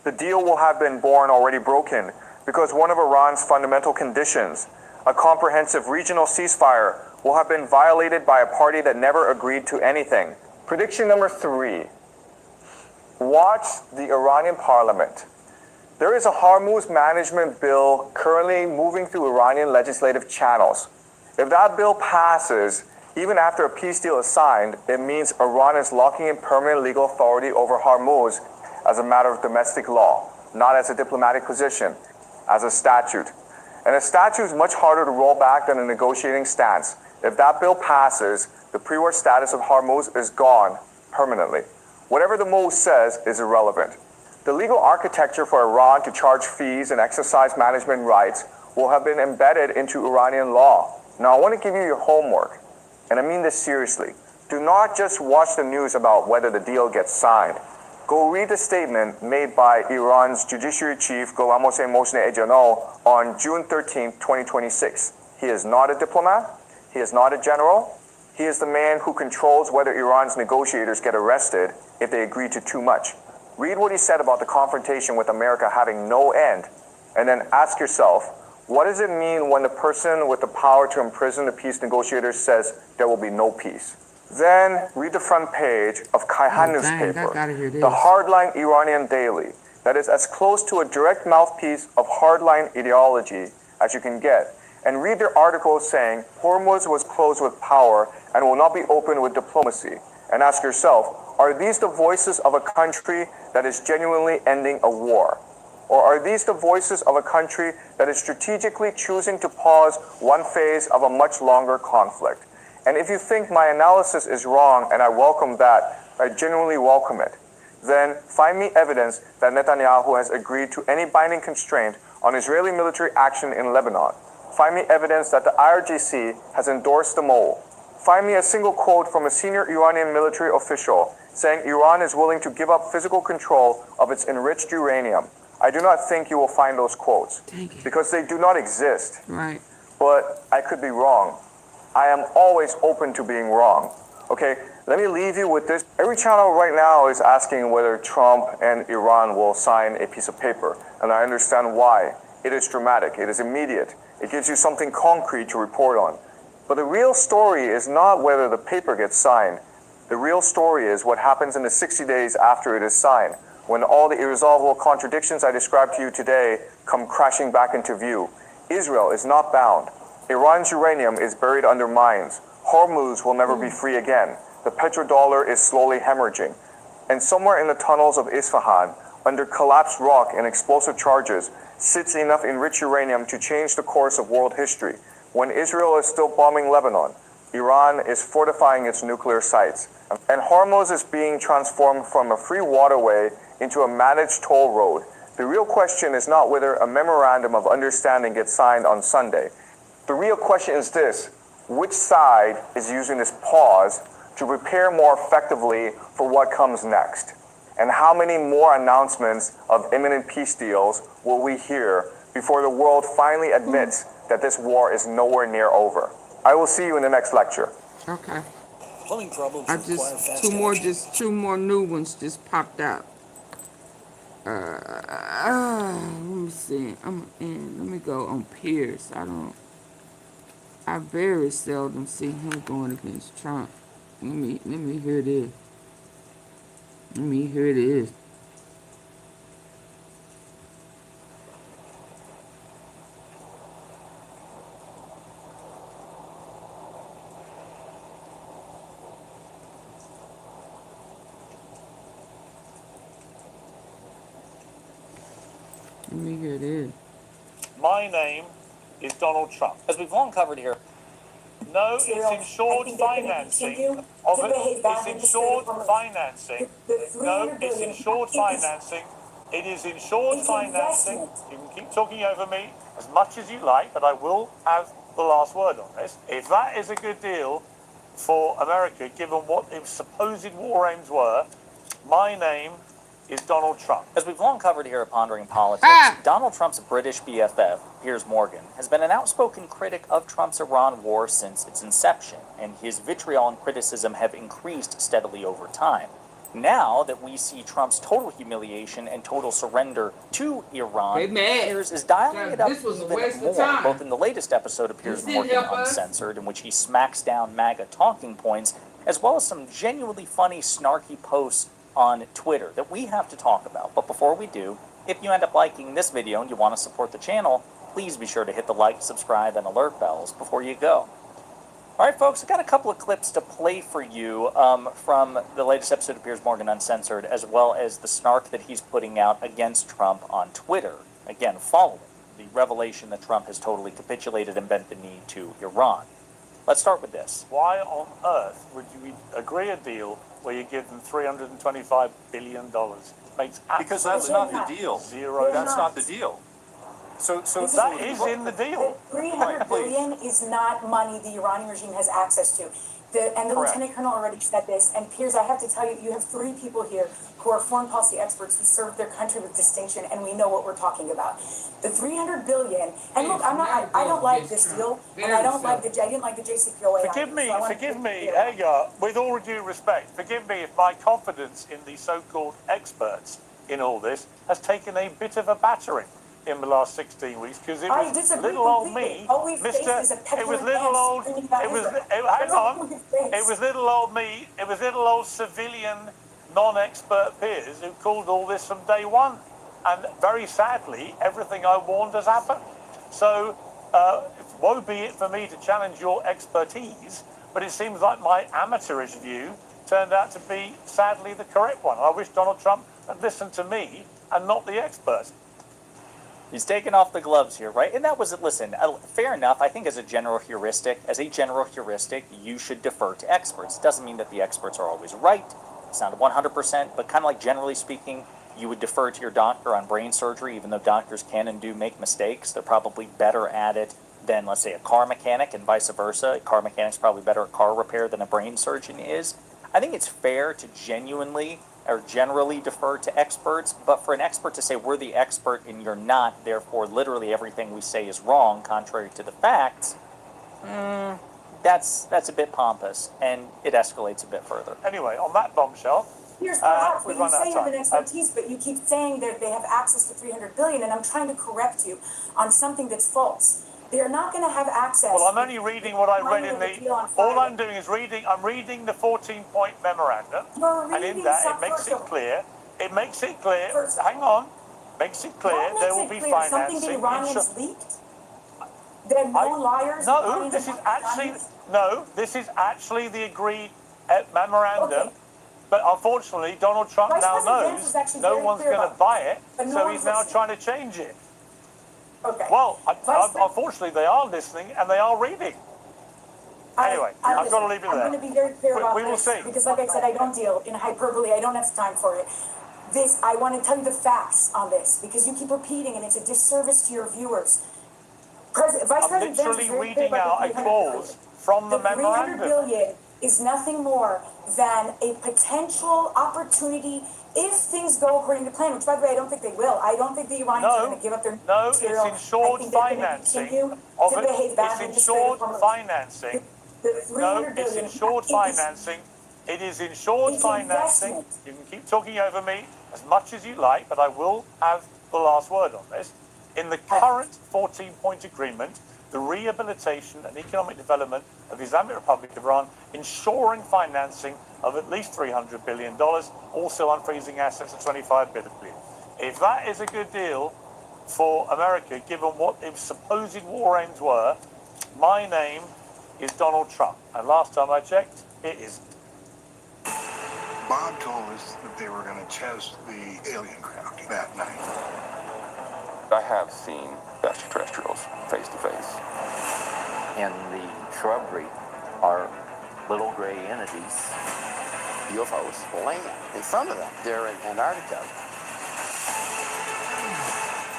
The deal will have been born already broken because one of Iran's fundamental conditions, a comprehensive regional ceasefire, will have been violated by a party that never agreed to anything. Prediction number 3. Watch the Iranian parliament. There is a Hormuz management bill currently moving through Iranian legislative channels. If that bill passes, even after a peace deal is signed, it means Iran is locking in permanent legal authority over Hormuz as a matter of domestic law, not as a diplomatic position, as a statute. And a statute is much harder to roll back than a negotiating stance. If that bill passes, the pre-war status of Hormuz is gone permanently. Whatever the MOU says is irrelevant. The legal architecture for Iran to charge fees and exercise management rights will have been embedded into Iranian law. Now I want to give you your homework, and I mean this seriously. Do not just watch the news about whether the deal gets signed. Go read the statement made by Iran's Judiciary Chief Gholam Hossein Mohseni Ejano on June 13, 2026. He is not a diplomat. He is not a general. He is the man who controls whether Iran's negotiators get arrested if they agree to too much. Read what he said about the confrontation with America having no end, and then ask yourself, What does it mean when the person with the power to imprison the peace negotiators says there will be no peace? Then read the front page of Kayhan newspaper, the hardline Iranian daily, that is as close to a direct mouthpiece of hardline ideology as you can get, and read their article saying Hormuz was closed with power and will not be open with diplomacy, and ask yourself, are these the voices of a country that is genuinely ending a war? Or are these the voices of a country that is strategically choosing to pause one phase of a much longer conflict? And if you think my analysis is wrong, and I welcome that, I genuinely welcome it, then find me evidence that Netanyahu has agreed to any binding constraint on Israeli military action in Lebanon. Find me evidence that the IRGC has endorsed the mole. Find me a single quote from a senior Iranian military official saying Iran is willing to give up physical control of its enriched uranium. I do not think you will find those quotes because they do not exist. Right. But I could be wrong. I am always open to being wrong. Okay, let me leave you with this. Every channel right now is asking whether Trump and Iran will sign a piece of paper. And I understand why. It is dramatic. It is immediate. It gives you something concrete to report on. But the real story is not whether the paper gets signed. The real story is what happens in the 60 days after it is signed, when all the irresolvable contradictions I described to you today come crashing back into view. Israel is not bound. Iran's uranium is buried under mines. Hormuz will never be free again. The petrodollar is slowly hemorrhaging. And somewhere in the tunnels of Isfahan, under collapsed rock and explosive charges, sits enough enriched uranium to change the course of world history. When Israel is still bombing Lebanon, Iran is fortifying its nuclear sites. And Hormuz is being transformed from a free waterway into a managed toll road. The real question is not whether a memorandum of understanding gets signed on Sunday. The real question is this: which side is using this pause to prepare more effectively for what comes next? And how many more announcements of imminent peace deals will we hear before the world finally admits that this war is nowhere near over? I will see you in the next lecture. Okay. Plumbing problems I require just fast two more new ones just popped out. Let me see. Let me go on Pierce. I very seldom see him going against Trump. Let me hear this. Let me hear this. Let me hear this. My name is Donald Trump. As we've long covered here, no, it's insured financing of it. It's insured financing. No, it's insured financing. It is insured financing. You can keep talking over me as much as you like, but I will have the last word on this. If that is a good deal for America, given what its supposed war aims were, my name is Donald Trump. As we've long covered here at Pondering Politics, Donald Trump's British BFF, Piers Morgan, has been an outspoken critic of Trump's Iran war since its inception, and his vitriol and criticism have increased steadily over time. Now that we see Trump's total humiliation and total surrender to Iran, Piers is dialing it up even more, both in the latest episode of Piers Morgan Uncensored, in which he smacks down MAGA talking points, as well as some genuinely funny, snarky posts on Twitter that we have to talk about. But before we do, if you end up liking this video and you want to support the channel, please be sure to hit the like, subscribe, and alert bells before you go. Alright folks, I've got a couple of clips to play for you from the latest episode of Piers Morgan Uncensored, as well as the snark that he's putting out against Trump on Twitter. Again, following the revelation that Trump has totally capitulated and bent the knee to Iran. Let's start with this. Why on earth would you agree a deal where you give them $325 billion? Makes because that's not the deal. Zero. That's not the deal. So that is in the deal. $300 billion is not money the Iranian regime has access to. And the Lieutenant Colonel already said this. And Piers, I have to tell you, you have three people here who are foreign policy experts who serve their country with distinction, and we know what we're talking about. The $300 billion. And look, I don't like this deal, and I didn't like the JCPOA. Forgive me, Hagar. With all due respect, forgive me if my confidence in the so-called experts in all this has taken a bit of a battering. in the last 16 weeks because it I was disagree little old completely. me, All we've faced Mister. is a It was petulant little man old. screaming about It was. Israel. Hang That's all on. we've faced. It was little old me. It was little old civilian, non-expert peers who called all this from day one, and very sadly, everything I warned has happened. So, woe be it for me to challenge your expertise, but it seems like my amateurish view turned out to be, sadly, the correct one. I wish Donald Trump had listened to me and not the expert. He's taken off the gloves here, right? And that was, listen, fair enough. I think as a general heuristic, you should defer to experts. It doesn't mean that the experts are always right. It's not 100%, but kind of like generally speaking, you would defer to your doctor on brain surgery, even though doctors can and do make mistakes. They're probably better at it than, let's say, a car mechanic and vice versa. A car mechanic's probably better at car repair than a brain surgeon is. I think it's fair to genuinely or generally defer to experts, but for an expert to say we're the expert and you're not, therefore literally everything we say is wrong, contrary to the facts, that's a bit pompous, and it escalates a bit further. Anyway, on that bombshell, Here's perhaps, but we've you run out say of you have an time. expertise, but you keep saying that they have access to 300 billion, and I'm trying to correct you on something that's false. They're not going to have access. Well, I'm only reading what I read in the. All I'm doing is reading. I'm reading the 14-point memorandum, and in that it makes it clear. It makes it clear. Hang on. Makes it clear there will be financing. Something the Iranians leaked. They're known liars. No, this is actually This is actually the agreed memorandum. Okay. But unfortunately, Donald Trump now knows no one's going to buy it, so he's now trying to change it. Okay. Well, unfortunately, they are listening and they are reading. Anyway, I've got to leave it there. I'm going to be very clear about We will this, see. because like I said, I don't deal in hyperbole. I don't have time for it. I want to tell you the facts on this, because you keep repeating, and it's a disservice to your viewers. Vice I'm President Vance is literally very clear reading about out the a 300 clause from the 300 memorandum. billion is nothing more than a potential opportunity if things go according to plan, which, by the way, I don't think they will. I don't think the Iranians are going to give up their material. It's insured financing of it. It's insured financing. No, it's insured financing. It is insured financing. You can keep talking over me as much as you like, but I will have the last word on this. In the current 14-point agreement, the rehabilitation and economic development of the Islamic Republic of Iran, ensuring financing of at least $300 billion, also unfreezing assets of $25 billion. If that is a good deal for America, given what its supposed war aims were, my name is Donald Trump. And last time I checked, it isn't. Bob told us that they were going to test the alien craft that night. I have seen extraterrestrials face to face. In the shrubbery are little gray entities. UFOs land in front of them. They're in Antarctica.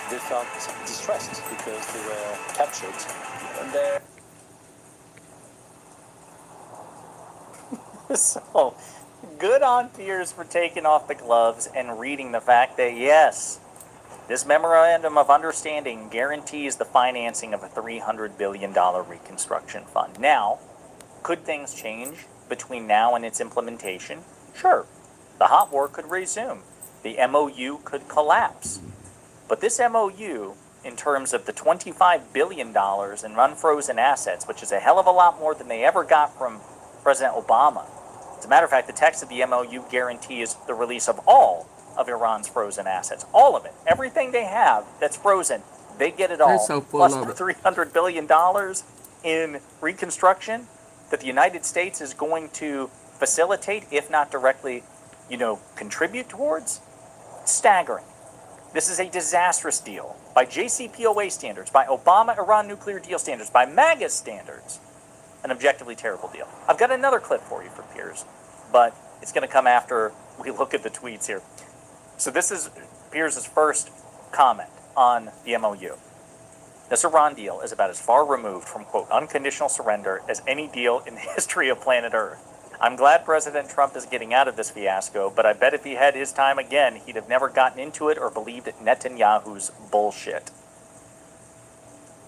They felt distressed because they were captured. And they're... So, good on Piers for taking off the gloves and reading the fact that, yes, this memorandum of understanding guarantees the financing of a $300 billion reconstruction fund. Now, could things change between now and its implementation? Sure. The hot war could resume. The MOU could collapse. But this MOU, in terms of the $25 billion in unfrozen assets, which is a hell of a lot more than they ever got from President Obama. As a matter of fact, the text of the MOU guarantees the release of all of Iran's frozen assets. All of it. Everything they have that's frozen, they get it all. They're so full Plus of the it. $300 billion in reconstruction that the United States is going to facilitate, if not directly, contribute towards. Staggering. This is a disastrous deal by JCPOA standards, by Obama-Iran nuclear deal standards, by MAGA standards. An objectively terrible deal. I've got another clip for you from Piers, but it's going to come after we look at the tweets here. So this is Piers' first comment on the MOU. This Iran deal is about as far removed from, quote, unconditional surrender as any deal in the history of planet Earth. I'm glad President Trump is getting out of this fiasco, but I bet if he had his time again, he'd have never gotten into it or believed Netanyahu's bullshit.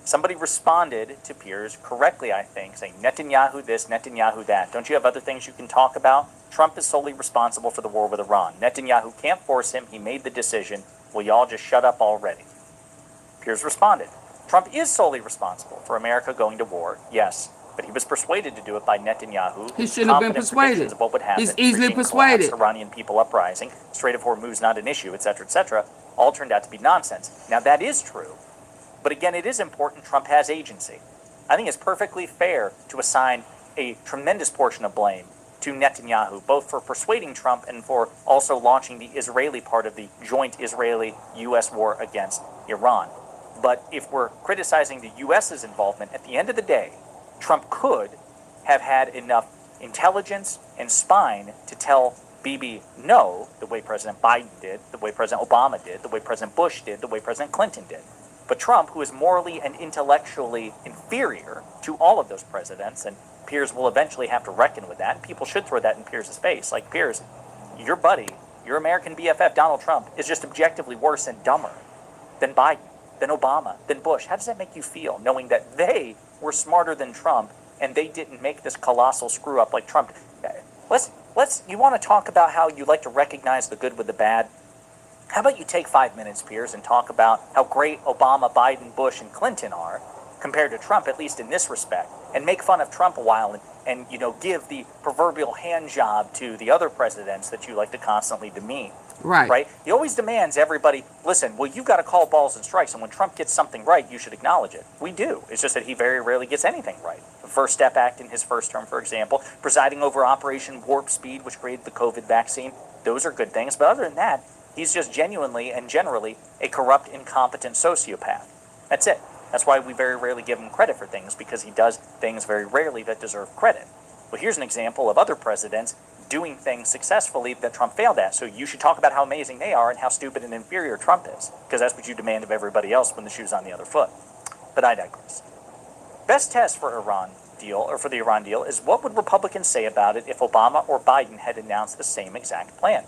Somebody responded to Piers correctly, I think, saying Netanyahu this, Netanyahu that. Don't you have other things you can talk about? Trump is solely responsible for the war with Iran. Netanyahu can't force him. He made the decision. Will y'all just shut up already? Piers responded, Trump is solely responsible for America going to war, yes, but he was persuaded to do it by Netanyahu. He shouldn't have been persuaded. Of what would happen, He's easily regime persuaded. collapse, Iranian people uprising, Strait of Hormuz not an issue, etc., all turned out to be nonsense. Now that is true, but again, it is important Trump has agency. I think it's perfectly fair to assign a tremendous portion of blame to Netanyahu, both for persuading Trump and for also launching the Israeli part of the joint Israeli-U.S. war against Iran. But if we're criticizing the U.S.'s involvement, at the end of the day, Trump could have had enough intelligence and spine to tell Bibi no, the way President Biden did, the way President Obama did, the way President Bush did, the way President Clinton did. But Trump, who is morally and intellectually inferior to all of those presidents, and Piers will eventually have to reckon with that, and people should throw that in Piers' face. Like, Piers, your buddy, your American BFF, Donald Trump, is just objectively worse and dumber than Biden, than Obama, than Bush. How does that make you feel, knowing that they were smarter than Trump and they didn't make this colossal screw up like Trump? You want to talk about how you like to recognize the good with the bad? How about you take 5 minutes, Piers, and talk about how great Obama, Biden, Bush, and Clinton are compared to Trump, at least in this respect, and make fun of Trump a while and give the proverbial hand job to the other presidents that you like to constantly demean. Right? He always demands everybody, listen, well, you've got to call balls and strikes, and when Trump gets something right, you should acknowledge it. We do. It's just that he very rarely gets anything right. The First Step Act in his first term, for example, presiding over Operation Warp Speed, which created the COVID vaccine, those are good things. But other than that, he's just genuinely and generally a corrupt, incompetent sociopath. That's it. That's why we very rarely give him credit for things, because he does things very rarely that deserve credit. Well, here's an example of other presidents doing things successfully that Trump failed at. So you should talk about how amazing they are and how stupid and inferior Trump is, because that's what you demand of everybody else when the shoe's on the other foot. But I digress. Best test for the Iran deal is what would Republicans say about it if Obama or Biden had announced the same exact plan?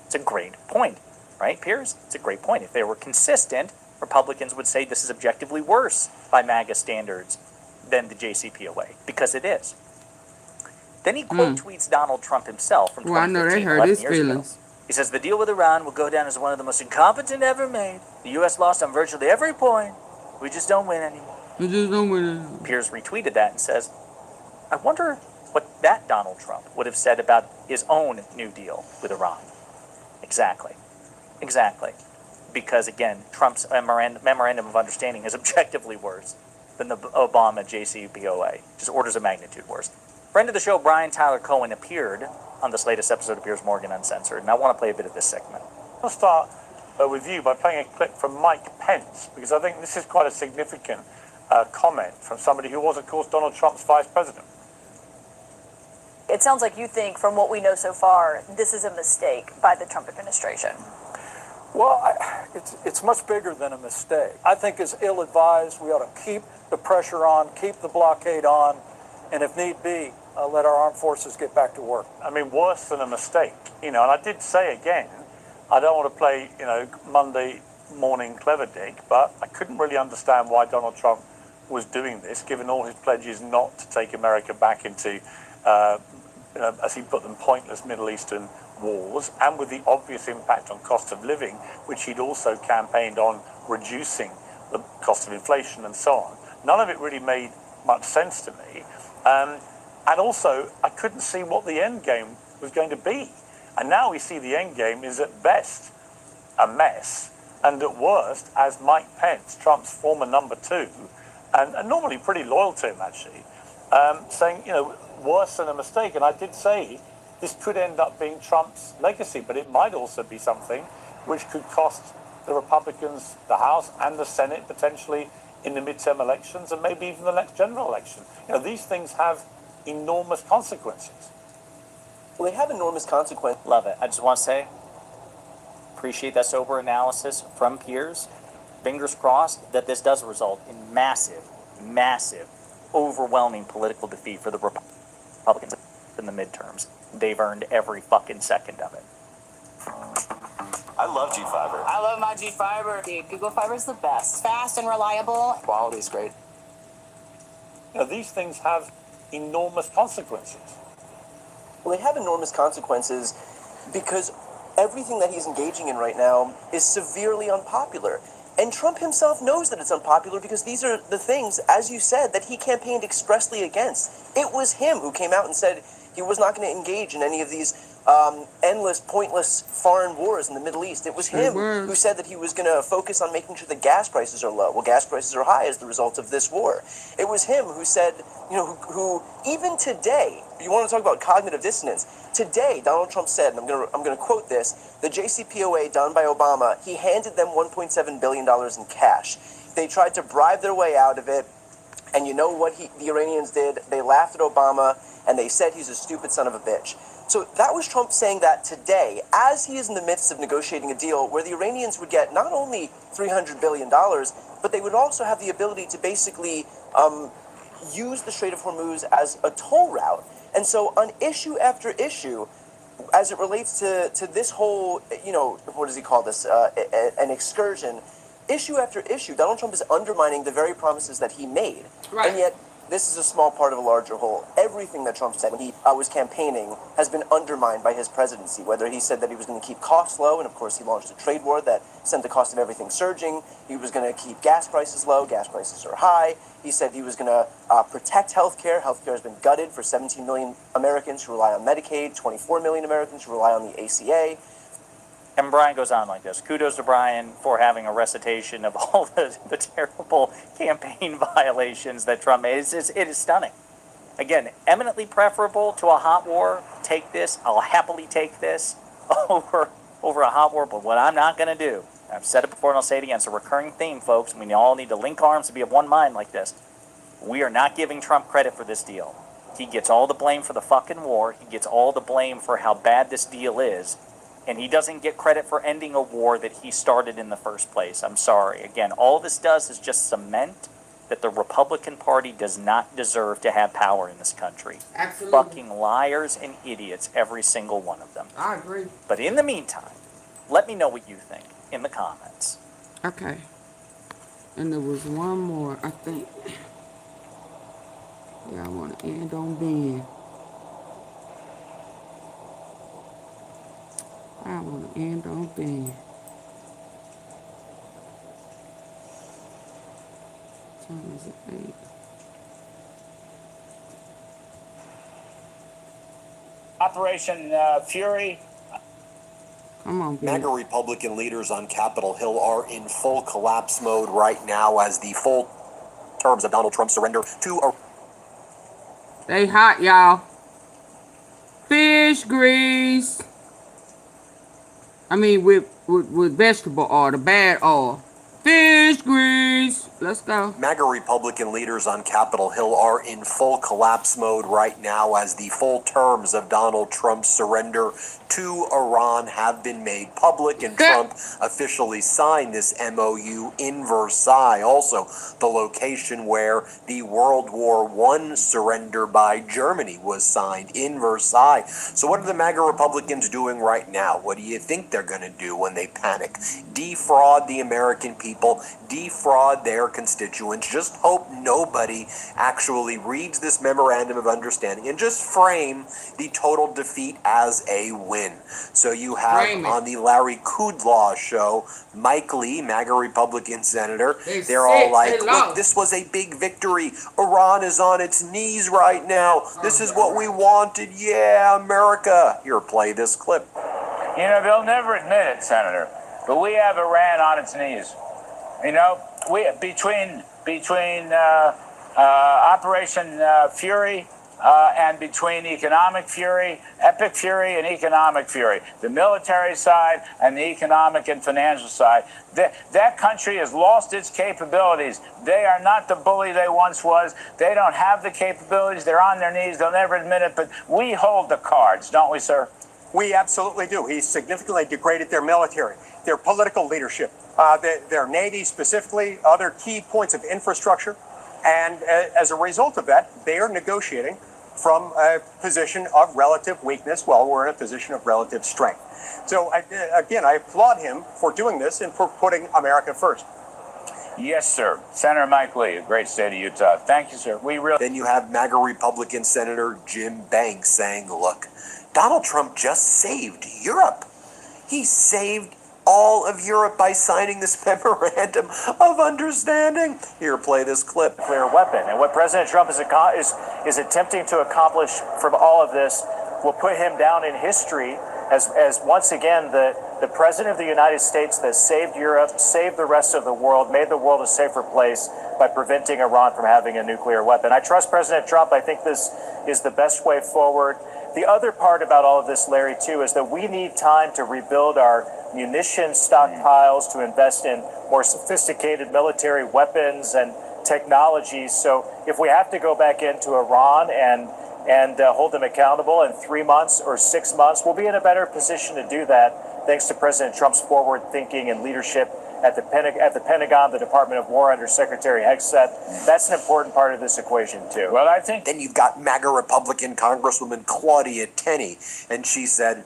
It's a great point, right, Piers? It's a great point. If they were consistent, Republicans would say this is objectively worse by MAGA standards than the JCPOA, because it is. Then he quote tweets Donald Trump himself from 2015, I know they hurt his feelings. He says, the deal with Iran will go down as one of the most incompetent ever made. The U.S. lost on virtually every point. We just don't win anymore. Piers retweeted that and says, I wonder what that Donald Trump would have said about his own new deal with Iran. Exactly. Because, again, Trump's memorandum of understanding is objectively worse than the Obama JCPOA. Just orders of magnitude worse. Friend of the show, Brian Tyler Cohen, appeared on this latest episode of Piers Morgan Uncensored, and I want to play a bit of this segment. I'll start with you by playing a clip from Mike Pence, because I think this is quite a significant comment from somebody who was, of course, Donald Trump's vice president. It sounds like you think, from what we know so far, this is a mistake by the Trump administration. Well, it's much bigger than a mistake. I think it's ill-advised. We ought to keep the pressure on, keep the blockade on, and if need be, let our armed forces get back to work. I mean, worse than a mistake, and I did say again, I don't want to play, Monday morning clever dick, but I couldn't really understand why Donald Trump was doing this, given all his pledges not to take America back into, as he put them, pointless Middle Eastern wars, and with the obvious impact on cost of living, which he'd also campaigned on reducing the cost of inflation and so on. None of it really made much sense to me. And also, I couldn't see what the end game was going to be. And now we see the end game is at best a mess, and at worst, as Mike Pence, Trump's former number two, and normally pretty loyal to him actually, saying, worse than a mistake. And I did say this could end up being Trump's legacy, but it might also be something which could cost the Republicans the House and the Senate potentially in the midterm elections, and maybe even the next general election. These things have enormous consequences. Well, they have enormous consequences. Love it. I just want to say, appreciate that sober analysis from Piers. Fingers crossed that this does result in massive, overwhelming political defeat for the Republicans in the midterms. They've earned every fucking second of it. I love G-Fiber. I love my G-Fiber. Dude, Google Fiber is the best. Fast and reliable. Quality is great. These things have enormous consequences. Well, they have enormous consequences because everything that he's engaging in right now is severely unpopular. And Trump himself knows that it's unpopular because these are the things, as you said, that he campaigned expressly against. It was him who came out and said he was not going to engage in any of these endless, pointless foreign wars in the Middle East. It was him who said that he was going to focus on making sure the gas prices are low. Well, gas prices are high as the result of this war. It was him who said, who even today, you want to talk about cognitive dissonance, today Donald Trump said, and I'm going to quote this, the JCPOA done by Obama, he handed them $1.7 billion in cash. They tried to bribe their way out of it, and you know what the Iranians did? They laughed at Obama, and they said he's a stupid son of a bitch. So that was Trump saying that today, as he is in the midst of negotiating a deal where the Iranians would get not only $300 billion, but they would also have the ability to basically use the Strait of Hormuz as a toll route. And so on issue after issue, as it relates to this whole, what does he call this, an excursion, issue after issue, Donald Trump is undermining the very promises that he made. Right. And yet, this is a small part of a larger whole. Everything that Trump said when he was campaigning has been undermined by his presidency, whether he said that he was going to keep costs low, and of course he launched a trade war that sent the cost of everything surging. He was going to keep gas prices low. Gas prices are high. He said he was going to protect healthcare. Healthcare has been gutted for 17 million Americans who rely on Medicaid, 24 million Americans who rely on the ACA. And Brian goes on like this. Kudos to Brian for having a recitation of all the terrible campaign violations that Trump made. It is stunning. Again, eminently preferable to a hot war. Take this. I'll happily take this over a hot war. But what I'm not going to do, I've said it before and I'll say it again, it's a recurring theme, folks. We all need to link arms to be of one mind like this. We are not giving Trump credit for this deal. He gets all the blame for the fucking war. He gets all the blame for how bad this deal is. And he doesn't get credit for ending a war that he started in the first place. I'm sorry. Again, all this does is just cement that the Republican Party does not deserve to have power in this country. Absolutely. Fucking liars and idiots, every single one of them. I agree. But in the meantime, let me know what you think in the comments. Okay. And there was one more, I think. Yeah, I want to end on Ben. I want to end on Ben. Time is it 8? Operation Fury. Come on, Ben. MAGA Republican leaders on Capitol Hill are in full collapse mode right now as the full terms of Donald Trump's surrender to... They hot, y'all. Fish grease. I mean, with vegetable oil, the bad oil. Fish grease. Let's go. MAGA Republican leaders on Capitol Hill are in full collapse mode right now as the full terms of Donald Trump's surrender to Iran have been made public, and Trump officially signed this MOU in Versailles, also the location where the World War I surrender by Germany was signed, in Versailles. So what are the MAGA Republicans doing right now? What do you think they're going to do when they panic? Defraud the American people, defraud their constituents, just hope nobody actually reads this memorandum of understanding and just frame the total defeat as a win. So you have on the Larry Kudlow show, Mike Lee, MAGA Republican senator, they're all like, look, this was a big victory. Iran is on its knees right now. This is what we wanted. Yeah, America. Here, play this clip. You know, they'll never admit it, Senator, but we have Iran on its knees. You know, we between Operation Fury and between economic fury, epic fury and economic fury, the military side and the economic and financial side, that country has lost its capabilities. They are not the bully they once was. They don't have the capabilities. They're on their knees. They'll never admit it, but we hold the cards, don't we, sir? We absolutely do. He's significantly degraded their military, their political leadership, their Navy specifically, other key points of infrastructure. And as a result of that, they are negotiating from a position of relative weakness while we're in a position of relative strength. So, again, I applaud him for doing this and for putting America first. Yes, sir. Senator Mike Lee, a great state of Utah. Thank you, sir. Then you have MAGA Republican Senator Jim Banks saying, look, Donald Trump just saved Europe. He saved all of Europe by signing this memorandum of understanding. Here, play this clip. Nuclear weapon. And what President Trump is attempting to accomplish from all of this will put him down in history as once again the President of the United States that saved Europe, saved the rest of the world, made the world a safer place by preventing Iran from having a nuclear weapon. I trust President Trump. I think this is the best way forward. The other part about all of this, Larry, too, is that we need time to rebuild our munition stockpiles, to invest in more sophisticated military weapons and technologies. So if we have to go back into Iran and hold them accountable in 3 months or 6 months, we'll be in a better position to do that thanks to President Trump's forward thinking and leadership at the Pentagon, the Department of War under Secretary Hegseth. That's an important part of this equation, too. Well, I think then you've got MAGA Republican Congresswoman Claudia Tenney, and she said,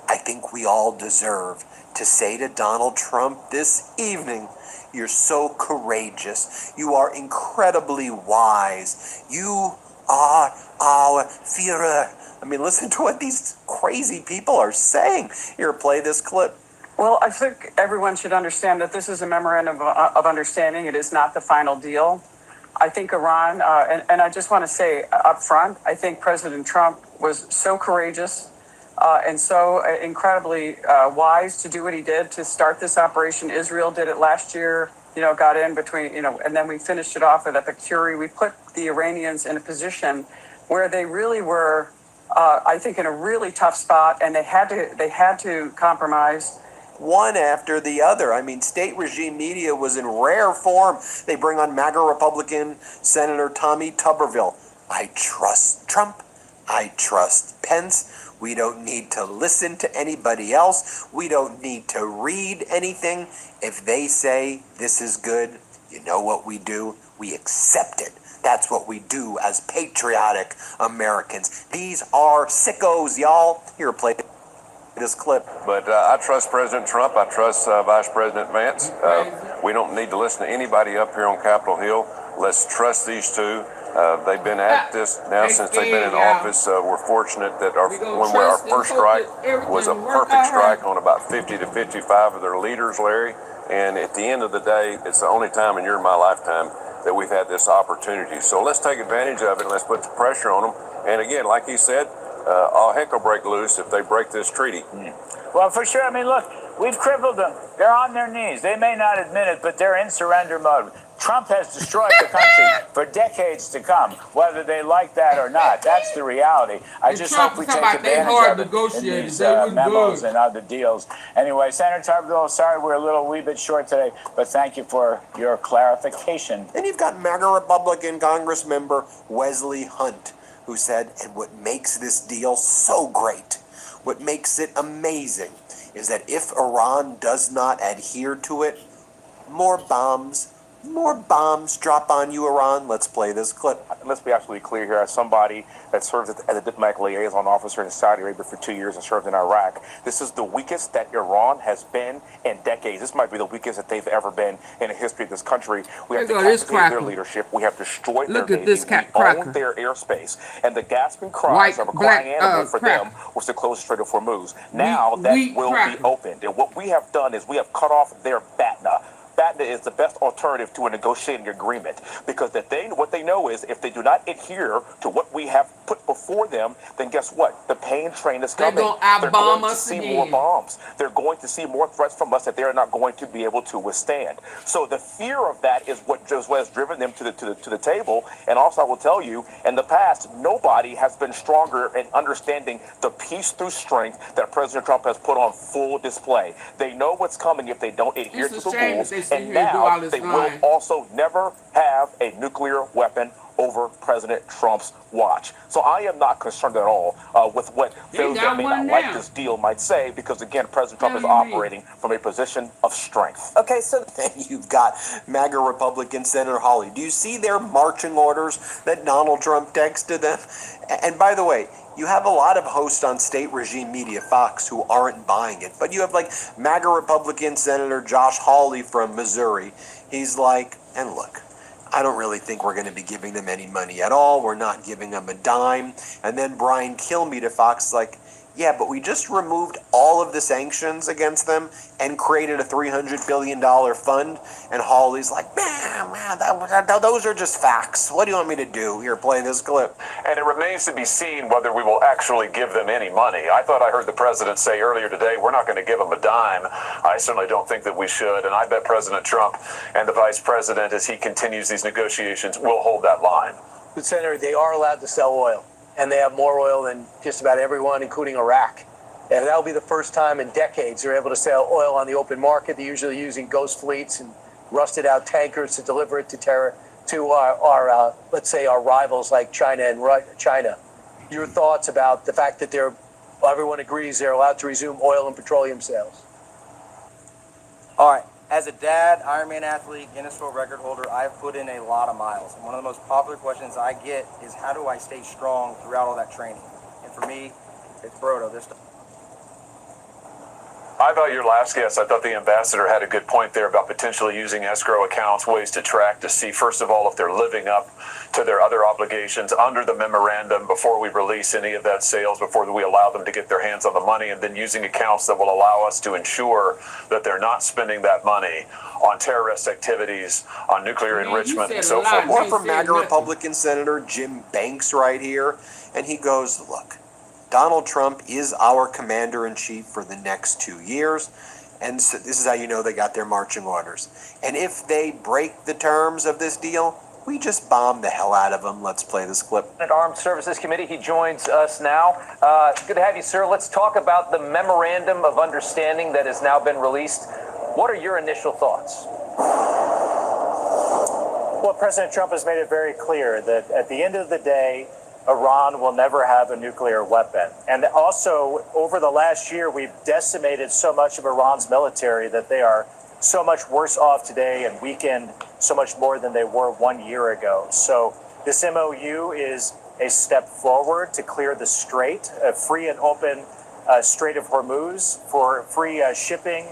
I think we all deserve to say to Donald Trump this evening, you're so courageous. You are incredibly wise. You are our Führer. I mean, listen to what these crazy people are saying. Here, play this clip. Well, I think everyone should understand that this is a memorandum of understanding. It is not the final deal. I think Iran, and I just want to say up front, I think President Trump was so courageous and so incredibly wise to do what he did to start this operation. Israel did it last year, got in between, and then we finished it off with Epic Fury. We put the Iranians in a position where they really were, I think, in a really tough spot, and they had to compromise. One after the other. I mean, state regime media was in rare form. They bring on MAGA Republican Senator Tommy Tuberville. I trust Trump. I trust Pence. We don't need to listen to anybody else. We don't need to read anything. If they say this is good, you know what we do? We accept it. That's what we do as patriotic Americans. These are sickos, y'all. Here, play this clip. But I trust President Trump. I trust Vice President Vance. We don't need to listen to anybody up here on Capitol Hill. Let's trust these two. They've been at this now since they've been in office. We're fortunate that our first strike was a perfect strike on about 50 to 55 of their leaders, Larry. And at the end of the day, it's the only time in my lifetime that we've had this opportunity. So let's take advantage of it and let's put the pressure on them. And again, like he said, all heck will break loose if they break this treaty. Well, for sure. I mean, look, we've crippled them. They're on their knees. They may not admit it, but they're in surrender mode. Trump has destroyed the country for decades to come, whether they like that or not. That's the reality. I just hope we take advantage of it in these memos and other deals. Anyway, Senator Tuberville, sorry we're a wee bit short today, but thank you for your clarification. Then you've got MAGA Republican Congress member Wesley Hunt, who said, and what makes this deal so great, what makes it amazing, is that if Iran does not adhere to it, more bombs drop on you, Iran. Let's play this clip. Let's be absolutely clear here. As somebody that served as a diplomatic liaison officer in Saudi Arabia for 2 years and served in Iraq, this is the weakest that Iran has been in decades. This might be the weakest that they've ever been in the history of this country. We have decapitated their leadership. We have destroyed their navy. We owned their airspace. And the gasping cries of a crying animal for them was to close the Strait of Hormuz. Now that will be opened. And what we have done is we have cut off their BATNA. BATNA is the best alternative to a negotiating agreement, because what they know is if they do not adhere to what we have put before them, then guess what? The pain train is coming. They're going to see more bombs. They're going to see more threats from us that they're not going to be able to withstand. So the fear of that is what has driven them to the table. And also, I will tell you, in the past, nobody has been stronger in understanding the peace through strength that President Trump has put on full display. They know what's coming if they don't adhere to the rules. And now they will also never have a nuclear weapon over President Trump's watch. So I am not concerned at all with what those that may not like this deal might say, because again, President Trump is operating from a position of strength. Okay, so then you've got MAGA Republican Senator Hawley. Do you see their marching orders that Donald Trump texted them? And by the way, you have a lot of hosts on state regime media, Fox, who aren't buying it. But you have like MAGA Republican Senator Josh Hawley from Missouri. He's like, and look, I don't really think we're going to be giving them any money at all. We're not giving them a dime. And then Brian Kilmeade at Fox is like, Yeah, but we just removed all of the sanctions against them and created a $300 billion fund. And Hawley's like, man, those are just facts. What do you want me to do? Here, play this clip. And it remains to be seen whether we will actually give them any money. I thought I heard the president say earlier today, we're not going to give them a dime. I certainly don't think that we should. And I bet President Trump and the vice president, as he continues these negotiations, will hold that line. But Senator, they are allowed to sell oil. And they have more oil than just about everyone, including Iraq. And that'll be the first time in decades they're able to sell oil on the open market. They're usually using ghost fleets and rusted out tankers to deliver it to our let's say, our rivals like China and China. Your thoughts about the fact that everyone agrees they're allowed to resume oil and petroleum sales? All right. As a dad, Ironman athlete, Guinness World Record holder, I've put in a lot of miles. And one of the most popular questions I get is, how do I stay strong throughout all that training? And for me, it's Brodo. I thought your last guest, I thought the ambassador had a good point there about potentially using escrow accounts, ways to track to see, first of all, if they're living up to their other obligations under the memorandum before we release any of that sales, before we allow them to get their hands on the money, and then using accounts that will allow us to ensure that they're not spending that money on terrorist activities, on nuclear enrichment, and so forth. Or from MAGA Republican Senator Jim Banks right here, and he goes, look, Donald Trump is our commander-in-chief for the next 2 years, and so this is how you know they got their marching orders. And if they break the terms of this deal, we just bomb the hell out of them. Let's play this clip. At Armed Services Committee, he joins us now. Good to have you, sir. Let's talk about the memorandum of understanding that has now been released. What are your initial thoughts? Well, President Trump has made it very clear that at the end of the day, Iran will never have a nuclear weapon. And also, over the last year, we've decimated so much of Iran's military that they are so much worse off today and weakened so much more than they were 1 year ago. So this MOU is a step forward to clear the strait, a free and open Strait of Hormuz for free shipping,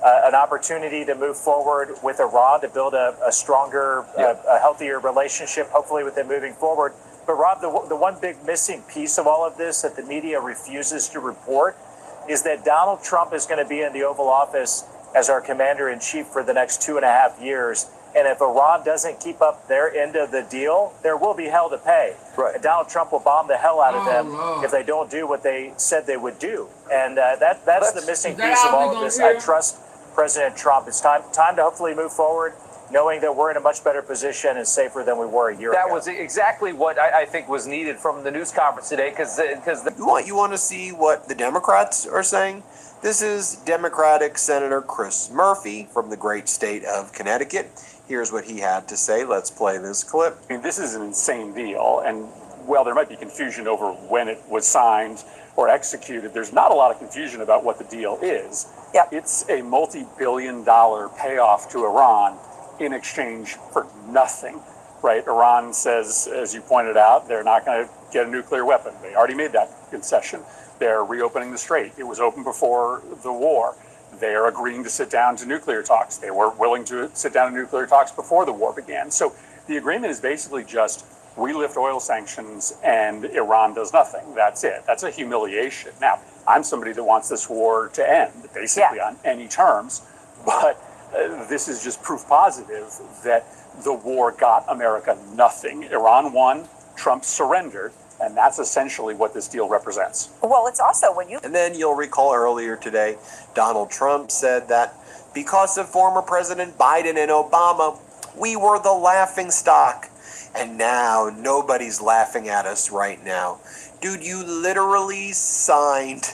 an opportunity to move forward with Iran to build a stronger, a healthier relationship, hopefully with them moving forward. But Rob, the one big missing piece of all of this that the media refuses to report is that Donald Trump is going to be in the Oval Office as our commander-in-chief for the next 2.5 years. And if Iran doesn't keep up their end of the deal, there will be hell to pay. Right. And Donald Trump will bomb the hell out of them if they don't do what they said they would do. And that's the missing piece of all of this. I trust President Trump. It's time to hopefully move forward, knowing that we're in a much better position and safer than we were a year ago. That was exactly what I think was needed from the news conference today, because you want to see what the Democrats are saying? This is Democratic Senator Chris Murphy from the great state of Connecticut. Here's what he had to say. Let's play this clip. I mean, this is an insane deal, and while there might be confusion over when it was signed or executed, there's not a lot of confusion about what the deal is. Yep. It's a multi-billion-dollar payoff to Iran in exchange for nothing, right? Iran says, as you pointed out, they're not going to get a nuclear weapon. They already made that concession. They're reopening the strait. It was open before the war. They are agreeing to sit down to nuclear talks. They were willing to sit down to nuclear talks before the war began. So the agreement is basically just, we lift oil sanctions and Iran does nothing. That's it. That's a humiliation. Now, I'm somebody that wants this war to end, basically on any terms, but this is just proof positive that the war got America nothing. Iran won, Trump surrendered, and that's essentially what this deal represents. Well, it's also when you... And then you'll recall earlier today, Donald Trump said that because of former President Biden and Obama, we were the laughing stock. And now nobody's laughing at us right now. Dude, you literally signed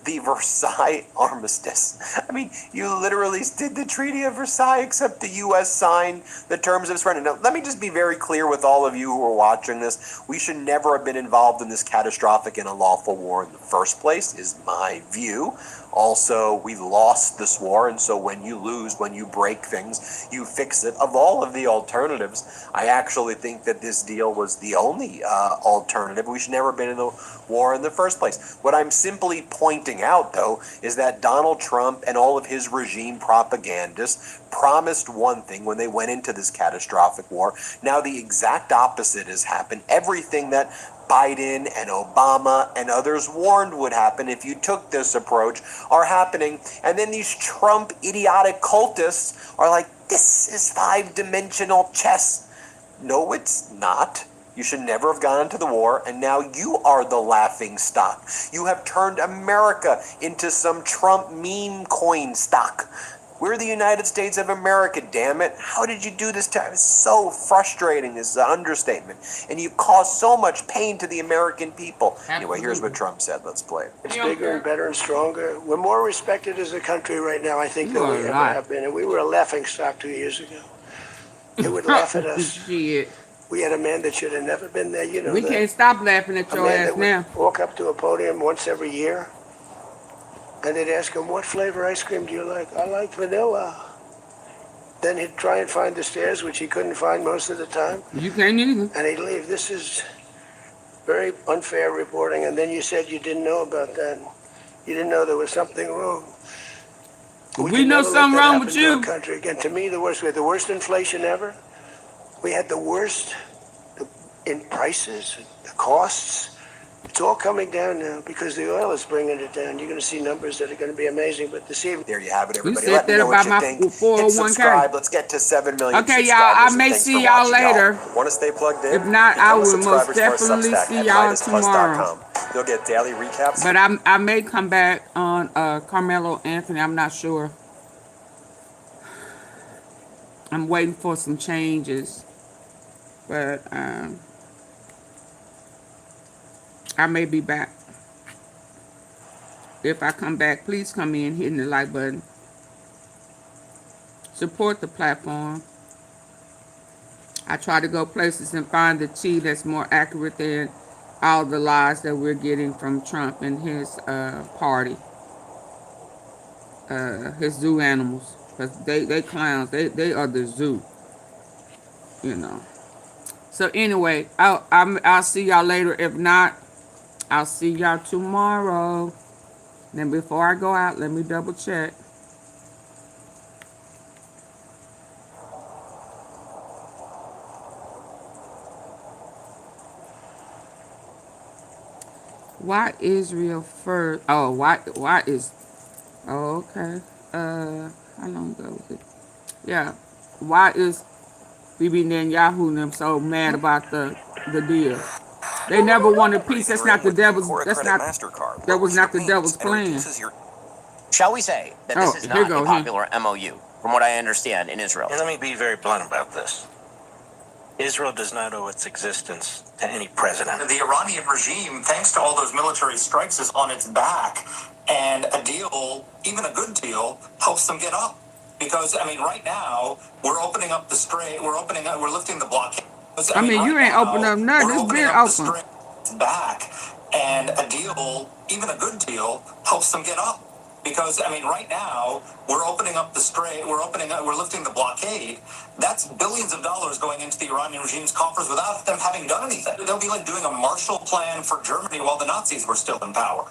the Versailles Armistice. I mean, you literally did the Treaty of Versailles, except the U.S. signed the terms of surrender. Now, let me just be very clear with all of you who are watching this. We should never have been involved in this catastrophic and unlawful war in the first place, is my view. Also, we lost this war, and so when you lose, when you break things, you fix it. Of all of the alternatives, I actually think that this deal was the only alternative. We should never have been in the war in the first place. What I'm simply pointing out, though, is that Donald Trump and all of his regime propagandists promised one thing when they went into this catastrophic war. Now the exact opposite has happened. Everything that Biden and Obama and others warned would happen if you took this approach are happening. And then these Trump idiotic cultists are like, this is 5-dimensional chess. No, it's not. You should never have gone into the war, and now you are the laughing stock. You have turned America into some Trump meme coin stock. We're the United States of America, damn it. How did you do this to? It's so frustrating, is an understatement. And you cause so much pain to the American people. Anyway, here's what Trump said. Let's play it. It's bigger and better and stronger. We're more respected as a country right now, I think, than we ever have been. And we were a laughing stock 2 years ago. They would laugh at us. Shit. We had a man that should have never been there, you know. We can't stop laughing at your ass now. Walk up to a podium once every year, and they'd ask him, what flavor ice cream do you like? I like vanilla. Then he'd try and find the stairs, which he couldn't find most of the time. You can't either. And he'd leave. This is very unfair reporting. And then you said you didn't know about that. You didn't know there was something wrong. We know something wrong with you. Country. Again, to me, we had the worst inflation ever. We had the worst in prices, the costs. It's all coming down now because the oil is bringing it down. You're going to see numbers that are going to be amazing. But this evening, there you have it, everybody. You said that about my 401k. Hit subscribe. Let's get to 7 million. Okay, y'all. I may see y'all later. Want to stay plugged in? If not, I will most definitely see y'all tomorrow. You'll get daily recaps. But I may come back on Carmelo Anthony. I'm not sure. I'm waiting for some changes. But I may be back. If I come back, please come in, hitting the like button. Support the platform. I try to go places and find the tea that's more accurate than all the lies that we're getting from Trump and his party. His zoo animals. Because they clowns. They are the zoo. You know. So anyway, I'll see y'all later. If not, I'll see y'all tomorrow. Then before I go out, let me double check. Why Israel first? Oh, why is? Oh, okay. How long ago was it? Yeah. Why is Bibi Netanyahu and them so mad about the deal? They never wanted peace. That's not the devil's. That's not. That was not the devil's plan. Shall we say that this is not a popular MOU, from what I understand, in Israel? And let me be very blunt about this. Israel does not owe its existence to any president. The Iranian regime, thanks to all those military strikes, is on its back. And a deal, even a good deal, helps them get up. Because, I mean, right now, we're opening up the strait, we're lifting the blockade. I mean, you ain't opening up nothing. It's been open. Back. And a deal, even a good deal, helps them get up. Because, I mean, right now, we're opening up the strait, we're lifting the blockade. That's billions of dollars going into the Iranian regime's coffers without them having done anything. They'll be like doing a Marshall Plan for Germany while the Nazis were still in power.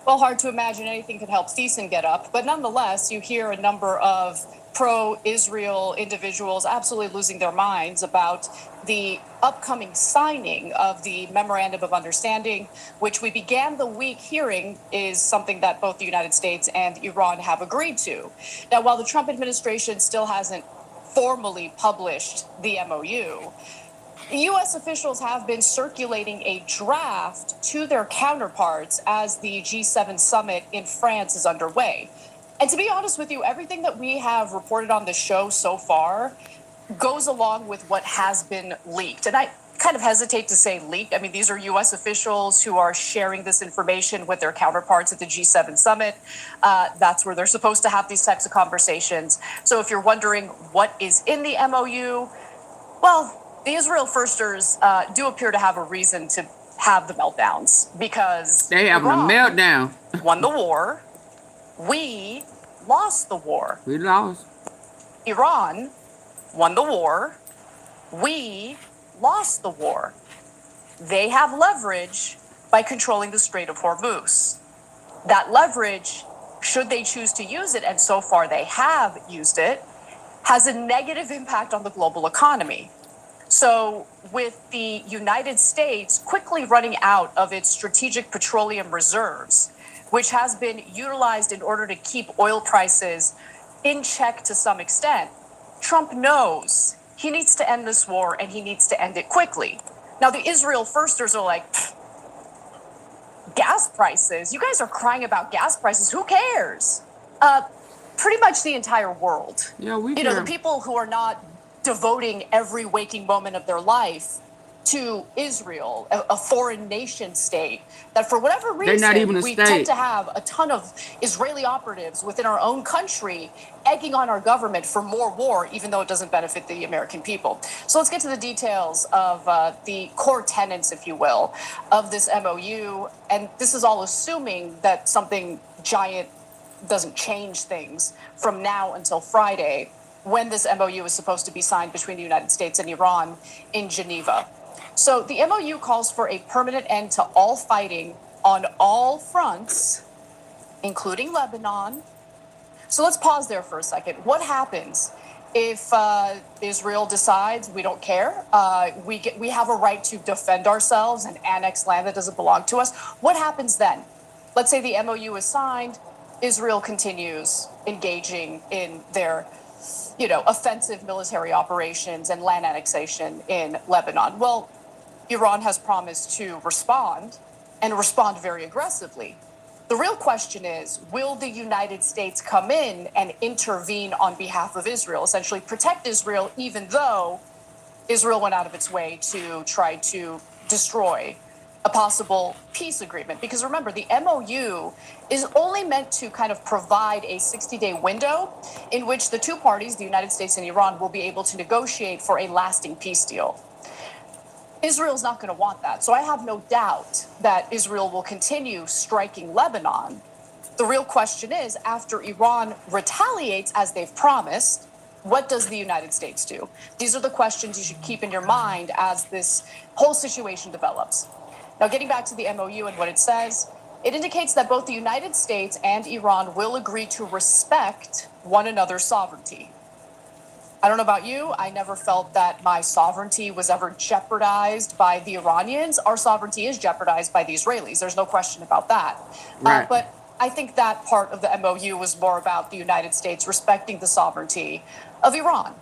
Well, hard to imagine anything could help CSUN get up, but nonetheless, you hear a number of pro-Israel individuals absolutely losing their minds about the upcoming signing of the Memorandum of Understanding, which we began the week hearing is something that both the United States and Iran have agreed to. Now, while the Trump administration still hasn't formally published the MOU, U.S. officials have been circulating a draft to their counterparts as the G7 summit in France is underway. And to be honest with you, everything that we have reported on the show so far goes along with what has been leaked. And I kind of hesitate to say leaked. I mean, these are U.S. officials who are sharing this information with their counterparts at the G7 summit. That's where they're supposed to have these types of conversations. So if you're wondering what is in the MOU, well, the Israel firsters do appear to have a reason to have the meltdowns because they have a meltdown. Won the war. We lost the war. We lost. Iran won the war. We lost the war. They have leverage by controlling the Strait of Hormuz. That leverage, should they choose to use it, and so far they have used it, has a negative impact on the global economy. So with the United States quickly running out of its strategic petroleum reserves, which has been utilized in order to keep oil prices in check to some extent, Trump knows he needs to end this war and he needs to end it quickly. Now, the Israel firsters are like, gas prices? You guys are crying about gas prices. Who cares? Pretty much the entire world. Yeah, we You know, the people who are not devoting every waking moment of their life to Israel, a foreign nation state, that for whatever reason, They're not even a we state. tend to have a ton of Israeli operatives within our own country egging on our government for more war, even though it doesn't benefit the American people. So let's get to the details of the core tenets, if you will, of this MOU. And this is all assuming that something giant doesn't change things from now until Friday, when this MOU is supposed to be signed between the United States and Iran in Geneva. So the MOU calls for a permanent end to all fighting on all fronts, including Lebanon. So let's pause there for a second. What happens if Israel decides we don't care? We have a right to defend ourselves and annex land that doesn't belong to us. What happens then? Let's say the MOU is signed. Israel continues engaging in their, offensive military operations and land annexation in Lebanon. Well, Iran has promised to respond and respond very aggressively. The real question is, will the United States come in and intervene on behalf of Israel, essentially protect Israel, even though Israel went out of its way to try to destroy a possible peace agreement? Because remember, the MOU is only meant to kind of provide a 60-day window in which the two parties, the United States and Iran, will be able to negotiate for a lasting peace deal. Israel's not going to want that. So I have no doubt that Israel will continue striking Lebanon. The real question is, after Iran retaliates as they've promised, what does the United States do? These are the questions you should keep in your mind as this whole situation develops. Now, getting back to the MOU and what it says, it indicates that both the United States and Iran will agree to respect one another's sovereignty. I don't know about you, I never felt that my sovereignty was ever jeopardized by the Iranians. Our sovereignty is jeopardized by the Israelis. There's no question about that. Right. But I think that part of the MOU was more about the United States respecting the sovereignty of Iran.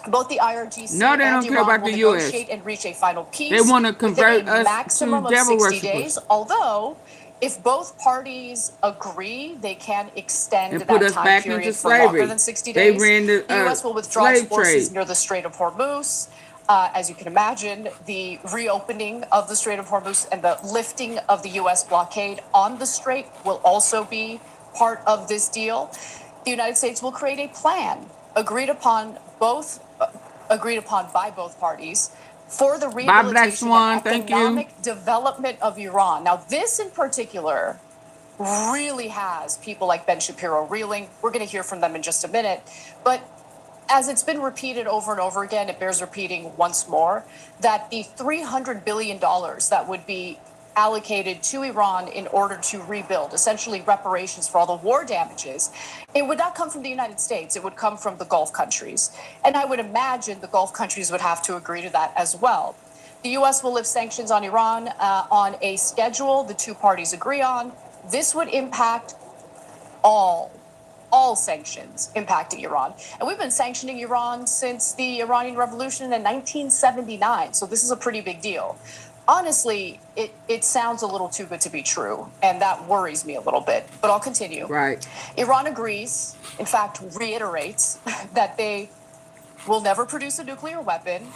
Both the IRGC No, they and don't care Iran about will the US. negotiate and reach a final peace They want to within convert a us maximum to of devil 60 worshippers days. Although, if both parties agree, they can extend and put that us time back period into for longer slavery. than 60 They days. ran The the U.S. will withdraw its slave forces trade. near the Strait of Hormuz. As you can imagine, the reopening of the Strait of Hormuz and the lifting of the U.S. blockade on the strait will also be part of this deal. The United States will create a plan agreed upon by both parties for the Bye, Black rehabilitation Swan. and Thank you. economic development of Iran. Now, this in particular really has people like Ben Shapiro reeling. We're going to hear from them in just a minute. But as it's been repeated over and over again, it bears repeating once more that the $300 billion that would be allocated to Iran in order to rebuild, essentially reparations for all the war damages, it would not come from the United States. It would come from the Gulf countries. And I would imagine the Gulf countries would have to agree to that as well. The U.S. will lift sanctions on Iran on a schedule the two parties agree on. This would impact all sanctions impacting Iran. And we've been sanctioning Iran since the Iranian Revolution in 1979. So this is a pretty big deal. Honestly, it sounds a little too good to be true, and that worries me a little bit, but I'll continue. Right. Iran agrees, in fact, reiterates that they will never produce a nuclear weapon.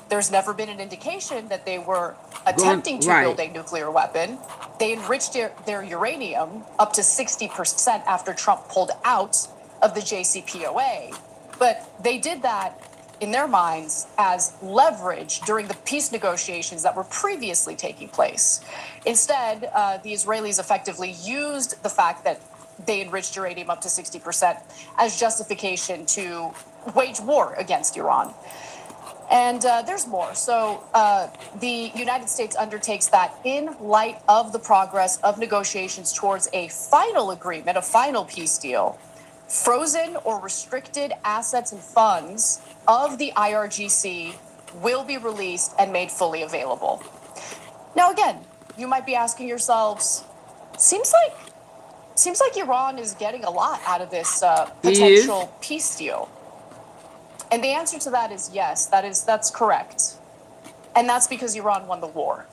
There's never been an indication that they were attempting to build a nuclear weapon. They enriched their uranium up to 60% after Trump pulled out of the JCPOA. But they did that in their minds as leverage during the peace negotiations that were previously taking place. Instead, the Israelis effectively used the fact that they enriched uranium up to 60% as justification to wage war against Iran. And there's more. So the United States undertakes that in light of the progress of negotiations towards a final agreement, a final peace deal, frozen or restricted assets and funds of the IRGC will be released and made fully available. Now, again, you might be asking yourselves, seems like Iran is getting a lot out of this potential peace deal. And the answer to that is yes, that's correct. And that's because Iran won the war.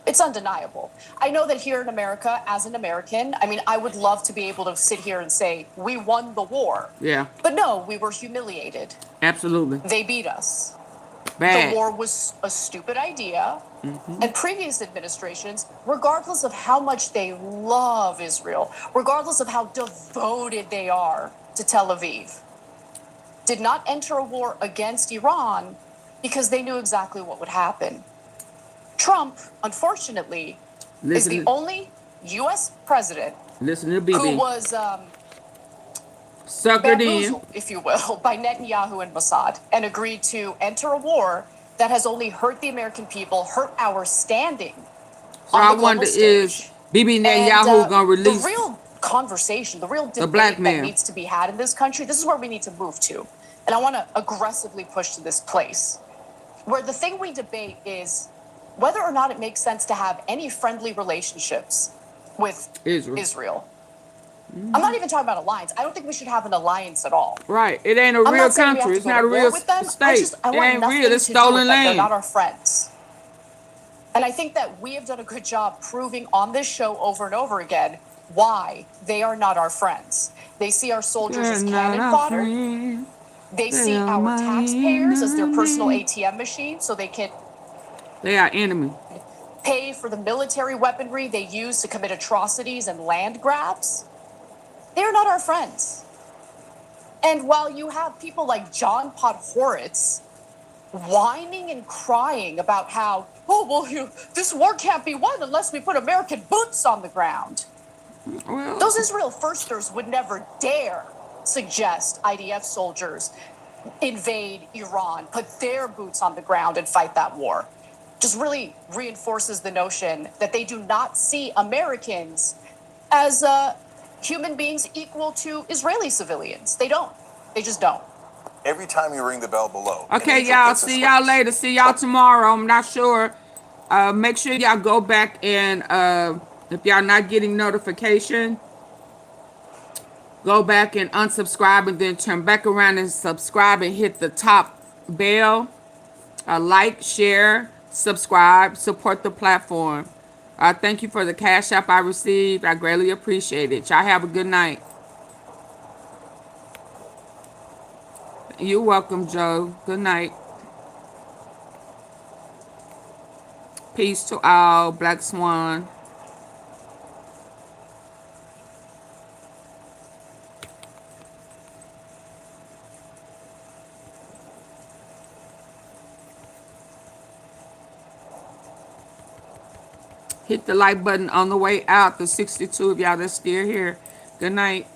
It's undeniable. I know that here in America, as an American, I mean, I would love to be able to sit here and say, we won the war. Yeah. But no, we were humiliated. Absolutely. They beat us. Bad. The war was a stupid idea. And previous administrations, regardless of how much they love Israel, regardless of how devoted they are to Tel Aviv, did not enter a war against Iran because they knew exactly what would happen. Trump, unfortunately, is the only U.S. president who was suckered in, if you will, by Netanyahu and Mossad and agreed to enter a war that has only hurt the American people, hurt our standing. So I wonder is Bibi Netanyahu going to release the real conversation, the real debate that needs to be had in this country? This is where we need to move to. And I want to aggressively push to this place where the thing we debate is whether or not it makes sense to have any friendly relationships with Israel. I'm not even talking about alliance. I don't think we should have an alliance at all. Right. It ain't a real country. It's not a real state. It ain't real. It's stolen land. They're not our friends. And I think that we have done a good job proving on this show over and over again why they are not our friends. They see our soldiers as cannon fodder. They see our taxpayers as their personal ATM machine so they can... They are enemy. ...pay for the military weaponry they use to commit atrocities and land grabs. They're not our friends. And while you have people like John Podhoretz whining and crying about how, this war can't be won unless we put American boots on the ground. Well, those Israel firsters would never dare suggest IDF soldiers invade Iran, put their boots on the ground and fight that war. Just really reinforces the notion that they do not see Americans as human beings equal to Israeli civilians. They don't. They just don't. Every time you ring the bell below. Okay, y'all. See y'all later. See y'all tomorrow. I'm not sure. Make sure y'all go back and if y'all not getting notification, go back and unsubscribe and then turn back around and subscribe and hit the top bell. Like, share, subscribe, support the platform. Thank you for the cash app I received. I greatly appreciate it. Y'all have a good night. You're welcome, Joe. Good night. Peace to all. Black Swan. Hit the like button on the way out. The 62 of y'all that's still here. Good night.